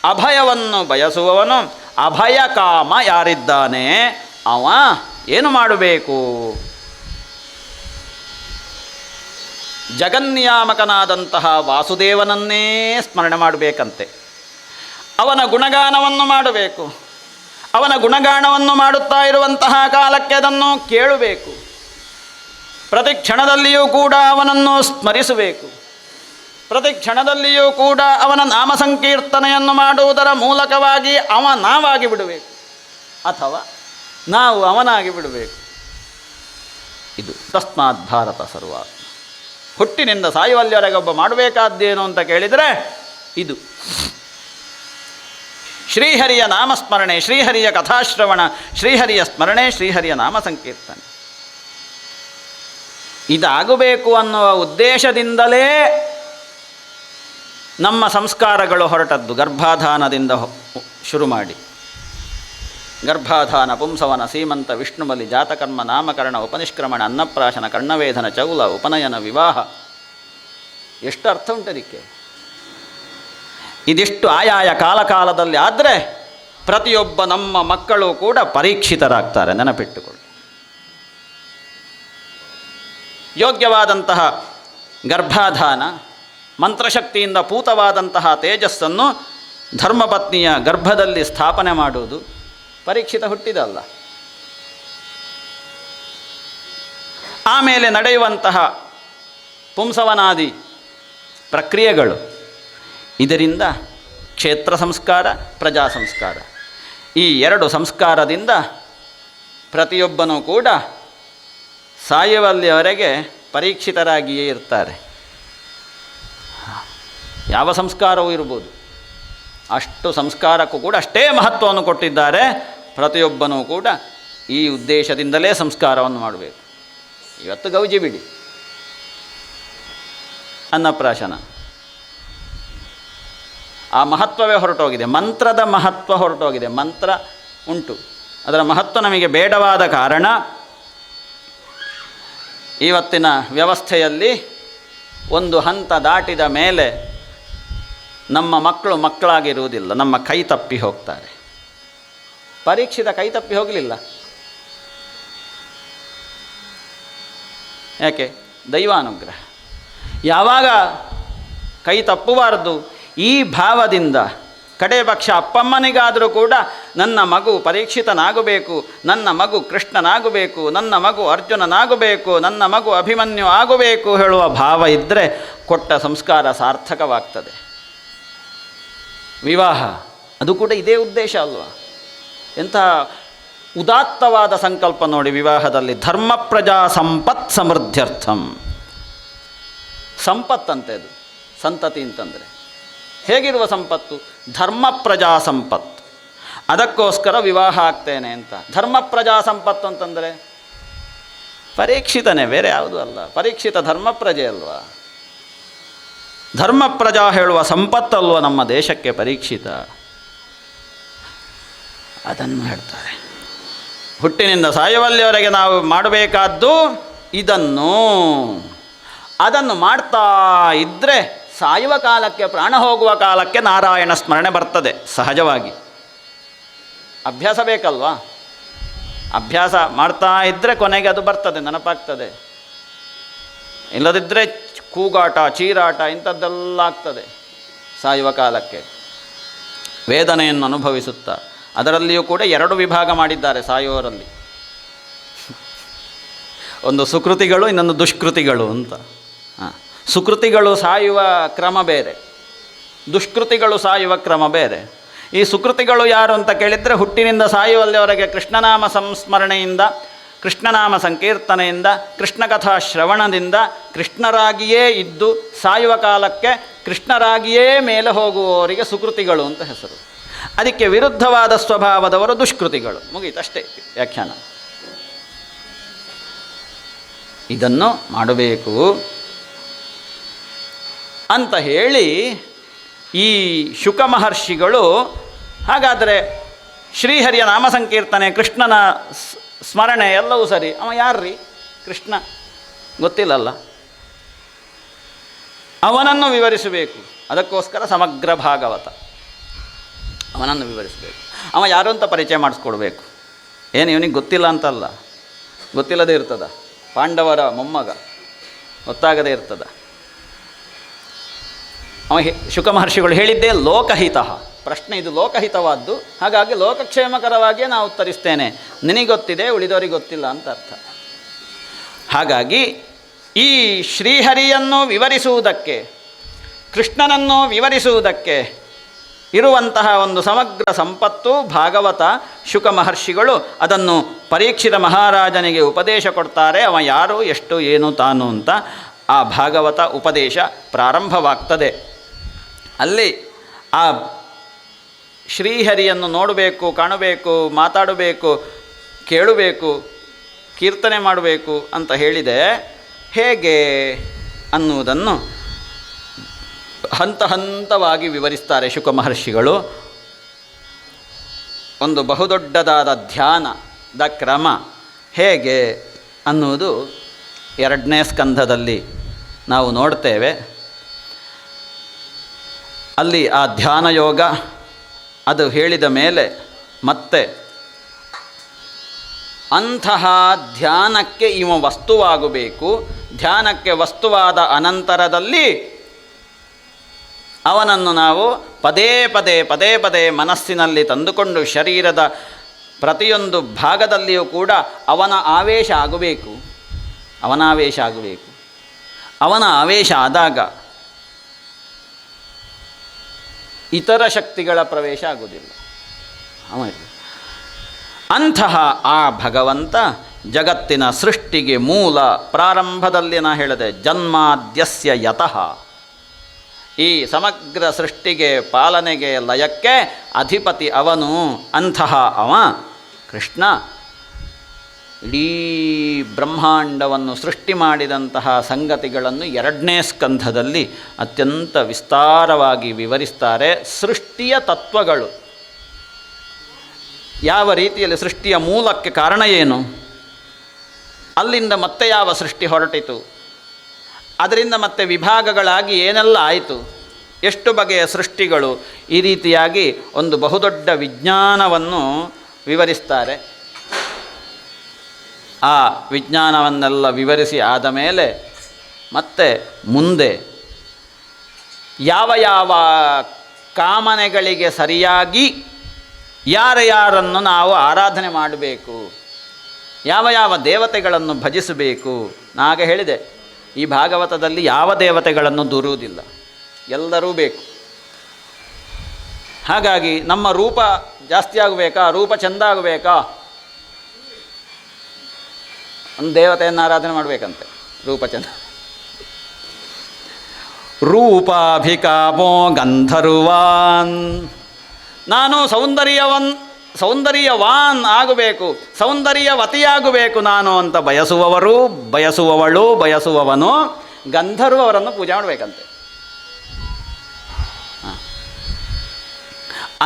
S4: ಅಭಯವನ್ನು ಬಯಸುವವನು, ಅಭಯ ಕಾಮ ಯಾರಿದ್ದಾನೆ ಅವ ಏನು ಮಾಡಬೇಕು? ಜಗನ್ನಿಯಾಮಕನಾದಂತಹ ವಾಸುದೇವನನ್ನೇ ಸ್ಮರಣೆ ಮಾಡಬೇಕಂತೆ. ಅವನ ಗುಣಗಾನವನ್ನು ಮಾಡಬೇಕು. ಅವನ ಗುಣಗಾನವನ್ನು ಮಾಡುತ್ತಾ ಇರುವಂತಹ ಕಾಲಕ್ಕೆ ಅದನ್ನು ಕೇಳಬೇಕು. ಪ್ರತಿ ಕ್ಷಣದಲ್ಲಿಯೂ ಕೂಡ ಅವನನ್ನು ಸ್ಮರಿಸಬೇಕು. ಪ್ರತಿ ಕ್ಷಣದಲ್ಲಿಯೂ ಕೂಡ ಅವನ ನಾಮ ಸಂಕೀರ್ತನೆಯನ್ನು ಮಾಡುವುದರ ಮೂಲಕವಾಗಿ ನಾವಾಗಿ ಬಿಡಬೇಕು, ಅಥವಾ ನಾವು ಅವನಾಗಿ ಬಿಡಬೇಕು. ಇದು ತಸ್ಮಾತ್ ಭಾರತ ಸರ್ವಾತ್ಮ. ಹುಟ್ಟಿನಿಂದ ಸಾಯುವಲ್ಲಿವರೆಗೆ ಒಬ್ಬ ಮಾಡಬೇಕಾದ್ದೇನು ಅಂತ ಕೇಳಿದರೆ ಇದು. ಶ್ರೀಹರಿಯ ನಾಮಸ್ಮರಣೆ, ಶ್ರೀಹರಿಯ ಕಥಾಶ್ರವಣ, ಶ್ರೀಹರಿಯ ಸ್ಮರಣೆ, ಶ್ರೀಹರಿಯ ನಾಮ ಸಂಕೀರ್ತನೆ. ಇದಾಗಬೇಕು ಅನ್ನುವ ಉದ್ದೇಶದಿಂದಲೇ ನಮ್ಮ ಸಂಸ್ಕಾರಗಳು ಹೊರಟದ್ದು. ಗರ್ಭಾಧಾನದಿಂದ ಶುರು ಮಾಡಿ ಗರ್ಭಾಧಾನ, ಪುಂಸವನ, ಸೀಮಂತ, ವಿಷ್ಣುಬಲಿ, ಜಾತಕರ್ಮ, ನಾಮಕರಣ, ಉಪನಿಷ್ಕ್ರಮಣ, ಅನ್ನಪ್ರಾಶನ, ಕರ್ಣವೇಧನ, ಚೌಲ, ಉಪನಯನ, ವಿವಾಹ. ಎಷ್ಟು ಅರ್ಥ ಉಂಟದಕ್ಕೆ. ಇದಿಷ್ಟು ಆಯಾಯ ಕಾಲದಲ್ಲಿ ಆದರೆ ಪ್ರತಿಯೊಬ್ಬ ನಮ್ಮ ಮಕ್ಕಳು ಕೂಡ ಪರೀಕ್ಷಿತರಾಗ್ತಾರೆ, ನೆನಪಿಟ್ಟುಕೊಳ್ಳಿ. ಯೋಗ್ಯವಾದಂತಹ ಗರ್ಭಾಧಾನ, ಮಂತ್ರಶಕ್ತಿಯಿಂದ ಪೂತವಾದಂತಹ ತೇಜಸ್ಸನ್ನು ಧರ್ಮಪತ್ನಿಯ ಗರ್ಭದಲ್ಲಿ ಸ್ಥಾಪನೆ ಮಾಡುವುದು ಪರೀಕ್ಷಿತ ಹುಟ್ಟಿದಲ್ಲ. ಆಮೇಲೆ ನಡೆಯುವಂತಹ ಪುಂಸವನಾದಿ ಪ್ರಕ್ರಿಯೆಗಳು, ಇದರಿಂದ ಕ್ಷೇತ್ರ ಸಂಸ್ಕಾರ, ಪ್ರಜಾ ಸಂಸ್ಕಾರ, ಈ ಎರಡು ಸಂಸ್ಕಾರದಿಂದ ಪ್ರತಿಯೊಬ್ಬನೂ ಕೂಡ ಸಾಯುವಲ್ಲಿಯವರೆಗೆ ಪರೀಕ್ಷಿತರಾಗಿಯೇ ಇರ್ತಾರೆ. ಯಾವ ಸಂಸ್ಕಾರವೂ ಇರ್ಬೋದು, ಅಷ್ಟು ಸಂಸ್ಕಾರಕ್ಕೂ ಕೂಡ ಅಷ್ಟೇ ಮಹತ್ವವನ್ನು ಕೊಟ್ಟಿದ್ದಾರೆ. ಪ್ರತಿಯೊಬ್ಬನೂ ಕೂಡ ಈ ಉದ್ದೇಶದಿಂದಲೇ ಸಂಸ್ಕಾರವನ್ನು ಮಾಡಬೇಕು. ಇವತ್ತು ಗೌಜಿ ಬಿಡಿ, ಅನ್ನಪ್ರಾಶನ, ಆ ಮಹತ್ವವೇ ಹೊರಟೋಗಿದೆ. ಮಂತ್ರದ ಮಹತ್ವ ಹೊರಟೋಗಿದೆ. ಮಂತ್ರ ಉಂಟು, ಅದರ ಮಹತ್ವ ನಮಗೆ ಬೇಡವಾದ ಕಾರಣ ಇವತ್ತಿನ ವ್ಯವಸ್ಥೆಯಲ್ಲಿ ಒಂದು ಹಂತ ದಾಟಿದ ಮೇಲೆ ನಮ್ಮ ಮಕ್ಕಳಾಗಿರುವುದಿಲ್ಲ, ನಮ್ಮ ಕೈ ತಪ್ಪಿ ಹೋಗ್ತಾರೆ. ಪರೀಕ್ಷಿತ ಕೈ ತಪ್ಪಿ ಹೋಗಲಿಲ್ಲ. ಯಾಕೆ? ದೈವಾನುಗ್ರಹ. ಯಾವಾಗ ಕೈ ತಪ್ಪಬಾರದು ಈ ಭಾವದಿಂದ, ಕಡೆ ಪಕ್ಷ ಅಪ್ಪಮ್ಮನಿಗಾದರೂ ಕೂಡ ನನ್ನ ಮಗು ಪರೀಕ್ಷಿತನಾಗಬೇಕು, ನನ್ನ ಮಗು ಕೃಷ್ಣನಾಗಬೇಕು, ನನ್ನ ಮಗು ಅರ್ಜುನನಾಗಬೇಕು, ನನ್ನ ಮಗು ಅಭಿಮನ್ಯು ಆಗಬೇಕು ಹೇಳುವ ಭಾವ ಇದ್ದರೆ ಕೊಟ್ಟ ಸಂಸ್ಕಾರ ಸಾರ್ಥಕವಾಗ್ತದೆ. ವಿವಾಹ ಅದು ಕೂಡ ಇದೇ ಉದ್ದೇಶ ಅಲ್ವಾ? ಎಂಥ ಉದಾತ್ತವಾದ ಸಂಕಲ್ಪ ನೋಡಿ ವಿವಾಹದಲ್ಲಿ. ಧರ್ಮ ಪ್ರಜಾ ಸಂಪತ್ ಸಮೃದ್ಧ್ಯರ್ಥಂ. ಸಂಪತ್ತಂತೆ ಅದು, ಸಂತತಿ ಅಂತಂದರೆ ಹೇಗಿರುವ ಸಂಪತ್ತು? ಧರ್ಮ ಪ್ರಜಾ ಸಂಪತ್ತು. ಅದಕ್ಕೋಸ್ಕರ ವಿವಾಹ ಆಗ್ತೇನೆ ಅಂತ. ಧರ್ಮ ಪ್ರಜಾ ಸಂಪತ್ತು ಅಂತಂದರೆ ಪರೀಕ್ಷಿತನೇ, ಬೇರೆ ಯಾವುದೂ ಅಲ್ಲ. ಪರೀಕ್ಷಿತ ಧರ್ಮ ಪ್ರಜೆ ಅಲ್ವಾ? ಧರ್ಮ ಪ್ರಜಾ ಹೇಳುವ ಸಂಪತ್ತಲ್ವ ನಮ್ಮ ದೇಶಕ್ಕೆ ಪರೀಕ್ಷಿತ. ಅದನ್ನು ಹೇಳ್ತಾರೆ. ಹುಟ್ಟಿನಿಂದ ಸಾಯುವಲ್ಲಿಯವರೆಗೆ ನಾವು ಮಾಡಬೇಕಾದ್ದು ಅದನ್ನು ಮಾಡ್ತಾ ಇದ್ದರೆ ಸಾಯುವ ಕಾಲಕ್ಕೆ, ಪ್ರಾಣ ಹೋಗುವ ಕಾಲಕ್ಕೆ ನಾರಾಯಣ ಸ್ಮರಣೆ ಬರ್ತದೆ ಸಹಜವಾಗಿ. ಅಭ್ಯಾಸ ಬೇಕಲ್ವಾ? ಅಭ್ಯಾಸ ಮಾಡ್ತಾ ಇದ್ದರೆ ಕೊನೆಗೆ ಅದು ಬರ್ತದೆ, ನೆನಪಾಗ್ತದೆ. ಇಲ್ಲದಿದ್ದರೆ ಕೂಗಾಟ, ಚೀರಾಟ ಇಂಥದ್ದೆಲ್ಲ ಆಗ್ತದೆ ಸಾಯುವ ಕಾಲಕ್ಕೆ. ವೇದನೆಯನ್ನು ಅನುಭವಿಸುತ್ತಾ, ಅದರಲ್ಲಿಯೂ ಕೂಡ 2 ವಿಭಾಗ ಮಾಡಿದ್ದಾರೆ ಸಾಯುವವರಲ್ಲಿ. ಒಂದು ಸುಕೃತಿಗಳು, ಇನ್ನೊಂದು ದುಷ್ಕೃತಿಗಳು ಅಂತ. ಸುಕೃತಿಗಳು ಸಾಯುವ ಕ್ರಮ ಬೇರೆ, ದುಷ್ಕೃತಿಗಳು ಸಾಯುವ ಕ್ರಮ ಬೇರೆ. ಈ ಸುಕೃತಿಗಳು ಯಾರು ಅಂತ ಕೇಳಿದರೆ, ಹುಟ್ಟಿನಿಂದ ಸಾಯುವಲ್ಲಿವರೆಗೆ ಕೃಷ್ಣನಾಮ ಸಂಸ್ಮರಣೆಯಿಂದ, ಕೃಷ್ಣನಾಮ ಸಂಕೀರ್ತನೆಯಿಂದ, ಕೃಷ್ಣಕಥಾ ಶ್ರವಣದಿಂದ ಕೃಷ್ಣರಾಗಿಯೇ ಇದ್ದು ಸಾಯುವ ಕಾಲಕ್ಕೆ ಕೃಷ್ಣರಾಗಿಯೇ ಮೇಲೆ ಹೋಗುವವರಿಗೆ ಸುಕೃತಿಗಳು ಅಂತ ಹೆಸರು. ಅದಕ್ಕೆ ವಿರುದ್ಧವಾದ ಸ್ವಭಾವದವರು ದುಷ್ಕೃತಿಗಳು. ಮುಗೀತಷ್ಟೇ ವ್ಯಾಖ್ಯಾನ. ಇದನ್ನು ಮಾಡಬೇಕು ಅಂತ ಹೇಳಿ ಈ ಶುಕ ಮಹರ್ಷಿಗಳು, ಹಾಗಾದರೆ ಶ್ರೀಹರಿಯ ನಾಮ ಸಂಕೀರ್ತನೆ, ಕೃಷ್ಣನ ಸ್ಮರಣೆ ಎಲ್ಲವೂ ಸರಿ, ಅವ ಯಾರ್ರೀ ಕೃಷ್ಣ? ಗೊತ್ತಿಲ್ಲಲ್ಲ. ಅವನನ್ನು ವಿವರಿಸಬೇಕು. ಅದಕ್ಕೋಸ್ಕರ ಸಮಗ್ರ ಭಾಗವತ. ಅವನನ್ನು ವಿವರಿಸಬೇಕು. ಅವ ಯಾರು ಅಂತ ಪರಿಚಯ ಮಾಡಿಸ್ಕೊಡ್ಬೇಕು. ಏನು ಇವನಿಗೆ ಗೊತ್ತಿಲ್ಲ ಅಂತಲ್ಲ, ಗೊತ್ತಿಲ್ಲದೆ ಇರ್ತದ. ಪಾಂಡವರ ಮೊಮ್ಮಗ, ಗೊತ್ತಾಗದೇ ಇರ್ತದ. ಅವ ಶುಕ ಮಹರ್ಷಿಗಳು ಹೇಳಿದ್ದೇ ಲೋಕಹಿತ. ಪ್ರಶ್ನೆ ಇದು ಲೋಕಹಿತವಾದ್ದು, ಹಾಗಾಗಿ ಲೋಕಕ್ಷೇಮಕರವಾಗಿಯೇ ನಾನು ಉತ್ತರಿಸ್ತೇನೆ. ನಿನಗೆ ಗೊತ್ತಿದೆ, ಉಳಿದವರಿಗೆ ಗೊತ್ತಿಲ್ಲ ಅಂತ ಅರ್ಥ. ಹಾಗಾಗಿ ಈ ಶ್ರೀಹರಿಯನ್ನು ವಿವರಿಸುವುದಕ್ಕೆ, ಕೃಷ್ಣನನ್ನು ವಿವರಿಸುವುದಕ್ಕೆ ಇರುವಂತಹ ಒಂದು ಸಮಗ್ರ ಸಂಪತ್ತು ಭಾಗವತ. ಶುಕ ಮಹರ್ಷಿಗಳು ಅದನ್ನು ಪರೀಕ್ಷಿತ ಮಹಾರಾಜನಿಗೆ ಉಪದೇಶ ಕೊಡ್ತಾರೆ. ಅವ ಯಾರು, ಎಷ್ಟು, ಏನು, ತಾನು ಅಂತ ಆ ಭಾಗವತ ಉಪದೇಶ ಪ್ರಾರಂಭವಾಗ್ತದೆ. ಅಲ್ಲಿ ಆ ಶ್ರೀಹರಿಯನ್ನು ನೋಡಬೇಕು, ಕಾಣಬೇಕು, ಮಾತಾಡಬೇಕು, ಕೇಳಬೇಕು, ಕೀರ್ತನೆ ಮಾಡಬೇಕು ಅಂತ ಹೇಳಿದೆ. ಹೇಗೆ ಅನ್ನುವುದನ್ನು ಹಂತ ಹಂತವಾಗಿ ವಿವರಿಸ್ತಾರೆ ಶುಕ ಮಹರ್ಷಿಗಳು. ಒಂದು ಬಹುದೊಡ್ಡದಾದ ಧ್ಯಾನದ ಕ್ರಮ ಹೇಗೆ ಅನ್ನುವುದು 2ನೇ ಸ್ಕಂಧದಲ್ಲಿ ನಾವು ನೋಡ್ತೇವೆ. ಅಲ್ಲಿ ಆ ಧ್ಯಾನ ಯೋಗ ಅದು ಹೇಳಿದ ಮೇಲೆ ಮತ್ತೆ ಅಂತಹ ಧ್ಯಾನಕ್ಕೆ ಇವ ವಸ್ತುವಾಗಬೇಕು. ಧ್ಯಾನಕ್ಕೆ ವಸ್ತುವಾದ ಅನಂತರದಲ್ಲಿ ಅವನನ್ನು ನಾವು ಪದೇ ಪದೇ ಮನಸ್ಸಿನಲ್ಲಿ ತಂದುಕೊಂಡು ಶರೀರದ ಪ್ರತಿಯೊಂದು ಭಾಗದಲ್ಲಿಯೂ ಕೂಡ ಅವನ ಆವೇಶ ಆಗಬೇಕು. ಅವನ ಆವೇಶ ಆದಾಗ ಇತರ ಶಕ್ತಿಗಳ ಪ್ರವೇಶ ಆಗುವುದಿಲ್ಲ. ಅಂತಹ ಆ ಭಗವಂತ ಜಗತ್ತಿನ ಸೃಷ್ಟಿಗೆ ಮೂಲ. ಪ್ರಾರಂಭದಲ್ಲಿ ನಾ ಹೇಳಿದೆ, ಜನ್ಮಾದ್ಯಸ್ಯ ಯತಃ. ಈ ಸಮಗ್ರ ಸೃಷ್ಟಿಗೆ, ಪಾಲನೆಗೆ, ಲಯಕ್ಕೆ ಅಧಿಪತಿ ಅವನು. ಅಂತಹ ಅವ ಕೃಷ್ಣ ಇಡೀ ಬ್ರಹ್ಮಾಂಡವನ್ನು ಸೃಷ್ಟಿ ಮಾಡಿದಂತಹ ಸಂಗತಿಗಳನ್ನು 2ನೇ ಸ್ಕಂಧದಲ್ಲಿ ಅತ್ಯಂತ ವಿಸ್ತಾರವಾಗಿ ವಿವರಿಸ್ತಾರೆ. ಸೃಷ್ಟಿಯ ತತ್ವಗಳು, ಯಾವ ರೀತಿಯಲ್ಲಿ ಸೃಷ್ಟಿಯ ಮೂಲಕ್ಕೆ ಕಾರಣ ಏನು, ಅಲ್ಲಿಂದ ಮತ್ತೆ ಯಾವ ಸೃಷ್ಟಿ ಹೊರಟಿತು, ಅದರಿಂದ ಮತ್ತೆ ವಿಭಾಗಗಳಾಗಿ ಏನೆಲ್ಲ ಆಯಿತು, ಎಷ್ಟು ಬಗೆಯ ಸೃಷ್ಟಿಗಳು, ಈ ರೀತಿಯಾಗಿ ಒಂದು ಬಹುದೊಡ್ಡ ವಿಜ್ಞಾನವನ್ನು ವಿವರಿಸ್ತಾರೆ. ಆ ವಿಜ್ಞಾನವನ್ನೆಲ್ಲ ವಿವರಿಸಿ ಆದ ಮೇಲೆ ಮತ್ತೆ ಮುಂದೆ ಯಾವ ಯಾವ ಕಾಮನೆಗಳಿಗೆ ಸರಿಯಾಗಿ ಯಾರನ್ನು ನಾವು ಆರಾಧನೆ ಮಾಡಬೇಕು, ಯಾವ ಯಾವ ದೇವತೆಗಳನ್ನು ಭಜಿಸಬೇಕು. ನಾಗ ಹೇಳಿದೆ, ಈ ಭಾಗವತದಲ್ಲಿ ಯಾವ ದೇವತೆಗಳನ್ನು ದೂರುವುದಿಲ್ಲ, ಎಲ್ಲರೂ ಬೇಕು. ಹಾಗಾಗಿ ನಮ್ಮ ರೂಪ ಜಾಸ್ತಿ ಆಗಬೇಕಾ, ರೂಪ ಚೆಂದ ಆಗಬೇಕಾ, ಒಂದು ದೇವತೆಯನ್ನು ಆರಾಧನೆ ಮಾಡಬೇಕಂತೆ, ರೂಪ ಚೆಂದ. ರೂಪಾಭಿಕಾಮೋ ಗಂಧರ್ವಾನ್, ನಾನು ಸೌಂದರ್ಯವಾನ್ ಆಗಬೇಕು, ಸೌಂದರ್ಯವತಿಯಾಗಬೇಕು ನಾನು ಅಂತ ಬಯಸುವವನು ಗಂಧರ್ವರನ್ನು ಪೂಜೆ ಮಾಡಬೇಕಂತೆ.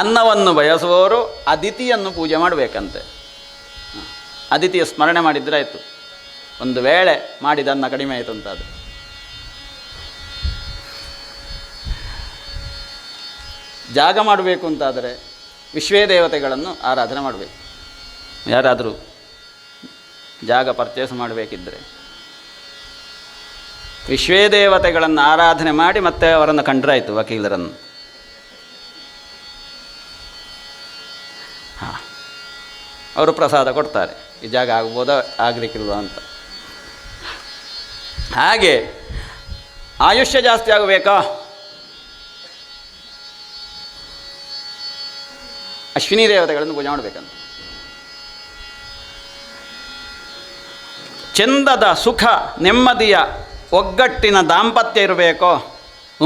S4: ಅನ್ನವನ್ನು ಬಯಸುವವರು ಅದಿತಿಯನ್ನು ಪೂಜೆ ಮಾಡಬೇಕಂತೆ. ಅದಿತಿಯ ಸ್ಮರಣೆ ಮಾಡಿದರೆ ಆಯಿತು. ಒಂದು ವೇಳೆ ಮಾಡಿದ ಅನ್ನ ಕಡಿಮೆ ಆಯಿತು ಅಂತಾದರೆ ಜಾಗ ಮಾಡಬೇಕು ಅಂತಾದರೆ ವಿಶ್ವೇ ದೇವತೆಗಳನ್ನು ಆರಾಧನೆ ಮಾಡಬೇಕು. ಯಾರಾದರೂ ಜಾಗ ಪರ್ಚೇಸ್ ಮಾಡಬೇಕಿದ್ದರೆ ವಿಶ್ವೇ ದೇವತೆಗಳನ್ನು ಆರಾಧನೆ ಮಾಡಿ ಮತ್ತೆ ಅವರನ್ನು ಕಂಡ್ರಾಯಿತು, ವಕೀಲರನ್ನು. ಹಾಂ, ಅವರು ಪ್ರಸಾದ ಕೊಡ್ತಾರೆ, ಈ ಜಾಗ ಆಗ್ಬೋದಾ ಆಗಲಿಕ್ಕಿಲ್ವ ಅಂತ. ಹಾಗೆ ಆಯುಷ್ಯ ಜಾಸ್ತಿ ಆಗಬೇಕಾ, ಅಶ್ವಿನಿ ದೇವತೆಗಳನ್ನು ಪೂಜೆ ಮಾಡಬೇಕಂತ. ಚಂದದ ಸುಖ ನೆಮ್ಮದಿಯ ಒಗ್ಗಟ್ಟಿನ ದಾಂಪತ್ಯ ಇರಬೇಕೋ,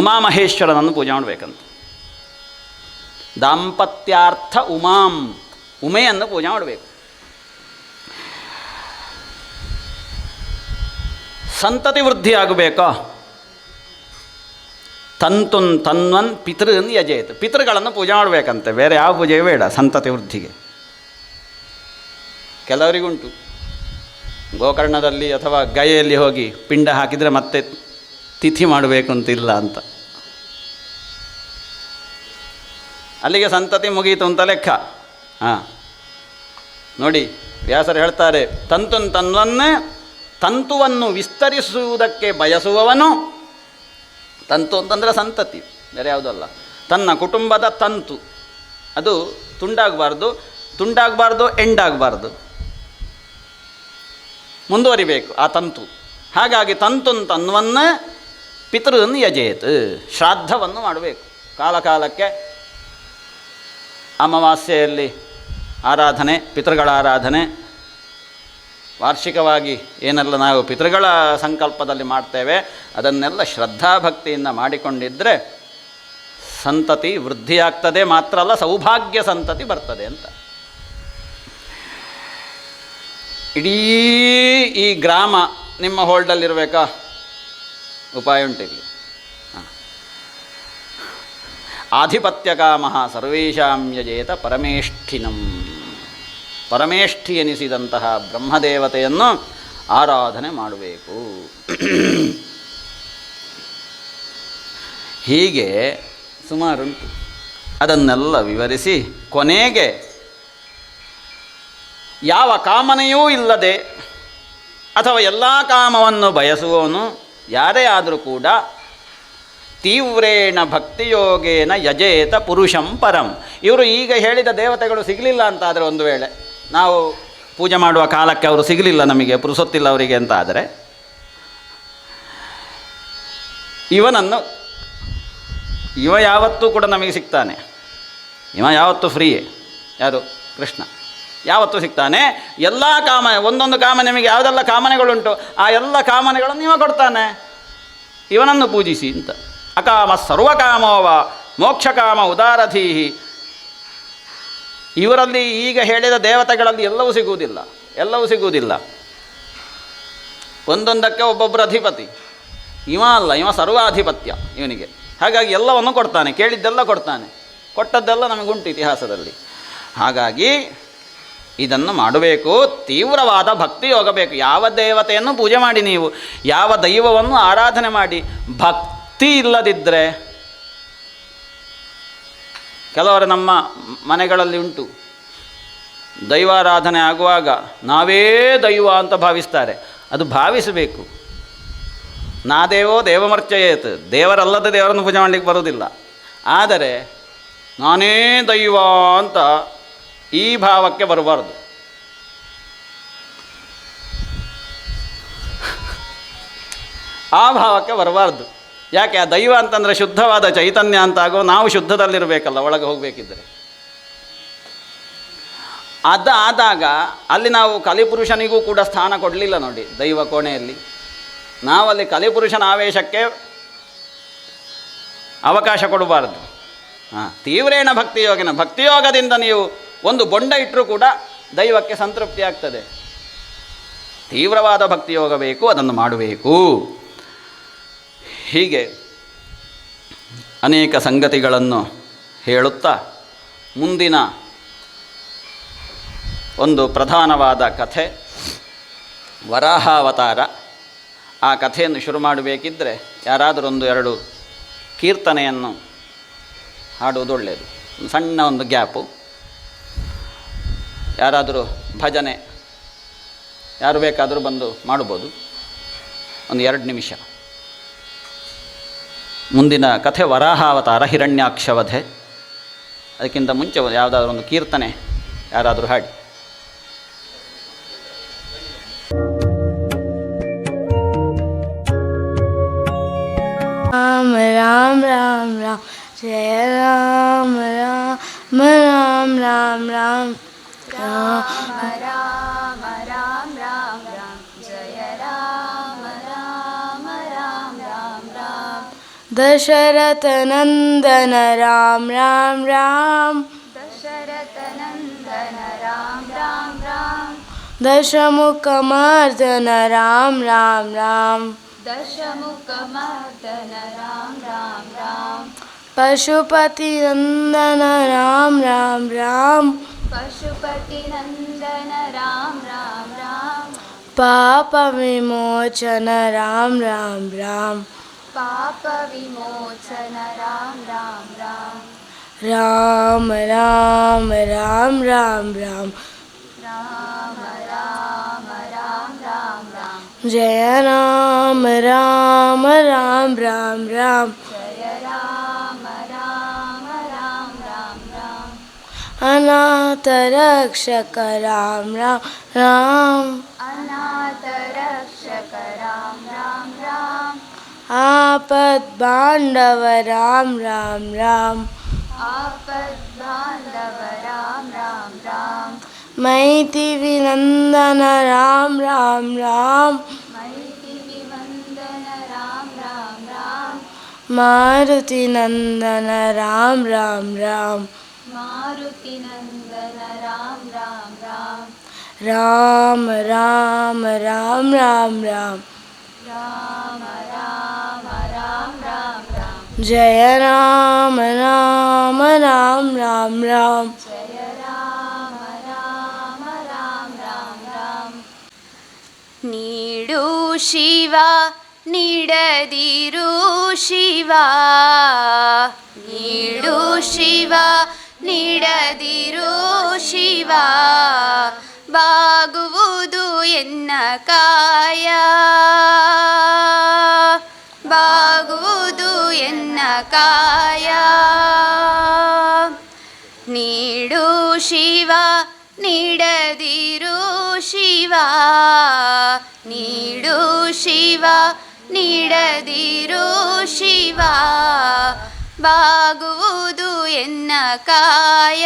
S4: ಉಮಾಮಹೇಶ್ವರನನ್ನು ಪೂಜೆ ಮಾಡಬೇಕಂತ. ದಾಂಪತ್ಯಾರ್ಥ ಉಮೆಯನ್ನು ಪೂಜೆ ಮಾಡಬೇಕು. ಸಂತತಿ ವೃದ್ಧಿ ಆಗಬೇಕೋ, ತನ್ವನ್ ಪಿತೃನ್ ಯಜೇತ್, ಪಿತೃಗಳನ್ನು ಪೂಜೆ ಮಾಡಬೇಕಂತೆ. ಬೇರೆ ಯಾವ ಪೂಜೆ ಬೇಡ ಸಂತತಿ ವೃದ್ಧಿಗೆ. ಕೆಲವರಿಗುಂಟು ಗೋಕರ್ಣದಲ್ಲಿ ಅಥವಾ ಗಯೆಯಲ್ಲಿ ಹೋಗಿ ಪಿಂಡ ಹಾಕಿದರೆ ಮತ್ತೆ ತಿಥಿ ಮಾಡಬೇಕು ಅಂತಿಲ್ಲ ಅಂತ, ಅಲ್ಲಿಗೆ ಸಂತತಿ ಮುಗೀತು ಅಂತ ಲೆಕ್ಕ. ಹಾಂ ನೋಡಿ, ವ್ಯಾಸರು ಹೇಳ್ತಾರೆ, ತಂತುವನ್ನು ವಿಸ್ತರಿಸುವುದಕ್ಕೆ ಬಯಸುವವನು, ತಂತು ಅಂತಂದರೆ ಸಂತತಿ, ಬೇರೆ ಯಾವುದಲ್ಲ, ತನ್ನ ಕುಟುಂಬದ ತಂತು ಅದು ತುಂಡಾಗಬಾರ್ದು ಎಂಡಾಗಬಾರ್ದು, ಮುಂದುವರಿಬೇಕು ಆ ತಂತು. ಹಾಗಾಗಿ ತನ್ವನ್ನ ಪಿತೃನ್ ಯಜೇತ್, ಶ್ರಾದ್ದವನ್ನು ಮಾಡಬೇಕು ಕಾಲಕಾಲಕ್ಕೆ. ಅಮಾವಾಸ್ಯೆಯಲ್ಲಿ ಆರಾಧನೆ, ಪಿತೃಗಳ ಆರಾಧನೆ, ವಾರ್ಷಿಕವಾಗಿ ಏನೆಲ್ಲ ನಾವು ಪಿತೃಗಳ ಸಂಕಲ್ಪದಲ್ಲಿ ಮಾಡ್ತೇವೆ ಅದನ್ನೆಲ್ಲ ಶ್ರದ್ಧಾಭಕ್ತಿಯಿಂದ ಮಾಡಿಕೊಂಡಿದ್ದರೆ ಸಂತತಿ ವೃದ್ಧಿಯಾಗ್ತದೆ. ಮಾತ್ರ ಅಲ್ಲ, ಸೌಭಾಗ್ಯ ಸಂತತಿ ಬರ್ತದೆ ಅಂತ. ಇಡೀ ಈ ಗ್ರಾಮ ನಿಮ್ಮ ಹೋಲ್ಡಲ್ಲಿರಬೇಕಾ? ಉಪಾಯ ಉಂಟಿಲ್ಲಿ. ಆಧಿಪತ್ಯ ಕಾಮಃ ಸರ್ವೇಷಾಂ ಯಜೇತ ಪರಮೇಷ್ಠಿನಂ, ಪರಮೇಷ್ಠಿ ಎನಿಸಿದಂತಹ ಬ್ರಹ್ಮದೇವತೆಯನ್ನು ಆರಾಧನೆ ಮಾಡಬೇಕು. ಹೀಗೆ ಸುಮಾರುಂಟು. ಅದನ್ನೆಲ್ಲ ವಿವರಿಸಿ ಕೊನೆಗೆ ಯಾವ ಕಾಮನೆಯೂ ಇಲ್ಲದೆ ಅಥವಾ ಎಲ್ಲ ಕಾಮವನ್ನು ಬಯಸುವವನು ಯಾರೇ ಆದರೂ ಕೂಡ ತೀವ್ರೇಣ ಭಕ್ತಿಯೋಗೇನ ಯಜೇತ ಪುರುಷಂ ಪರಂ. ಇವರು ಈಗ ಹೇಳಿದ ದೇವತೆಗಳು ಸಿಗಲಿಲ್ಲ ಅಂತಾದರೆ, ಒಂದು ವೇಳೆ ನಾವು ಪೂಜೆ ಮಾಡುವ ಕಾಲಕ್ಕೆ ಅವರು ಸಿಗಲಿಲ್ಲ, ನಮಗೆ ಪುರುಸೊತ್ತಿಲ್ಲ ಅವರಿಗೆ ಅಂತ ಆದರೆ, ಇವ ಯಾವತ್ತೂ ಕೂಡ ನಮಗೆ ಸಿಗ್ತಾನೆ. ಇವ ಯಾವತ್ತೂ ಫ್ರೀಯೇ. ಯಾರು? ಕೃಷ್ಣ ಯಾವತ್ತೂ ಸಿಗ್ತಾನೆ. ಎಲ್ಲ ಒಂದೊಂದು ಕಾಮನೆ, ನಿಮಗೆ ಯಾವುದೆಲ್ಲ ಕಾಮನೆಗಳುಂಟು ಆ ಎಲ್ಲ ಕಾಮನೆಗಳನ್ನು ಇವ ಕೊಡ್ತಾನೆ. ಇವನನ್ನು ಪೂಜಿಸಿ ಅಂತ. ಅಕಾಮ ಸರ್ವಕಾಮೋವ ಮೋಕ್ಷಕಾಮ ಉದಾರಧೀಹಿ. ಇವರಲ್ಲಿ ಈಗ ಹೇಳಿದ ದೇವತೆಗಳಲ್ಲಿ ಎಲ್ಲವೂ ಸಿಗುವುದಿಲ್ಲ. ಒಂದೊಂದಕ್ಕೆ ಒಬ್ಬೊಬ್ಬರು ಅಧಿಪತಿ. ಇವ ಅಲ್ಲ, ಇವ ಸರ್ವಾಧಿಪತ್ಯ ಇವನಿಗೆ. ಹಾಗಾಗಿ ಎಲ್ಲವನ್ನು ಕೊಡ್ತಾನೆ, ಕೇಳಿದ್ದೆಲ್ಲ ಕೊಡ್ತಾನೆ. ಕೊಟ್ಟದ್ದೆಲ್ಲ ನಮಗುಂಟು ಇತಿಹಾಸದಲ್ಲಿ. ಹಾಗಾಗಿ ಇದನ್ನು ಮಾಡಬೇಕು. ತೀವ್ರವಾದ ಭಕ್ತಿ ಹೋಗಬೇಕು. ಯಾವ ದೇವತೆಯನ್ನು ಪೂಜೆ ಮಾಡಿ, ನೀವು ಯಾವ ದೈವವನ್ನು ಆರಾಧನೆ ಮಾಡಿ, ಭಕ್ತಿ ಇಲ್ಲದಿದ್ದರೆ, ಕೆಲವರು ನಮ್ಮ ಮನೆಗಳಲ್ಲಿ ಉಂಟು, ದೈವಾರಾಧನೆ ಆಗುವಾಗ ನಾವೇ ದೈವ ಅಂತ ಭಾವಿಸ್ತಾರೆ. ಅದು ಭಾವಿಸಬೇಕು. ನಾ ದೇವೋ ದೇವಮರ್ಚಯೇತ್, ದೇವರಲ್ಲದ ದೇವರನ್ನು ಪೂಜೆ ಮಾಡಲಿಕ್ಕೆ ಬರೋದಿಲ್ಲ. ಆದರೆ ನಾನೇ ದೈವ ಅಂತ ಈ ಭಾವಕ್ಕೆ ಬರಬಾರ್ದು. ಆ ಭಾವಕ್ಕೆ ಬರಬಾರ್ದು. ಯಾಕೆ? ಆ ದೈವ ಅಂತಂದರೆ ಶುದ್ಧವಾದ ಚೈತನ್ಯ ಅಂತಾಗೋ, ನಾವು ಶುದ್ಧದಲ್ಲಿರಬೇಕಲ್ಲ ಒಳಗೆ ಹೋಗಬೇಕಿದ್ದರೆ. ಅದಾದಾಗ ಅಲ್ಲಿ ನಾವು ಕಲಿಪುರುಷನಿಗೂ ಕೂಡ ಸ್ಥಾನ ಕೊಡಲಿಲ್ಲ ನೋಡಿ ದೈವ ಕೋಣೆಯಲ್ಲಿ. ನಾವಲ್ಲಿ ಕಲಿಪುರುಷನ ಆವೇಶಕ್ಕೆ ಅವಕಾಶ ಕೊಡಬಾರ್ದು. ತೀವ್ರೇಣ ಭಕ್ತಿಯೋಗಿನ, ಭಕ್ತಿಯೋಗದಿಂದ ನೀವು ಒಂದು ಬೊಂಡ ಇಟ್ಟರೂ ಕೂಡ ದೈವಕ್ಕೆ ಸಂತೃಪ್ತಿ ಆಗ್ತದೆ. ತೀವ್ರವಾದ ಭಕ್ತಿಯೋಗ ಬೇಕು, ಅದನ್ನು ಮಾಡಬೇಕು. ಹೀಗೆ ಅನೇಕ ಸಂಗತಿಗಳನ್ನು ಹೇಳುತ್ತಾ ಮುಂದಿನ ಒಂದು ಪ್ರಧಾನವಾದ ಕಥೆ ವರಾಹಾವತಾರ. ಆ ಕಥೆಯನ್ನು ಶುರು ಮಾಡಬೇಕಿದ್ದರೆ ಯಾರಾದರೂ ಒಂದು 2 ಕೀರ್ತನೆಯನ್ನು ಹಾಡುವುದು ಒಳ್ಳೆಯದು. ಸಣ್ಣ ಒಂದು ಗ್ಯಾಪು. ಯಾರಾದರೂ ಭಜನೆ ಯಾರು ಬೇಕಾದರೂ ಬಂದು ಮಾಡ್ಬೋದು. ಒಂದು 2 ನಿಮಿಷ. ಮುಂದಿನ ಕಥೆ ವರಾಹಾವತಾರ, ಹಿರಣ್ಯಾಕ್ಷವಧೆ. ಅದಕ್ಕಿಂತ ಮುಂಚೆ ಯಾವುದಾದ್ರೂ ಒಂದು ಕೀರ್ತನೆ ಯಾರಾದರೂ ಹಾಡಿ.
S5: ರಾಮ ರಾಮ ರಾಮ ರಾಮ ಜಯ ರಾಮ ರಾಮ ರಾಮ ರಾಮ ರಾಮ ರಾಮ ರಾಮ ರಾಮ ರಾಮ ರಾಮ ಜಯ ರಾಮ ರಾಮ ರಾಮ ರಾಮ ರಾಮ ದಶರಥ ನಂದನ ರಾಮ ರಾಮ ರಾಮ ದಶರಥ ನಂದನ ರಾಮ ರಾಮ ರಾಮ ದಶಮುಖ ಮರ್ದನ ರಾಮ ರಾಮ ರಾಮ दशमुखमर्दन राम राम राम पशुपति नंदन राम राम राम पशुपति नंदन राम राम राम पाप विमोचन राम राम राम पाप विमोचन राम राम राम राम राम राम राम राम राम राम राम राम राम जय राम राम राम राम राम जय राम राम राम राम राम अनाथ रक्षक राम राम राम अनाथ रक्षक राम राम राम आपद बांधव राम राम राम आपद बांधव राम राम राम मैति विनंदन राम राम राम मैति विवंदन राम राम राम मारुति नंदन राम राम राम मारुति नंदन राम राम राम राम राम राम राम राम राम राम राम राम राम जय राम राम राम राम राम जय राम राम राम राम राम ನೀಡು ಶಿವ ನೀಡದಿರು ಶಿವ ನೀಡು ಶಿವ ನೀಡದಿರು ಶಿವ ಬಾಗುವುದು ಎನ್ನ ಕಾಯ ಬಾಗುವುದು ಎನ್ನ ಕಾಯ ನೀಡು ಶಿವ ನೀಡದಿರು ಶಿವ ನೀಡು ಶಿವ ನೀಡದಿರು ಶಿವ ಬಾಗುವುದು ಎನ್ನ ಕಾಯ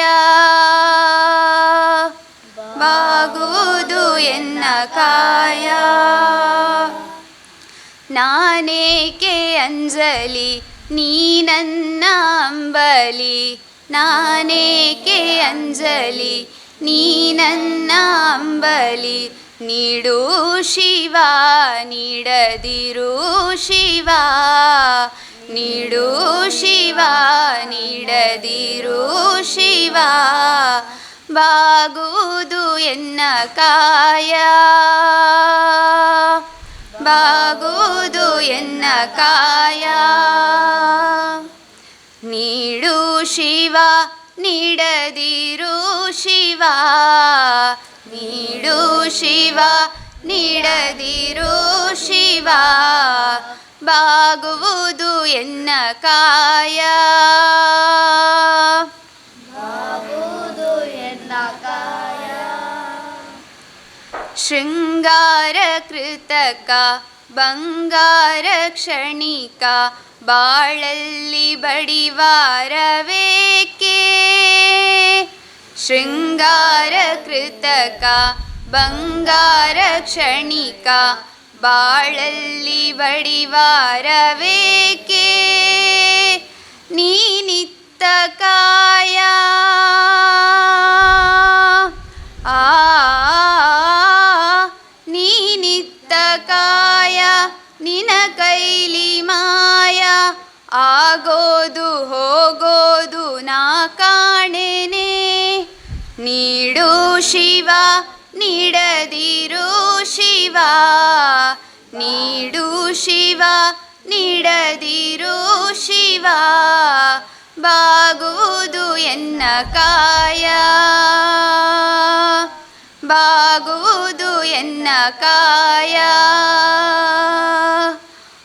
S5: ಬಾಗುವುದು ಎನ್ನ ಕಾಯ ನಾನೇಕೆ ಅಂಜಲಿ ನೀ ನನ್ನ ಅಂಬಲಿ ನಾನೇಕೆ ಅಂಜಲಿ ನೀ ನನ್ನ ಅಂಬಲಿ ನೀಡು ಶಿವ ನೀಡದಿರು ಶಿವ ನೀಡು ಶಿವ ನೀಡದಿರು ಶಿವ ಬಾಗುವುದು ಎನ್ನ ಕಾಯ ಬಾಗುವುದು ಎನ್ನ ಕಾಯ ನೀಡು ಶಿವ ನೀಡದಿರು ಶಿವ ಶಿವ ನೀಡು ಶಿವ ನೀಡದಿರು ಶಿವ ಬಾಗುವುದು ಎನ್ನ ಕಾಯ ಶೃಂಗಾರ ಕೃತಕ ಬಂಗಾರ ಕ್ಷಣಿಕ ಬಾಳಲ್ಲಿ ಬಡಿವಾರವೇಕೆ ಶೃಂಗಾರ ಕೃತಕ ಬಂಗಾರ ಕ್ಷಣಿಕ ಬಾಳಲ್ಲಿ ಬಡಿವಾರವೇಕೆ ನೀನಿತ್ತ ಕಾಯ ನೀನಿತ್ತ ಕಾಯ ನಿನ ಕೈಲಿ ಮಾಯ ಆಗೋದು ಹೋಗೋದು ನಾ ಕಾಣೆನೆ ನೀಡು ಶಿವ ನೀಡದಿರು ಶಿವ ನೀಡು ಶಿವ ನೀಡದಿರು ಶಿವ ಬಾಗುವುದು ಎನ್ನ ಕಾಯ ಬಾಗುವುದು ಎನ್ನ ಕಾಯ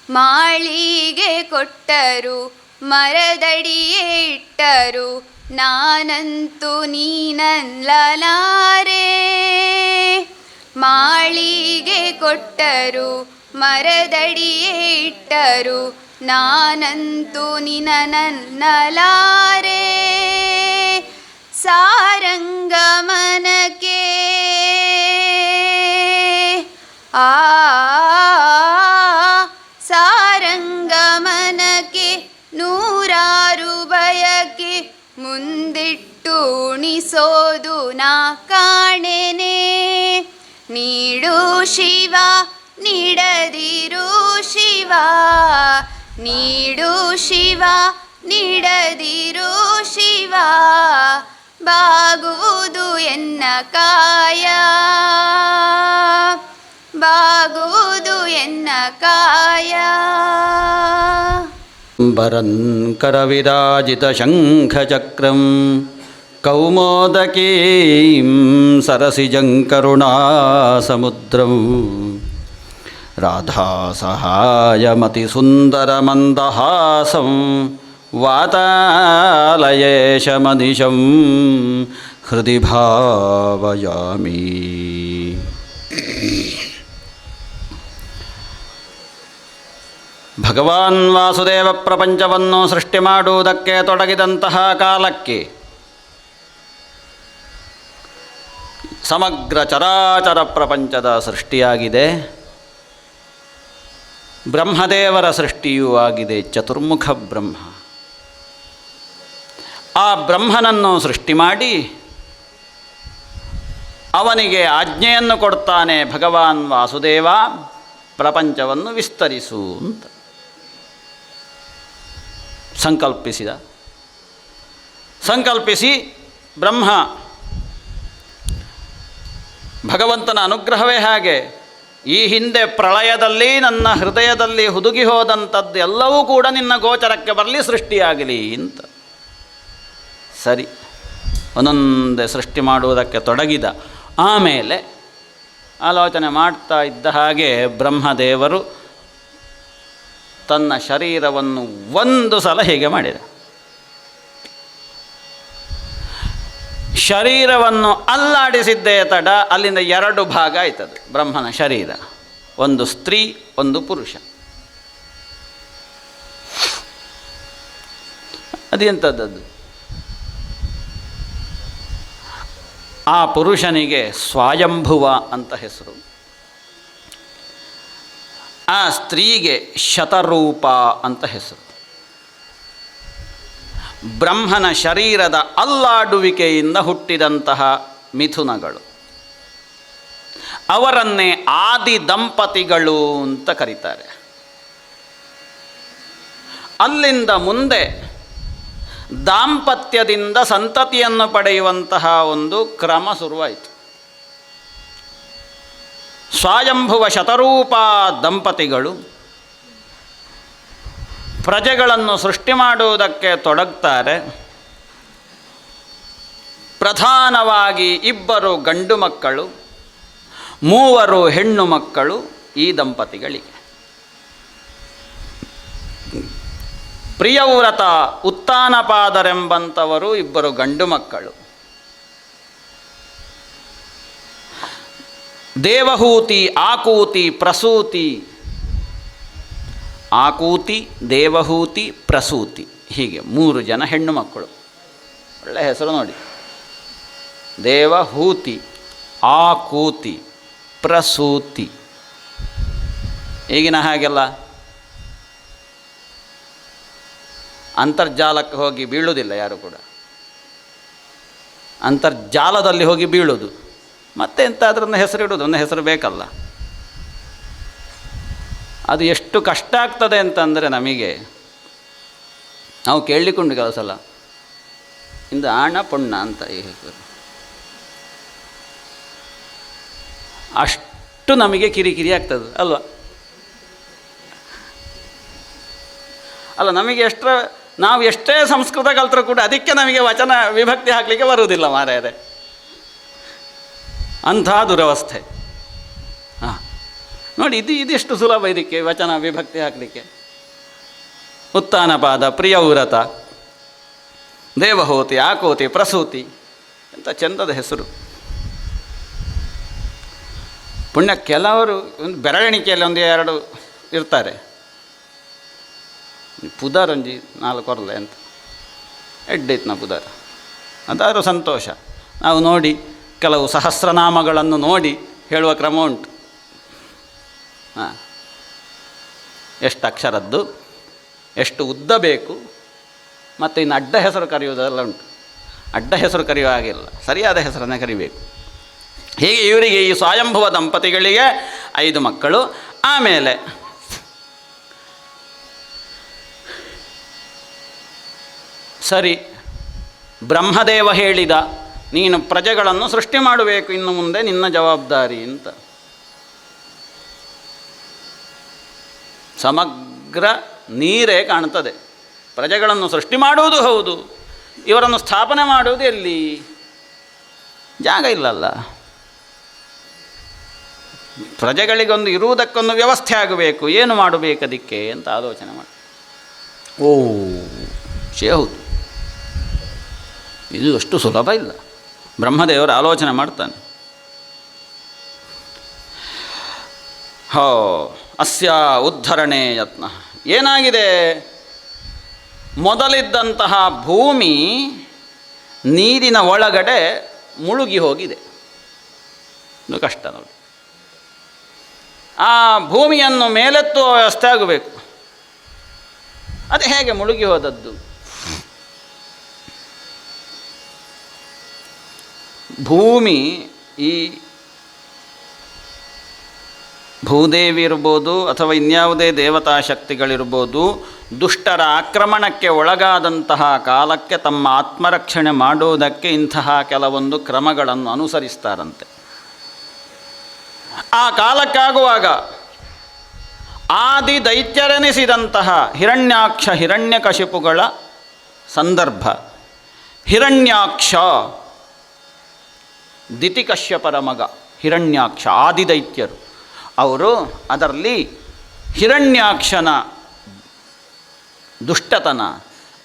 S5: ಮಾಳಿಗೆ ಕೊಟ್ಟರು ಮರದಡಿಯೇ ಇಟ್ಟರು ನಾನಂತೂ ನೀನಲ್ಲಲಾರೆ ಮಾಳಿಗೆ ಕೊಟ್ಟರು ಮರದಡಿಯೇ ಇಟ್ಟರು ನಾನಂತೂ ನಿನ್ನನ್ನಲಾರೆ ಸಾರಂಗಮನಕ್ಕೆ ಸಾರಂಗಮನಕ್ಕೆ ನೂರಾರು ಬಯಕೆ ಮುಂದಿಟ್ಟು ಉಣಿಸೋದು ನಾ ಕಾಣೆನೆ ನೀಡು ಶಿವ ನೀಡದಿರು ಶಿವ ನೀಡು ಶಿವ ನೀಡದಿರು ಶಿವ ಬಾಗುವುದು ಎನ್ನ ಕಾಯ ಬಾಗುವುದು ಎನ್ನ ಕಾಯ
S4: ಅಂಬರನ್ ಕರವಿರಾಜಿತಶಂಖಚಕ್ರಂ ಕೌಮೋದಕೀಂ ಸರಸಿಜಂ ಕರುಣಾಸಮುದ್ರಂ ರಾಧಾಸಹಾಯಮತಿಸುಂದರಮಂದಹಾಸಂ ವಾತಾಲಯೇಶಮನಿಶಂ ಹೃದಯ ಭಾವಯಾಮಿ. ಭಗವಾನ್ ವಾಸುದೇವ ಪ್ರಪಂಚವನ್ನು ಸೃಷ್ಟಿ ಮಾಡುವುದಕ್ಕೆ ತೊಡಗಿದಂತಹ ಕಾಲಕ್ಕೆ ಸಮಗ್ರ ಚರಾಚರ ಪ್ರಪಂಚದ ಸೃಷ್ಟಿಯಾಗಿದೆ. ಬ್ರಹ್ಮದೇವರ ಸೃಷ್ಟಿಯೂ ಆಗಿದೆ. ಚತುರ್ಮುಖ ಬ್ರಹ್ಮ. ಆ ಬ್ರಹ್ಮನನ್ನು ಸೃಷ್ಟಿ ಮಾಡಿ ಅವನಿಗೆ ಆಜ್ಞೆಯನ್ನು ಕೊಡ್ತಾನೆ ಭಗವಾನ್ ವಾಸುದೇವ, ಪ್ರಪಂಚವನ್ನು ವಿಸ್ತರಿಸು ಅಂತ ಸಂಕಲ್ಪಿಸಿ ಬ್ರಹ್ಮ ಭಗವಂತನ ಅನುಗ್ರಹವೇ ಹಾಗೆ. ಈ ಹಿಂದೆ ಪ್ರಳಯದಲ್ಲಿ ನನ್ನ ಹೃದಯದಲ್ಲಿ ಹುದುಗಿ ಹೋದಂಥದ್ದು ಎಲ್ಲವೂ ಕೂಡ ನಿನ್ನ ಗೋಚರಕ್ಕೆ ಬರಲಿ, ಸೃಷ್ಟಿಯಾಗಲಿ ಅಂತ. ಸರಿ, ಒಂದೊಂದೇ ಸೃಷ್ಟಿ ಮಾಡುವುದಕ್ಕೆ ತೊಡಗಿದ. ಆಮೇಲೆ ಆಲೋಚನೆ ಮಾಡ್ತಾ ಇದ್ದ ಹಾಗೆ ಬ್ರಹ್ಮದೇವರು ತನ್ನ ಶರೀರವನ್ನು ಒಂದು ಸಲ ಹೀಗೆ ಮಾಡಿದ. ಶರೀರವನ್ನು ಅಲ್ಲಾಡಿಸಿದ್ದೇ ತಡ ಅಲ್ಲಿಂದ ಎರಡು ಭಾಗ ಆಯ್ತದೆ ಬ್ರಹ್ಮನ ಶರೀರ. ಒಂದು ಸ್ತ್ರೀ, ಒಂದು ಪುರುಷ. ಅದೆಂಥದ್ದು? ಆ ಪುರುಷನಿಗೆ ಸ್ವಯಂಭುವ ಅಂತ ಹೆಸರು. ಆ ಸ್ತ್ರೀಗೆ ಶತರೂಪ ಅಂತ ಹೆಸರು. ಬ್ರಹ್ಮನ ಶರೀರದ ಅಲ್ಲಾಡುವಿಕೆಯಿಂದ ಹುಟ್ಟಿದಂತಹ ಮಿಥುನಗಳು. ಅವರನ್ನೇ ಆದಿ ದಂಪತಿಗಳು ಅಂತ ಕರೀತಾರೆ. ಅಲ್ಲಿಂದ ಮುಂದೆ ದಾಂಪತ್ಯದಿಂದ ಸಂತತಿಯನ್ನು ಪಡೆಯುವಂತಹ ಒಂದು ಕ್ರಮ ಶುರುವಾಯಿತು. ಸ್ವಯಂಭುವ ಶತರೂಪ ದಂಪತಿಗಳು ಪ್ರಜೆಗಳನ್ನು ಸೃಷ್ಟಿ ಮಾಡುವುದಕ್ಕೆ ತೊಡಗ್ತಾರೆ. ಪ್ರಧಾನವಾಗಿ 2 ಗಂಡು ಮಕ್ಕಳು, 3 ಹೆಣ್ಣು ಮಕ್ಕಳು ಈ ದಂಪತಿಗಳಿಗೆ. ಪ್ರಿಯವ್ರತ ಉತ್ತಾನಪಾದರೆಂಬಂಥವರು 2 ಗಂಡು ಮಕ್ಕಳು. ದೇವಹೂತಿ, ಆಕೂತಿ, ಪ್ರಸೂತಿ. ಆಕೂತಿ, ದೇವಹೂತಿ, ಪ್ರಸೂತಿ, ಹೀಗೆ 3 ಜನ ಹೆಣ್ಣು ಮಕ್ಕಳು. ಒಳ್ಳೆ ಹೆಸರು ನೋಡಿ. ದೇವಹೂತಿ, ಆಕೂತಿ, ಪ್ರಸೂತಿ. ಈಗಿನ ಹಾಗೆಲ್ಲ ಅಂತರ್ಜಾಲಕ್ಕೆ ಹೋಗಿ ಬೀಳುವುದಿಲ್ಲ ಯಾರು ಕೂಡ. ಅಂತರ್ಜಾಲದಲ್ಲಿ ಹೋಗಿ ಬೀಳುವುದು, ಮತ್ತೆ ಎಂತಾದ್ರನ್ನ ಹೆಸರಿಡುವುದು, ಒಂದು ಹೆಸರು ಬೇಕಲ್ಲ. ಅದು ಎಷ್ಟು ಕಷ್ಟ ಆಗ್ತದೆ ಅಂತಂದರೆ ನಮಗೆ, ನಾವು ಕೇಳಲಿಕ್ಕುಂಟು ಕೆಲವು ಸಲ, ಇಂದು ಆಣ ಪುಣ್ಣ ಅಂತ ಈ ಹೆಸರು. ಅಷ್ಟು ನಮಗೆ ಕಿರಿಕಿರಿ ಆಗ್ತದೆ ಅಲ್ವಾ? ಅಲ್ಲ, ನಮಗೆ ನಾವು ಎಷ್ಟೇ ಸಂಸ್ಕೃತ ಕಲ್ತರೂ ಕೂಡ ಅದಕ್ಕೆ ನಮಗೆ ವಚನ ವಿಭಕ್ತಿ ಹಾಕಲಿಕ್ಕೆ ಬರುವುದಿಲ್ಲ ಮಾರಾಯರೆ. ಅಂಥ ದುರವಸ್ಥೆ. ಹಾಂ ನೋಡಿ, ಇದಿಷ್ಟು ಸುಲಭ ಇದಕ್ಕೆ ವಚನ ವಿಭಕ್ತಿ ಹಾಕಲಿಕ್ಕೆ. ಉತ್ತಾನಪಾದ, ಪ್ರಿಯವ್ರತ, ದೇವಹೂತಿ, ಆಕೂತಿ, ಪ್ರಸೂತಿ, ಎಂಥ ಚಂದದ ಹೆಸರು. ಪುಣ್ಯ ಕೆಲವರು ಒಂದು ಬೆರಳೆಣಿಕೆಯಲ್ಲಿ 1-2 ಇರ್ತಾರೆ. ಪುದರಂಜಿ 4 ಕೊರಲೆ ಅಂತ ಎಡ್ಡೈತ್ನ ಪುದರ, ಅದಾದರೂ ಸಂತೋಷ. ನಾವು ನೋಡಿ ಕೆಲವು ಸಹಸ್ರನಾಮಗಳನ್ನು ನೋಡಿ ಹೇಳುವ ಕ್ರಮ ಉಂಟು. ಹಾಂ, ಎಷ್ಟು ಅಕ್ಷರದ್ದು, ಎಷ್ಟು ಉದ್ದ ಬೇಕು, ಮತ್ತು ಇನ್ನು ಅಡ್ಡ ಹೆಸರು ಕರೆಯುವುದೆಲ್ಲ ಉಂಟು. ಅಡ್ಡ ಹೆಸರು ಕರೆಯುವ ಹಾಗಿಲ್ಲ, ಸರಿಯಾದ ಹೆಸರನ್ನೇ ಕರಿಬೇಕು. ಹೀಗೆ ಇವರಿಗೆ, ಈ ಸ್ವಯಂಭುವ ದಂಪತಿಗಳಿಗೆ 5 ಮಕ್ಕಳು. ಆಮೇಲೆ ಸರಿ, ಬ್ರಹ್ಮದೇವ ಹೇಳಿದ, ನೀನು ಪ್ರಜೆಗಳನ್ನು ಸೃಷ್ಟಿ ಮಾಡಬೇಕು, ಇನ್ನು ಮುಂದೆ ನಿನ್ನ ಜವಾಬ್ದಾರಿ ಅಂತ. ಸಮಗ್ರ ನೀರೇ ಕಾಣ್ತದೆ. ಪ್ರಜೆಗಳನ್ನು ಸೃಷ್ಟಿ ಮಾಡುವುದು ಹೌದು, ಇವರನ್ನು ಸ್ಥಾಪನೆ ಮಾಡುವುದು ಎಲ್ಲಿ? ಜಾಗ ಇಲ್ಲಲ್ಲ. ಪ್ರಜೆಗಳಿಗೊಂದು ಇರುವುದಕ್ಕೊಂದು ವ್ಯವಸ್ಥೆ ಆಗಬೇಕು, ಏನು ಮಾಡಬೇಕು ಅದಕ್ಕೆ ಅಂತ ಆಲೋಚನೆ ಮಾಡಿ. ಹೌದು, ಇದು ಅಷ್ಟು ಸುಲಭ ಇಲ್ಲ. ಬ್ರಹ್ಮದೇವರು ಆಲೋಚನೆ ಮಾಡ್ತಾನೆ. ಅಸ್ಯ ಉದ್ಧರಣೆ ಯತ್ನ. ಏನಾಗಿದೆ, ಮೊದಲಿದ್ದಂತಹ ಭೂಮಿ ನೀರಿನ ಒಳಗಡೆ ಮುಳುಗಿ ಹೋಗಿದೆ. ಇದು ಕಷ್ಟ ನೋಡಿ. ಆ ಭೂಮಿಯನ್ನು ಮೇಲೆತ್ತುವ ವ್ಯವಸ್ಥೆ ಆಗಬೇಕು. ಅದು ಹೇಗೆ ಮುಳುಗಿ ಹೋದದ್ದು? ಭೂಮಿ, ಈ ಭೂದೇವಿ ಇರ್ಬೋದು ಅಥವಾ ಇನ್ಯಾವುದೇ ದೇವತಾ ಶಕ್ತಿಗಳಿರ್ಬೋದು, ದುಷ್ಟರ ಆಕ್ರಮಣಕ್ಕೆ ಒಳಗಾದಂತಹ ಕಾಲಕ್ಕೆ ತಮ್ಮ ಆತ್ಮರಕ್ಷಣೆ ಮಾಡುವುದಕ್ಕೆ ಇಂತಹ ಕೆಲವೊಂದು ಕ್ರಮಗಳನ್ನು ಅನುಸರಿಸ್ತಾರಂತೆ. ಆ ಕಾಲಕ್ಕಾಗುವಾಗ ಆದಿ ದೈತ್ಯರೆನಿಸಿದಂತಹ ಹಿರಣ್ಯಾಕ್ಷ, ಹಿರಣ್ಯಕಶಿಪುಗಳ ಸಂದರ್ಭ. ಹಿರಣ್ಯಾಕ್ಷ ದಿತಿಕಶ್ಯಪರ ಮಗ ಹಿರಣ್ಯಾಕ್ಷ, ಆದಿದೈತ್ಯರು ಅವರು. ಅದರಲ್ಲಿ ಹಿರಣ್ಯಾಕ್ಷನ ದುಷ್ಟತನ,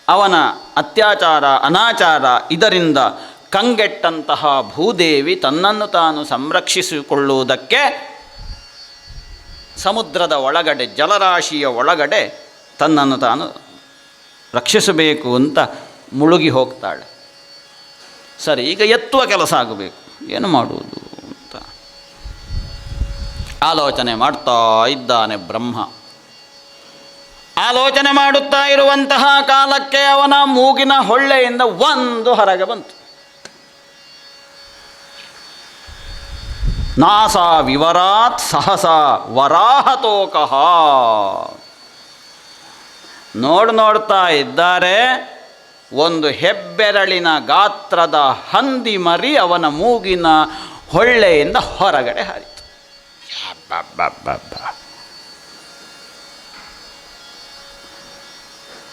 S4: ಅವನ ಅತ್ಯಾಚಾರ, ಅನಾಚಾರ, ಇದರಿಂದ ಕಂಗೆಟ್ಟಂತಹ ಭೂದೇವಿ ತನ್ನನ್ನು ತಾನು ಸಂರಕ್ಷಿಸಿಕೊಳ್ಳುವುದಕ್ಕೆ ಸಮುದ್ರದ ಒಳಗಡೆ, ಜಲರಾಶಿಯ ಒಳಗಡೆ ತನ್ನನ್ನು ತಾನು ರಕ್ಷಿಸಬೇಕು ಅಂತ ಮುಳುಗಿ ಹೋಗ್ತಾಳೆ. ಸರಿ, ಈಗ ಎತ್ತುವ ಕೆಲಸ ಆಗಬೇಕು, ಏನು ಮಾಡುವುದು ಅಂತ ಆಲೋಚನೆ ಮಾಡ್ತಾ ಇದ್ದಾನೆ ಬ್ರಹ್ಮ. ಆಲೋಚನೆ ಮಾಡುತ್ತಾ ಇರುವಂತಹ ಕಾಲಕ್ಕೆ ಅವನ ಮೂಗಿನ ಹೊಳ್ಳೆಯಿಂದ ಒಂದು ಹೊರಗೆ ಬಂತು. ನಾಸಾ ವಿವರಾತ್ ಸಹಸ ವರಾಹತೋಕಃ. ನೋಡ್ತಾ ಇದ್ದಾರೆ, ಒಂದು ಹೆಬ್ಬೆರಳಿನ ಗಾತ್ರದ ಹಂದಿ ಮರಿ ಅವನ ಮೂಗಿನ ಹೊಳ್ಳೆಯಿಂದ ಹೊರಗಡೆ ಹಾರಿತು.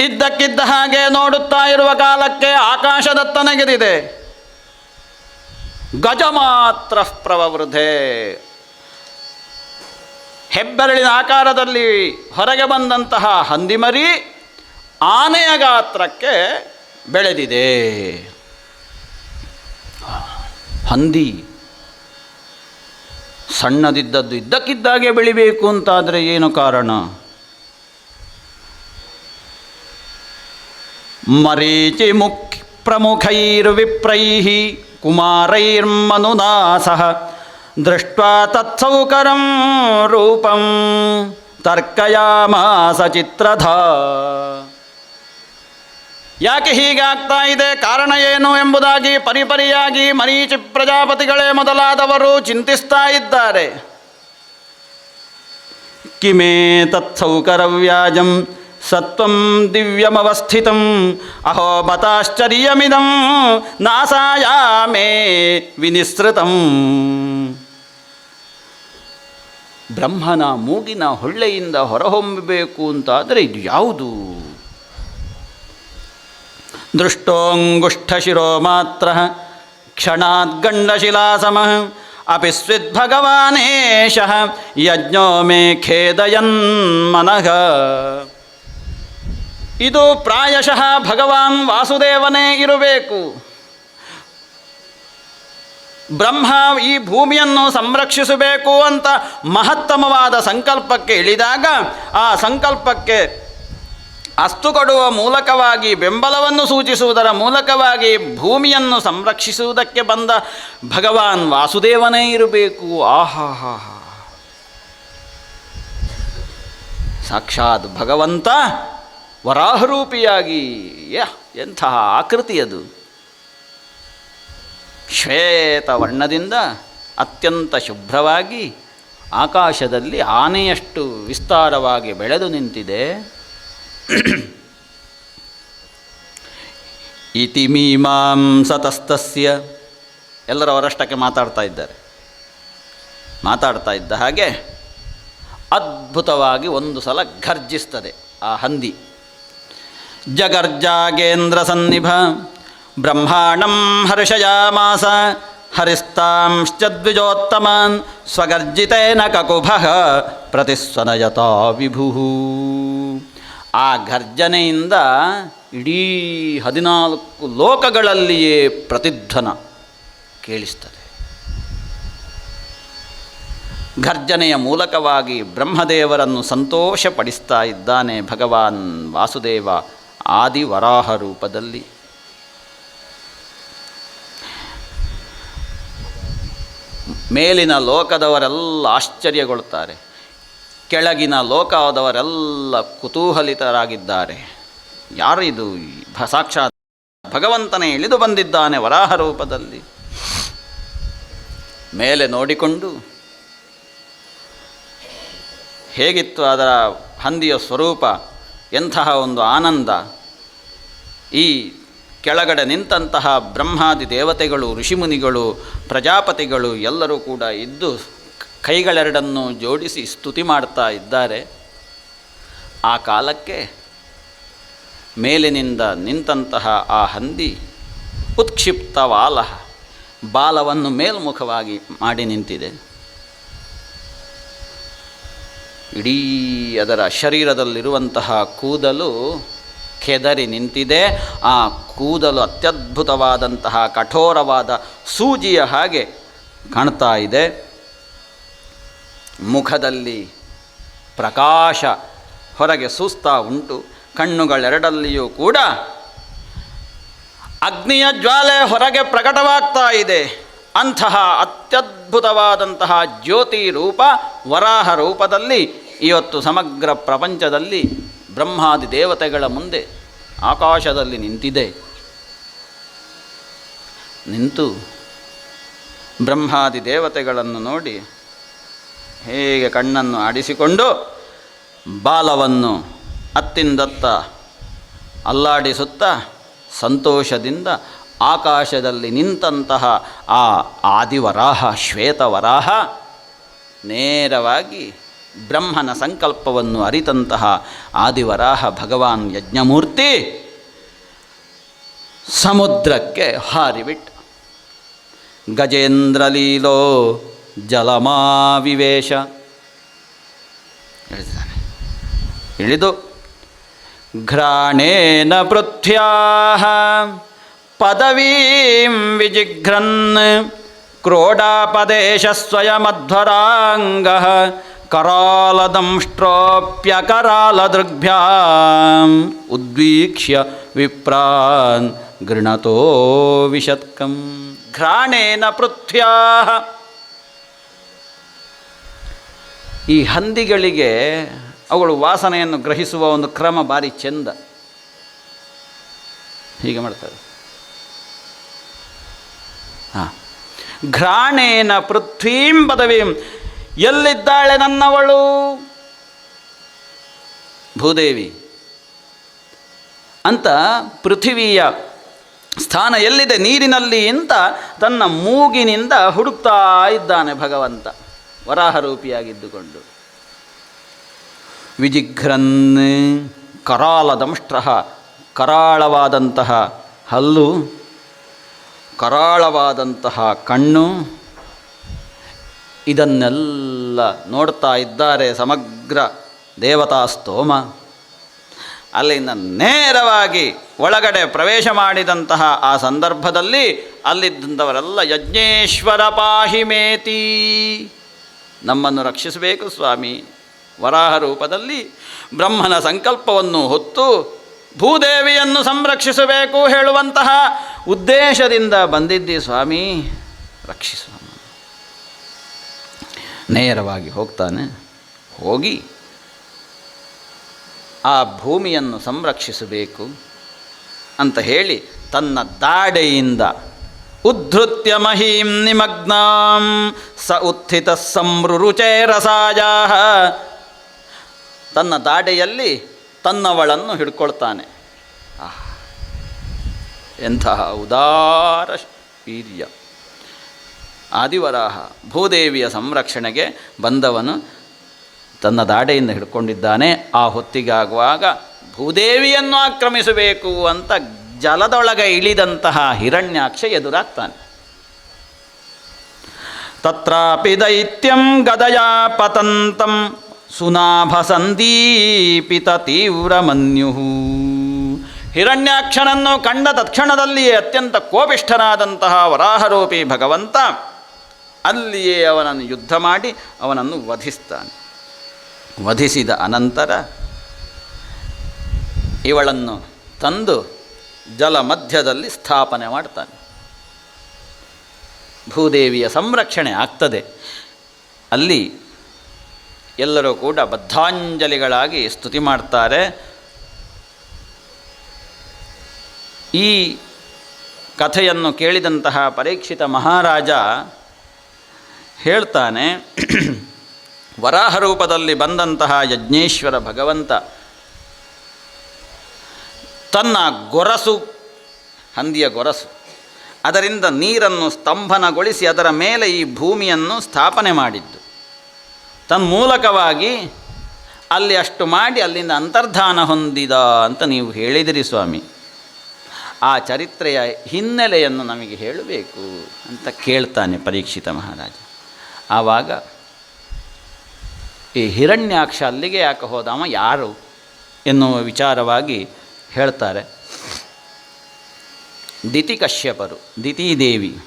S4: ಇದ್ದಕ್ಕಿದ್ದ ಹಾಗೆ ನೋಡುತ್ತಾ ಇರುವ ಕಾಲಕ್ಕೆ ಆಕಾಶದತ್ತ ನೆಗೆದಿದೆ. ಗಜ ಮಾತ್ರ ಪ್ರವವೃಧೆ. ಹೆಬ್ಬೆರಳಿನ ಆಕಾರದಲ್ಲಿ ಹೊರಗೆ ಬಂದಂತಹ ಹಂದಿಮರಿ ಆನೆಯ ಗಾತ್ರಕ್ಕೆ ಬೆಳೆದಿದೆ. ಹಂದಿ ಸಣ್ಣದಿದ್ದದ್ದು ಇದ್ದಕ್ಕಿದ್ದಾಗೆ ಬೆಳಿಬೇಕು ಅಂತಾದರೆ ಏನು ಕಾರಣ? ಮರೀಚಿ ಪ್ರಮುಖೈರ್ವಿಪ್ರೈಃ ಕುಮಾರೈರ್ಮನುನಾಸಃ ದೃಷ್ಟ್ವಾ ತತ್ಸೌಕರಂ ರೂಪಂ ತರ್ಕಯಾಮಾಸ ಚಿತ್ರಧಾ. ಯಾಕೆ ಹೀಗಾಗ್ತಾ ಇದೆ, ಕಾರಣ ಏನು ಎಂಬುದಾಗಿ ಪರಿಪರಿಯಾಗಿ ಮರೀಚಿ ಪ್ರಜಾಪತಿಗಳೇ ಮೊದಲಾದವರು ಚಿಂತಿಸ್ತಾ ಇದ್ದಾರೆ. ಕಿಮೇ ತತ್ಸೌಕರವ್ಯಾಜಂ ಸತ್ವಂ ದಿವ್ಯಮವಸ್ಥಿತಂ ಅಹೋ ಮತಾಶ್ಚರ್ಯಮಿದಂ ನಾಸಾಯಾಮೇ ವಿನಿಸೃತಂ. ಬ್ರಹ್ಮನ ಮೂಗಿನ ಹೊಳ್ಳೆಯಿಂದ ಹೊರಹೊಮ್ಮಬೇಕು ಅಂತಾದರೆ ಇದು ಯಾವುದು? ದೃಷ್ಟೋಂಗುಷ್ಠಶಿರೋ ಮಾತ್ರ ಕ್ಷಣಾತ್ ಗಂಡಶಿಲಾಸಮಃ ಅಪಿ ಸ್ವಿದ್ಭಗವಾನೇಶಃ ಯಜ್ಞೋ ಮೇ ಖೇದಯನ್ ಮನಃ. ಇದು ಪ್ರಾಯಶಃ ಭಗವಾನ್ ವಾಸುದೇವನೇ ಇರಬೇಕು. ಬ್ರಹ್ಮ ಈ ಭೂಮಿಯನ್ನು ಸಂರಕ್ಷಿಸಬೇಕು ಅಂತ ಮಹತ್ತಮವಾದ ಸಂಕಲ್ಪಕ್ಕೆ ಇಳಿದಾಗ ಆ ಸಂಕಲ್ಪಕ್ಕೆ ಅಸ್ತು ಕೊಡುವ ಮೂಲಕವಾಗಿ, ಬೆಂಬಲವನ್ನು ಸೂಚಿಸುವುದರ ಮೂಲಕವಾಗಿ ಭೂಮಿಯನ್ನು ಸಂರಕ್ಷಿಸುವುದಕ್ಕೆ ಬಂದ ಭಗವಾನ್ ವಾಸುದೇವನೇ ಇರಬೇಕು. ಆಹಾಹಾ, ಸಾಕ್ಷಾತ್ ಭಗವಂತ ವರಾಹರೂಪಿಯಾಗಿ, ಎಂತಹ ಆಕೃತಿ ಅದು! ಶ್ವೇತ ವರ್ಣದಿಂದ ಅತ್ಯಂತ ಶುಭ್ರವಾಗಿ ಆಕಾಶದಲ್ಲಿ ಆನೆಯಷ್ಟು ವಿಸ್ತಾರವಾಗಿ ಬೆಳೆದು ನಿಂತಿದೆ. ಇತಿ ಮೀಮಾಂಸತಸ್ತಸ್ಯ. ಎಲ್ಲರೂ ಅವರಷ್ಟಕ್ಕೆ ಮಾತಾಡ್ತಾ ಇದ್ದಾರೆ. ಮಾತಾಡ್ತಾ ಇದ್ದ ಹಾಗೆ ಅದ್ಭುತವಾಗಿ ಒಂದು ಸಲ ಘರ್ಜಿಸ್ತದೆ ಆ ಹಂದಿ. ಜಗರ್ಜಾಗೇಂದ್ರ ಸನ್ನಿಭ ಬ್ರಹ್ಮಾಣಂ ಹರ್ಷಯಾಮಾಸ ಹರಿಸ್ತಾಂಶ್ಚ ದ್ವಿಜೋತ್ತಮಾನ್ ಸ್ವಗರ್ಜಿತೇನ ಕಕುಭಃ ಪ್ರತಿಸ್ವನಯತಾ ವಿಭುಃ. ಆ ಘರ್ಜನೆಯಿಂದ ಇಡೀ 14 ಲೋಕಗಳಲ್ಲಿಯೇ ಪ್ರತಿಧ್ವನ ಕೇಳಿಸ್ತದೆ. ಘರ್ಜನೆಯ ಮೂಲಕವಾಗಿ ಬ್ರಹ್ಮದೇವರನ್ನು ಸಂತೋಷಪಡಿಸ್ತಾ ಇದ್ದಾನೆ ಭಗವಾನ್ ವಾಸುದೇವ ಆದಿವರಾಹ ರೂಪದಲ್ಲಿ. ಮೇಲಿನ ಲೋಕದವರೆಲ್ಲ ಆಶ್ಚರ್ಯಗೊಳ್ತಾರೆ, ಕೆಳಗಿನ ಲೋಕದವರೆಲ್ಲ ಕುತೂಹಲಿತರಾಗಿದ್ದಾರೆ. ಯಾರಿದು? ಸಾಕ್ಷಾತ್ ಭಗವಂತನೇ ಇಳಿದು ಬಂದಿದ್ದಾನೆ ವರಾಹ ರೂಪದಲ್ಲಿ. ಮೇಲೆ ನೋಡಿಕೊಂಡು ಹೇಗಿತ್ತು ಅದರ ಹಂದಿಯ ಸ್ವರೂಪ, ಎಂತಹ ಒಂದು ಆನಂದ! ಈ ಕೆಳಗಡೆ ನಿಂತಹ ಬ್ರಹ್ಮಾದಿ ದೇವತೆಗಳು, ಋಷಿಮುನಿಗಳು, ಪ್ರಜಾಪತಿಗಳು ಎಲ್ಲರೂ ಕೂಡ ಇದ್ದು ಕೈಗಳೆರಡನ್ನು ಜೋಡಿಸಿ ಸ್ತುತಿ ಮಾಡ್ತಾ ಇದ್ದಾರೆ. ಆ ಕಾಲಕ್ಕೆ ಮೇಲಿನಿಂದ ನಿಂತಹ ಆ ಹಂದಿ ಉತ್ಕ್ಷಿಪ್ತ ವಾಲ, ಬಾಲವನ್ನು ಮೇಲ್ಮುಖವಾಗಿ ಮಾಡಿ ನಿಂತಿದೆ. ಇಡೀ ಅದರ ಶರೀರದಲ್ಲಿರುವಂತಹ ಕೂದಲು ಕೆದರಿ ನಿಂತಿದೆ. ಆ ಕೂದಲು ಅತ್ಯದ್ಭುತವಾದಂತಹ ಕಠೋರವಾದ ಸೂಜಿಯ ಹಾಗೆ ಕಾಣ್ತಾ ಇದೆ. ಮುಖದಲ್ಲಿ ಪ್ರಕಾಶ ಹೊರಗೆ ಸೂಸ್ತಾ ಉಂಟು. ಕಣ್ಣುಗಳೆರಡಲ್ಲಿಯೂ ಕೂಡ ಅಗ್ನಿಯ ಜ್ವಾಲೆ ಹೊರಗೆ ಪ್ರಕಟವಾಗ್ತಾ ಇದೆ. ಅಂತಹ ಅತ್ಯದ್ಭುತವಾದಂತಹ ಜ್ಯೋತಿ ರೂಪ ವರಾಹ ರೂಪದಲ್ಲಿ ಇವತ್ತು ಸಮಗ್ರ ಪ್ರಪಂಚದಲ್ಲಿ ಬ್ರಹ್ಮಾದಿ ದೇವತೆಗಳ ಮುಂದೆ ಆಕಾಶದಲ್ಲಿ ನಿಂತಿದೆ. ನಿಂತು ಬ್ರಹ್ಮಾದಿ ದೇವತೆಗಳನ್ನು ನೋಡಿ ಹೇಗೆ ಕಣ್ಣನ್ನು ಆಡಿಸಿಕೊಂಡು ಬಾಲವನ್ನು ಅತ್ತಿಂದತ್ತ ಅಲ್ಲಾಡಿಸುತ್ತಾ ಸಂತೋಷದಿಂದ ಆಕಾಶದಲ್ಲಿ ನಿಂತಹ ಆ ಆದಿವರಾಹ ಶ್ವೇತವರಾಹ ನೇರವಾಗಿ ಬ್ರಹ್ಮನ ಸಂಕಲ್ಪವನ್ನು ಅರಿತಂತಹ ಆದಿವರಾಹ ಭಗವಾನ್ ಯಜ್ಞಮೂರ್ತಿ ಸಮುದ್ರಕ್ಕೆ ಹಾರಿಬಿಟ್ಟು ಗಜೇಂದ್ರಲೀಲೋ ಜಲಮಾವಿವೇಶ. ಹೇಳಿದ್ದಾನೆ. ಇಳಿದು ಘ್ರಾಣೇನ ಪೃಥ್ವ್ಯಾಃ ಪದವೀಂ ವಿಜಿಘ್ರನ್ ಕ್ರೋಡಾಪದೇಶ ಸ್ವಯಮಧ್ವರಾಂಗಃ ಕರಾಲದಂಷ್ಟ್ರೋಪ್ಯಕರಾಲದೃಗ್ಭ್ಯಾಂ ಉದ್ವೀಕ್ಷ್ಯ ವಿಪ್ರಾನ್ ಗೃಣತೋ ವಿಶತ್ಕಂ. ಘ್ರಾಣೇನ ಪೃಥ್ವ್ಯಾಃ. ಈ ಹಂದಿಗಳಿಗೆ ಅವುಗಳು ವಾಸನೆಯನ್ನು ಗ್ರಹಿಸುವ ಒಂದು ಕ್ರಮ ಭಾರಿ ಚೆಂದ. ಹೀಗೆ ಮಾಡ್ತಾರೆ. ಹಾಂ. ಘ್ರಾಣೇನ ಪೃಥ್ವೀಂ ಪದವೀಂ. ಎಲ್ಲಿದ್ದಾಳೆ ನನ್ನವಳು? ಭೂದೇವಿ ಅಂತ ಪೃಥಿವಿಯ ಸ್ಥಾನ ಎಲ್ಲಿದೆ ನೀರಿನಲ್ಲಿ ಅಂತ ತನ್ನ ಮೂಗಿನಿಂದ ಹುಡುಕ್ತಾ ಇದ್ದಾನೆ ಭಗವಂತ ವರಾಹರೂಪಿಯಾಗಿದ್ದುಕೊಂಡು. ವಿಜಿಘ್ರನ್ ಕರಾಲದಂಷ್ಟ್ರಃ. ಕರಾಳವಾದಂತಹ ಹಲ್ಲು, ಕರಾಳವಾದಂತಹ ಕಣ್ಣು, ಇದನ್ನೆಲ್ಲ ನೋಡ್ತಾ ಇದ್ದಾರೆ ಸಮಗ್ರ ದೇವತಾ ಸ್ತೋಮ. ಅಲ್ಲಿಂದ ನೇರವಾಗಿ ಒಳಗಡೆ ಪ್ರವೇಶ ಮಾಡಿದಂತಹ ಆ ಸಂದರ್ಭದಲ್ಲಿ ಅಲ್ಲಿದ್ದಂಥವರೆಲ್ಲ ಯಜ್ಞೇಶ್ವರ ಪಾಹಿಮೇತಿ, ನಮ್ಮನ್ನು ರಕ್ಷಿಸಬೇಕು ಸ್ವಾಮಿ, ವರಾಹ ರೂಪದಲ್ಲಿ ಬ್ರಹ್ಮನ ಸಂಕಲ್ಪವನ್ನು ಹೊತ್ತು ಭೂದೇವಿಯನ್ನು ಸಂರಕ್ಷಿಸಬೇಕು ಹೇಳುವಂತಹ ಉದ್ದೇಶದಿಂದ ಬಂದಿದ್ದಿ ಸ್ವಾಮಿ, ರಕ್ಷಿಸು. ನೇರವಾಗಿ ಹೋಗ್ತಾನೆ. ಹೋಗಿ ಆ ಭೂಮಿಯನ್ನು ಸಂರಕ್ಷಿಸಬೇಕು ಅಂತ ಹೇಳಿ ತನ್ನ ದಾಡೆಯಿಂದ ಉದ್ಧೃತ್ಯ ಮಹೀಂ ನಿಮಗ್ನಾಂ ಸ ಉತ್ಥಿತ ಸಂರುರುಚೇ ರಸಾಯಾಹ. ತನ್ನ ದಾಡೆಯಲ್ಲಿ ತನ್ನವಳನ್ನು ಹಿಡ್ಕೊಳ್ತಾನೆ. ಎಂತಹ ಉದಾರ ವೀರ್ಯ! ಆದಿವರಾಹ ಭೂದೇವಿಯ ಸಂರಕ್ಷಣೆಗೆ ಬಂದವನು ತನ್ನ ದಾಡೆಯಿಂದ ಹಿಡ್ಕೊಂಡಿದ್ದಾನೆ. ಆ ಹೊತ್ತಿಗಾಗುವಾಗ ಭೂದೇವಿಯನ್ನು ಆಕ್ರಮಿಸಬೇಕು ಅಂತ ಜಲದೊಳಗೆ ಇಳಿದಂತಹ ಹಿರಣ್ಯಾಕ್ಷ ಎದುರಾಗ್ತಾನೆ. ತತ್ರಾಪಿ ದೈತ್ಯಂ ಗದಯಾ ಪತಂತಂ ಸುನಾಭ ಸಂದೀಪಿತ ತೀವ್ರಮನ್ಯು. ಹಿರಣ್ಯಾಕ್ಷನನ್ನು ಕಂಡ ತತ್ಕ್ಷಣದಲ್ಲಿಯೇ ಅತ್ಯಂತ ಕೋಪಿಷ್ಠನಾದಂತಹ ವರಾಹರೂಪಿ ಭಗವಂತ ಅಲ್ಲಿಯೇ ಅವನನ್ನು ಯುದ್ಧ ಮಾಡಿ ಅವನನ್ನು ವಧಿಸ್ತಾನೆ. ವಧಿಸಿದ ಅನಂತರ ಇವಳನ್ನು ತಂದು ಜಲ ಮಧ್ಯದಲ್ಲಿ ಸ್ಥಾಪನೆ ಮಾಡ್ತಾನೆ. ಭೂದೇವಿಯ ಸಂರಕ್ಷಣೆ ಆಗ್ತದೆ. ಅಲ್ಲಿ ಎಲ್ಲರೂ ಕೂಡ ಬದ್ಧಾಂಜಲಿಗಳಾಗಿ ಸ್ತುತಿ ಮಾಡ್ತಾರೆ. ಈ ಕಥೆಯನ್ನು ಕೇಳಿದಂತಹ ಪರೀಕ್ಷಿತ ಮಹಾರಾಜ ಹೇಳ್ತಾನೆ, ವರಾಹ ರೂಪದಲ್ಲಿ ಬಂದಂತಹ ಯಜ್ಞೇಶ್ವರ ಭಗವಂತ ತನ್ನ ಗೊರಸು, ಹಂದಿಯ ಗೊರಸು, ಅದರಿಂದ ನೀರನ್ನು ಸ್ತಂಭನಗೊಳಿಸಿ ಅದರ ಮೇಲೆ ಈ ಭೂಮಿಯನ್ನು ಸ್ಥಾಪನೆ ಮಾಡಿದ್ದು. ತನ್ಮೂಲಕವಾಗಿ ಅಲ್ಲಿ ಅಷ್ಟು ಮಾಡಿ ಅಲ್ಲಿಂದ ಅಂತರ್ಧಾನ ಹೊಂದಿದ ಅಂತ ನೀವು ಹೇಳಿದಿರಿ ಸ್ವಾಮಿ. ಆ ಚರಿತ್ರೆಯ ಹಿನ್ನೆಲೆಯನ್ನು ನಮಗೆ ಹೇಳಬೇಕು ಅಂತ ಕೇಳ್ತಾನೆ ಪರೀಕ್ಷಿತ ಮಹಾರಾಜ. ಆವಾಗ ಈ ಹಿರಣ್ಯಾಕ್ಷ ಅಲ್ಲಿಗೆ ಯಾಕೆ ಹೋದವ, ಯಾರು ಎನ್ನುವ ವಿಚಾರವಾಗಿ ಹೇಳ್ತಾರೆ. ದಿತಿ ಕಶ್ಯಪರು, ದಿತಿದೇವಿ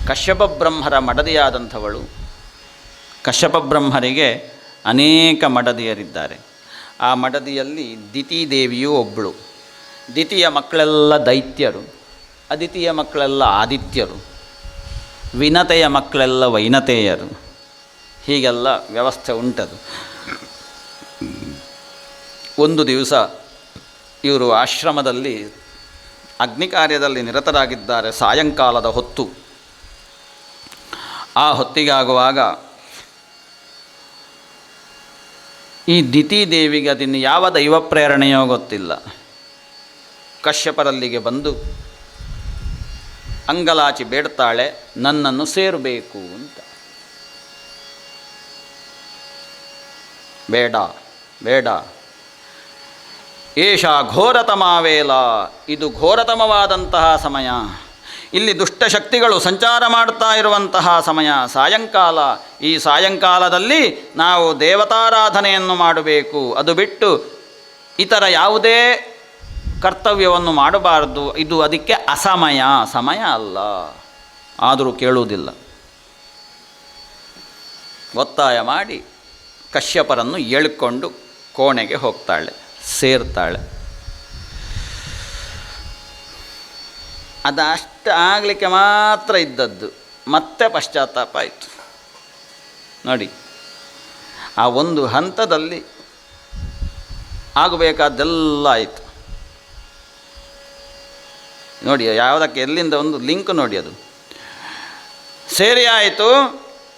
S4: ಕಶ್ಯಪ ಬ್ರಹ್ಮರ ಮಡದಿಯಾದಂಥವಳು. ಕಶ್ಯಪ ಬ್ರಹ್ಮರಿಗೆ ಅನೇಕ ಮಡದಿಯರಿದ್ದಾರೆ. ಆ ಮಡದಿಯಲ್ಲಿ ದಿತಿದೇವಿಯೂ ಒಬ್ಬಳು. ದಿತಿಯ ಮಕ್ಕಳೆಲ್ಲ ದೈತ್ಯರು, ಅದಿತಿಯ ಮಕ್ಕಳೆಲ್ಲ ಆದಿತ್ಯರು, ವಿನತೆಯ ಮಕ್ಕಳೆಲ್ಲ ವೈನತೆಯರು. ಹೀಗೆಲ್ಲ ವ್ಯವಸ್ಥೆ ಉಂಟದು. ಒಂದು ದಿವಸ ಇವರು ಆಶ್ರಮದಲ್ಲಿ ಅಗ್ನಿ ಕಾರ್ಯದಲ್ಲಿ ನಿರತರಾಗಿದ್ದಾರೆ. ಸಾಯಂಕಾಲದ ಹೊತ್ತು. ಆ ಹೊತ್ತಿಗಾಗುವಾಗ ಈ ದಿತಿದೇವಿಗೆ ಅದನ್ನು ಯಾವ ದೈವ ಪ್ರೇರಣೆಯೋ ಗೊತ್ತಿಲ್ಲ, ಕಶ್ಯಪರಲ್ಲಿಗೆ ಬಂದು ಅಂಗಲಾಚಿ ಬೇಡ್ತಾಳೆ, ನನ್ನನ್ನು ಸೇರಬೇಕು ಅಂತ. ಬೇಡ ಬೇಡ, ಏಷ ಘೋರತಮ ವೇಳ, ಇದು ಘೋರತಮವಾದಂತಹ ಸಮಯ. ಇಲ್ಲಿ ದುಷ್ಟಶಕ್ತಿಗಳು ಸಂಚಾರ ಮಾಡ್ತಾ ಇರುವಂತಹ ಸಮಯ ಸಾಯಂಕಾಲ. ಈ ಸಾಯಂಕಾಲದಲ್ಲಿ ನಾವು ದೇವತಾರಾಧನೆಯನ್ನು ಮಾಡಬೇಕು. ಅದು ಬಿಟ್ಟು ಇತರ ಯಾವುದೇ ಕರ್ತವ್ಯವನ್ನು ಮಾಡಬಾರದು. ಇದು ಅದಕ್ಕೆ ಅಸಮಯ, ಸಮಯ ಅಲ್ಲ. ಆದರೂ ಕೇಳುವುದಿಲ್ಲ. ಒತ್ತಾಯ ಮಾಡಿ ಕಶ್ಯಪರನ್ನು ಎಳ್ಕೊಂಡು ಕೋಣೆಗೆ ಹೋಗ್ತಾಳೆ, ಸೇರ್ತಾಳೆ. ಅದಷ್ಟು ಆಗಲಿಕ್ಕೆ ಮಾತ್ರ ಇದ್ದದ್ದು, ಮತ್ತೆ ಪಶ್ಚಾತ್ತಾಪ ಆಯಿತು. ನೋಡಿ, ಆ ಒಂದು ಹಂತದಲ್ಲಿ ಆಗಬೇಕಾದ್ದೆಲ್ಲ ಆಯಿತು. ನೋಡಿ, ಯಾವುದಕ್ಕೆ ಎಲ್ಲಿಂದ ಒಂದು ಲಿಂಕ್ ನೋಡಿ. ಅದು ಸೇರಿ ಆಯಿತು.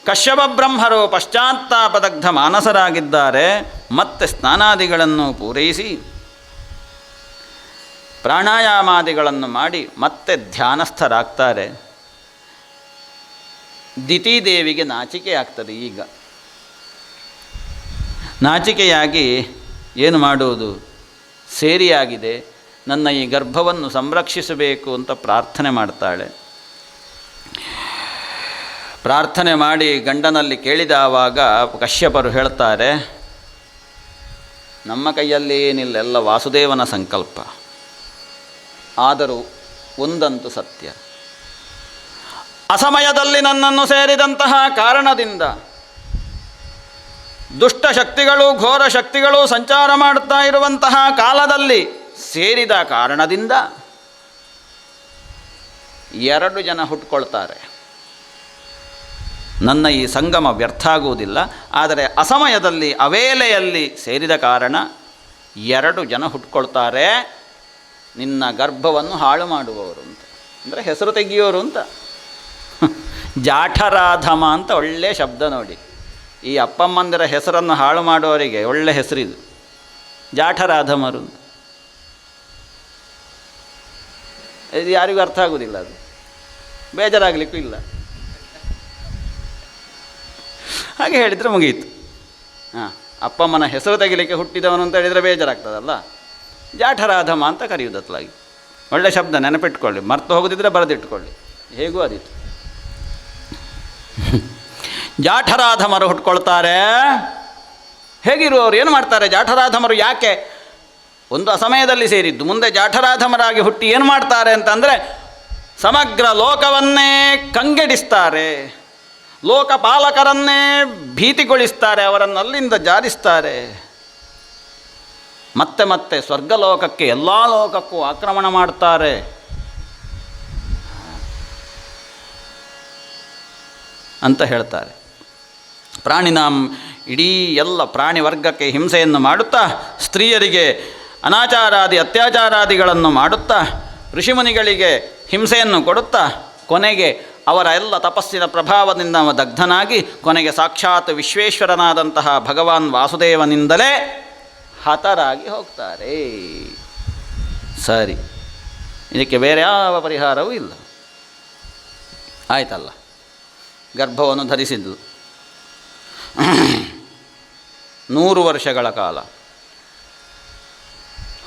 S4: ಕಶ್ಯಪ ಬ್ರಹ್ಮರು ಪಶ್ಚಾತ್ತಾಪದಗ್ಧ ಮಾನಸರಾಗಿದ್ದಾರೆ. ಮತ್ತೆ ಸ್ನಾನಾದಿಗಳನ್ನು ಪೂರೈಸಿ ಪ್ರಾಣಾಯಾಮಾದಿಗಳನ್ನು ಮಾಡಿ ಮತ್ತೆ ಧ್ಯಾನಸ್ಥರಾಗ್ತಾರೆ. ದಿತಿದೇವಿಗೆ ನಾಚಿಕೆ ಆಗ್ತದೆ. ಈಗ ನಾಚಿಕೆಯಾಗಿ ಏನು ಮಾಡುವುದು, ಸೇರಿಯಾಗಿದೆ, ನನ್ನ ಈ ಗರ್ಭವನ್ನು ಸಂರಕ್ಷಿಸಬೇಕು ಅಂತ ಪ್ರಾರ್ಥನೆ ಮಾಡ್ತಾಳೆ. ಪ್ರಾರ್ಥನೆ ಮಾಡಿ ಗಂಡನಲ್ಲಿ ಕೇಳಿದವಾಗ ಕಶ್ಯಪರು ಹೇಳ್ತಾರೆ, ನಮ್ಮ ಕೈಯಲ್ಲಿ ಏನಿಲ್ಲ, ಎಲ್ಲ ವಾಸುದೇವನ ಸಂಕಲ್ಪ. ಆದರೂ ಒಂದಂತೂ ಸತ್ಯ, ಅಸಮಯದಲ್ಲಿ ನನ್ನನ್ನು ಸೇರಿದಂತಹ ಕಾರಣದಿಂದ ದುಷ್ಟಶಕ್ತಿಗಳು ಘೋರ ಶಕ್ತಿಗಳು ಸಂಚಾರ ಮಾಡುತ್ತಾ ಇರುವಂತಹ ಕಾಲದಲ್ಲಿ ಸೇರಿದ ಕಾರಣದಿಂದ 2 ಜನ ಹುಟ್ಟುಕೊಳ್ತಾರೆ. ನನ್ನ ಈ ಸಂಗಮ ವ್ಯರ್ಥ ಆಗುವುದಿಲ್ಲ. ಆದರೆ ಅಸಮಯದಲ್ಲಿ ಅವೇಲೆಯಲ್ಲಿ ಸೇರಿದ ಕಾರಣ 2 ಜನ ಹುಟ್ಟುಕೊಳ್ತಾರೆ. ನಿನ್ನ ಗರ್ಭವನ್ನು ಹಾಳು ಮಾಡುವವರು ಅಂತ, ಅಂದರೆ ಹೆಸರು ತೆಗೆಯೋರು ಅಂತ. ಜಾಠರಾಧಮ ಅಂತ ಒಳ್ಳೆಯ ಶಬ್ದ ನೋಡಿ. ಈ ಅಪ್ಪಮ್ಮಂದಿರ ಹೆಸರನ್ನು ಹಾಳು ಮಾಡುವವರಿಗೆ ಒಳ್ಳೆ ಹೆಸರಿದು, ಜಾಠರಾಧಮರು ಅಂತ. ಇದು ಯಾರಿಗೂ ಅರ್ಥ ಆಗೋದಿಲ್ಲ, ಅದು ಬೇಜಾರಾಗಲಿಕ್ಕೂ ಇಲ್ಲ. ಹಾಗೆ ಹೇಳಿದರೆ ಮುಗಿಯಿತು. ಅಪ್ಪಮ್ಮನ ಹೆಸರು ತೆಗಿಲಿಕ್ಕೆ ಹುಟ್ಟಿದವನು ಅಂತ ಹೇಳಿದರೆ ಬೇಜಾರಾಗ್ತದಲ್ಲ. ಜಾಠರಾಧಮ ಅಂತ ಕರೆಯುವುದತ್ಲಾಗಿ ಒಳ್ಳೆ ಶಬ್ದ, ನೆನಪಿಟ್ಕೊಳ್ಳಿ. ಮರ್ತು ಹೋಗೋದಿದ್ರೆ ಬರೆದಿಟ್ಕೊಳ್ಳಿ, ಹೇಗೂ ಅದಿತ್ತು. ಜಾಠರಾಧಮರು ಹುಟ್ಕೊಳ್ತಾರೆ. ಹೇಗಿರುವವರು, ಏನು ಮಾಡ್ತಾರೆ ಜಾಠರಾಧಮರು? ಯಾಕೆ ಒಂದು ಅಸಮಯದಲ್ಲಿ ಸೇರಿದ್ದು, ಮುಂದೆ ಜಾಠರಾಧಮರಾಗಿ ಹುಟ್ಟಿ ಏನು ಮಾಡ್ತಾರೆ ಅಂತಂದರೆ ಸಮಗ್ರ ಲೋಕವನ್ನೇ ಕಂಗೆಡಿಸ್ತಾರೆ, ಲೋಕಪಾಲಕರನ್ನೇ ಭೀತಿಗೊಳಿಸ್ತಾರೆ, ಅವರನ್ನು ಅಲ್ಲಿಂದ ಜಾರಿಸ್ತಾರೆ. ಮತ್ತೆ ಮತ್ತೆ ಸ್ವರ್ಗಲೋಕಕ್ಕೆ, ಎಲ್ಲ ಲೋಕಕ್ಕೂ ಆಕ್ರಮಣ ಮಾಡ್ತಾರೆ. ಅಂತ ಹೇಳ್ತಾರೆ. ಪ್ರಾಣಿನಾಂ, ಇಡೀ ಎಲ್ಲ ಪ್ರಾಣಿ ವರ್ಗಕ್ಕೆ ಹಿಂಸೆಯನ್ನು ಮಾಡುತ್ತಾ, ಸ್ತ್ರೀಯರಿಗೆ ಅನಾಚಾರಾದಿ ಅತ್ಯಾಚಾರಾದಿಗಳನ್ನು ಮಾಡುತ್ತಾ, ಋಷಿಮುನಿಗಳಿಗೆ ಹಿಂಸೆಯನ್ನು ಕೊಡುತ್ತಾ, ಕೊನೆಗೆ ಅವರ ಎಲ್ಲ ತಪಸ್ಸಿನ ಪ್ರಭಾವದಿಂದ ದಗ್ಧನಾಗಿ ಕೊನೆಗೆ ಸಾಕ್ಷಾತ್ ವಿಶ್ವೇಶ್ವರನಾದಂತಹ ಭಗವಾನ್ ವಾಸುದೇವನಿಂದಲೇ ಹತರಾಗಿ ಹೋಗ್ತಾರೆ. ಸರಿ, ಇದಕ್ಕೆ ಬೇರೆ ಯಾವ ಪರಿಹಾರವೂ ಇಲ್ಲ. ಆಯ್ತಲ್ಲ, ಗರ್ಭವನ್ನು ಧರಿಸಿದ್ದು 100 ವರ್ಷಗಳ ಕಾಲ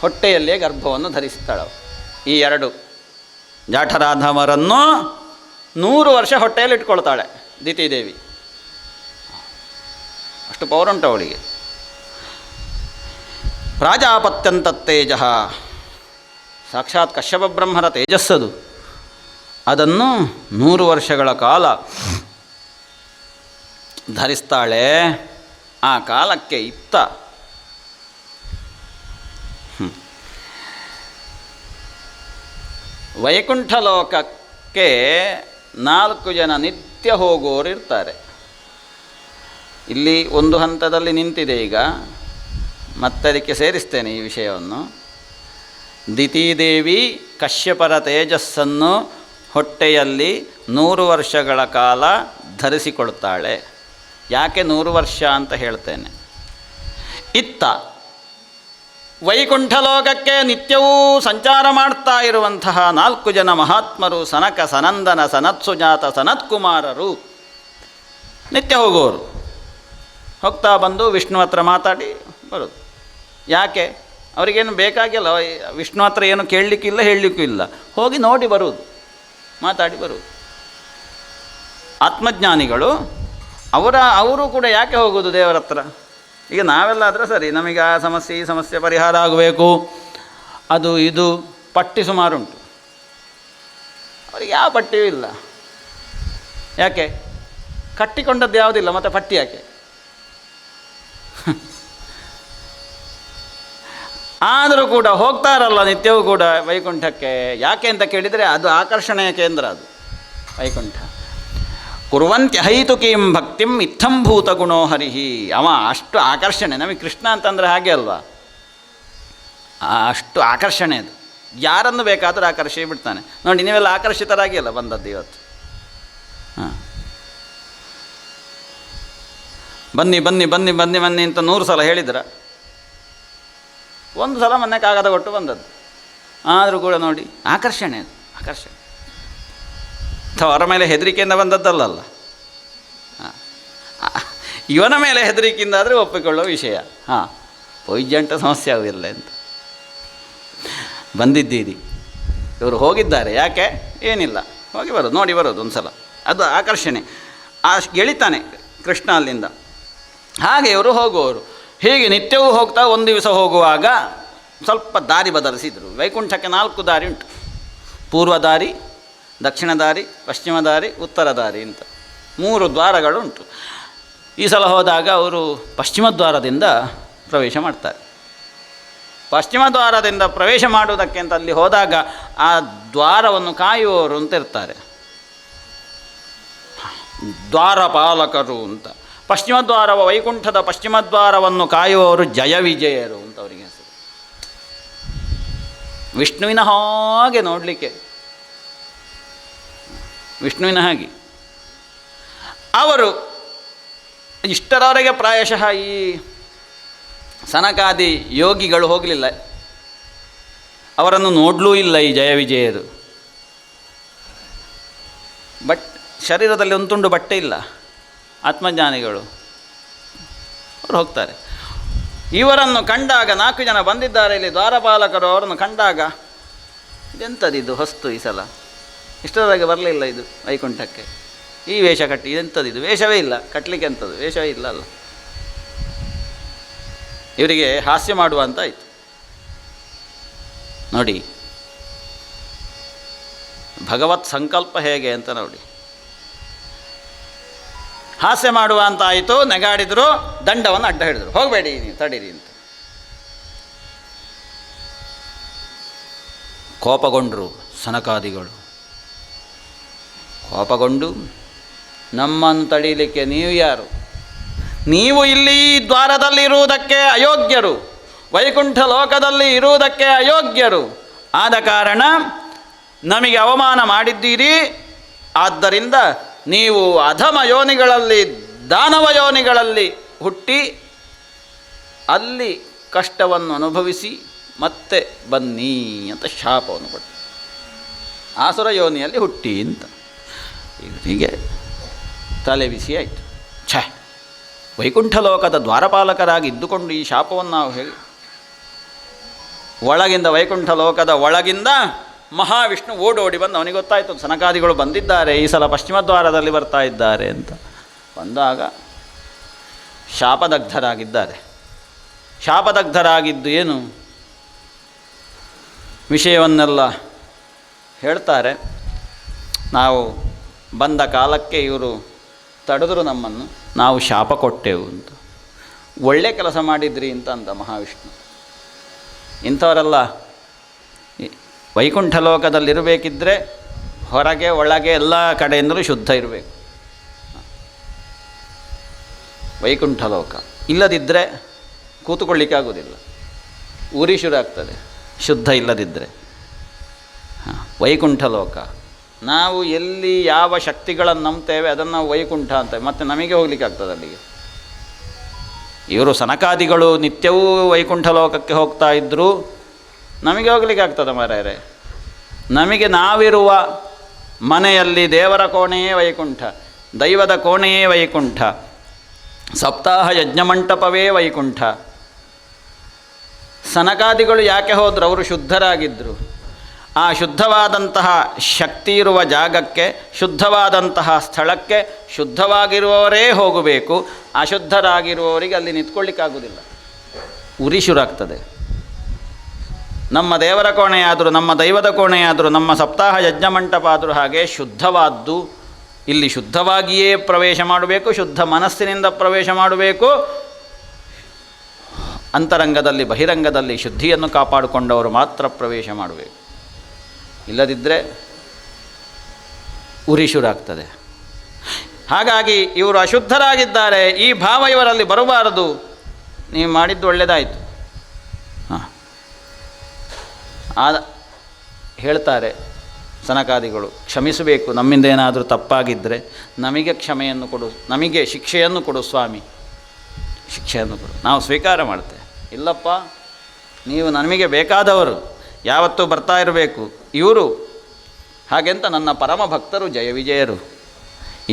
S4: ಹೊಟ್ಟೆಯಲ್ಲೇ ಗರ್ಭವನ್ನು ಧರಿಸುತ್ತಾಳೆ. ಈ 2 ಜಾಠರಾಧಮರನ್ನು 100 ವರ್ಷ ಹೊಟ್ಟೆಯಲ್ಲಿ ಇಟ್ಕೊಳ್ತಾಳೆ ದಿತಿದೇವಿ. ಅಷ್ಟು ಪವರ್ ಉಂಟು ಅವಳಿಗೆ. ಪ್ರಾಜಾಪತ್ಯಂತ ತೇಜ, ಸಾಕ್ಷಾತ್ ಕಶ್ಯಪ ಬ್ರಹ್ಮರ ತೇಜಸ್ಸದು. ಅದನ್ನು 100 ವರ್ಷಗಳ ಕಾಲ ಧರಿಸ್ತಾಳೆ. ಆ ಕಾಲಕ್ಕೆ ಇತ್ತ ವೈಕುಂಠ ಲೋಕಕ್ಕೆ 4 ಜನ ನಿತ್ಯ ಹೋಗೋರು ಇರ್ತಾರೆ. ಇಲ್ಲಿ ಒಂದು ಹಂತದಲ್ಲಿ ನಿಂತಿದೆ. ಈಗ ಮತ್ತೆ ಅದಕ್ಕೆ ಸೇರಿಸ್ತೇನೆ ಈ ವಿಷಯವನ್ನು. ದಿತಿದೇವಿ ಕಶ್ಯಪರ ತೇಜಸ್ಸನ್ನು ಹೊಟ್ಟೆಯಲ್ಲಿ 100 ವರ್ಷಗಳ ಕಾಲ ಧರಿಸಿಕೊಳ್ತಾಳೆ. ಯಾಕೆ 100 ವರ್ಷ ಅಂತ ಹೇಳ್ತೇನೆ. ಇತ್ತ ವೈಕುಂಠ ಲೋಕಕ್ಕೆ ನಿತ್ಯವೂ ಸಂಚಾರ ಮಾಡ್ತಾ ಇರುವಂತಹ 4 ಜನ ಮಹಾತ್ಮರು, ಸನಕ, ಸನಂದನ, ಸನತ್ಸುಜಾತ, ಸನತ್ಕುಮಾರರು ನಿತ್ಯ ಹೋಗೋರು. ಹೋಗ್ತಾ ಬಂದು ವಿಷ್ಣು ಹತ್ರ ಮಾತಾಡಿ ಬರೋದು. ಯಾಕೆ? ಅವರಿಗೇನು ಬೇಕಾಗಿಲ್ಲ, ವಿಷ್ಣು ಹತ್ರ ಏನು ಕೇಳಲಿಕ್ಕಿಲ್ಲ, ಹೇಳಲಿಕ್ಕೂ ಇಲ್ಲ, ಹೋಗಿ ನೋಡಿ ಬರುವುದು. ಮಾತಾಡಿ ಬರುವುದು. ಆತ್ಮಜ್ಞಾನಿಗಳು ಅವರು ಕೂಡ ಯಾಕೆ ಹೋಗೋದು ದೇವರ ಹತ್ರ? ಈಗ ನಾವೆಲ್ಲ ಆದರೆ ಸರಿ, ನಮಗೆ ಆ ಸಮಸ್ಯೆ ಈ ಸಮಸ್ಯೆ ಪರಿಹಾರ ಆಗಬೇಕು, ಅದು ಇದು ಪಟ್ಟಿ ಸುಮಾರುಂಟು. ಅವರಿಗೆ ಯಾವ ಪಟ್ಟಿಯೂ ಇಲ್ಲ. ಯಾಕೆ? ಕಟ್ಟಿಕೊಂಡದ್ದು ಯಾವುದಿಲ್ಲ, ಮತ್ತು ಪಟ್ಟಿ ಯಾಕೆ? ಆದರೂ ಕೂಡ ಹೋಗ್ತಾರಲ್ಲ ನಿತ್ಯವೂ ಕೂಡ ವೈಕುಂಠಕ್ಕೆ. ಯಾಕೆ ಅಂತ ಕೇಳಿದರೆ ಅದು ಆಕರ್ಷಣೆಯ ಕೇಂದ್ರ, ಅದು ವೈಕುಂಠ. ಕುರ್ವಂತ್ಯಹೈತುಕೀಂ ಭಕ್ತಿಂ ಇತ್ತಂಭೂತ ಗುಣೋ ಹರಿಹಿ. ಅವ ಅಷ್ಟು ಆಕರ್ಷಣೆ. ನಮಗೆ ಕೃಷ್ಣ ಅಂತಂದರೆ ಹಾಗೆ ಅಲ್ವಾ, ಅಷ್ಟು ಆಕರ್ಷಣೆ ಅದು. ಯಾರನ್ನು ಬೇಕಾದರೂ ಆಕರ್ಷಿಸಿ ಬಿಡ್ತಾನೆ. ನೋಡಿ, ನೀವೆಲ್ಲ ಆಕರ್ಷಿತರಾಗಿ ಅಲ್ಲ ಬಂದದ್ದು ಇವತ್ತು. ಹಾಂ, ಬನ್ನಿ ಬನ್ನಿ ಬನ್ನಿ ಬನ್ನಿ ಬನ್ನಿ ಅಂತ 100 ಸಲ ಹೇಳಿದ್ರ? ಒಂದು ಸಲ ಮೊನ್ನೆ ಕಾಗದ ಕೊಟ್ಟು ಬಂದದ್ದು. ಆದರೂ ಕೂಡ ನೋಡಿ, ಆಕರ್ಷಣೆ ಅದು, ಆಕರ್ಷಣೆ. ಅಥವಾ ಅವರ ಮೇಲೆ ಹೆದರಿಕೆಯಿಂದ ಬಂದದ್ದಲ್ಲ. ಇವನ ಮೇಲೆ ಹೆದರಿಕೆಯಿಂದ ಆದರೆ ಒಪ್ಪಿಕೊಳ್ಳೋ ವಿಷಯ. ಹಾಂ, ವೈಜ್ಞಾನಿಕ ಸಮಸ್ಯೆ ಆಗುವುದಿಲ್ಲ ಅಂತ ಬಂದಿದ್ದೀರಿ. ಇವರು ಹೋಗಿದ್ದಾರೆ, ಯಾಕೆ? ಏನಿಲ್ಲ, ಹೋಗಿ ಬರೋದು, ನೋಡಿ ಬರೋದು ಒಂದು ಸಲ. ಅದು ಆಕರ್ಷಣೆ. ಎಳಿತಾನೆ ಕೃಷ್ಣ ಅಲ್ಲಿಂದ. ಹಾಗೆ ಇವರು ಹೋಗುವವರು. ಹೀಗೆ ನಿತ್ಯವೂ ಹೋಗ್ತಾ ಒಂದು ದಿವಸ ಹೋಗುವಾಗ ಸ್ವಲ್ಪ ದಾರಿ ಬದಲಿಸಿದರು. ವೈಕುಂಠಕ್ಕೆ 4 ದಾರಿ ಉಂಟು. ಪೂರ್ವ ದಾರಿ, ದಕ್ಷಿಣ ದಾರಿ, ಪಶ್ಚಿಮ ದಾರಿ, ಉತ್ತರ ದಾರಿ ಅಂತ 3 ದ್ವಾರಗಳು ಉಂಟು. ಈ ಸಲ ಹೋದಾಗ ಅವರು ಪಶ್ಚಿಮ ದ್ವಾರದಿಂದ ಪ್ರವೇಶ ಮಾಡ್ತಾರೆ. ಪಶ್ಚಿಮ ದ್ವಾರದಿಂದ ಪ್ರವೇಶ ಮಾಡುವುದಕ್ಕೆ ಅಂತ ಅಲ್ಲಿ ಹೋದಾಗ ಆ ದ್ವಾರವನ್ನು ಕಾಯುವವರು ಅಂತ ಇರ್ತಾರೆ, ದ್ವಾರಪಾಲಕರು ಅಂತ. ಪಶ್ಚಿಮ ದ್ವಾರ, ವೈಕುಂಠದ ಪಶ್ಚಿಮ ದ್ವಾರವನ್ನು ಕಾಯುವವರು ಜಯ ವಿಜಯರು ಅಂತ ಅವರಿಗೆ ಹೆಸರು. ವಿಷ್ಣುವಿನ ಹಾಗೆ ನೋಡಲಿಕ್ಕೆ, ವಿಷ್ಣುವಿನ ಹಾಗೆ ಅವರು. ಇಷ್ಟರವರೆಗೆ ಪ್ರಾಯಶಃ ಈ ಸನಕಾದಿ ಯೋಗಿಗಳು ಹೋಗಲಿಲ್ಲ, ಅವರನ್ನು ನೋಡಲೂ ಇಲ್ಲ ಈ ಜಯ ವಿಜಯರು. ಶರೀರದಲ್ಲಿ ಒಂದು ತುಂಡು ಬಟ್ಟೆ ಇಲ್ಲ. ಆತ್ಮಜ್ಞಾನಿಗಳು ಅವರು ಹೋಗ್ತಾರೆ. ಇವರನ್ನು ಕಂಡಾಗ 4 ಜನ ಬಂದಿದ್ದಾರೆ ಇಲ್ಲಿ ದ್ವಾರಪಾಲಕರು. ಅವರನ್ನು ಕಂಡಾಗ ಇದೆಂಥದ್ದು ಹೊಸ್ತು, ಈ ಸಲ ಇಷ್ಟರವರೆಗೆ ಬರಲಿಲ್ಲ ಇದು ವೈಕುಂಠಕ್ಕೆ, ಈ ವೇಷ ಕಟ್ಟಿ, ಇದೆಂಥದ್ದು ಇದು? ವೇಷವೇ ಇಲ್ಲ, ಕಟ್ಟಲಿಕ್ಕೆ ಎಂಥದ್ದು ವೇಷವೇ ಇಲ್ಲ ಅಲ್ಲ. ಇವರಿಗೆ ಹಾಸ್ಯ ಮಾಡುವ ಅಂತ ಆಯಿತು. ನೋಡಿ ಭಗವತ್ ಸಂಕಲ್ಪ ಹೇಗೆ ಅಂತ ನೋಡಿ. ಹಾಸ್ಯ ಮಾಡುವ ಅಂತ ಆಯಿತು. ನೆಗಾಡಿದ್ರು, ದಂಡವನ್ನು ಅಡ್ಡ ಹಿಡಿದ್ರು, ಹೋಗಬೇಡಿ ನೀವು, ತಡೀರಿ ಅಂತ. ಕೋಪಗೊಂಡರು ಸನಕಾದಿಗಳು. ಕೋಪಗೊಂಡು, ನಮ್ಮನ್ನು ತಡೀಲಿಕ್ಕೆ ನೀವು ಯಾರು? ನೀವು ಇಲ್ಲಿ ದ್ವಾರದಲ್ಲಿ ಇರುವುದಕ್ಕೆ ಅಯೋಗ್ಯರು, ವೈಕುಂಠ ಲೋಕದಲ್ಲಿ ಇರುವುದಕ್ಕೆ ಅಯೋಗ್ಯರು. ಆದ ಕಾರಣ ನಮಗೆ ಅವಮಾನ ಮಾಡಿದ್ದೀರಿ. ಆದ್ದರಿಂದ ನೀವು ಅಧಮ ಯೋನಿಗಳಲ್ಲಿ, ದಾನವ ಯೋನಿಗಳಲ್ಲಿ ಹುಟ್ಟಿ ಅಲ್ಲಿ ಕಷ್ಟವನ್ನು ಅನುಭವಿಸಿ ಮತ್ತೆ ಬನ್ನಿ ಅಂತ ಶಾಪವನ್ನು ಕೊಟ್ಟು, ಆಸುರ ಯೋನಿಯಲ್ಲಿ ಹುಟ್ಟಿ ಅಂತ. ಹೀಗೆ ತಲೆ ಬಿಸಿ ಆಯಿತು. ಛೇ, ವೈಕುಂಠ ಲೋಕದ ದ್ವಾರಪಾಲಕರಾಗಿ ಇದ್ದುಕೊಂಡು ಈ ಶಾಪವನ್ನು ನಾವು ಹೇಳಿ. ಒಳಗಿಂದ, ವೈಕುಂಠ ಲೋಕದ ಒಳಗಿಂದ ಮಹಾವಿಷ್ಣು ಓಡೋಡಿ ಬಂದು, ಅವನಿಗೆ ಗೊತ್ತಾಯಿತು ಸನಕಾದಿಗಳು ಬಂದಿದ್ದಾರೆ, ಈ ಸಲ ಪಶ್ಚಿಮ ದ್ವಾರದಲ್ಲಿ ಬರ್ತಾ ಇದ್ದಾರೆ ಅಂತ. ಬಂದಾಗ ಶಾಪದಗ್ಧರಾಗಿದ್ದಾರೆ. ಶಾಪದಗ್ಧರಾಗಿದ್ದು ಏನು ವಿಷಯವನ್ನೆಲ್ಲ ಹೇಳ್ತಾರೆ. ನಾವು ಬಂದ ಕಾಲಕ್ಕೆ ಇವರು ತಡೆದರು ನಮ್ಮನ್ನು, ನಾವು ಶಾಪ ಕೊಟ್ಟೆವು ಅಂತ. ಒಳ್ಳೆ ಕೆಲಸ ಮಾಡಿದ್ರಿ ಅಂತ ಅಂದ ಮಹಾವಿಷ್ಣು. ಇಂಥವರೆಲ್ಲ ವೈಕುಂಠ ಲೋಕದಲ್ಲಿರಬೇಕಿದ್ದರೆ ಹೊರಗೆ ಒಳಗೆ ಎಲ್ಲ ಕಡೆಯಿಂದಲೂ ಶುದ್ಧ ಇರಬೇಕು. ವೈಕುಂಠ ಲೋಕ ಇಲ್ಲದಿದ್ದರೆ ಕೂತುಕೊಳ್ಳಿಕ್ಕೆ ಆಗೋದಿಲ್ಲ, ಉರಿ ಶುರು ಆಗ್ತದೆ ಶುದ್ಧ ಇಲ್ಲದಿದ್ದರೆ. ವೈಕುಂಠ ಲೋಕ, ನಾವು ಎಲ್ಲಿ ಯಾವ ಶಕ್ತಿಗಳನ್ನು ನಂಬ್ತೇವೆ ಅದನ್ನು ನಾವು ವೈಕುಂಠ ಅಂತೇವೆ. ಮತ್ತು ನಮಗೆ ಹೋಗ್ಲಿಕ್ಕೆ ಆಗ್ತದೆ ಅಲ್ಲಿಗೆ. ಇವರು ಸನಕಾದಿಗಳು ನಿತ್ಯವೂ ವೈಕುಂಠ ಲೋಕಕ್ಕೆ ಹೋಗ್ತಾ ಇದ್ದರು, ನಮಗೆ ಹೋಗ್ಲಿಕ್ಕೆ ಆಗ್ತದೆ ಮಾರಾಯರೆ. ನಮಗೆ ನಾವಿರುವ ಮನೆಯಲ್ಲಿ ದೇವರ ಕೋಣೆಯೇ ವೈಕುಂಠ, ದೈವದ ಕೋಣೆಯೇ ವೈಕುಂಠ, ಸಪ್ತಾಹ ಯಜ್ಞಮಂಟಪವೇ ವೈಕುಂಠ. ಸನಕಾದಿಗಳು ಯಾಕೆ ಹೋದರು? ಅವರು ಶುದ್ಧರಾಗಿದ್ದರು. ಆ ಶುದ್ಧವಾದಂತಹ ಶಕ್ತಿ ಇರುವ ಜಾಗಕ್ಕೆ, ಶುದ್ಧವಾದಂತಹ ಸ್ಥಳಕ್ಕೆ ಶುದ್ಧವಾಗಿರುವವರೇ ಹೋಗಬೇಕು. ಅಶುದ್ಧರಾಗಿರುವವರಿಗೆ ಅಲ್ಲಿ ನಿಂತ್ಕೊಳ್ಳಿಕ್ಕಾಗೋದಿಲ್ಲ, ಉರಿ ಶುರುವಾಗ್ತದೆ. ನಮ್ಮ ದೇವರ ಕೋಣೆಯಾದರೂ, ನಮ್ಮ ದೈವದ ಕೋಣೆಯಾದರೂ, ನಮ್ಮ ಸಪ್ತಾಹ ಯಜ್ಞ ಮಂಟಪ ಆದರೂ ಹಾಗೆ ಶುದ್ಧವಾದ್ದು. ಇಲ್ಲಿ ಶುದ್ಧವಾಗಿಯೇ ಪ್ರವೇಶ ಮಾಡಬೇಕು, ಶುದ್ಧ ಮನಸ್ಸಿನಿಂದ ಪ್ರವೇಶ ಮಾಡಬೇಕು. ಅಂತರಂಗದಲ್ಲಿ ಬಹಿರಂಗದಲ್ಲಿ ಶುದ್ಧಿಯನ್ನು ಕಾಪಾಡಿಕೊಂಡವರು ಮಾತ್ರ ಪ್ರವೇಶ ಮಾಡಬೇಕು. ಇಲ್ಲದಿದ್ದರೆ ಉರಿ ಶುರುವಾಗ್ತದೆ. ಹಾಗಾಗಿ ಇವರು ಅಶುದ್ಧರಾಗಿದ್ದಾರೆ, ಈ ಭಾವ ಇವರಲ್ಲಿ ಬರಬಾರದು. ನೀವು ಮಾಡಿದ್ದು ಒಳ್ಳೆಯದಾಯಿತು. ಹೇಳ್ತಾರೆ ಸನಕಾದಿಗಳು, ಕ್ಷಮಿಸಬೇಕು, ನಮ್ಮಿಂದ ಏನಾದರೂ ತಪ್ಪಾಗಿದ್ದರೆ ನಮಗೆ ಕ್ಷಮೆಯನ್ನು ಕೊಡು, ನಮಗೆ ಶಿಕ್ಷೆಯನ್ನು ಕೊಡು ಸ್ವಾಮಿ, ಶಿಕ್ಷೆಯನ್ನು ಕೊಡು. ನಾವು ಸ್ವೀಕಾರ ಮಾಡ್ತೇವೆ. ಇಲ್ಲಪ್ಪ, ನೀವು ನಮಗೆ ಬೇಕಾದವರು, ಯಾವತ್ತೂ ಬರ್ತಾ ಇರಬೇಕು. ಇವರು ಹಾಗೆಂತ ನನ್ನ ಪರಮ ಭಕ್ತರು ಜಯ ವಿಜಯರು.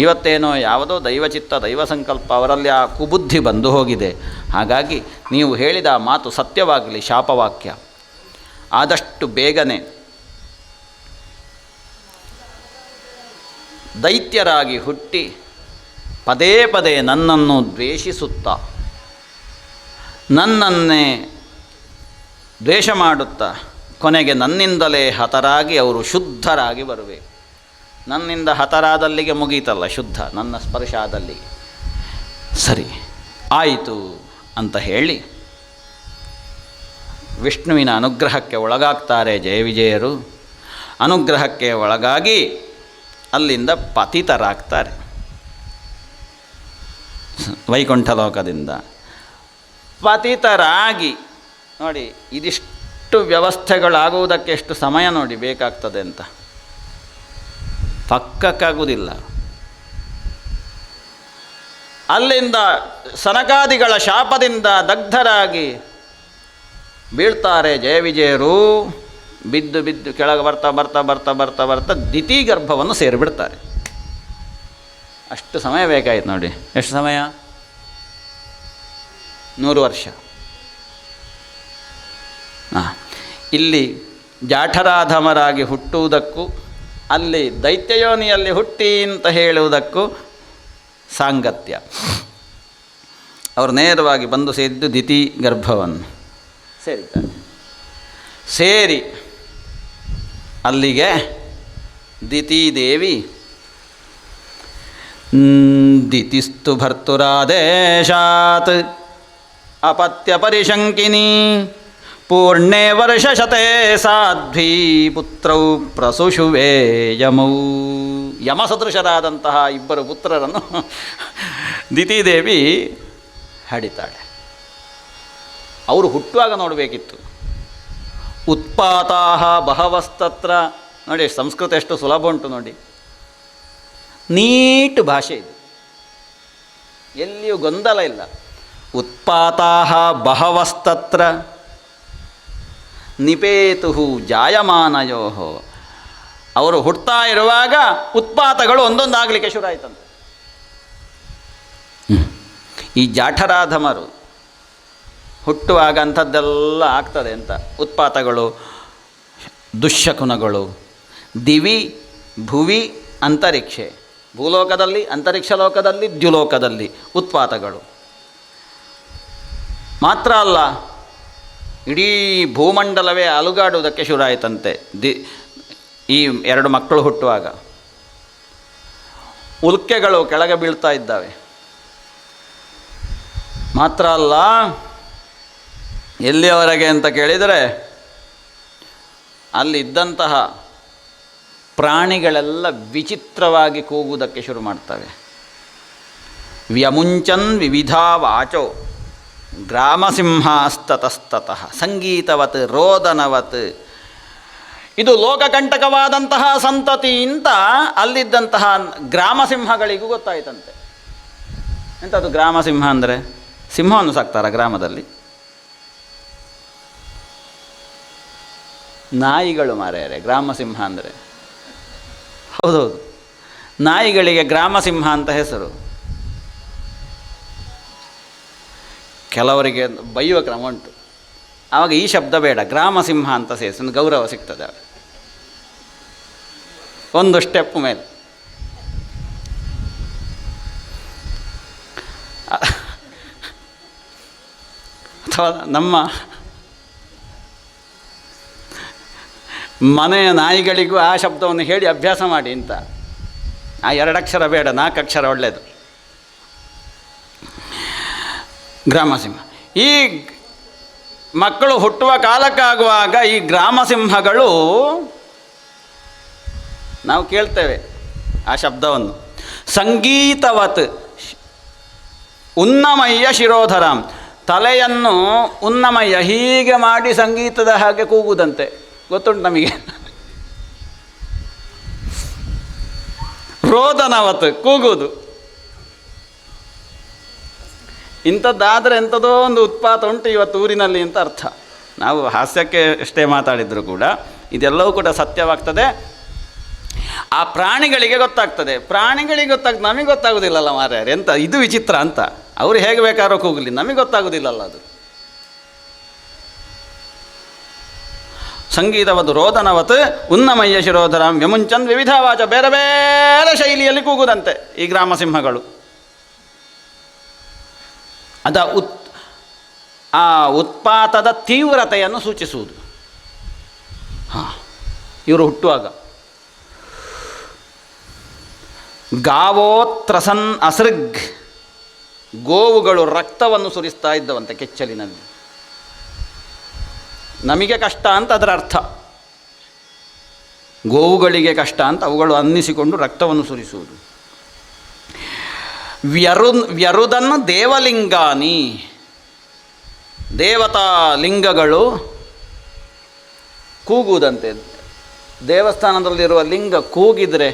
S4: ಇವತ್ತೇನೋ ಯಾವುದೋ ದೈವಚಿತ್ತ ದೈವ ಸಂಕಲ್ಪ ಅವರಲ್ಲಿ ಆ ಕುಬುದ್ಧಿ ಬಂದು ಹೋಗಿದೆ. ಹಾಗಾಗಿ ನೀವು ಹೇಳಿದ ಆ ಮಾತು ಸತ್ಯವಾಗಲಿ, ಶಾಪವಾಕ್ಯ. ಆದಷ್ಟು ಬೇಗನೆ ದೈತ್ಯರಾಗಿ ಹುಟ್ಟಿ ಪದೇ ಪದೇ ನನ್ನನ್ನು ದ್ವೇಷಿಸುತ್ತಾ, ನನ್ನನ್ನೇ ದ್ವೇಷ ಮಾಡುತ್ತಾ, ಕೊನೆಗೆ ನನ್ನಿಂದಲೇ ಹತರಾಗಿ ಅವರು ಶುದ್ಧರಾಗಿ ಬರಬೇಕು. ನನ್ನಿಂದ ಹತರಾದಲ್ಲಿಗೆ ಮುಗೀತಲ್ಲ ಶುದ್ಧ, ನನ್ನ ಸ್ಪರ್ಶ ಆದಲ್ಲಿಗೆ. ಸರಿ ಆಯಿತು ಅಂತ ಹೇಳಿ ವಿಷ್ಣುವಿನ ಅನುಗ್ರಹಕ್ಕೆ ಒಳಗಾಗ್ತಾರೆ ಜಯವಿಜಯರು. ಅನುಗ್ರಹಕ್ಕೆ ಒಳಗಾಗಿ ಅಲ್ಲಿಂದ ಪತಿತರಾಗ್ತಾರೆ. ವೈಕುಂಠ ಲೋಕದಿಂದ ಪತಿತರಾಗಿ ನೋಡಿ, ಇದಿಷ್ಟು ವ್ಯವಸ್ಥೆಗಳಾಗುವುದಕ್ಕೆ ಎಷ್ಟು ಸಮಯ ನೋಡಿ ಬೇಕಾಗ್ತದೆ ಅಂತ ಪಕ್ಕಕ್ಕಾಗುವುದಿಲ್ಲ. ಅಲ್ಲಿಂದ ಸನಕಾದಿಗಳ ಶಾಪದಿಂದ ದಗ್ಧರಾಗಿ ಬೀಳ್ತಾರೆ ಜಯವಿಜಯರು. ಬಿದ್ದು ಬಿದ್ದು ಕೆಳಗೆ ಬರ್ತಾ ಬರ್ತಾ ಬರ್ತಾ ಬರ್ತಾ ಬರ್ತಾ ದಿತಿ ಗರ್ಭವನ್ನು ಸೇರಿಬಿಡ್ತಾರೆ. ಅಷ್ಟು ಸಮಯ ಬೇಕಾಯ್ತು ನೋಡಿ. ಎಷ್ಟು ಸಮಯ? 100 ವರ್ಷ. ಇಲ್ಲಿ ಜಾಠರಾಧಮರಾಗಿ ಹುಟ್ಟುವುದಕ್ಕೂ ಅಲ್ಲಿ ದೈತ್ಯಯೋನಿಯಲ್ಲಿ ಹುಟ್ಟಿ ಅಂತ ಹೇಳುವುದಕ್ಕೂ ಸಾಂಗತ್ಯ. ಅವರು ನೇರವಾಗಿ ಬಂದು ಸೇರಿದ್ದು ದಿತಿ ಗರ್ಭವನ್ನು ಸೇರಿದ್ದಾರೆ. ಸೇರಿ ಅಲ್ಲಿಗೆ ದಿತಿದೇವಿ ದಿತಿಸ್ತು ಭರ್ತುರಾದೇಶಾತ್ ಅಪತ್ಯ ಪರಿಶಂಕಿನಿ ಪೂರ್ಣೇ ವರ್ಷಶತೇ ಸಾಧ್ವಿ ಪುತ್ರೌ ಪ್ರಸುಷುವೇ ಯಮೌ. ಯಮಸದೃಶರಾದಂತಹ ಇಬ್ಬರು ಪುತ್ರರನ್ನು ದಿತಿದೇವಿ ಹಡಿತಾಳೆ. ಅವರು ಹುಟ್ಟುವಾಗ ನೋಡಬೇಕಿತ್ತು. ಉತ್ಪಾತಾಹ ಬಹವಸ್ತತ್ರ. ನೋಡಿ ಸಂಸ್ಕೃತ ಎಷ್ಟು ಸುಲಭ ಉಂಟು ನೋಡಿ. ನೀಟ್ ಭಾಷೆ ಇದು, ಎಲ್ಲಿಯೂ ಗೊಂದಲ ಇಲ್ಲ. ಉತ್ಪಾತಾಹ ಬಹವಸ್ತತ್ರ ನಿಪೇತು ಜಾಯಮಾನಯೋ. ಅವರು ಹುಡ್ತಾ ಇರುವಾಗ ಉತ್ಪಾತಗಳು ಒಂದೊಂದಾಗಲಿಕ್ಕೆ ಶುರು ಆಯ್ತಂತೆ. ಈ ಜಾಠರಾಧಮರು ಹುಟ್ಟುವಾಗ ಅಂಥದ್ದೆಲ್ಲ ಆಗ್ತದೆ ಅಂತ. ಉತ್ಪಾತಗಳು, ದುಶ್ಶಕುನಗಳು, ದಿವಿ ಭುವಿ ಅಂತರಿಕ್ಷೆ, ಭೂಲೋಕದಲ್ಲಿ, ಅಂತರಿಕ್ಷ ಲೋಕದಲ್ಲಿ, ದ್ಯುಲೋಕದಲ್ಲಿ ಉತ್ಪಾತಗಳು. ಮಾತ್ರ ಅಲ್ಲ, ಇಡೀ ಭೂಮಂಡಲವೇ ಅಲುಗಾಡುವುದಕ್ಕೆ ಶುರು ಆಯಿತಂತೆ ಈ 2 ಮಕ್ಕಳು ಹುಟ್ಟುವಾಗ. ಉಲ್ಕೆಗಳು ಕೆಳಗೆ ಬೀಳ್ತಾ ಇದ್ದಾವೆ. ಮಾತ್ರ ಅಲ್ಲ, ಎಲ್ಲಿಯವರೆಗೆ ಅಂತ ಕೇಳಿದರೆ ಅಲ್ಲಿದ್ದಂತಹ ಪ್ರಾಣಿಗಳೆಲ್ಲ ವಿಚಿತ್ರವಾಗಿ ಕೂಗುವುದಕ್ಕೆ ಶುರು ಮಾಡ್ತವೆ. ವ್ಯಮುಂಚನ್ ವಿವಿಧಾ ವಾಚೋ ಗ್ರಾಮಸಿಂಹಾಸ್ತತಸ್ತತಃ ಸಂಗೀತವತ್ ರೋದನವತ್. ಇದು ಲೋಕಕಂಟಕವಾದಂತಹ ಸಂತತಿ ಅಂತ ಅಲ್ಲಿದ್ದಂತಹ ಗ್ರಾಮಸಿಂಹಗಳಿಗೂ ಗೊತ್ತಾಯ್ತಂತೆ. ಎಂಥದ್ದು ಗ್ರಾಮಸಿಂಹ ಅಂದರೆ? ಸಿಂಹವನ್ನು ಸಾಕ್ತಾರ ಗ್ರಾಮದಲ್ಲಿ? ನಾಯಿಗಳು ಮಾರ್ಯಾರೆ ಗ್ರಾಮಸಿಂಹ ಅಂದರೆ. ಹೌದೌದು, ನಾಯಿಗಳಿಗೆ ಗ್ರಾಮಸಿಂಹ ಅಂತ ಹೆಸರು. ಕೆಲವರಿಗೆ ಬೈಯುವ ಕ್ರಮ ಉಂಟು. ಆವಾಗ ಈ ಶಬ್ದ ಬೇಡ, ಗ್ರಾಮಸಿಂಹ ಅಂತ ಸೇರಿಸಿ ಗೌರವ ಸಿಗ್ತದೆ. ಒಂದು ಸ್ಟೆಪ್ ಮೇಲೆ. ಅಥವಾ ನಮ್ಮ ಮನೆಯ ನಾಯಿಗಳಿಗೂ ಆ ಶಬ್ದವನ್ನು ಹೇಳಿ ಅಭ್ಯಾಸ ಮಾಡಿ ಅಂತ. ಆ 2 ಅಕ್ಷರ ಬೇಡ, 4 ಅಕ್ಷರ ಒಳ್ಳೆಯದು. ಗ್ರಾಮಸಿಂಹ. ಈ ಮಕ್ಕಳು ಹುಟ್ಟುವ ಕಾಲಕ್ಕಾಗುವಾಗ ಈ ಗ್ರಾಮಸಿಂಹಗಳು ನಾವು ಕೇಳ್ತೇವೆ ಆ ಶಬ್ದವನ್ನು. ಸಂಗೀತವತ್ ಉನ್ನಮಯ್ಯ ಶಿರೋಧರಂ, ತಲೆಯನ್ನು ಉನ್ನಮಯ್ಯ ಹೀಗೆ ಮಾಡಿ ಸಂಗೀತದ ಹಾಗೆ ಕೂಗುವುದಂತೆ. ಗೊತ್ತುಂಟು ನಮಗೆ. ರೋದನವತ್ ಕೂಗುವುದು. ಇಂಥದ್ದಾದರೆ ಎಂಥದೋ ಒಂದು ಉತ್ಪಾತ ಉಂಟು ಇವತ್ತು ಊರಿನಲ್ಲಿ ಅಂತ ಅರ್ಥ. ನಾವು ಹಾಸ್ಯಕ್ಕೆ ಅಷ್ಟೇ ಮಾತಾಡಿದರೂ ಕೂಡ ಇದೆಲ್ಲವೂ ಕೂಡ ಸತ್ಯವಾಗ್ತದೆ. ಆ ಪ್ರಾಣಿಗಳಿಗೆ ಗೊತ್ತಾಗ್ತದೆ. ಪ್ರಾಣಿಗಳಿಗೆ ಗೊತ್ತಾಗ್ತದೆ, ನಮಗೆ ಗೊತ್ತಾಗೋದಿಲ್ಲಲ್ಲ ಮಾರ್ಯಾರೆ. ಎಂತ ಇದು ವಿಚಿತ್ರ ಅಂತ. ಅವರು ಹೇಗೆ ಬೇಕಾದ್ರೂ ಕೂಗಲಿ, ನಮಗೆ ಗೊತ್ತಾಗೋದಿಲ್ಲಲ್ಲ ಅದು. ಸಂಗೀತವದು ರೋದನವತ್ ಉನ್ನಮಯ್ಯ ಶಿರೋಧರಂ ವ್ಯಮುಂಚನ್ ವಿವಿಧ ವಾಚ, ಬೇರೆ ಬೇರೆ ಶೈಲಿಯಲ್ಲಿ ಕೂಗುದಂತೆ ಈ ಗ್ರಾಮಸಿಂಹಗಳು. ಅದ ಆ ಉತ್ಪಾತದ ತೀವ್ರತೆಯನ್ನು ಸೂಚಿಸುವುದು. ಇವರು ಹುಟ್ಟುವಾಗ ಗಾವೋತ್ರಸನ್ ಅಸೃಗ್, ಗೋವುಗಳು ರಕ್ತವನ್ನು ಸುರಿಸ್ತಾ ಇದ್ದವಂತೆ ಕೆಚ್ಚಲಿನಲ್ಲಿ. ನಮಗೆ ಕಷ್ಟ ಅಂತ ಅದರ ಅರ್ಥ. ಗೋವುಗಳಿಗೆ ಕಷ್ಟ ಅಂತ ಅವುಗಳು ಅನ್ನಿಸಿಕೊಂಡು ರಕ್ತವನ್ನು ಸುರಿಸುವುದು. ವ್ಯರುದನ್ನು ದೇವಲಿಂಗಾನಿ, ದೇವತಾ ಲಿಂಗಗಳು ಕೂಗುವುದಂತೆ. ದೇವಸ್ಥಾನದಲ್ಲಿರುವ ಲಿಂಗ ಕೂಗಿದರೆ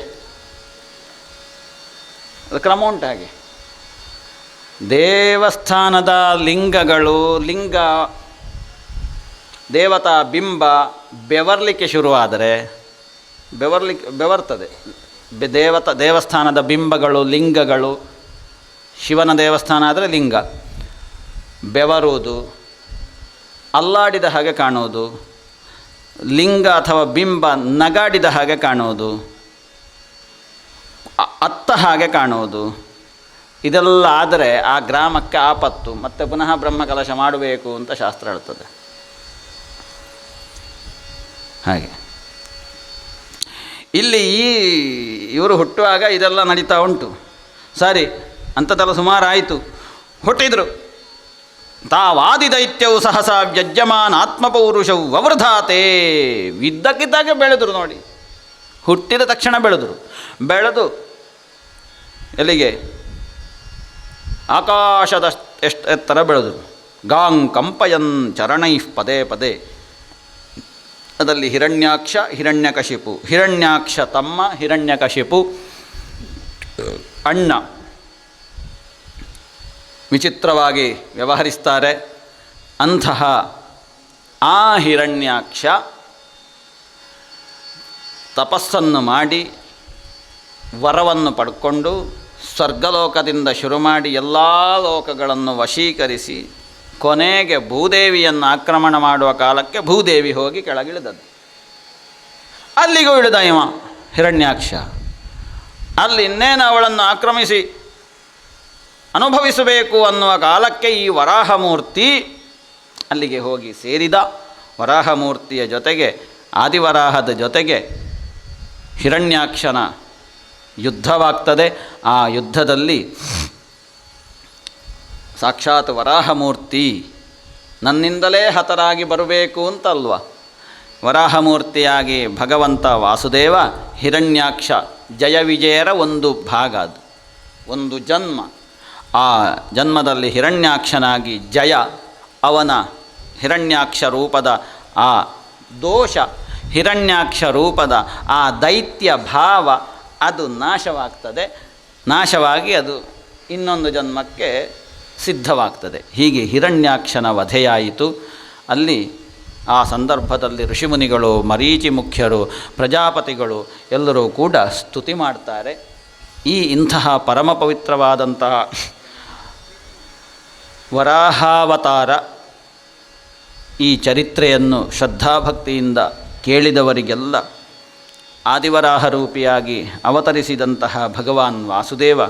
S4: ಅದು ಕ್ರಮ ಉಂಟು ಹಾಗೆ. ದೇವಸ್ಥಾನದ ಲಿಂಗಗಳು, ಲಿಂಗ ದೇವತಾ ಬಿಂಬ ಬೆವರ್ಲಿಕ್ಕೆ ಶುರುವಾದರೆ ಬೆವರ್ತದೆ. ದೇವಸ್ಥಾನದ ಬಿಂಬಗಳು, ಲಿಂಗಗಳು, ಶಿವನ ದೇವಸ್ಥಾನ ಆದರೆ ಲಿಂಗ ಬೆವರುವುದು, ಅಲ್ಲಾಡಿದ ಹಾಗೆ ಕಾಣುವುದು, ಲಿಂಗ ಅಥವಾ ಬಿಂಬ ನಗಾಡಿದ ಹಾಗೆ ಕಾಣುವುದು, ಅತ್ತ ಹಾಗೆ ಕಾಣುವುದು. ಇದೆಲ್ಲ ಆದರೆ ಆ ಗ್ರಾಮಕ್ಕೆ ಆಪತ್ತು. ಮತ್ತೆ ಪುನಃ ಬ್ರಹ್ಮಕಲಶ ಮಾಡಬೇಕು ಅಂತ ಶಾಸ್ತ್ರ ಹೇಳ್ತದೆ. ಹಾಗೆ ಇಲ್ಲಿ ಇವರು ಹುಟ್ಟುವಾಗ ಇದೆಲ್ಲ ನಡೀತಾ ಉಂಟು. ಸರಿ, ಅಂಥದ್ದೆಲ್ಲ ಸುಮಾರು ಆಯಿತು. ಹುಟ್ಟಿದರು. ತಾವಾದಿ ದೈತ್ಯವು ಸಹಸ ವ್ಯಜ್ಯಮಾನ ಆತ್ಮಪೌರುಷವು ವವೃಧಾತೆ, ಇದ್ದಕ್ಕಿದ್ದಾಗೆ ಬೆಳೆದರು ನೋಡಿ. ಹುಟ್ಟಿದ ತಕ್ಷಣ ಬೆಳೆದು ಎಲ್ಲಿಗೆ? ಆಕಾಶದ ಎಷ್ಟು ಎತ್ತರ ಬೆಳೆದರು. ಗಾಂಗ್ ಕಂಪಯನ್ ಚರಣೈ ಪದೇ ಪದೇ. ಅದರಲ್ಲಿ ಹಿರಣ್ಯಾಕ್ಷ, ಹಿರಣ್ಯಕಶಿಪು. ಹಿರಣ್ಯಾಕ್ಷ ತಮ್ಮ, ಹಿರಣ್ಯಕಶಿಪು ಅಣ್ಣ. ವಿಚಿತ್ರವಾಗಿ ವ್ಯವಹರಿಸ್ತಾರೆ. ಅಂತಹ ಆ ಹಿರಣ್ಯಾಕ್ಷ ತಪಸ್ಸನ್ನು ಮಾಡಿ ವರವನ್ನು ಪಡ್ಕೊಂಡು ಸ್ವರ್ಗಲೋಕದಿಂದ ಶುರು ಮಾಡಿ ಎಲ್ಲ ಲೋಕಗಳನ್ನು ವಶೀಕರಿಸಿ ಕೊನೆಗೆ ಭೂದೇವಿಯನ್ನು ಆಕ್ರಮಣ ಮಾಡುವ ಕಾಲಕ್ಕೆ ಭೂದೇವಿ ಹೋಗಿ ಕೆಳಗಿಳಿದದ್ದು. ಅಲ್ಲಿಗೂ ಇಳಿದ ಇವ ಹಿರಣ್ಯಾಕ್ಷ. ಅಲ್ಲಿ ಇನ್ನೇನು ಅವಳನ್ನು ಆಕ್ರಮಿಸಿ ಅನುಭವಿಸಬೇಕು ಅನ್ನುವ ಕಾಲಕ್ಕೆ ಈ ವರಾಹಮೂರ್ತಿ ಅಲ್ಲಿಗೆ ಹೋಗಿ ಸೇರಿದ. ವರಾಹಮೂರ್ತಿಯ ಜೊತೆಗೆ, ಆದಿವರಾಹದ ಜೊತೆಗೆ ಹಿರಣ್ಯಾಕ್ಷನ ಯುದ್ಧವಾಗ್ತದೆ. ಆ ಯುದ್ಧದಲ್ಲಿ ಸಾಕ್ಷಾತ್ ವರಾಹಮೂರ್ತಿ ನನ್ನಿಂದಲೇ ಹತರಾಗಿ ಬರಬೇಕು ಅಂತಲ್ವ, ವರಾಹಮೂರ್ತಿಯಾಗಿ ಭಗವಂತ ವಾಸುದೇವ ಹಿರಣ್ಯಾಕ್ಷ ಜಯವಿಜಯರ ಒಂದು ಭಾಗ, ಅದು ಒಂದು ಜನ್ಮ. ಆ ಜನ್ಮದಲ್ಲಿ ಹಿರಣ್ಯಾಕ್ಷನಾಗಿ ಜಯ, ಅವನ ಹಿರಣ್ಯಾಕ್ಷ ರೂಪದ ಆ ದೋಷ, ಹಿರಣ್ಯಾಕ್ಷ ರೂಪದ ಆ ದೈತ್ಯ ಭಾವ ಅದು ನಾಶವಾಗ್ತದೆ. ನಾಶವಾಗಿ ಅದು ಇನ್ನೊಂದು ಜನ್ಮಕ್ಕೆ ಸಿದ್ಧವಾಗ್ತದೆ. ಹೀಗೆ ಹಿರಣ್ಯಾಕ್ಷನ ವಧೆಯಾಯಿತು. ಅಲ್ಲಿ ಆ ಸಂದರ್ಭದಲ್ಲಿ ಋಷಿಮುನಿಗಳು, ಮರೀಚಿ ಮುಖ್ಯರು, ಪ್ರಜಾಪತಿಗಳು ಎಲ್ಲರೂ ಕೂಡ ಸ್ತುತಿ ಮಾಡ್ತಾರೆ. ಇಂತಹ ಪರಮ ಪವಿತ್ರವಾದಂತಹ ವರಾಹಾವತಾರ ಈ ಚರಿತ್ರೆಯನ್ನು ಶ್ರದ್ಧಾಭಕ್ತಿಯಿಂದ ಕೇಳಿದವರಿಗೆಲ್ಲ ಆದಿವರಾಹ ರೂಪಿಯಾಗಿ ಅವತರಿಸಿದಂತಹ ಭಗವಾನ್ ವಾಸುದೇವ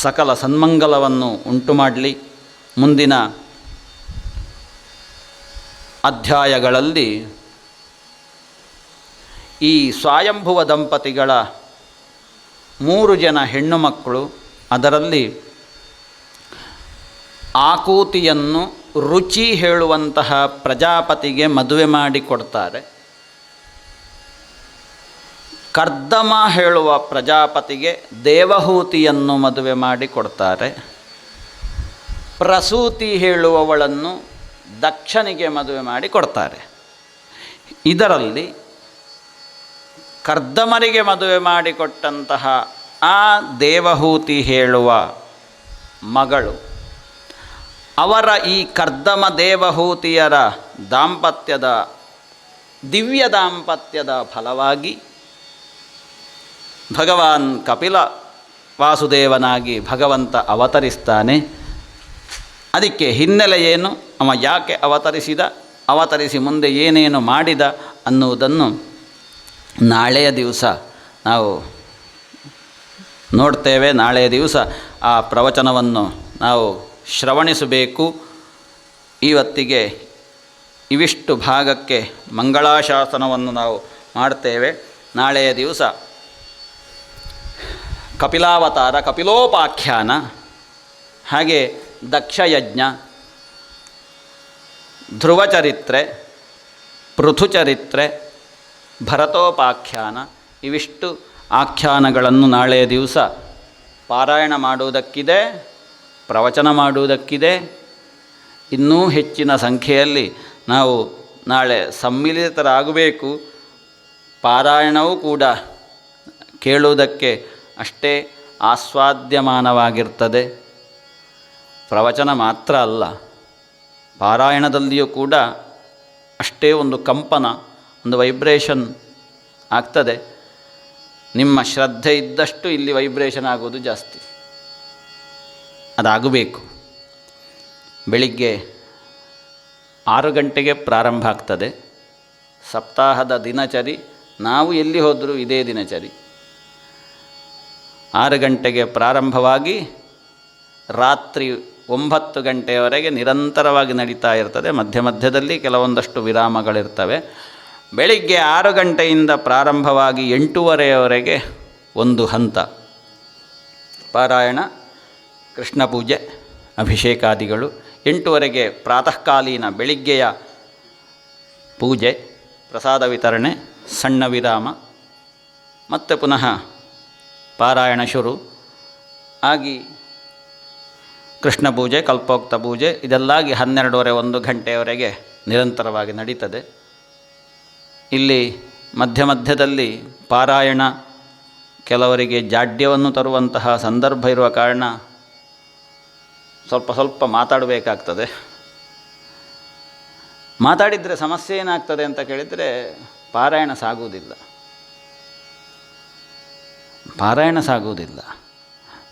S4: ಸಕಲ ಸನ್ಮಂಗಲವನ್ನು ಉಂಟು ಮಾಡಲಿ. ಮುಂದಿನ ಅಧ್ಯಾಯಗಳಲ್ಲಿ ಈ ಸ್ವಯಂಭುವ ದಂಪತಿಗಳ 3 ಜನ ಹೆಣ್ಣು ಮಕ್ಕಳು, ಅದರಲ್ಲಿ ಆಕೂತಿಯನ್ನು ರುಚಿ ಹೇಳುವಂತಹ ಪ್ರಜಾಪತಿಗೆ ಮದುವೆ ಮಾಡಿಕೊಡ್ತಾರೆ. ಕರ್ದಮ ಹೇಳುವ ಪ್ರಜಾಪತಿಗೆ ದೇವಹೂತಿಯನ್ನು ಮದುವೆ ಮಾಡಿಕೊಡ್ತಾರೆ. ಪ್ರಸೂತಿ ಹೇಳುವವಳನ್ನು ದಕ್ಷನಿಗೆ ಮದುವೆ ಮಾಡಿಕೊಡ್ತಾರೆ. ಇದರಲ್ಲಿ ಕರ್ದಮರಿಗೆ ಮದುವೆ ಮಾಡಿಕೊಟ್ಟಂತಹ ಆ ದೇವಹೂತಿ ಹೇಳುವ ಮಗಳು ಅವರ ಈ ಕರ್ದಮ ದೇವಹೂತಿಯರ ದಿವ್ಯ ದಾಂಪತ್ಯದ ಫಲವಾಗಿ ಭಗವಾನ್ ಕಪಿಲ ವಾಸುದೇವನಾಗಿ ಭಗವಂತ ಅವತರಿಸ್ತಾನೆ. ಅದಕ್ಕೆ ಹಿನ್ನೆಲೆ ಏನು, ಅವ ಯಾಕೆ ಅವತರಿಸಿ ಮುಂದೆ ಏನೇನು ಮಾಡಿದ ಅನ್ನುವುದನ್ನು ನಾಳೆಯ ದಿವಸ ನಾವು ನೋಡ್ತೇವೆ. ನಾಳೆಯ ದಿವಸ ಆ ಪ್ರವಚನವನ್ನು ನಾವು ಶ್ರವಣಿಸಬೇಕು. ಇವತ್ತಿಗೆ ಇವಿಷ್ಟು ಭಾಗಕ್ಕೆ ಮಂಗಳಾಶಾಸನವನ್ನು ನಾವು ಮಾಡ್ತೇವೆ. ನಾಳೆಯ ದಿವಸ ಕಪಿಲಾವತಾರ, ಕಪಿಲೋಪಾಖ್ಯಾನ, ಹಾಗೆ ದಕ್ಷಯಜ್ಞ, ಧ್ರುವಚರಿತ್ರೆ, ಪೃಥುಚರಿತ್ರೆ, ಭರತೋಪಾಖ್ಯಾನ, ಇವಿಷ್ಟು ಆಖ್ಯಾನಗಳನ್ನು ನಾಳೆಯ ದಿವಸ ಪಾರಾಯಣ ಮಾಡುವುದಕ್ಕಿದೆ, ಪ್ರವಚನ ಮಾಡುವುದಕ್ಕಿದೆ. ಇನ್ನೂ ಹೆಚ್ಚಿನ ಸಂಖ್ಯೆಯಲ್ಲಿ ನಾವು ನಾಳೆ ಸಮ್ಮಿಲಿತರಾಗಬೇಕು. ಪಾರಾಯಣವೂ ಕೂಡ ಕೇಳುವುದಕ್ಕೆ ಅಷ್ಟೇ ಆಸ್ವಾದ್ಯಮಾನವಾಗಿರ್ತದೆ. ಪ್ರವಚನ ಮಾತ್ರ ಅಲ್ಲ, ಪಾರಾಯಣದಲ್ಲಿಯೂ ಕೂಡ ಅಷ್ಟೇ ಒಂದು ಕಂಪನ, ಒಂದು ವೈಬ್ರೇಷನ್ ಆಗ್ತದೆ. ನಿಮ್ಮ ಶ್ರದ್ಧೆ ಇದ್ದಷ್ಟು ಇಲ್ಲಿ ವೈಬ್ರೇಷನ್ ಆಗೋದು ಜಾಸ್ತಿ. ಅದಾಗಬೇಕು. ಬೆಳಿಗ್ಗೆ 6 ಗಂಟೆಗೆ ಪ್ರಾರಂಭ ಆಗ್ತದೆ ಸಪ್ತಾಹದ ದಿನಚರಿ. ನಾವು ಎಲ್ಲಿ ಹೋದರೂ ಇದೇ ದಿನಚರಿ. 6 ಗಂಟೆಗೆ ಪ್ರಾರಂಭವಾಗಿ ರಾತ್ರಿ 9 ಗಂಟೆಯವರೆಗೆ ನಿರಂತರವಾಗಿ ನಡೀತಾ ಇರ್ತದೆ. ಮಧ್ಯದಲ್ಲಿ ಕೆಲವೊಂದಷ್ಟು ವಿರಾಮಗಳಿರ್ತವೆ. ಬೆಳಿಗ್ಗೆ 6 ಗಂಟೆಯಿಂದ ಪ್ರಾರಂಭವಾಗಿ 8:30ವರೆಗೆ ಒಂದು ಹಂತ ಪಾರಾಯಣ, ಕೃಷ್ಣ ಪೂಜೆ, ಅಭಿಷೇಕಾದಿಗಳು. 8:30ಗೆ ಪ್ರಾತಃ ಕಾಲೀನ ಬೆಳಿಗ್ಗೆಯ ಪೂಜೆ, ಪ್ರಸಾದ ವಿತರಣೆ, ಸಣ್ಣ ವಿರಾಮ, ಮತ್ತೆ ಪುನಃ ಪಾರಾಯಣ ಶುರು ಆಗಿ ಕೃಷ್ಣ ಪೂಜೆ, ಕಲ್ಪೋಕ್ತ ಪೂಜೆ ಇದೆಲ್ಲಾಗಿ 12:30 1 ಗಂಟೆಯವರೆಗೆ ನಿರಂತರವಾಗಿ ನಡೀತದೆ. ಇಲ್ಲಿ ಮಧ್ಯದಲ್ಲಿ ಪಾರಾಯಣ ಕೆಲವರಿಗೆ ಜಾಡ್ಯವನ್ನು ತರುವಂತಹ ಸಂದರ್ಭ ಇರುವ ಕಾರಣ ಸ್ವಲ್ಪ ಮಾತಾಡಬೇಕಾಗ್ತದೆ. ಮಾತಾಡಿದರೆ ಸಮಸ್ಯೆ ಏನಾಗ್ತದೆ ಅಂತ ಕೇಳಿದರೆ ಪಾರಾಯಣ ಸಾಗುವುದಿಲ್ಲ.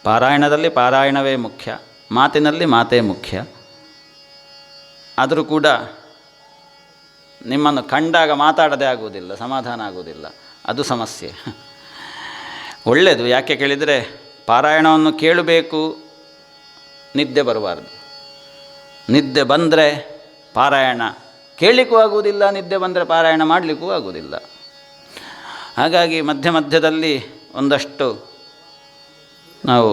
S4: ಪಾರಾಯಣದಲ್ಲಿ ಪಾರಾಯಣವೇ ಮುಖ್ಯ, ಮಾತಿನಲ್ಲಿ ಮಾತೇ ಮುಖ್ಯ. ಆದರೂ ಕೂಡ ನಿಮ್ಮನ್ನು ಕಂಡಾಗ ಮಾತಾಡದೇ ಆಗುವುದಿಲ್ಲ, ಸಮಾಧಾನ ಆಗುವುದಿಲ್ಲ, ಅದು ಸಮಸ್ಯೆ. ಒಳ್ಳೆಯದು. ಯಾಕೆ ಕೇಳಿದರೆ ಪಾರಾಯಣವನ್ನು ಕೇಳಬೇಕು, ನಿದ್ದೆ ಬರಬಾರ್ದು. ನಿದ್ದೆ ಬಂದರೆ ಪಾರಾಯಣ ಕೇಳಲಿಕ್ಕೂ ಆಗುವುದಿಲ್ಲ, ನಿದ್ದೆ ಬಂದರೆ ಪಾರಾಯಣ ಮಾಡಲಿಕ್ಕೂ ಆಗುವುದಿಲ್ಲ. ಹಾಗಾಗಿ ಮಧ್ಯದಲ್ಲಿ ಒಂದಷ್ಟು ನಾವು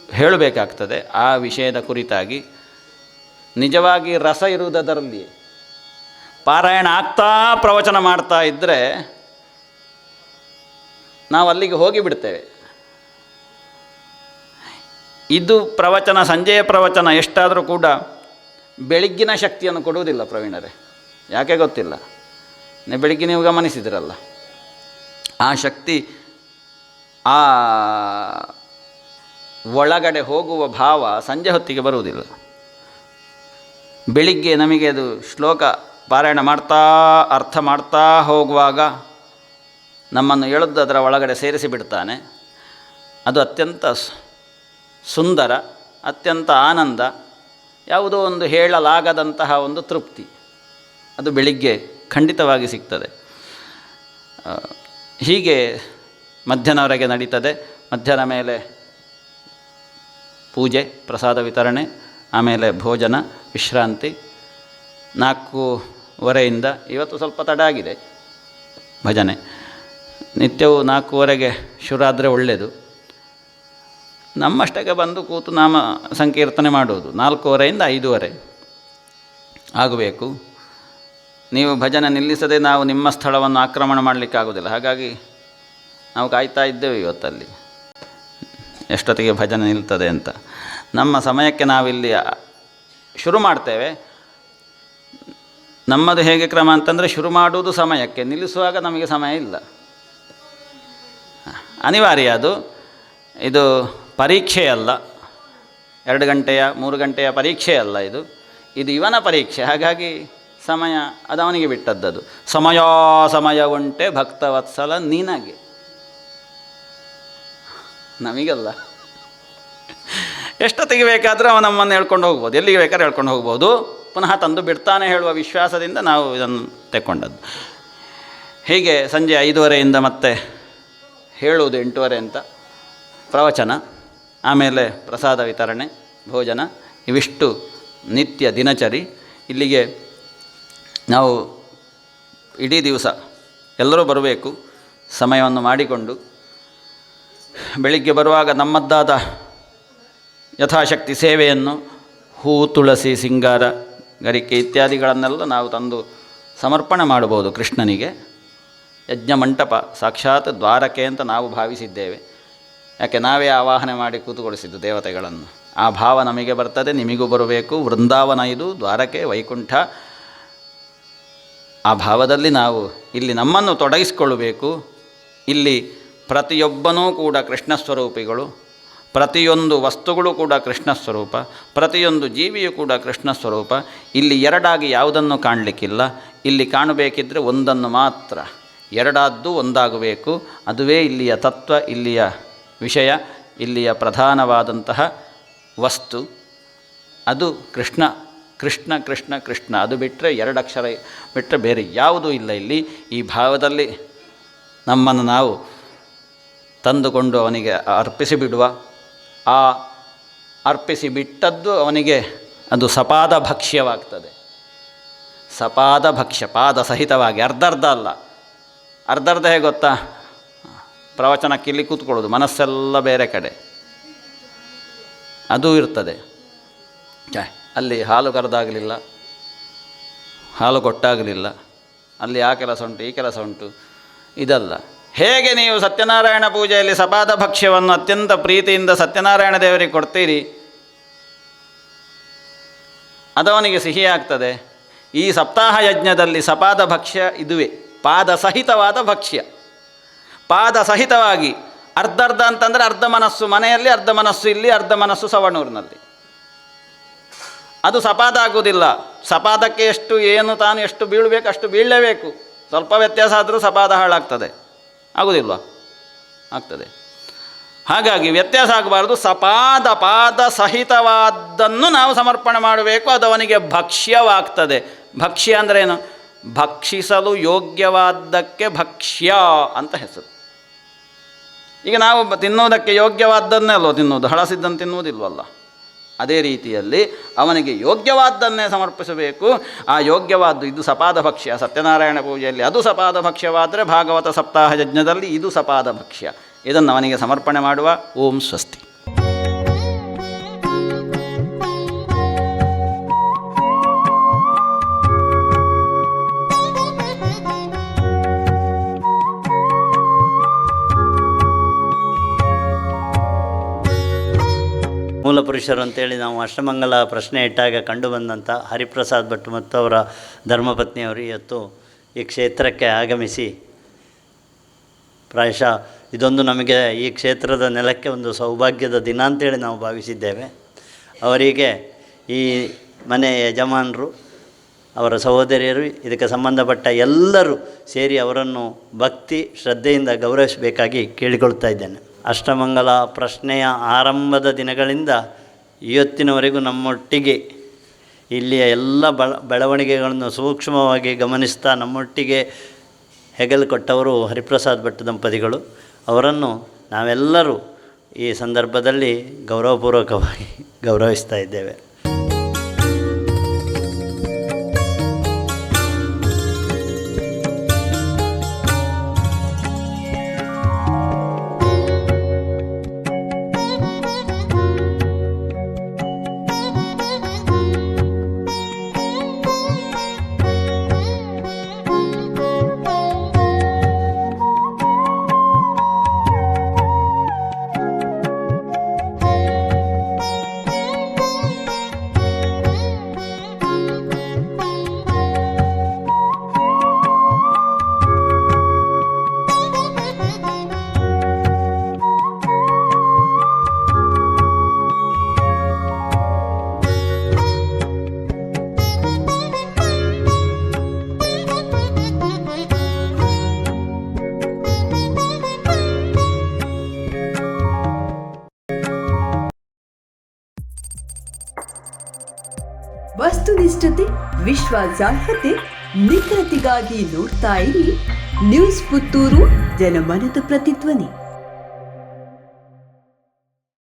S4: ಹೇಳಬೇಕಾಗ್ತದೆ ಆ ವಿಷಯದ ಕುರಿತಾಗಿ. ನಿಜವಾಗಿ ರಸ ಇರುವುದರಲ್ಲಿ ಪಾರಾಯಣ ಆಗ್ತಾ ಪ್ರವಚನ ಮಾಡ್ತಾ ಇದ್ದರೆ ನಾವು ಅಲ್ಲಿಗೆ ಹೋಗಿಬಿಡ್ತೇವೆ. ಇದು ಪ್ರವಚನ, ಸಂಜೆಯ ಪ್ರವಚನ ಎಷ್ಟಾದರೂ ಕೂಡ ಬೆಳಗ್ಗಿನ ಶಕ್ತಿಯನ್ನು ಕೊಡುವುದಿಲ್ಲ ಪ್ರವೀಣರೇ. ಯಾಕೆ ಗೊತ್ತಿಲ್ಲ, ಬೆಳಗ್ಗೆ ನೀವು ಗಮನಿಸಿದಿರಲ್ಲ, ಆ ಶಕ್ತಿ ಆ ಒಳಗಡೆ ಹೋಗುವ ಭಾವ ಸಂಜೆ ಹೊತ್ತಿಗೆ ಬರುವುದಿಲ್ಲ. ಬೆಳಿಗ್ಗೆ ನಮಗೆ ಅದು ಶ್ಲೋಕ ಪಾರಾಯಣ ಮಾಡ್ತಾ ಅರ್ಥ ಮಾಡ್ತಾ ಹೋಗುವಾಗ ನಮ್ಮನ್ನು ಎಳೆದು ಅದರ ಒಳಗಡೆ ಸೇರಿಸಿ ಬಿಡ್ತಾನೆ. ಅದು ಅತ್ಯಂತ ಸುಂದರ, ಅತ್ಯಂತ ಆನಂದ, ಯಾವುದೋ ಒಂದು ಹೇಳಲಾಗದಂತಹ ಒಂದು ತೃಪ್ತಿ ಅದು ಬೆಳಿಗ್ಗೆ ಖಂಡಿತವಾಗಿ ಸಿಗ್ತದೆ. ಹೀಗೆ ಮಧ್ಯಾಹ್ನವರೆಗೆ ನಡೀತದೆ. ಮಧ್ಯಾಹ್ನ ಮೇಲೆ ಪೂಜೆ, ಪ್ರಸಾದ ವಿತರಣೆ, ಆಮೇಲೆ ಭೋಜನ, ವಿಶ್ರಾಂತಿ. 4:15 ಇವತ್ತು ಸ್ವಲ್ಪ ತಡ ಆಗಿದೆ ಭಜನೆ. ನಿತ್ಯವೂ 4:15ಗೆ ಶುರುವಾದರೆ ಒಳ್ಳೆಯದು. ನಮ್ಮಷ್ಟಕ್ಕೆ ಬಂದು ಕೂತು ನಾಮ ಸಂಕೀರ್ತನೆ ಮಾಡುವುದು 4:15 5:15 ಆಗಬೇಕು. ನೀವು ಭಜನೆ ನಿಲ್ಲಿಸದೆ ನಾವು ನಿಮ್ಮ ಸ್ಥಳವನ್ನು ಆಕ್ರಮಣ ಮಾಡಲಿಕ್ಕಾಗೋದಿಲ್ಲ. ಹಾಗಾಗಿ ನಾವು ಕಾಯ್ತಾ ಇದ್ದೇವೆ ಇವತ್ತಲ್ಲಿ ಎಷ್ಟೊತ್ತಿಗೆ ಭಜನೆ ನಿಲ್ತದೆ ಅಂತ. ನಮ್ಮ ಸಮಯಕ್ಕೆ ನಾವಿಲ್ಲಿ ಶುರು ಮಾಡ್ತೇವೆ. ನಮ್ಮದು ಹೇಗೆ ಕ್ರಮ ಅಂತಂದರೆ, ಶುರು ಮಾಡುವುದು ಸಮಯಕ್ಕೆ, ನಿಲ್ಲಿಸುವಾಗ ನಮಗೆ ಸಮಯ ಇಲ್ಲ. ಅನಿವಾರ್ಯ ಅದು. ಇದು ಪರೀಕ್ಷೆಯಲ್ಲ, 2 ಗಂಟೆಯ 3 ಗಂಟೆಯ ಪರೀಕ್ಷೆಯಲ್ಲ ಇದು. ಇದು ಇವನ ಪರೀಕ್ಷೆ. ಹಾಗಾಗಿ ಸಮಯ ಅದು ಅವನಿಗೆ ಬಿಟ್ಟದ್ದು. ಸಮಯ ಉಂಟೆ ಭಕ್ತವತ್ಸಲ ನಿನಗೆ, ನಮಗಲ್ಲ. ಎಷ್ಟೊತ್ತಿಗೆ ಬೇಕಾದರೂ ಅವನು ನಮ್ಮನ್ನು ಹೇಳ್ಕೊಂಡು ಹೋಗ್ಬೋದು, ಎಲ್ಲಿಗೆ ಬೇಕಾದ್ರೆ ಹೇಳ್ಕೊಂಡು ಹೋಗ್ಬೋದು. ಪುನಃ ತಂದು ಬಿಡ್ತಾನೆ ಹೇಳುವ ವಿಶ್ವಾಸದಿಂದ ನಾವು ಇದನ್ನು ತೆಕ್ಕೊಂಡದ್ದು. ಹೀಗೆ ಸಂಜೆ 5:15 ಮತ್ತೆ ಹೇಳುವುದು 8:15 ಅಂತ ಪ್ರವಚನ, ಆಮೇಲೆ ಪ್ರಸಾದ ವಿತರಣೆ, ಭೋಜನ, ಇವಿಷ್ಟು ನಿತ್ಯ ದಿನಚರಿ. ಇಲ್ಲಿಗೆ ನಾವು ಇಡೀ ದಿವಸ ಎಲ್ಲರೂ ಬರಬೇಕು, ಸಮಯವನ್ನು ಮಾಡಿಕೊಂಡು. ಬೆಳಿಗ್ಗೆ ಬರುವಾಗ ನಮ್ಮದ್ದಾದ ಯಥಾಶಕ್ತಿ ಸೇವೆಯನ್ನು, ಹೂ, ತುಳಸಿ, ಸಿಂಗಾರ, ಗರಿಕೆ ಇತ್ಯಾದಿಗಳನ್ನೆಲ್ಲ ನಾವು ತಂದು ಸಮರ್ಪಣೆ ಮಾಡ್ಬೋದು ಕೃಷ್ಣನಿಗೆ. ಯಜ್ಞ ಮಂಟಪ ಸಾಕ್ಷಾತ್ ದ್ವಾರಕೆ ಅಂತ ನಾವು ಭಾವಿಸಿದ್ದೇವೆ. ಯಾಕೆ ನಾವೇ ಆವಾಹನೆ ಮಾಡಿ ಕೂತುಗೊಳಿಸಿದ್ದು ದೇವತೆಗಳನ್ನು. ಆ ಭಾವ ನಮಗೆ ಬರ್ತದೆ, ನಿಮಗೂ ಬರಬೇಕು. ವೃಂದಾವನ ಇದು, ದ್ವಾರಕೆ, ವೈಕುಂಠ. ಆ ಭಾವದಲ್ಲಿ ನಾವು ಇಲ್ಲಿ ನಮ್ಮನ್ನು ತೊಡಗಿಸಿಕೊಳ್ಳಬೇಕು. ಇಲ್ಲಿ ಪ್ರತಿಯೊಬ್ಬನೂ ಕೂಡ ಕೃಷ್ಣ ಸ್ವರೂಪಿಗಳು. ಪ್ರತಿಯೊಂದು ವಸ್ತುಗಳು ಕೂಡ ಕೃಷ್ಣ ಸ್ವರೂಪ, ಪ್ರತಿಯೊಂದು ಜೀವಿಯೂ ಕೂಡ ಕೃಷ್ಣ ಸ್ವರೂಪ. ಇಲ್ಲಿ ಎರಡಾಗಿ ಯಾವುದನ್ನು ಕಾಣಲಿಕ್ಕಿಲ್ಲ. ಇಲ್ಲಿ ಕಾಣಬೇಕಿದ್ದರೆ ಒಂದನ್ನು ಮಾತ್ರ, ಎರಡಾದ್ದು ಒಂದಾಗಬೇಕು. ಅದುವೇ ಇಲ್ಲಿಯ ತತ್ವ, ಇಲ್ಲಿಯ ವಿಷಯ, ಇಲ್ಲಿಯ ಪ್ರಧಾನವಾದಂತಹ ವಸ್ತು. ಅದು ಕೃಷ್ಣ ಕೃಷ್ಣ ಕೃಷ್ಣ ಕೃಷ್ಣ. ಅದು ಬಿಟ್ಟರೆ 2 ಅಕ್ಷರ ಬಿಟ್ಟರೆ ಬೇರೆ ಯಾವುದೂ ಇಲ್ಲ ಇಲ್ಲಿ. ಈ ಭಾವದಲ್ಲಿ ನಮ್ಮನ್ನು ನಾವು ತಂದುಕೊಂಡು ಅವನಿಗೆ ಅರ್ಪಿಸಿಬಿಡುವ. ಆ ಅರ್ಪಿಸಿ ಬಿಟ್ಟದ್ದು ಅವನಿಗೆ ಅದು ಸಪಾದ ಭಕ್ಷ್ಯವಾಗ್ತದೆ. ಸಪಾದ ಭಕ್ಷ್ಯ, ಪಾದ ಸಹಿತವಾಗಿ, ಅರ್ಧರ್ಧ ಅಲ್ಲ. ಅರ್ಧರ್ಧ ಹೇಗೆ ಗೊತ್ತಾ? ಪ್ರವಚನಕ್ಕೆ ಇಲ್ಲಿ ಕೂತ್ಕೊಳ್ಳೋದು, ಮನಸ್ಸೆಲ್ಲ ಬೇರೆ ಕಡೆ, ಅದು ಇರ್ತದೆ. ಅಲ್ಲಿ ಹಾಲು ಕರೆದಾಗಲಿಲ್ಲ, ಹಾಲು ಕೊಟ್ಟಾಗಲಿಲ್ಲ, ಅಲ್ಲಿ ಆ ಕೆಲಸ ಉಂಟು, ಈ ಕೆಲಸ ಉಂಟು, ಇದಲ್ಲ. ಹೇಗೆ ನೀವು ಸತ್ಯನಾರಾಯಣ ಪೂಜೆಯಲ್ಲಿ ಸಪಾದ ಭಕ್ಷ್ಯವನ್ನು ಅತ್ಯಂತ ಪ್ರೀತಿಯಿಂದ ಸತ್ಯನಾರಾಯಣ ದೇವರಿಗೆ ಕೊಡ್ತೀರಿ, ಅದವನಿಗೆ ಸಿಹಿಯಾಗ್ತದೆ. ಈ ಸಪ್ತಾಹ ಯಜ್ಞದಲ್ಲಿ ಸಪಾದ ಭಕ್ಷ್ಯ ಇದುವೇ, ಪಾದ ಸಹಿತವಾದ ಭಕ್ಷ್ಯ. ಪಾದ ಸಹಿತವಾಗಿ ಅರ್ಧರ್ಧ ಅಂತಂದರೆ ಅರ್ಧ ಮನಸ್ಸು ಮನೆಯಲ್ಲಿ, ಅರ್ಧ ಮನಸ್ಸು ಇಲ್ಲಿ, ಅರ್ಧ ಮನಸ್ಸು ಸವಣೂರಿನಲ್ಲಿ. ಅದು ಸಪಾದ ಆಗುವುದಿಲ್ಲ. ಸಪಾದಕ್ಕೆ ಎಷ್ಟು ಏನು ತಾನು ಎಷ್ಟು ಬೀಳಬೇಕು ಅಷ್ಟು ಬೀಳಲೇಬೇಕು. ಸ್ವಲ್ಪ ವ್ಯತ್ಯಾಸ ಆದರೂ ಸಪಾದ ಹಾಳಾಗ್ತದೆ. ಆಗುವುದಿಲ್ವ? ಆಗ್ತದೆ. ಹಾಗಾಗಿ ವ್ಯತ್ಯಾಸ ಆಗಬಾರ್ದು. ಸಪಾದ ಪಾದ ಸಹಿತವಾದ್ದನ್ನು ನಾವು ಸಮರ್ಪಣೆ ಮಾಡಬೇಕು. ಅದು ಅವನಿಗೆ ಭಕ್ಷ್ಯವಾಗ್ತದೆ. ಭಕ್ಷ್ಯ ಅಂದ್ರೇನು? ಭಕ್ಷಿಸಲು ಯೋಗ್ಯವಾದ್ದಕ್ಕೆ ಭಕ್ಷ್ಯ ಅಂತ ಹೆಸರು. ಈಗ ನಾವು ತಿನ್ನುವುದಕ್ಕೆ ಯೋಗ್ಯವಾದ್ದನ್ನೇ ಅಲ್ವ ತಿನ್ನುವುದು, ಹಳಸಿದ್ದನ್ನು ತಿನ್ನುವುದಿಲ್ವಲ್ಲ. ಅದೇ ರೀತಿಯಲ್ಲಿ ಅವನಿಗೆ ಯೋಗ್ಯವಾದ್ದನ್ನೇ ಸಮರ್ಪಿಸಬೇಕು. ಆ ಯೋಗ್ಯವಾದ್ದು ಇದು ಸಪಾದ ಭಕ್ಷ್ಯ. ಸತ್ಯನಾರಾಯಣ ಪೂಜೆಯಲ್ಲಿ ಅದು ಸಪಾದ ಭಕ್ಷ್ಯವಾದರೆ ಭಾಗವತ ಸಪ್ತಾಹ ಯಜ್ಞದಲ್ಲಿ ಇದು ಸಪಾದ ಭಕ್ಷ್ಯ. ಇದನ್ನು ಅವನಿಗೆ ಸಮರ್ಪಣೆ ಮಾಡುವ. ಓಂ ಸ್ವಸ್ತಿ.
S6: ಮೂಲಪುರುಷರು ಅಂತೇಳಿ ನಾವು ಅಷ್ಟಮಂಗಲ ಪ್ರಶ್ನೆ ಇಟ್ಟಾಗ ಕಂಡುಬಂದಂಥ ಹರಿಪ್ರಸಾದ್ ಭಟ್ ಮತ್ತು ಅವರ ಧರ್ಮಪತ್ನಿಯವರು ಇವತ್ತು ಈ ಕ್ಷೇತ್ರಕ್ಕೆ ಆಗಮಿಸಿ, ಪ್ರಾಯಶಃ ಇದೊಂದು ನಮಗೆ ಈ ಕ್ಷೇತ್ರದ ನೆಲಕ್ಕೆ ಒಂದು ಸೌಭಾಗ್ಯದ ದಿನ ಅಂತೇಳಿ ನಾವು ಭಾವಿಸಿದ್ದೇವೆ. ಅವರಿಗೆ ಈ ಮನೆ ಯಜಮಾನರು, ಅವರ ಸಹೋದರಿಯರು, ಇದಕ್ಕೆ ಸಂಬಂಧಪಟ್ಟ ಎಲ್ಲರೂ ಸೇರಿ ಅವರನ್ನು ಭಕ್ತಿ ಶ್ರದ್ಧೆಯಿಂದ ಗೌರವಿಸಬೇಕಾಗಿ ಕೇಳಿಕೊಳ್ತಾ ಇದ್ದೇನೆ. ಅಷ್ಟಮಂಗಲ ಪ್ರಶ್ನೆಯ ಆರಂಭದ ದಿನಗಳಿಂದ ಇವತ್ತಿನವರೆಗೂ ನಮ್ಮೊಟ್ಟಿಗೆ ಇಲ್ಲಿಯ ಎಲ್ಲ ಬೆಳವಣಿಗೆಗಳನ್ನು ಸೂಕ್ಷ್ಮವಾಗಿ ಗಮನಿಸ್ತಾ ನಮ್ಮೊಟ್ಟಿಗೆ ಹೆಗಲು ಕೊಟ್ಟವರು ಹರಿಪ್ರಸಾದ್ ಭಟ್ ದಂಪತಿಗಳು. ಅವರನ್ನು ನಾವೆಲ್ಲರೂ ಈ ಸಂದರ್ಭದಲ್ಲಿ ಗೌರವಪೂರ್ವಕವಾಗಿ ಗೌರವಿಸ್ತಾ ಇದ್ದೇವೆ.
S7: ವಸ್ತುನಿಷ್ಠತೆ, ವಿಶ್ವಾಸಾರ್ಹತೆ, ನಿಖರತೆಗಾಗಿ ನೋಡ್ತಾ ಇರಿ ನ್ಯೂಸ್ ಪುತ್ತೂರು, ಜನಮನದ ಪ್ರತಿಧ್ವನಿ.